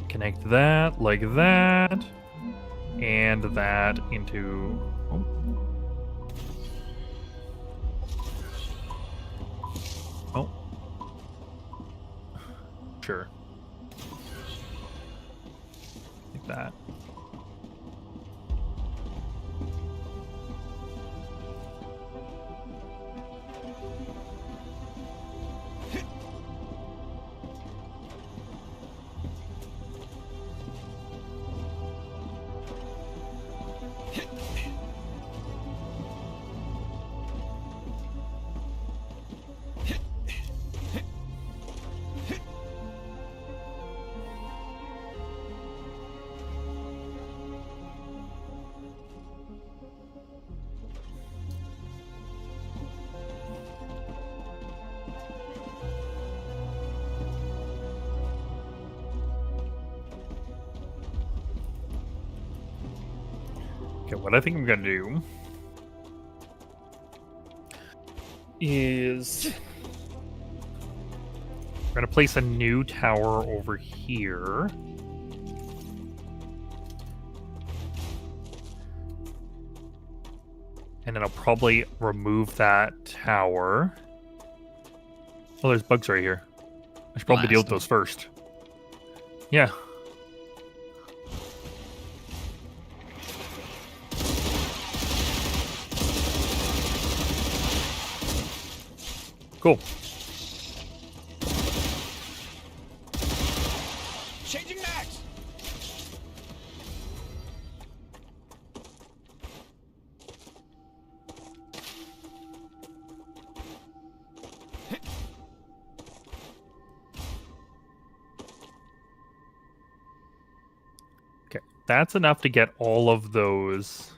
Speaker 2: Connect that like that. And that into... Oh. Oh. Sure. Like that. Okay, what I think I'm gonna do is we're gonna place a new tower over here. And then I'll probably remove that tower. Oh, there's bugs right here. I should probably deal with those first. Yeah. Cool.
Speaker 7: Changing max.
Speaker 2: Okay, that's enough to get all of those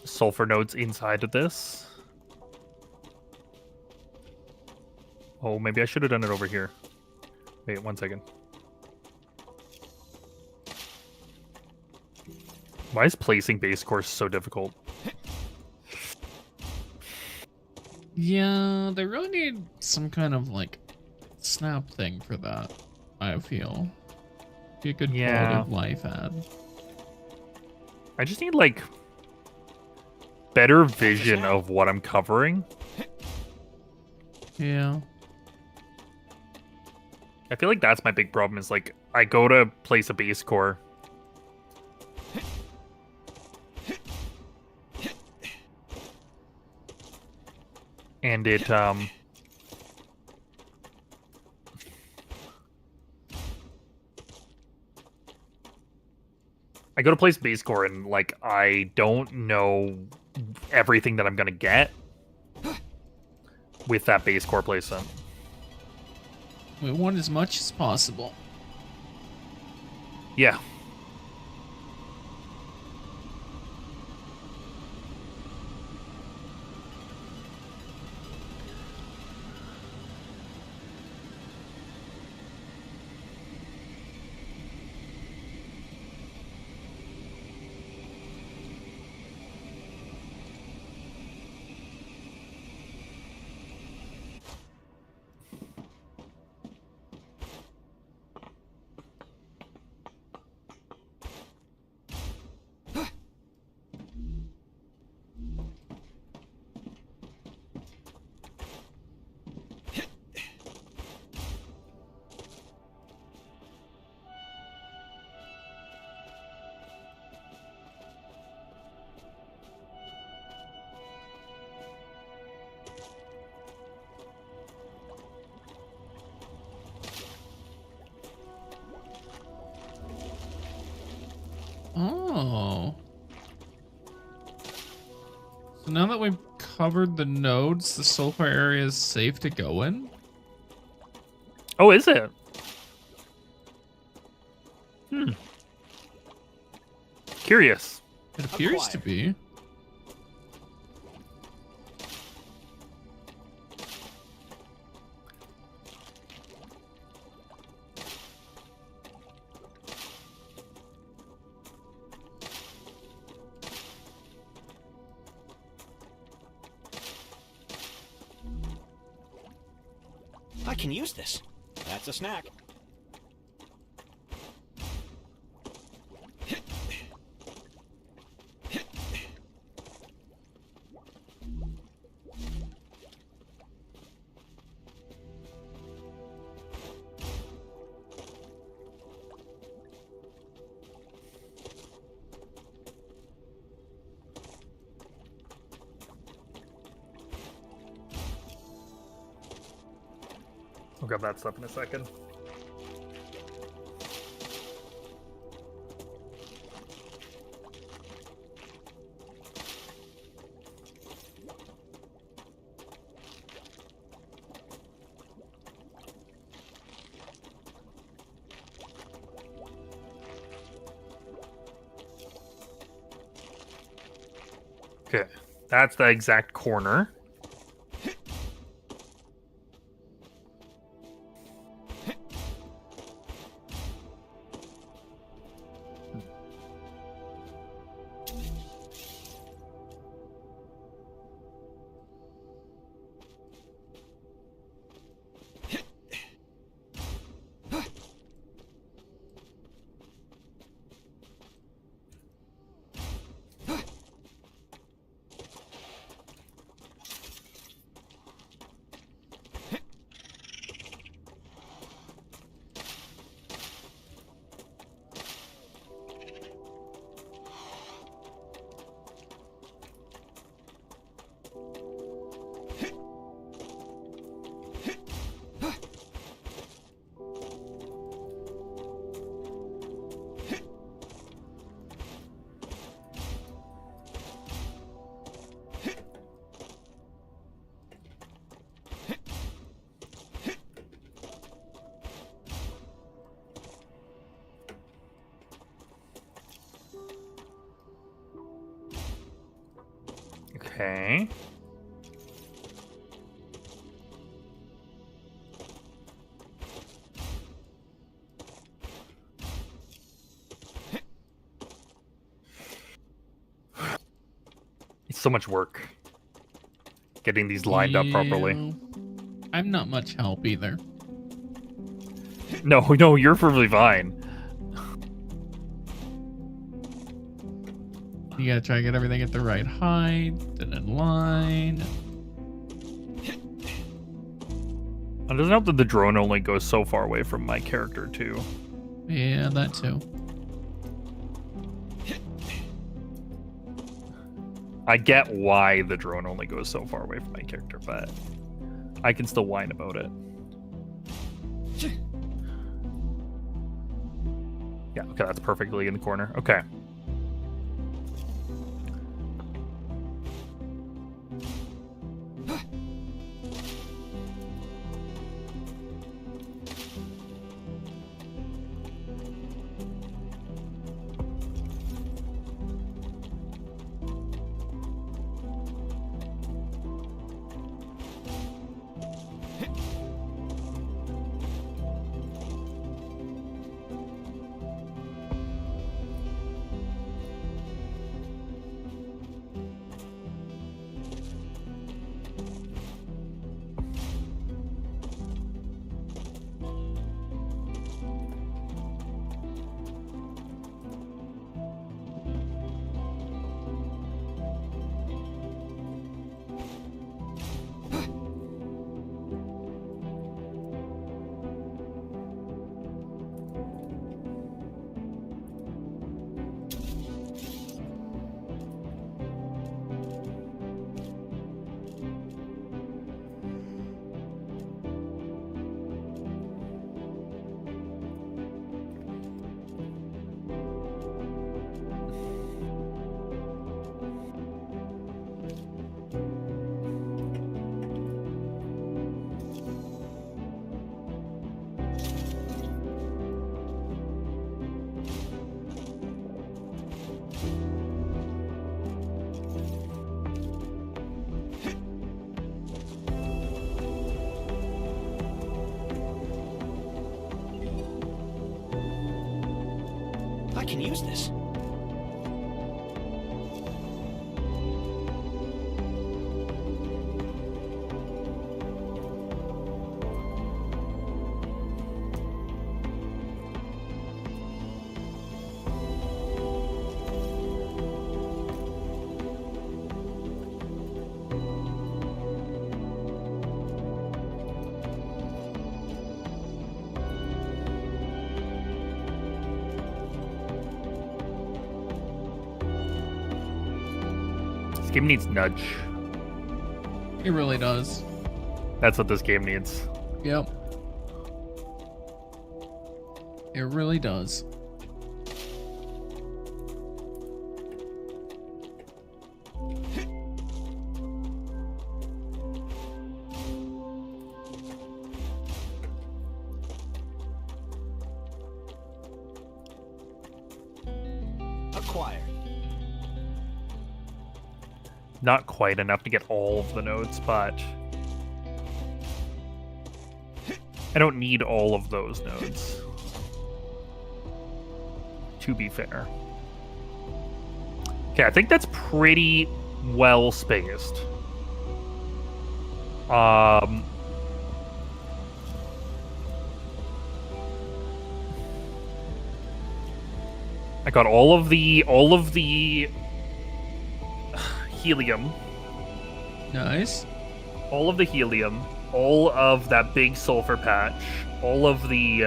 Speaker 2: sulfur nodes inside of this. Oh, maybe I should have done it over here. Wait, 1 second. Why is placing base course so difficult?
Speaker 1: Yeah, they really need some kind of like snap thing for that, I feel. Be a good quality
Speaker 2: Yeah.
Speaker 1: of life ad.
Speaker 2: I just need, like, better vision of what I'm covering.
Speaker 1: Yeah.
Speaker 2: I feel like that's my big problem is, like, I go to place a base core. And it, I go to place base core and, like, I don't know everything that I'm gonna get with that base core placement.
Speaker 1: We want as much as possible.
Speaker 2: Yeah.
Speaker 1: Oh. So now that we've covered the nodes, the sulfur area is safe to go in?
Speaker 2: Oh, is it? Curious.
Speaker 1: It appears to be.
Speaker 7: I can use this. That's a snack.
Speaker 2: I'll grab that stuff in a second. Okay, that's the exact corner. Okay. so much work getting these lined up properly.
Speaker 1: Yeah. I'm not much help either.
Speaker 2: No, no, you're perfectly fine.
Speaker 1: You gotta try to get everything at the right height and in line.
Speaker 2: It doesn't help that the drone only goes so far away from my character, too.
Speaker 1: Yeah, that too.
Speaker 2: I get why the drone only goes so far away from my character, but I can still whine about it. Yeah, okay, that's perfectly in the corner. Okay.
Speaker 7: I can use this.
Speaker 2: This game needs nudge.
Speaker 1: It really does.
Speaker 2: That's what this game needs.
Speaker 1: Yep. It really does.
Speaker 7: Acquired.
Speaker 2: Not quite enough to get all of the notes, but I don't need all of those nodes, to be fair. Okay, I think that's pretty well spaced. I got all of the helium.
Speaker 1: Nice.
Speaker 2: All of the helium, all of that big sulfur patch, all of the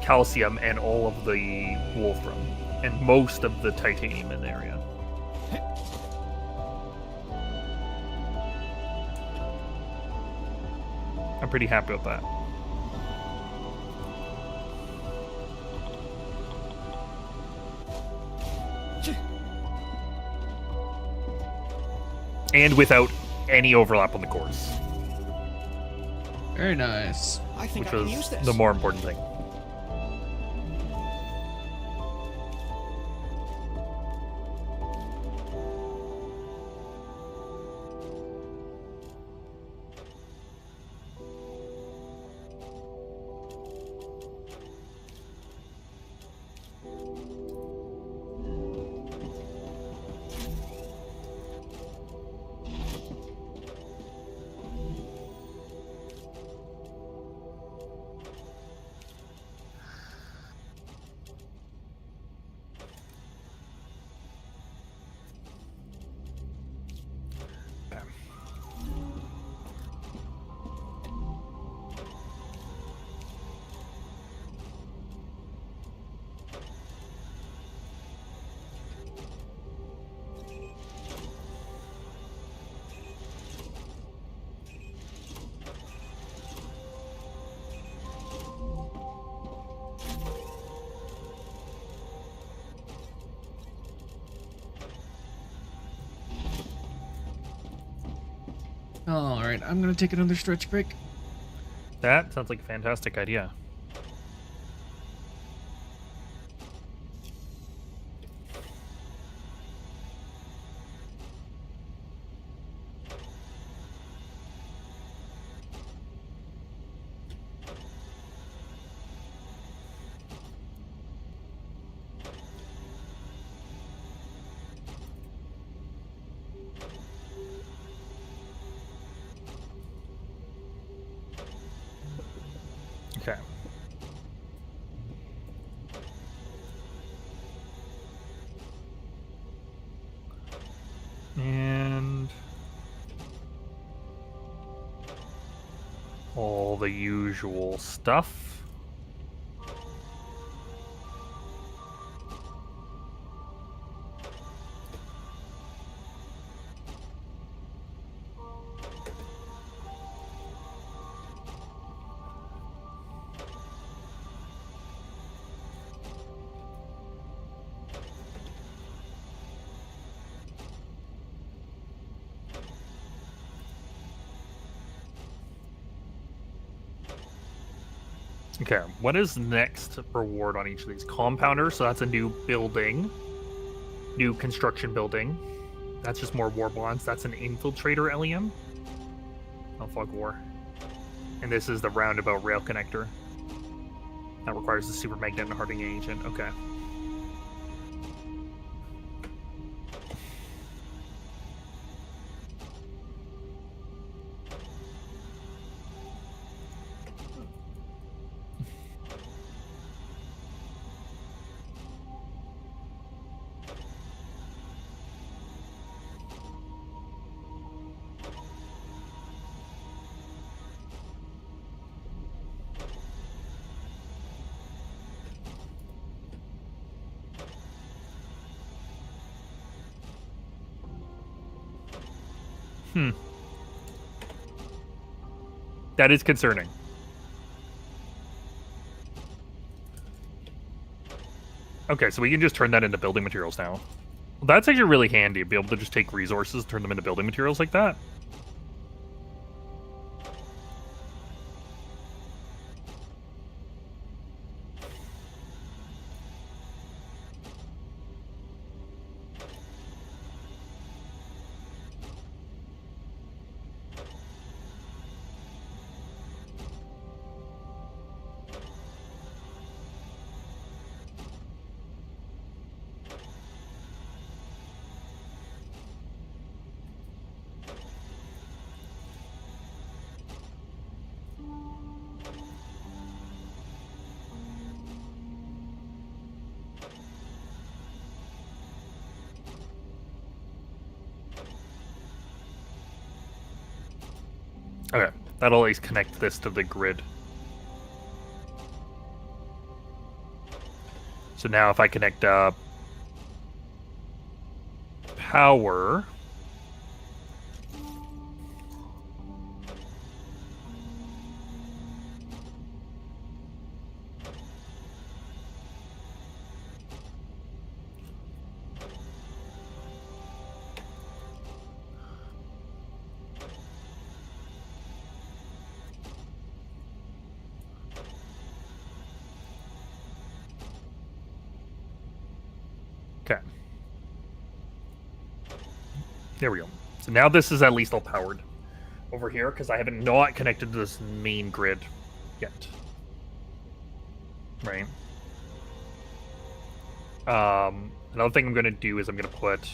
Speaker 2: calcium, and all of the wolfram, and most of the titanium in the area. I'm pretty happy with that. And without any overlap on the course,
Speaker 1: Very nice.
Speaker 7: I think
Speaker 2: which
Speaker 7: I can use
Speaker 2: was
Speaker 7: this.
Speaker 2: the more important thing.
Speaker 1: All right, I'm gonna take another stretch break.
Speaker 2: That sounds like a fantastic idea. Okay. And all the usual stuff. Okay, what is next reward on each of these? Compounder, so that's a new building. New construction building. That's just more war bonds. That's an infiltrator LEM. Oh, fuck war. And this is the roundabout rail connector. That requires a super magnet and hardening agent. Okay. That is concerning. Okay, so we can just turn that into building materials now. Well, that's actually really handy, to be able to just take resources, turn them into building materials like that. Okay, that'll at least connect this to the grid. So now if I connect power... Okay. There we go. So now this is at least all powered over here, because I haven't not connected to this main grid yet. Right. Another thing I'm going to do is I'm going to put...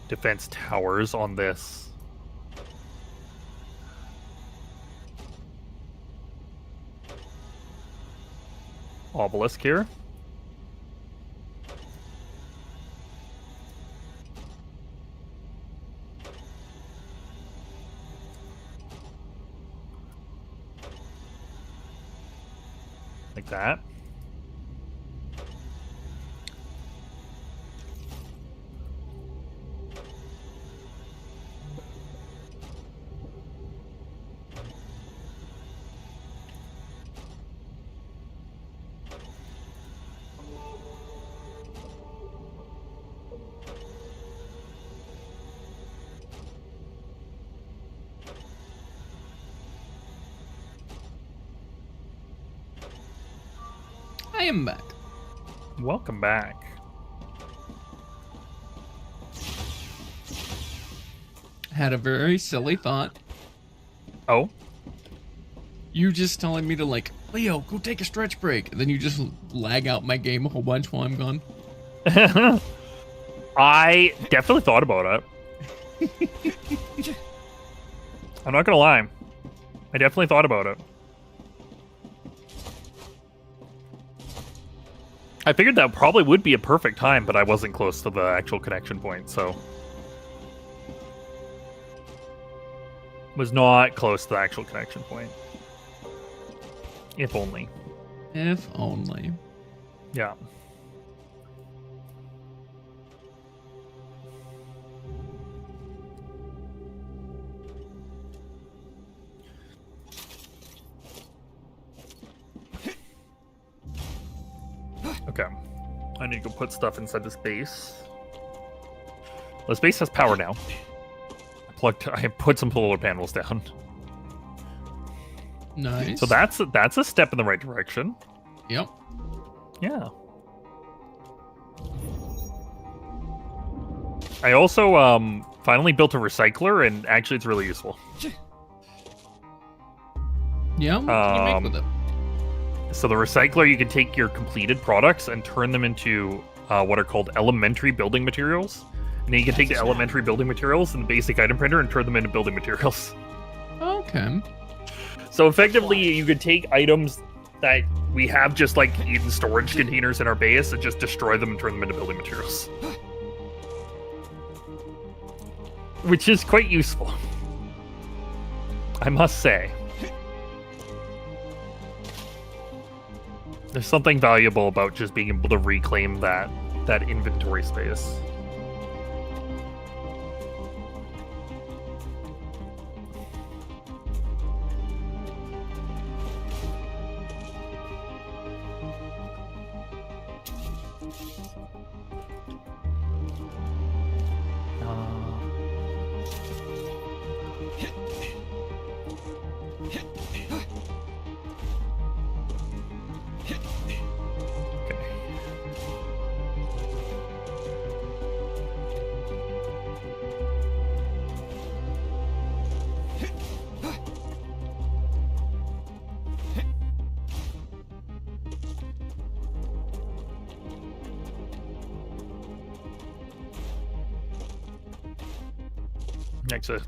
Speaker 2: defense towers on this. Obelisk here. Like that.
Speaker 1: I am back.
Speaker 2: Welcome back.
Speaker 1: Had a very silly thought.
Speaker 2: Oh?
Speaker 1: You just telling me to like, Leo, go take a stretch break. And then you just lag out my game a whole bunch while I'm gone.
Speaker 2: I definitely thought about it. I'm not gonna lie. I definitely thought about it. I figured that probably would be a perfect time, but I wasn't close to the actual connection point, so... Was not close to the actual connection point. If only.
Speaker 1: If only.
Speaker 2: Yeah. Okay. I need to go put stuff inside this base. This base has power now. I put some solar panels down.
Speaker 1: Nice.
Speaker 2: So that's a step in the right direction.
Speaker 1: Yep.
Speaker 2: Yeah. I also finally built a recycler, and actually it's really useful.
Speaker 1: Yeah, what can you make with it?
Speaker 2: So the recycler, you can take your completed products and turn them into what are called elementary building materials. And then you can take the elementary building materials in the basic item printer and turn them into building materials.
Speaker 1: Okay.
Speaker 2: So effectively, you could take items that we have just like in storage containers in our base and just destroy them and turn them into building materials. Which is quite useful, I must say. There's something valuable about just being able to reclaim that inventory space.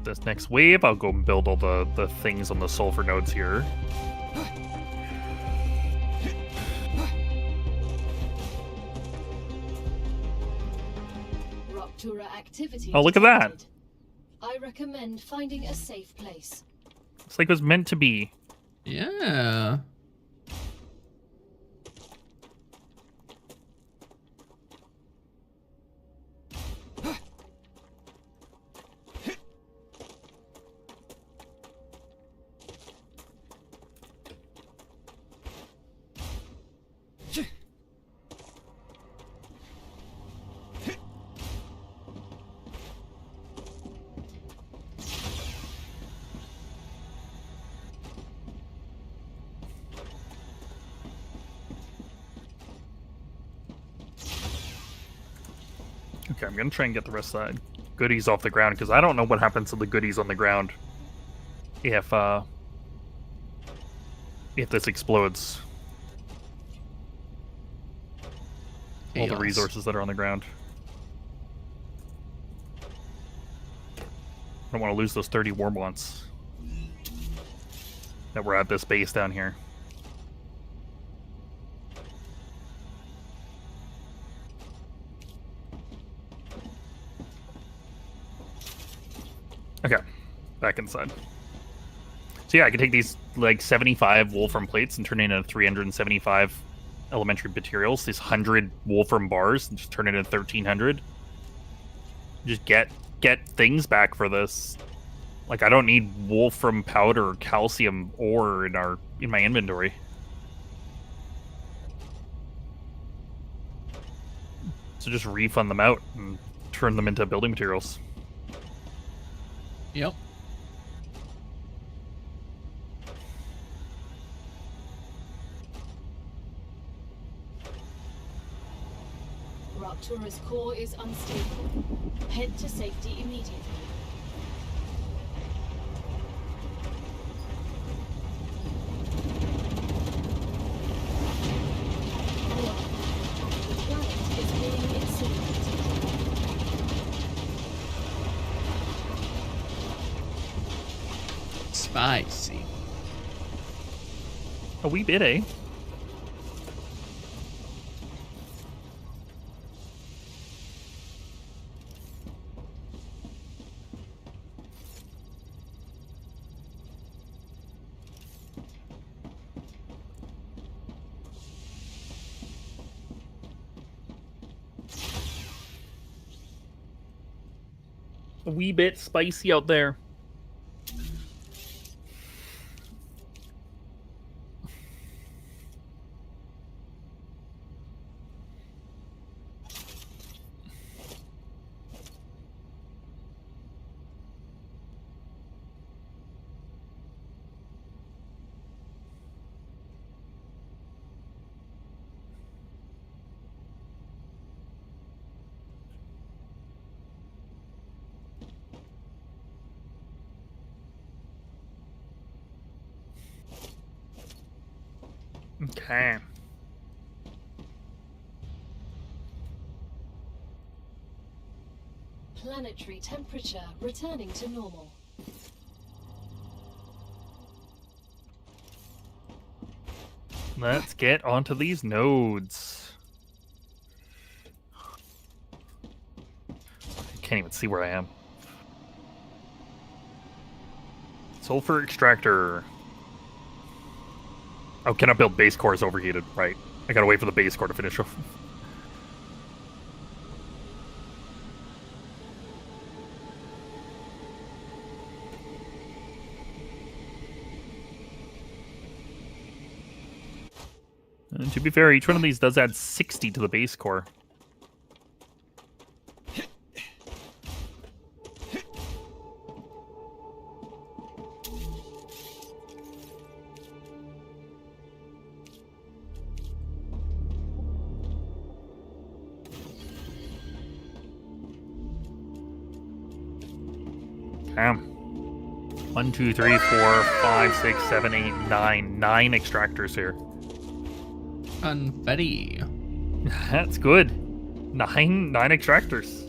Speaker 2: This next wave, I'll go and build all the things on the sulfur nodes here.
Speaker 3: Ruptured activity.
Speaker 2: Oh, look at that.
Speaker 3: detected. I recommend finding a safe place.
Speaker 2: It's like it was meant to be.
Speaker 1: Yeah.
Speaker 2: Okay, I'm gonna try and get the rest of that goodies off the ground, because I don't know what happens to the goodies on the ground if this explodes. All the
Speaker 1: Chaos.
Speaker 2: resources that are on the ground. I don't want to lose those 30 warblons that were at this base down here. Okay, back inside. So yeah, I can take these like 75 wolfram plates and turn it into 375 elementary materials. These 100 wolfram bars and just turn it into 1300. Just get things back for this. Like, I don't need wolfram powder or calcium ore in my inventory. So just refund them out and turn them into building materials.
Speaker 1: Yep.
Speaker 3: Arctura's core is unstable. Head to safety immediately. The planet is being incinerated.
Speaker 1: Spicy.
Speaker 2: A wee bit, eh? A wee bit spicy out there. Okay.
Speaker 3: Planetary temperature returning to normal.
Speaker 2: Let's get onto these nodes. I can't even see where I am. Sulfur extractor. Oh, cannot build base cores overheated. Right. I gotta wait for the base core to finish off. And to be fair, each one of these does add 60 to the base core. Damn. 1, 2, 3, 4, 5, 6, 7, 8, 9. 9 extractors here.
Speaker 1: Confetti.
Speaker 2: That's good. 9 extractors.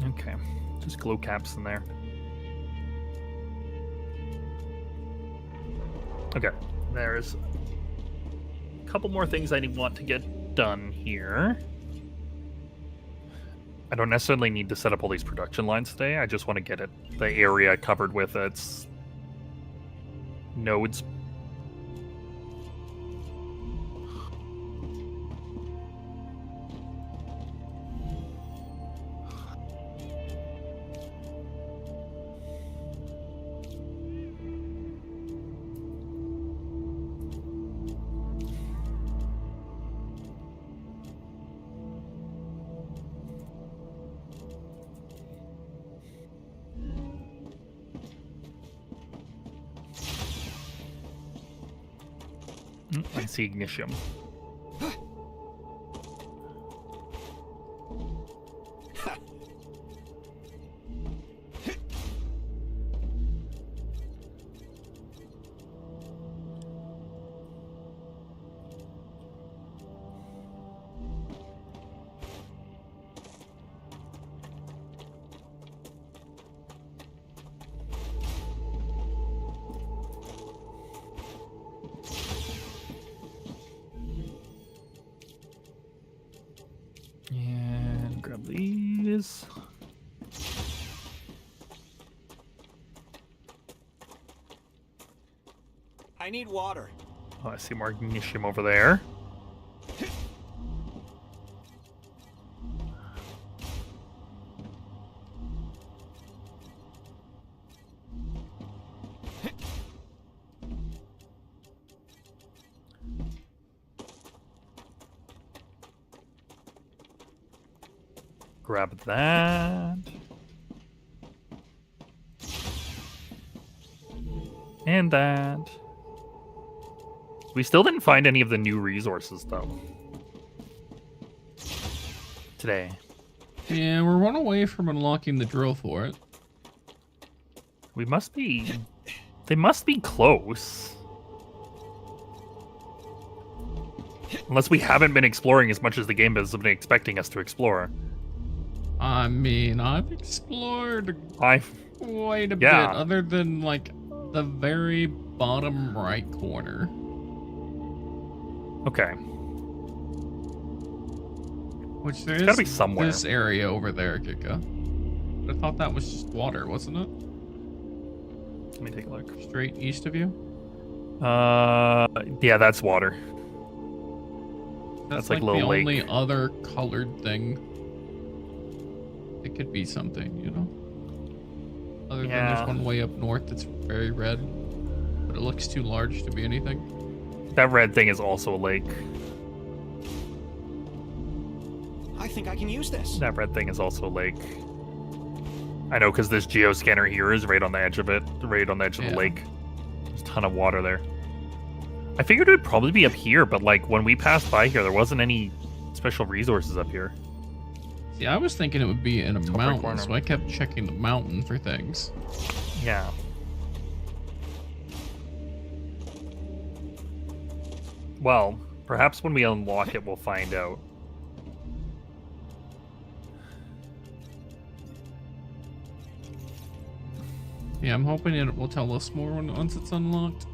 Speaker 2: Okay, just glow caps in there. Okay, there's a couple more things I want to get done here. I don't necessarily need to set up all these production lines today. I just want to get the area covered with its nodes. I see ignition. And grab these.
Speaker 7: I need water.
Speaker 2: Oh, I see magnesium over there. Grab that. And that. We still didn't find any of the new resources, though. Today.
Speaker 1: Yeah, we're one away from unlocking the drill for it.
Speaker 2: We must be... They must be close. Unless we haven't been exploring as much as the game has been expecting us to explore.
Speaker 1: I mean, I've explored
Speaker 2: I've...
Speaker 1: quite a
Speaker 2: Yeah.
Speaker 1: bit, other than, like, the very bottom right corner.
Speaker 2: Okay.
Speaker 1: Which there
Speaker 2: It's
Speaker 1: is
Speaker 2: gotta be somewhere.
Speaker 1: this area over there, Giga. But I thought that was just water, wasn't it?
Speaker 2: Let me take a look.
Speaker 1: Straight east of you?
Speaker 2: Yeah, that's water.
Speaker 1: That's
Speaker 2: like a
Speaker 1: the
Speaker 2: little
Speaker 1: only
Speaker 2: lake.
Speaker 1: other colored thing. It could be something, you know? Other than
Speaker 2: Yeah.
Speaker 1: there's one way up north that's very red. But it looks too large to be anything.
Speaker 2: That red thing is also a lake.
Speaker 7: I think I can use this.
Speaker 2: That red thing is also a lake. I know, because this geoscanner here is right on the edge of it. Right on the edge of the
Speaker 1: Yeah.
Speaker 2: lake. There's a ton of water there. I figured it would probably be up here, but like when we passed by here, there wasn't any special resources up here.
Speaker 1: See, I was thinking it would be in a
Speaker 2: Top right
Speaker 1: mountain,
Speaker 2: corner.
Speaker 1: so I kept checking the mountain for things.
Speaker 2: Yeah. Well, perhaps when we unlock it, we'll find out.
Speaker 1: Yeah, I'm hoping it will tell us more once it's unlocked.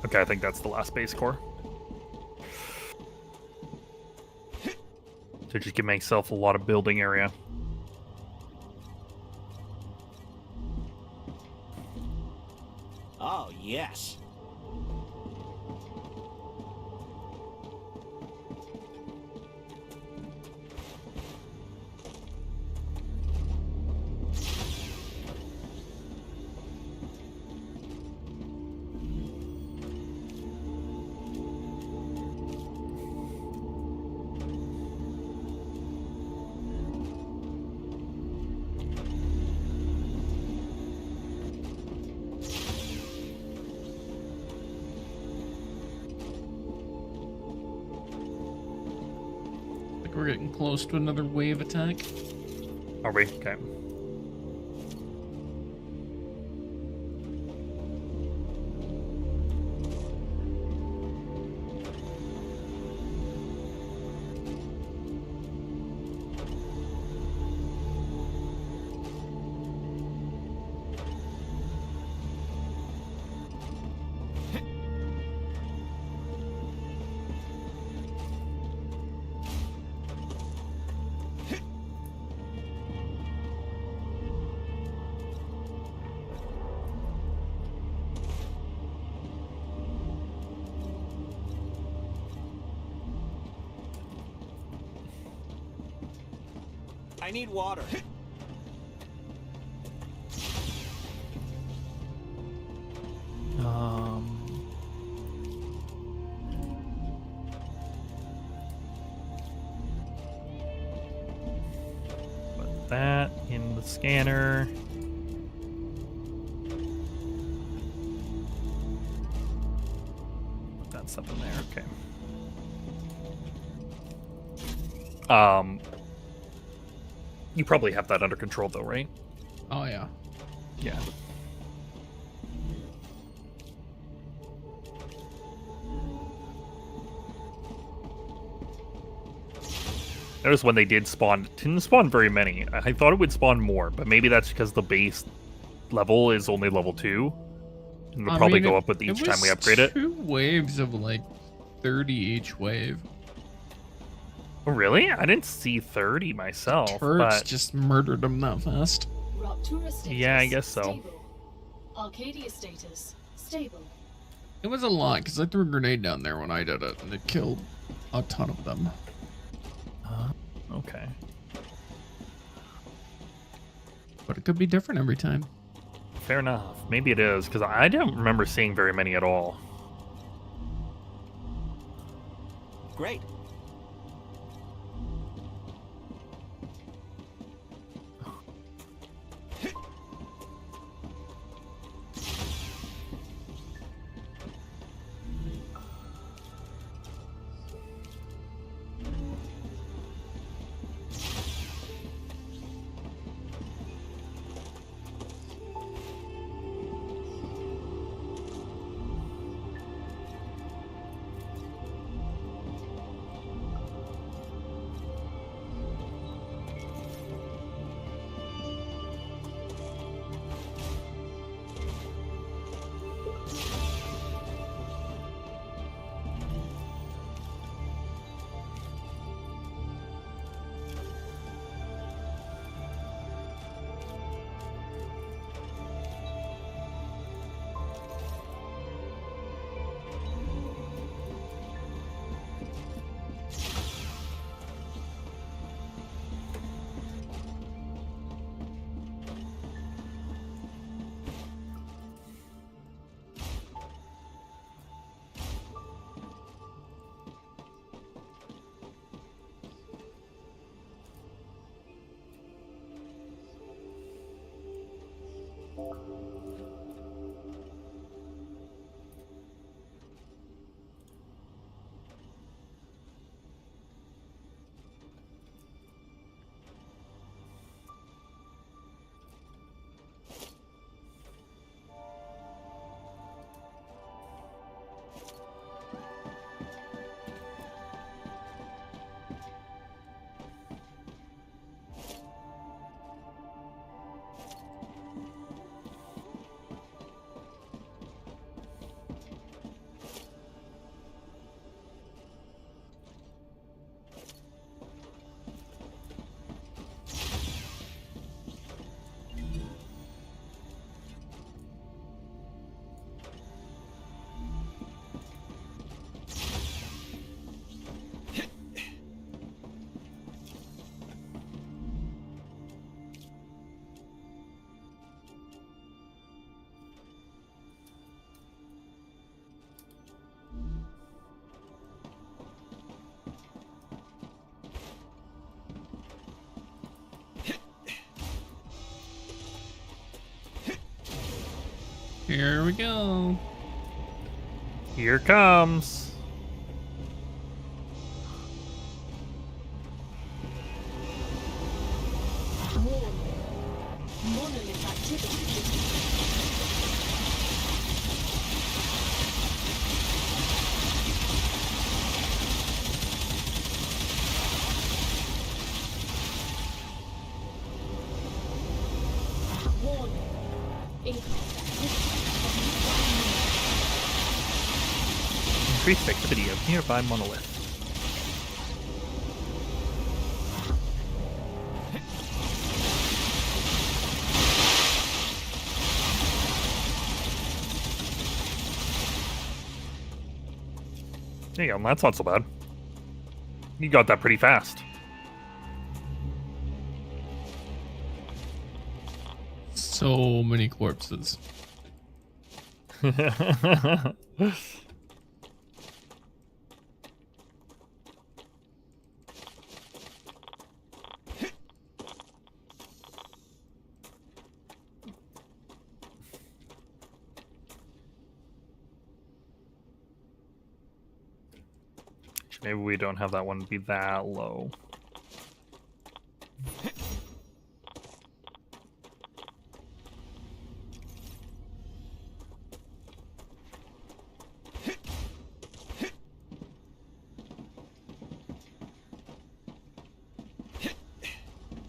Speaker 2: Okay, I think that's the last base core. So just give myself a lot of building area.
Speaker 7: Oh, yes.
Speaker 1: Like we're getting close to another wave attack.
Speaker 2: Are we? Okay.
Speaker 7: I need water.
Speaker 2: Put that in the scanner. Put that stuff in there. Okay. You probably have that under control, though, right?
Speaker 1: Oh yeah.
Speaker 2: Yeah. Notice when they did spawn, it didn't spawn very many. I thought it would spawn more, but maybe that's because the base level is only level 2. And it'll probably go up with each time we upgrade it.
Speaker 1: 2 waves of like 30 each wave.
Speaker 2: Oh, really? I didn't see 30 myself,
Speaker 1: Turrets
Speaker 2: but
Speaker 1: just murdered them that fast.
Speaker 3: Ruptured status.
Speaker 2: Yeah, I guess so.
Speaker 3: Stable. Arcadia status. Stable.
Speaker 1: It was a lot because I threw a grenade down there when I did it, and it killed a ton of them.
Speaker 2: okay.
Speaker 1: But it could be different every time.
Speaker 2: Fair enough. Maybe it is, because I don't remember seeing very many at all.
Speaker 7: Great.
Speaker 1: Here we go.
Speaker 2: Here comes.
Speaker 3: Warning. Monolith activity. Warning.
Speaker 2: Increased activity of nearby monolith. There you go. That's not so bad. You got that pretty fast.
Speaker 1: So many corpses.
Speaker 2: Maybe we don't have that one be that low.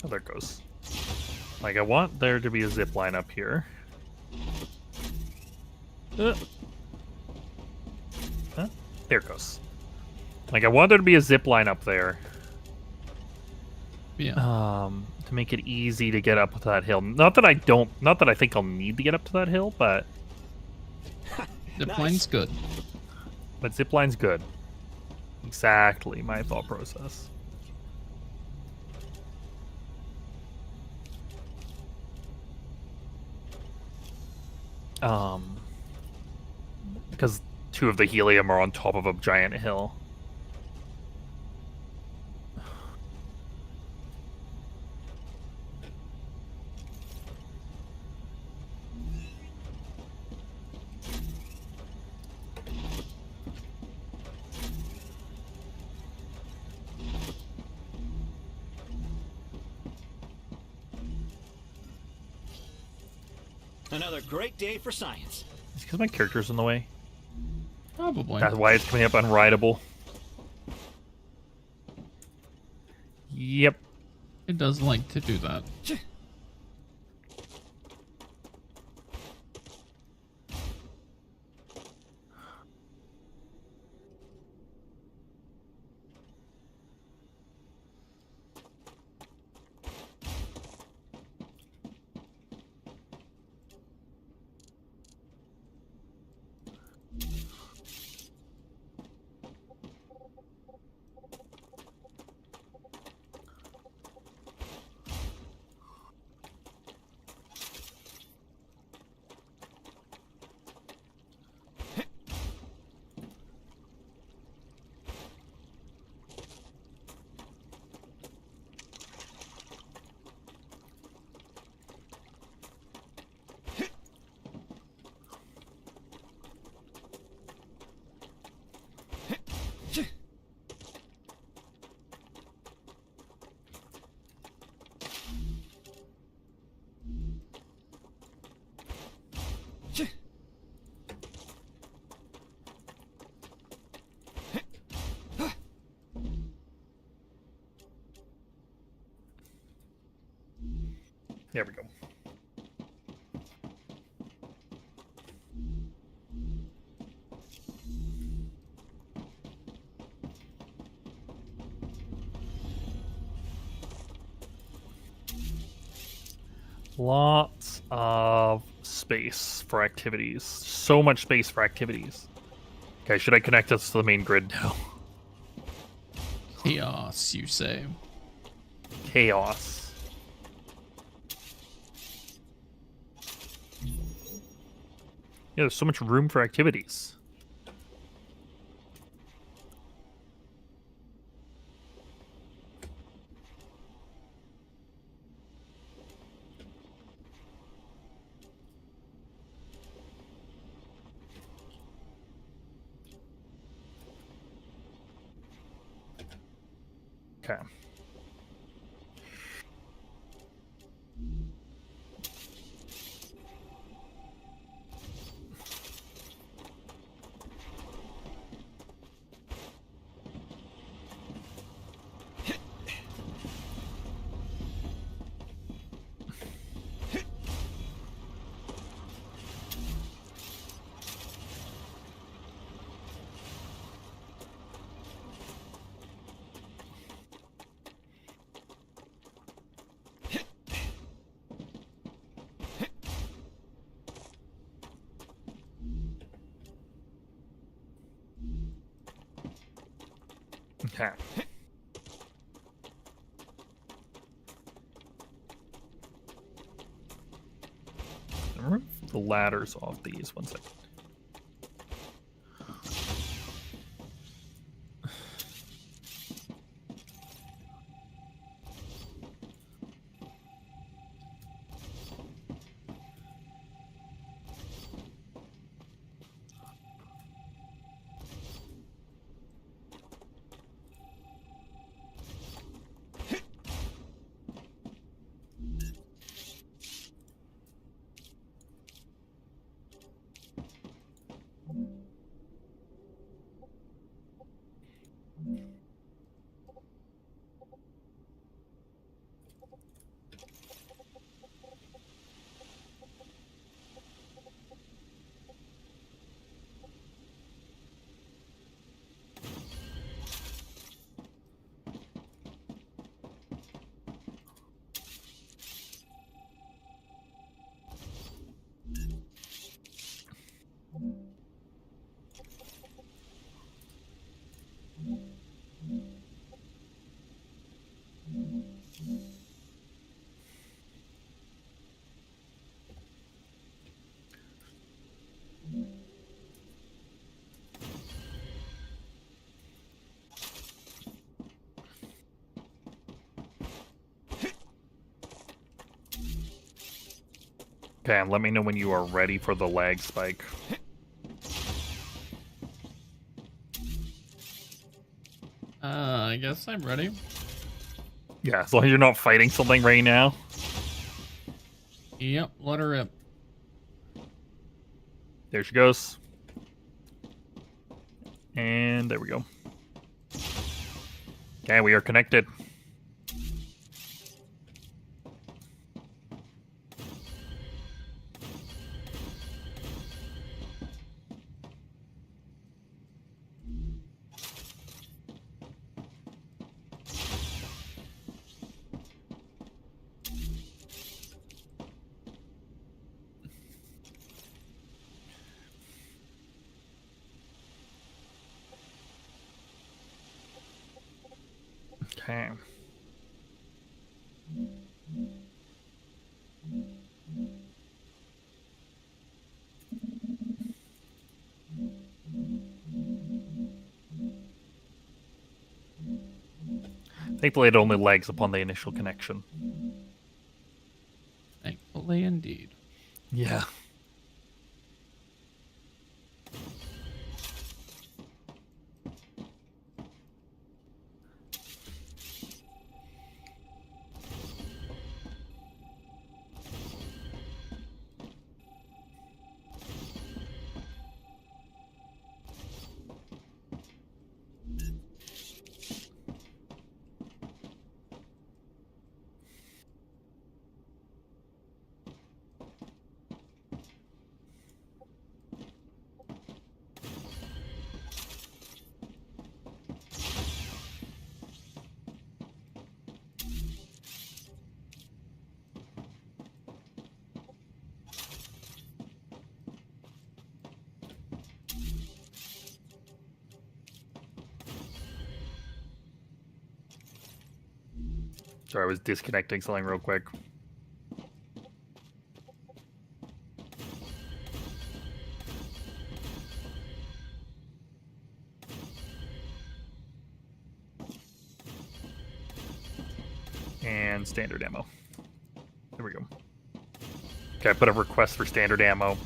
Speaker 2: Oh, there it goes. Like, I want there to be a zip line up here. Huh? There it goes. Like, I want there to be a zip line up there.
Speaker 1: Yeah.
Speaker 2: To make it easy to get up to that hill. Not that I think I'll need to get up to that hill, but
Speaker 1: Zip line's good.
Speaker 2: zip line's good. Exactly my thought process. Because 2 of the helium are on top of a giant hill.
Speaker 7: Another great day for science.
Speaker 2: It's because my character's in the way.
Speaker 1: Probably.
Speaker 2: That's why it's coming up unrideable. Yep.
Speaker 1: It does like to do that. There we go. Lots of space for activities. So much space for activities. Okay, should I connect us to the main grid now? Chaos, you say.
Speaker 2: Chaos. Yeah, there's so much room for activities. Okay. Okay. ladders off these. One second. Okay, and let me know when you are ready for the lag spike.
Speaker 1: I guess I'm ready.
Speaker 2: Yeah, as long as you're not fighting something right now.
Speaker 1: Yep, let her rip.
Speaker 2: There she goes. And there we go. Okay, we are connected. Okay. Thankfully, it only lags upon the initial connection.
Speaker 1: Thankfully indeed.
Speaker 2: Yeah. Sorry, I was disconnecting something real quick. And standard ammo. There we go. Okay, I put a request for standard ammo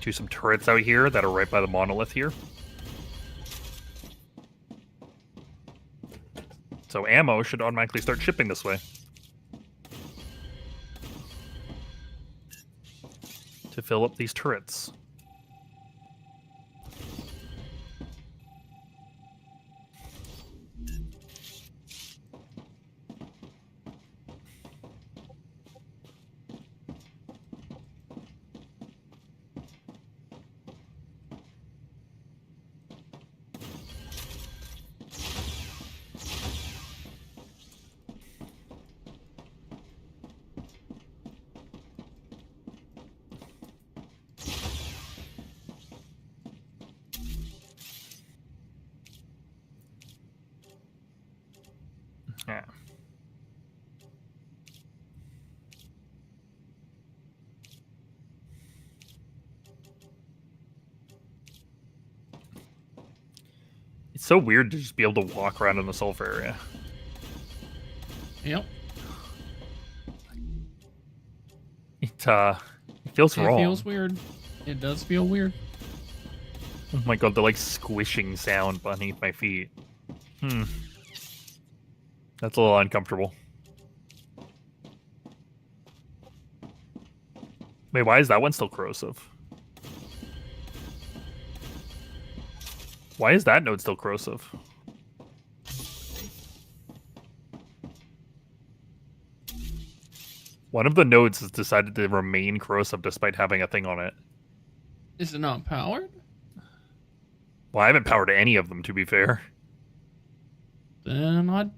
Speaker 2: to some turrets out here that are right by the monolith here. So ammo should automatically start shipping this way. To fill up these turrets. It's so weird to just be able to walk around in the sulfur area.
Speaker 1: Yep.
Speaker 2: It feels
Speaker 1: It
Speaker 2: wrong.
Speaker 1: feels weird. It does feel weird.
Speaker 2: Oh my god, the like squishing sound beneath my feet. That's a little uncomfortable. Wait, why is that one still corrosive? Why is that node still corrosive? One of the nodes has decided to remain corrosive despite having a thing on it.
Speaker 1: Is it not powered?
Speaker 2: Well, I haven't powered any of them, to be fair.
Speaker 1: Then I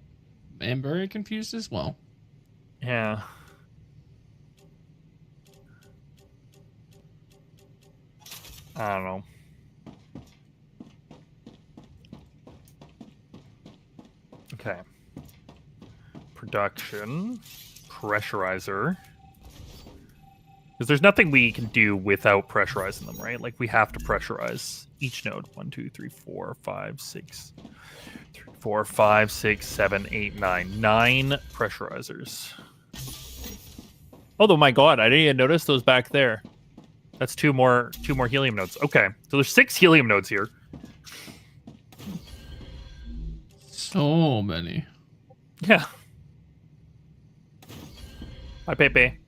Speaker 1: am very confused as well.
Speaker 2: Yeah. I don't know. Okay. Production. Pressurizer. Because there's nothing we can do without pressurizing them, right? Like, we have to pressurize each node. 1, 2, 3, 4, 5, 6. 3, 4, 5, 6, 7, 8, 9. 9 pressurizers. Oh my god, I didn't even notice those back there. That's two more helium nodes. Okay, so there's 6 helium nodes here.
Speaker 1: So many.
Speaker 2: Yeah. Hi, Pepe.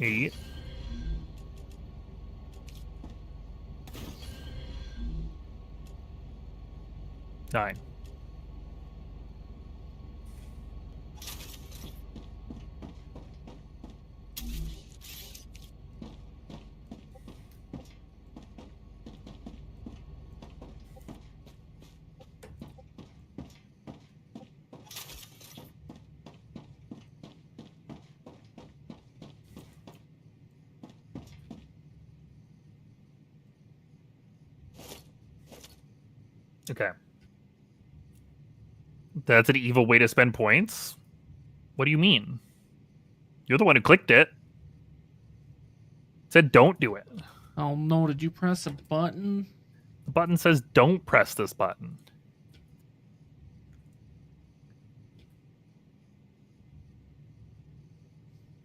Speaker 2: Eight. Nine. Okay. That's an evil way to spend points? What do you mean? You're the one who clicked it. It said don't do it.
Speaker 1: Oh no, did you press a button?
Speaker 2: The button says don't press this button.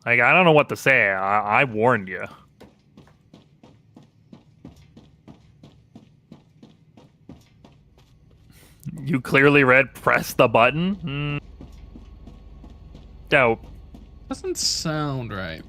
Speaker 2: Like, I don't know what to say. I warned you. You clearly read press the button? Doubt.
Speaker 1: Doesn't sound right.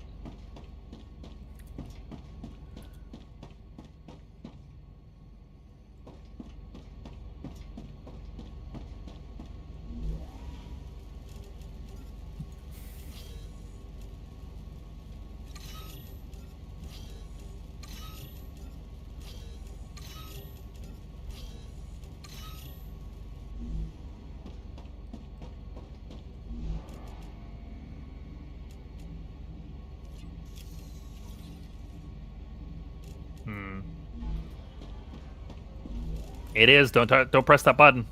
Speaker 2: It is. Don't press that button.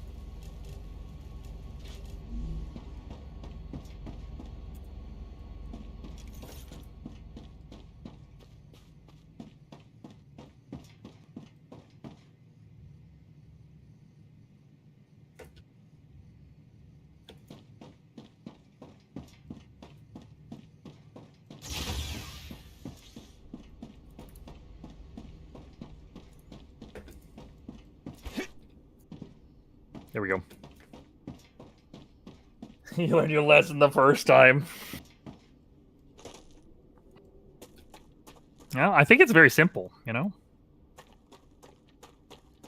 Speaker 2: There we go. You learned your lesson the first time. Yeah, I think it's very simple, you know?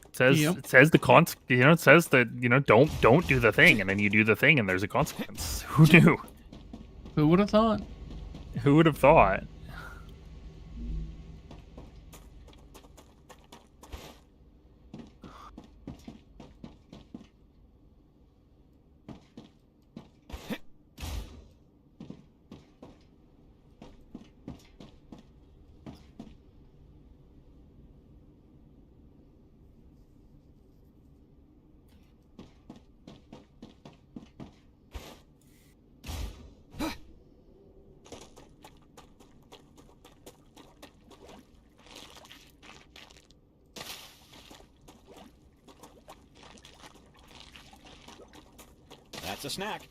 Speaker 2: It says
Speaker 1: Yep.
Speaker 2: it says it says that, don't do the thing, and then you do the thing and there's a consequence. Who knew?
Speaker 1: Who would have thought?
Speaker 2: Who would have thought?
Speaker 7: That's a snack.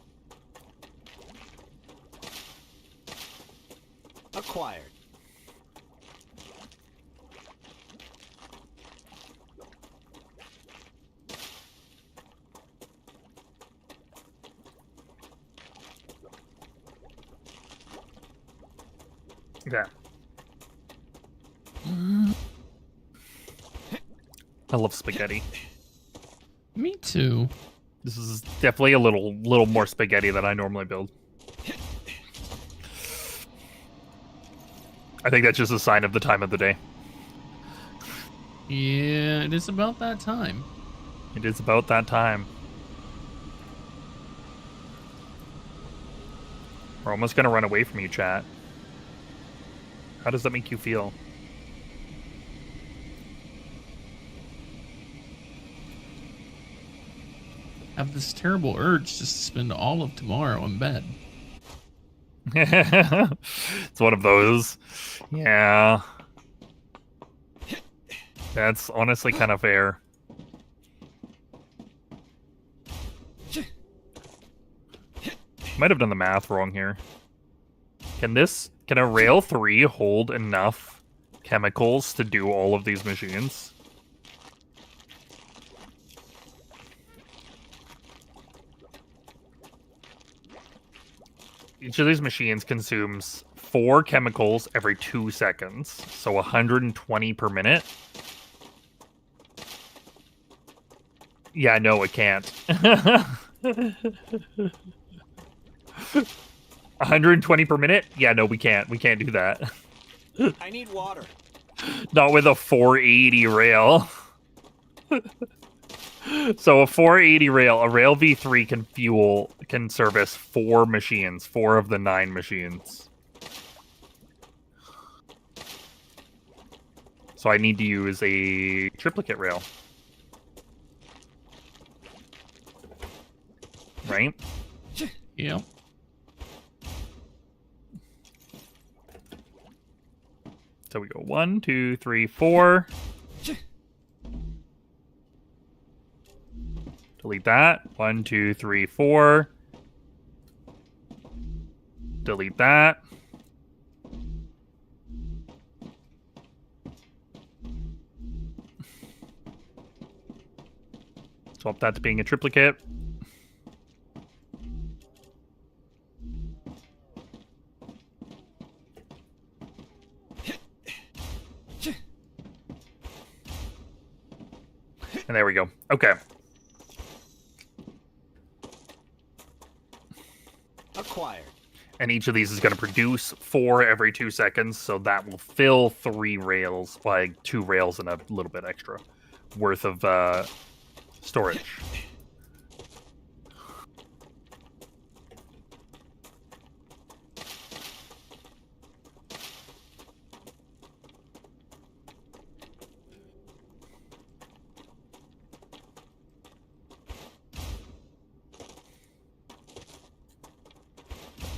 Speaker 7: Acquired.
Speaker 2: Okay. I love spaghetti.
Speaker 1: Me too.
Speaker 2: This is definitely a little more spaghetti than I normally build. I think that's just a sign of the time of the day.
Speaker 1: Yeah, it is about that time.
Speaker 2: It is about that time. We're almost gonna run away from you, chat. How does that make you feel?
Speaker 1: I have this terrible urge just to spend all of tomorrow in bed.
Speaker 2: It's one of those. Yeah. That's honestly kind of fair. Might have done the math wrong here. Can a rail 3 hold enough chemicals to do all of these machines? Each of these machines consumes 4 chemicals every 2 seconds, so 120 per minute. Yeah, no, it can't. 120 per minute? Yeah, no, we can't. We can't do that.
Speaker 7: I need water.
Speaker 2: Not with a 480 rail. So a 480 rail, a rail V3 can service 4 machines, 4 of the 9 machines. So I need to use a triplicate rail. Right?
Speaker 1: Yeah.
Speaker 2: So we go 1, 2, 3, 4. Delete that. 1, 2, 3, 4. Delete that. Swap that to being a triplicate. And there we go. Okay.
Speaker 7: Acquired.
Speaker 2: And each of these is going to produce 4 every 2 seconds, so that will fill 3 rails, like 2 rails and a little bit extra worth of storage.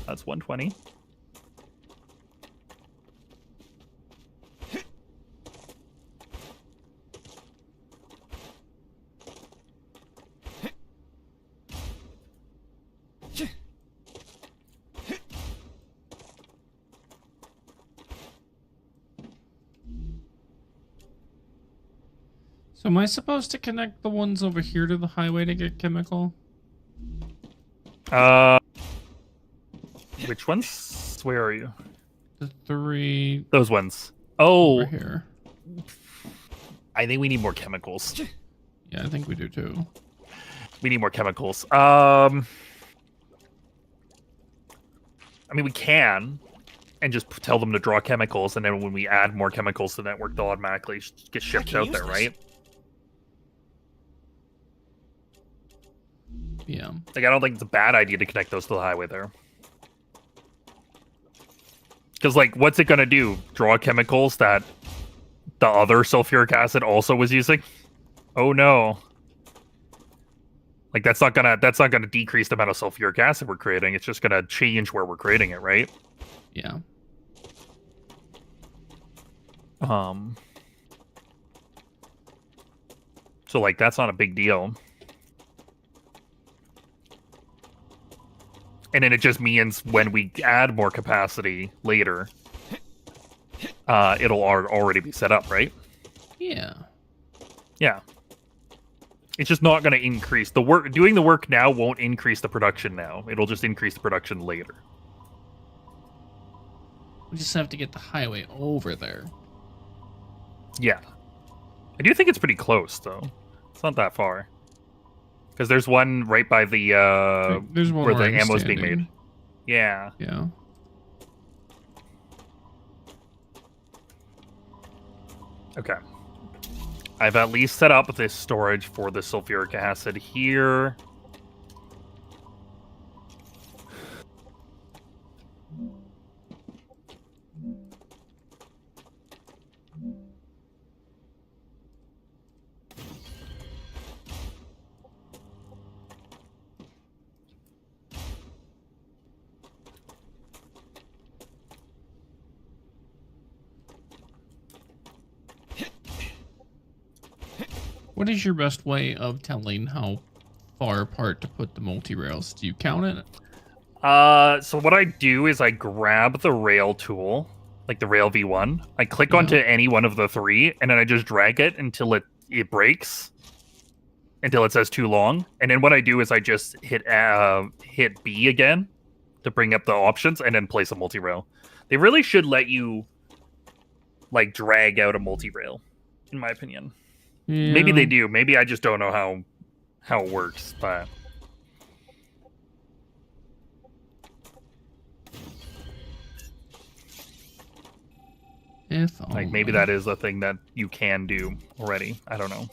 Speaker 2: That's 120.
Speaker 1: So am I supposed to connect the ones over here to the highway to get chemical?
Speaker 2: Which ones? Where are you?
Speaker 1: The 3
Speaker 2: Those ones. Oh,
Speaker 1: over here.
Speaker 2: I think we need more chemicals.
Speaker 1: Yeah, I think we do too.
Speaker 2: We need more chemicals. I mean, we can, and just tell them to draw chemicals, and then when we add more chemicals to the network, they'll automatically get shipped
Speaker 7: can
Speaker 2: out
Speaker 7: use
Speaker 2: there,
Speaker 7: this.
Speaker 2: right?
Speaker 1: Yeah.
Speaker 2: Like, I don't think it's a bad idea to connect those to the highway there. Because, like, what's it gonna do? Draw chemicals that the other sulfuric acid also was using? Oh no. Like, that's not gonna decrease the amount of sulfuric acid we're creating. It's just gonna change where we're creating it, right?
Speaker 1: Yeah.
Speaker 2: So, like, that's not a big deal. And then it just means when we add more capacity later, it'll already be set up, right?
Speaker 1: Yeah.
Speaker 2: Yeah. It's just not going to increase the work. Doing the work now won't increase the production now. It'll just increase the production later.
Speaker 1: We just have to get the highway over there.
Speaker 2: Yeah. I do think it's pretty close, though. It's not that far. Because there's one right by the,
Speaker 1: There's one
Speaker 2: where the
Speaker 1: I'm
Speaker 2: ammo's being
Speaker 1: standing.
Speaker 2: made. Yeah.
Speaker 1: Yeah.
Speaker 2: Okay. I've at least set up this storage for the sulfuric acid here.
Speaker 1: What is your best way of telling how far apart to put the multi-rails? Do you count it?
Speaker 2: So what I do is I grab the rail tool, like the rail V1. I click onto any one of the three, and then I just drag it until it breaks, until it says too long. And then what I do is I just hit B again to bring up the options, and then place a multi-rail. They really should let you like drag out a multi-rail, in my opinion.
Speaker 1: Yeah.
Speaker 2: Maybe they do. Maybe I just don't know how it works, but
Speaker 1: If
Speaker 2: like maybe that is a thing that you can do already. I don't know.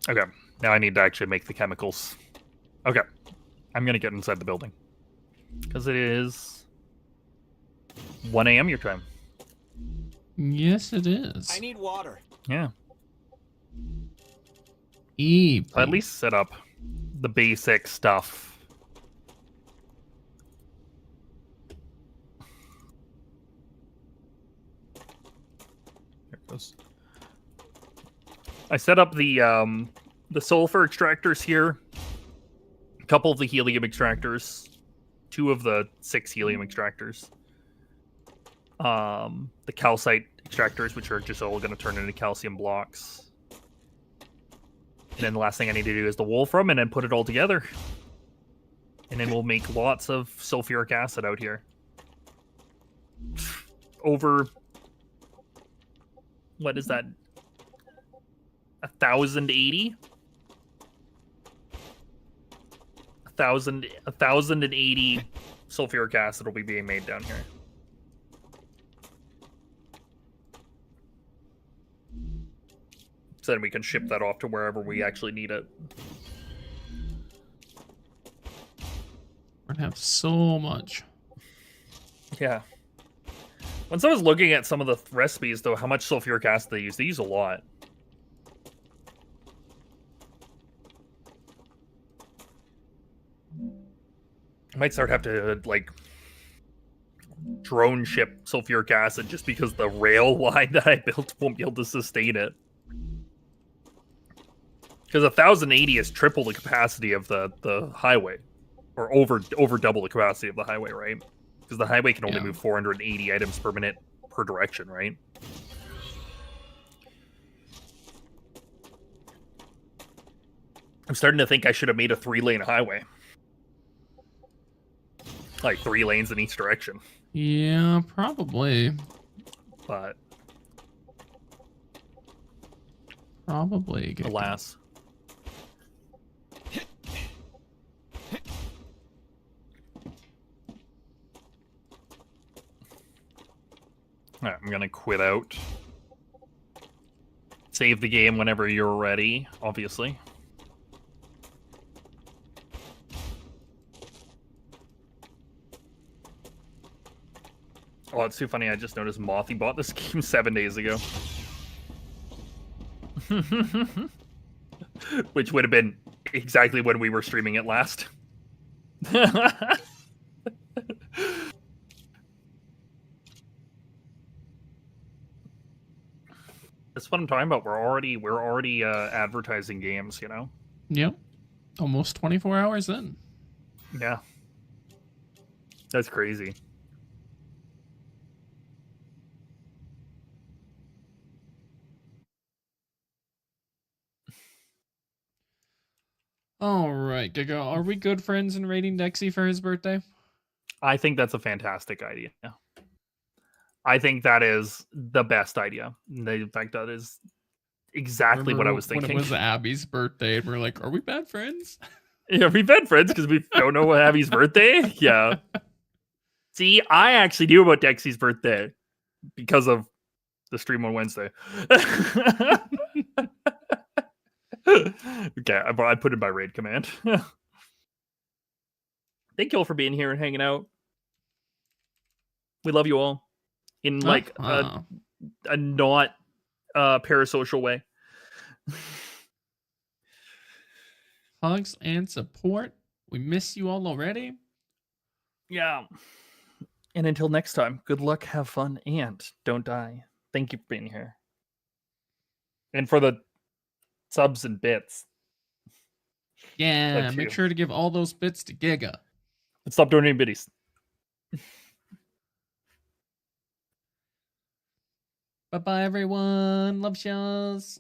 Speaker 2: Okay, now I need to actually make the chemicals. Okay, I'm gonna get inside the building. Because it is 1 a.m. your time.
Speaker 1: Yes, it is.
Speaker 7: I need water.
Speaker 2: Yeah.
Speaker 1: I'll
Speaker 2: At least set up the basic stuff. There it goes. I set up the sulfur extractors here. A couple of the helium extractors. 2 of the 6 helium extractors. The calcite extractors, which are just all going to turn into calcium blocks. And then the last thing I need to do is the wolfram, and then put it all together. And then we'll make lots of sulfuric acid out here. Over... What is that? 1,080? 1,080 sulfuric acid will be being made down here. So then we can ship that off to wherever we actually need it.
Speaker 1: We're gonna have so much.
Speaker 2: Yeah. Once I was looking at some of the recipes, though, how much sulfuric acid they use a lot. I might start have to, like, drone ship sulfuric acid just because the rail line that I built won't be able to sustain it. Because 1,080 is triple the capacity of the highway. Or over double the capacity of the highway, right? Because the highway can only move 480 items per minute per direction, right? I'm starting to think I should have made a 3-lane highway. Like 3 lanes in each direction.
Speaker 1: Yeah, probably.
Speaker 2: But
Speaker 1: Probably. Giga.
Speaker 2: alas. Alright, I'm gonna quit out. Save the game whenever you're ready, obviously. Oh, it's too funny. I just noticed Mothy bought this game 7 days ago. Which would have been exactly when we were streaming it last. That's what I'm talking about. We're already advertising games, you know?
Speaker 1: Yep. Almost 24 hours in.
Speaker 2: Yeah. That's crazy.
Speaker 1: All right, Giga. Are we good friends in raiding Dexy for his birthday?
Speaker 2: I think that's a fantastic idea. I think that is the best idea. In fact, that is exactly what I was thinking.
Speaker 1: When it was Abby's birthday, and we're like, are we bad friends?
Speaker 2: Yeah, we've been friends because we don't know what Abby's birthday. Yeah. See, I actually knew about Dexy's birthday because of the stream on Wednesday. Okay, I put in my raid command. Thank you all for being here and hanging out. We love you all in like a not parasocial way.
Speaker 1: Hugs and support. We miss you all already.
Speaker 2: Yeah. And until next time, good luck, have fun, and don't die. Thank you for being here. And for the subs and bits.
Speaker 1: Yeah,
Speaker 2: Love
Speaker 1: make
Speaker 2: you.
Speaker 1: sure to give all those bits to Giga.
Speaker 2: But stop donating biddies.
Speaker 1: Bye-bye, everyone. Love shows.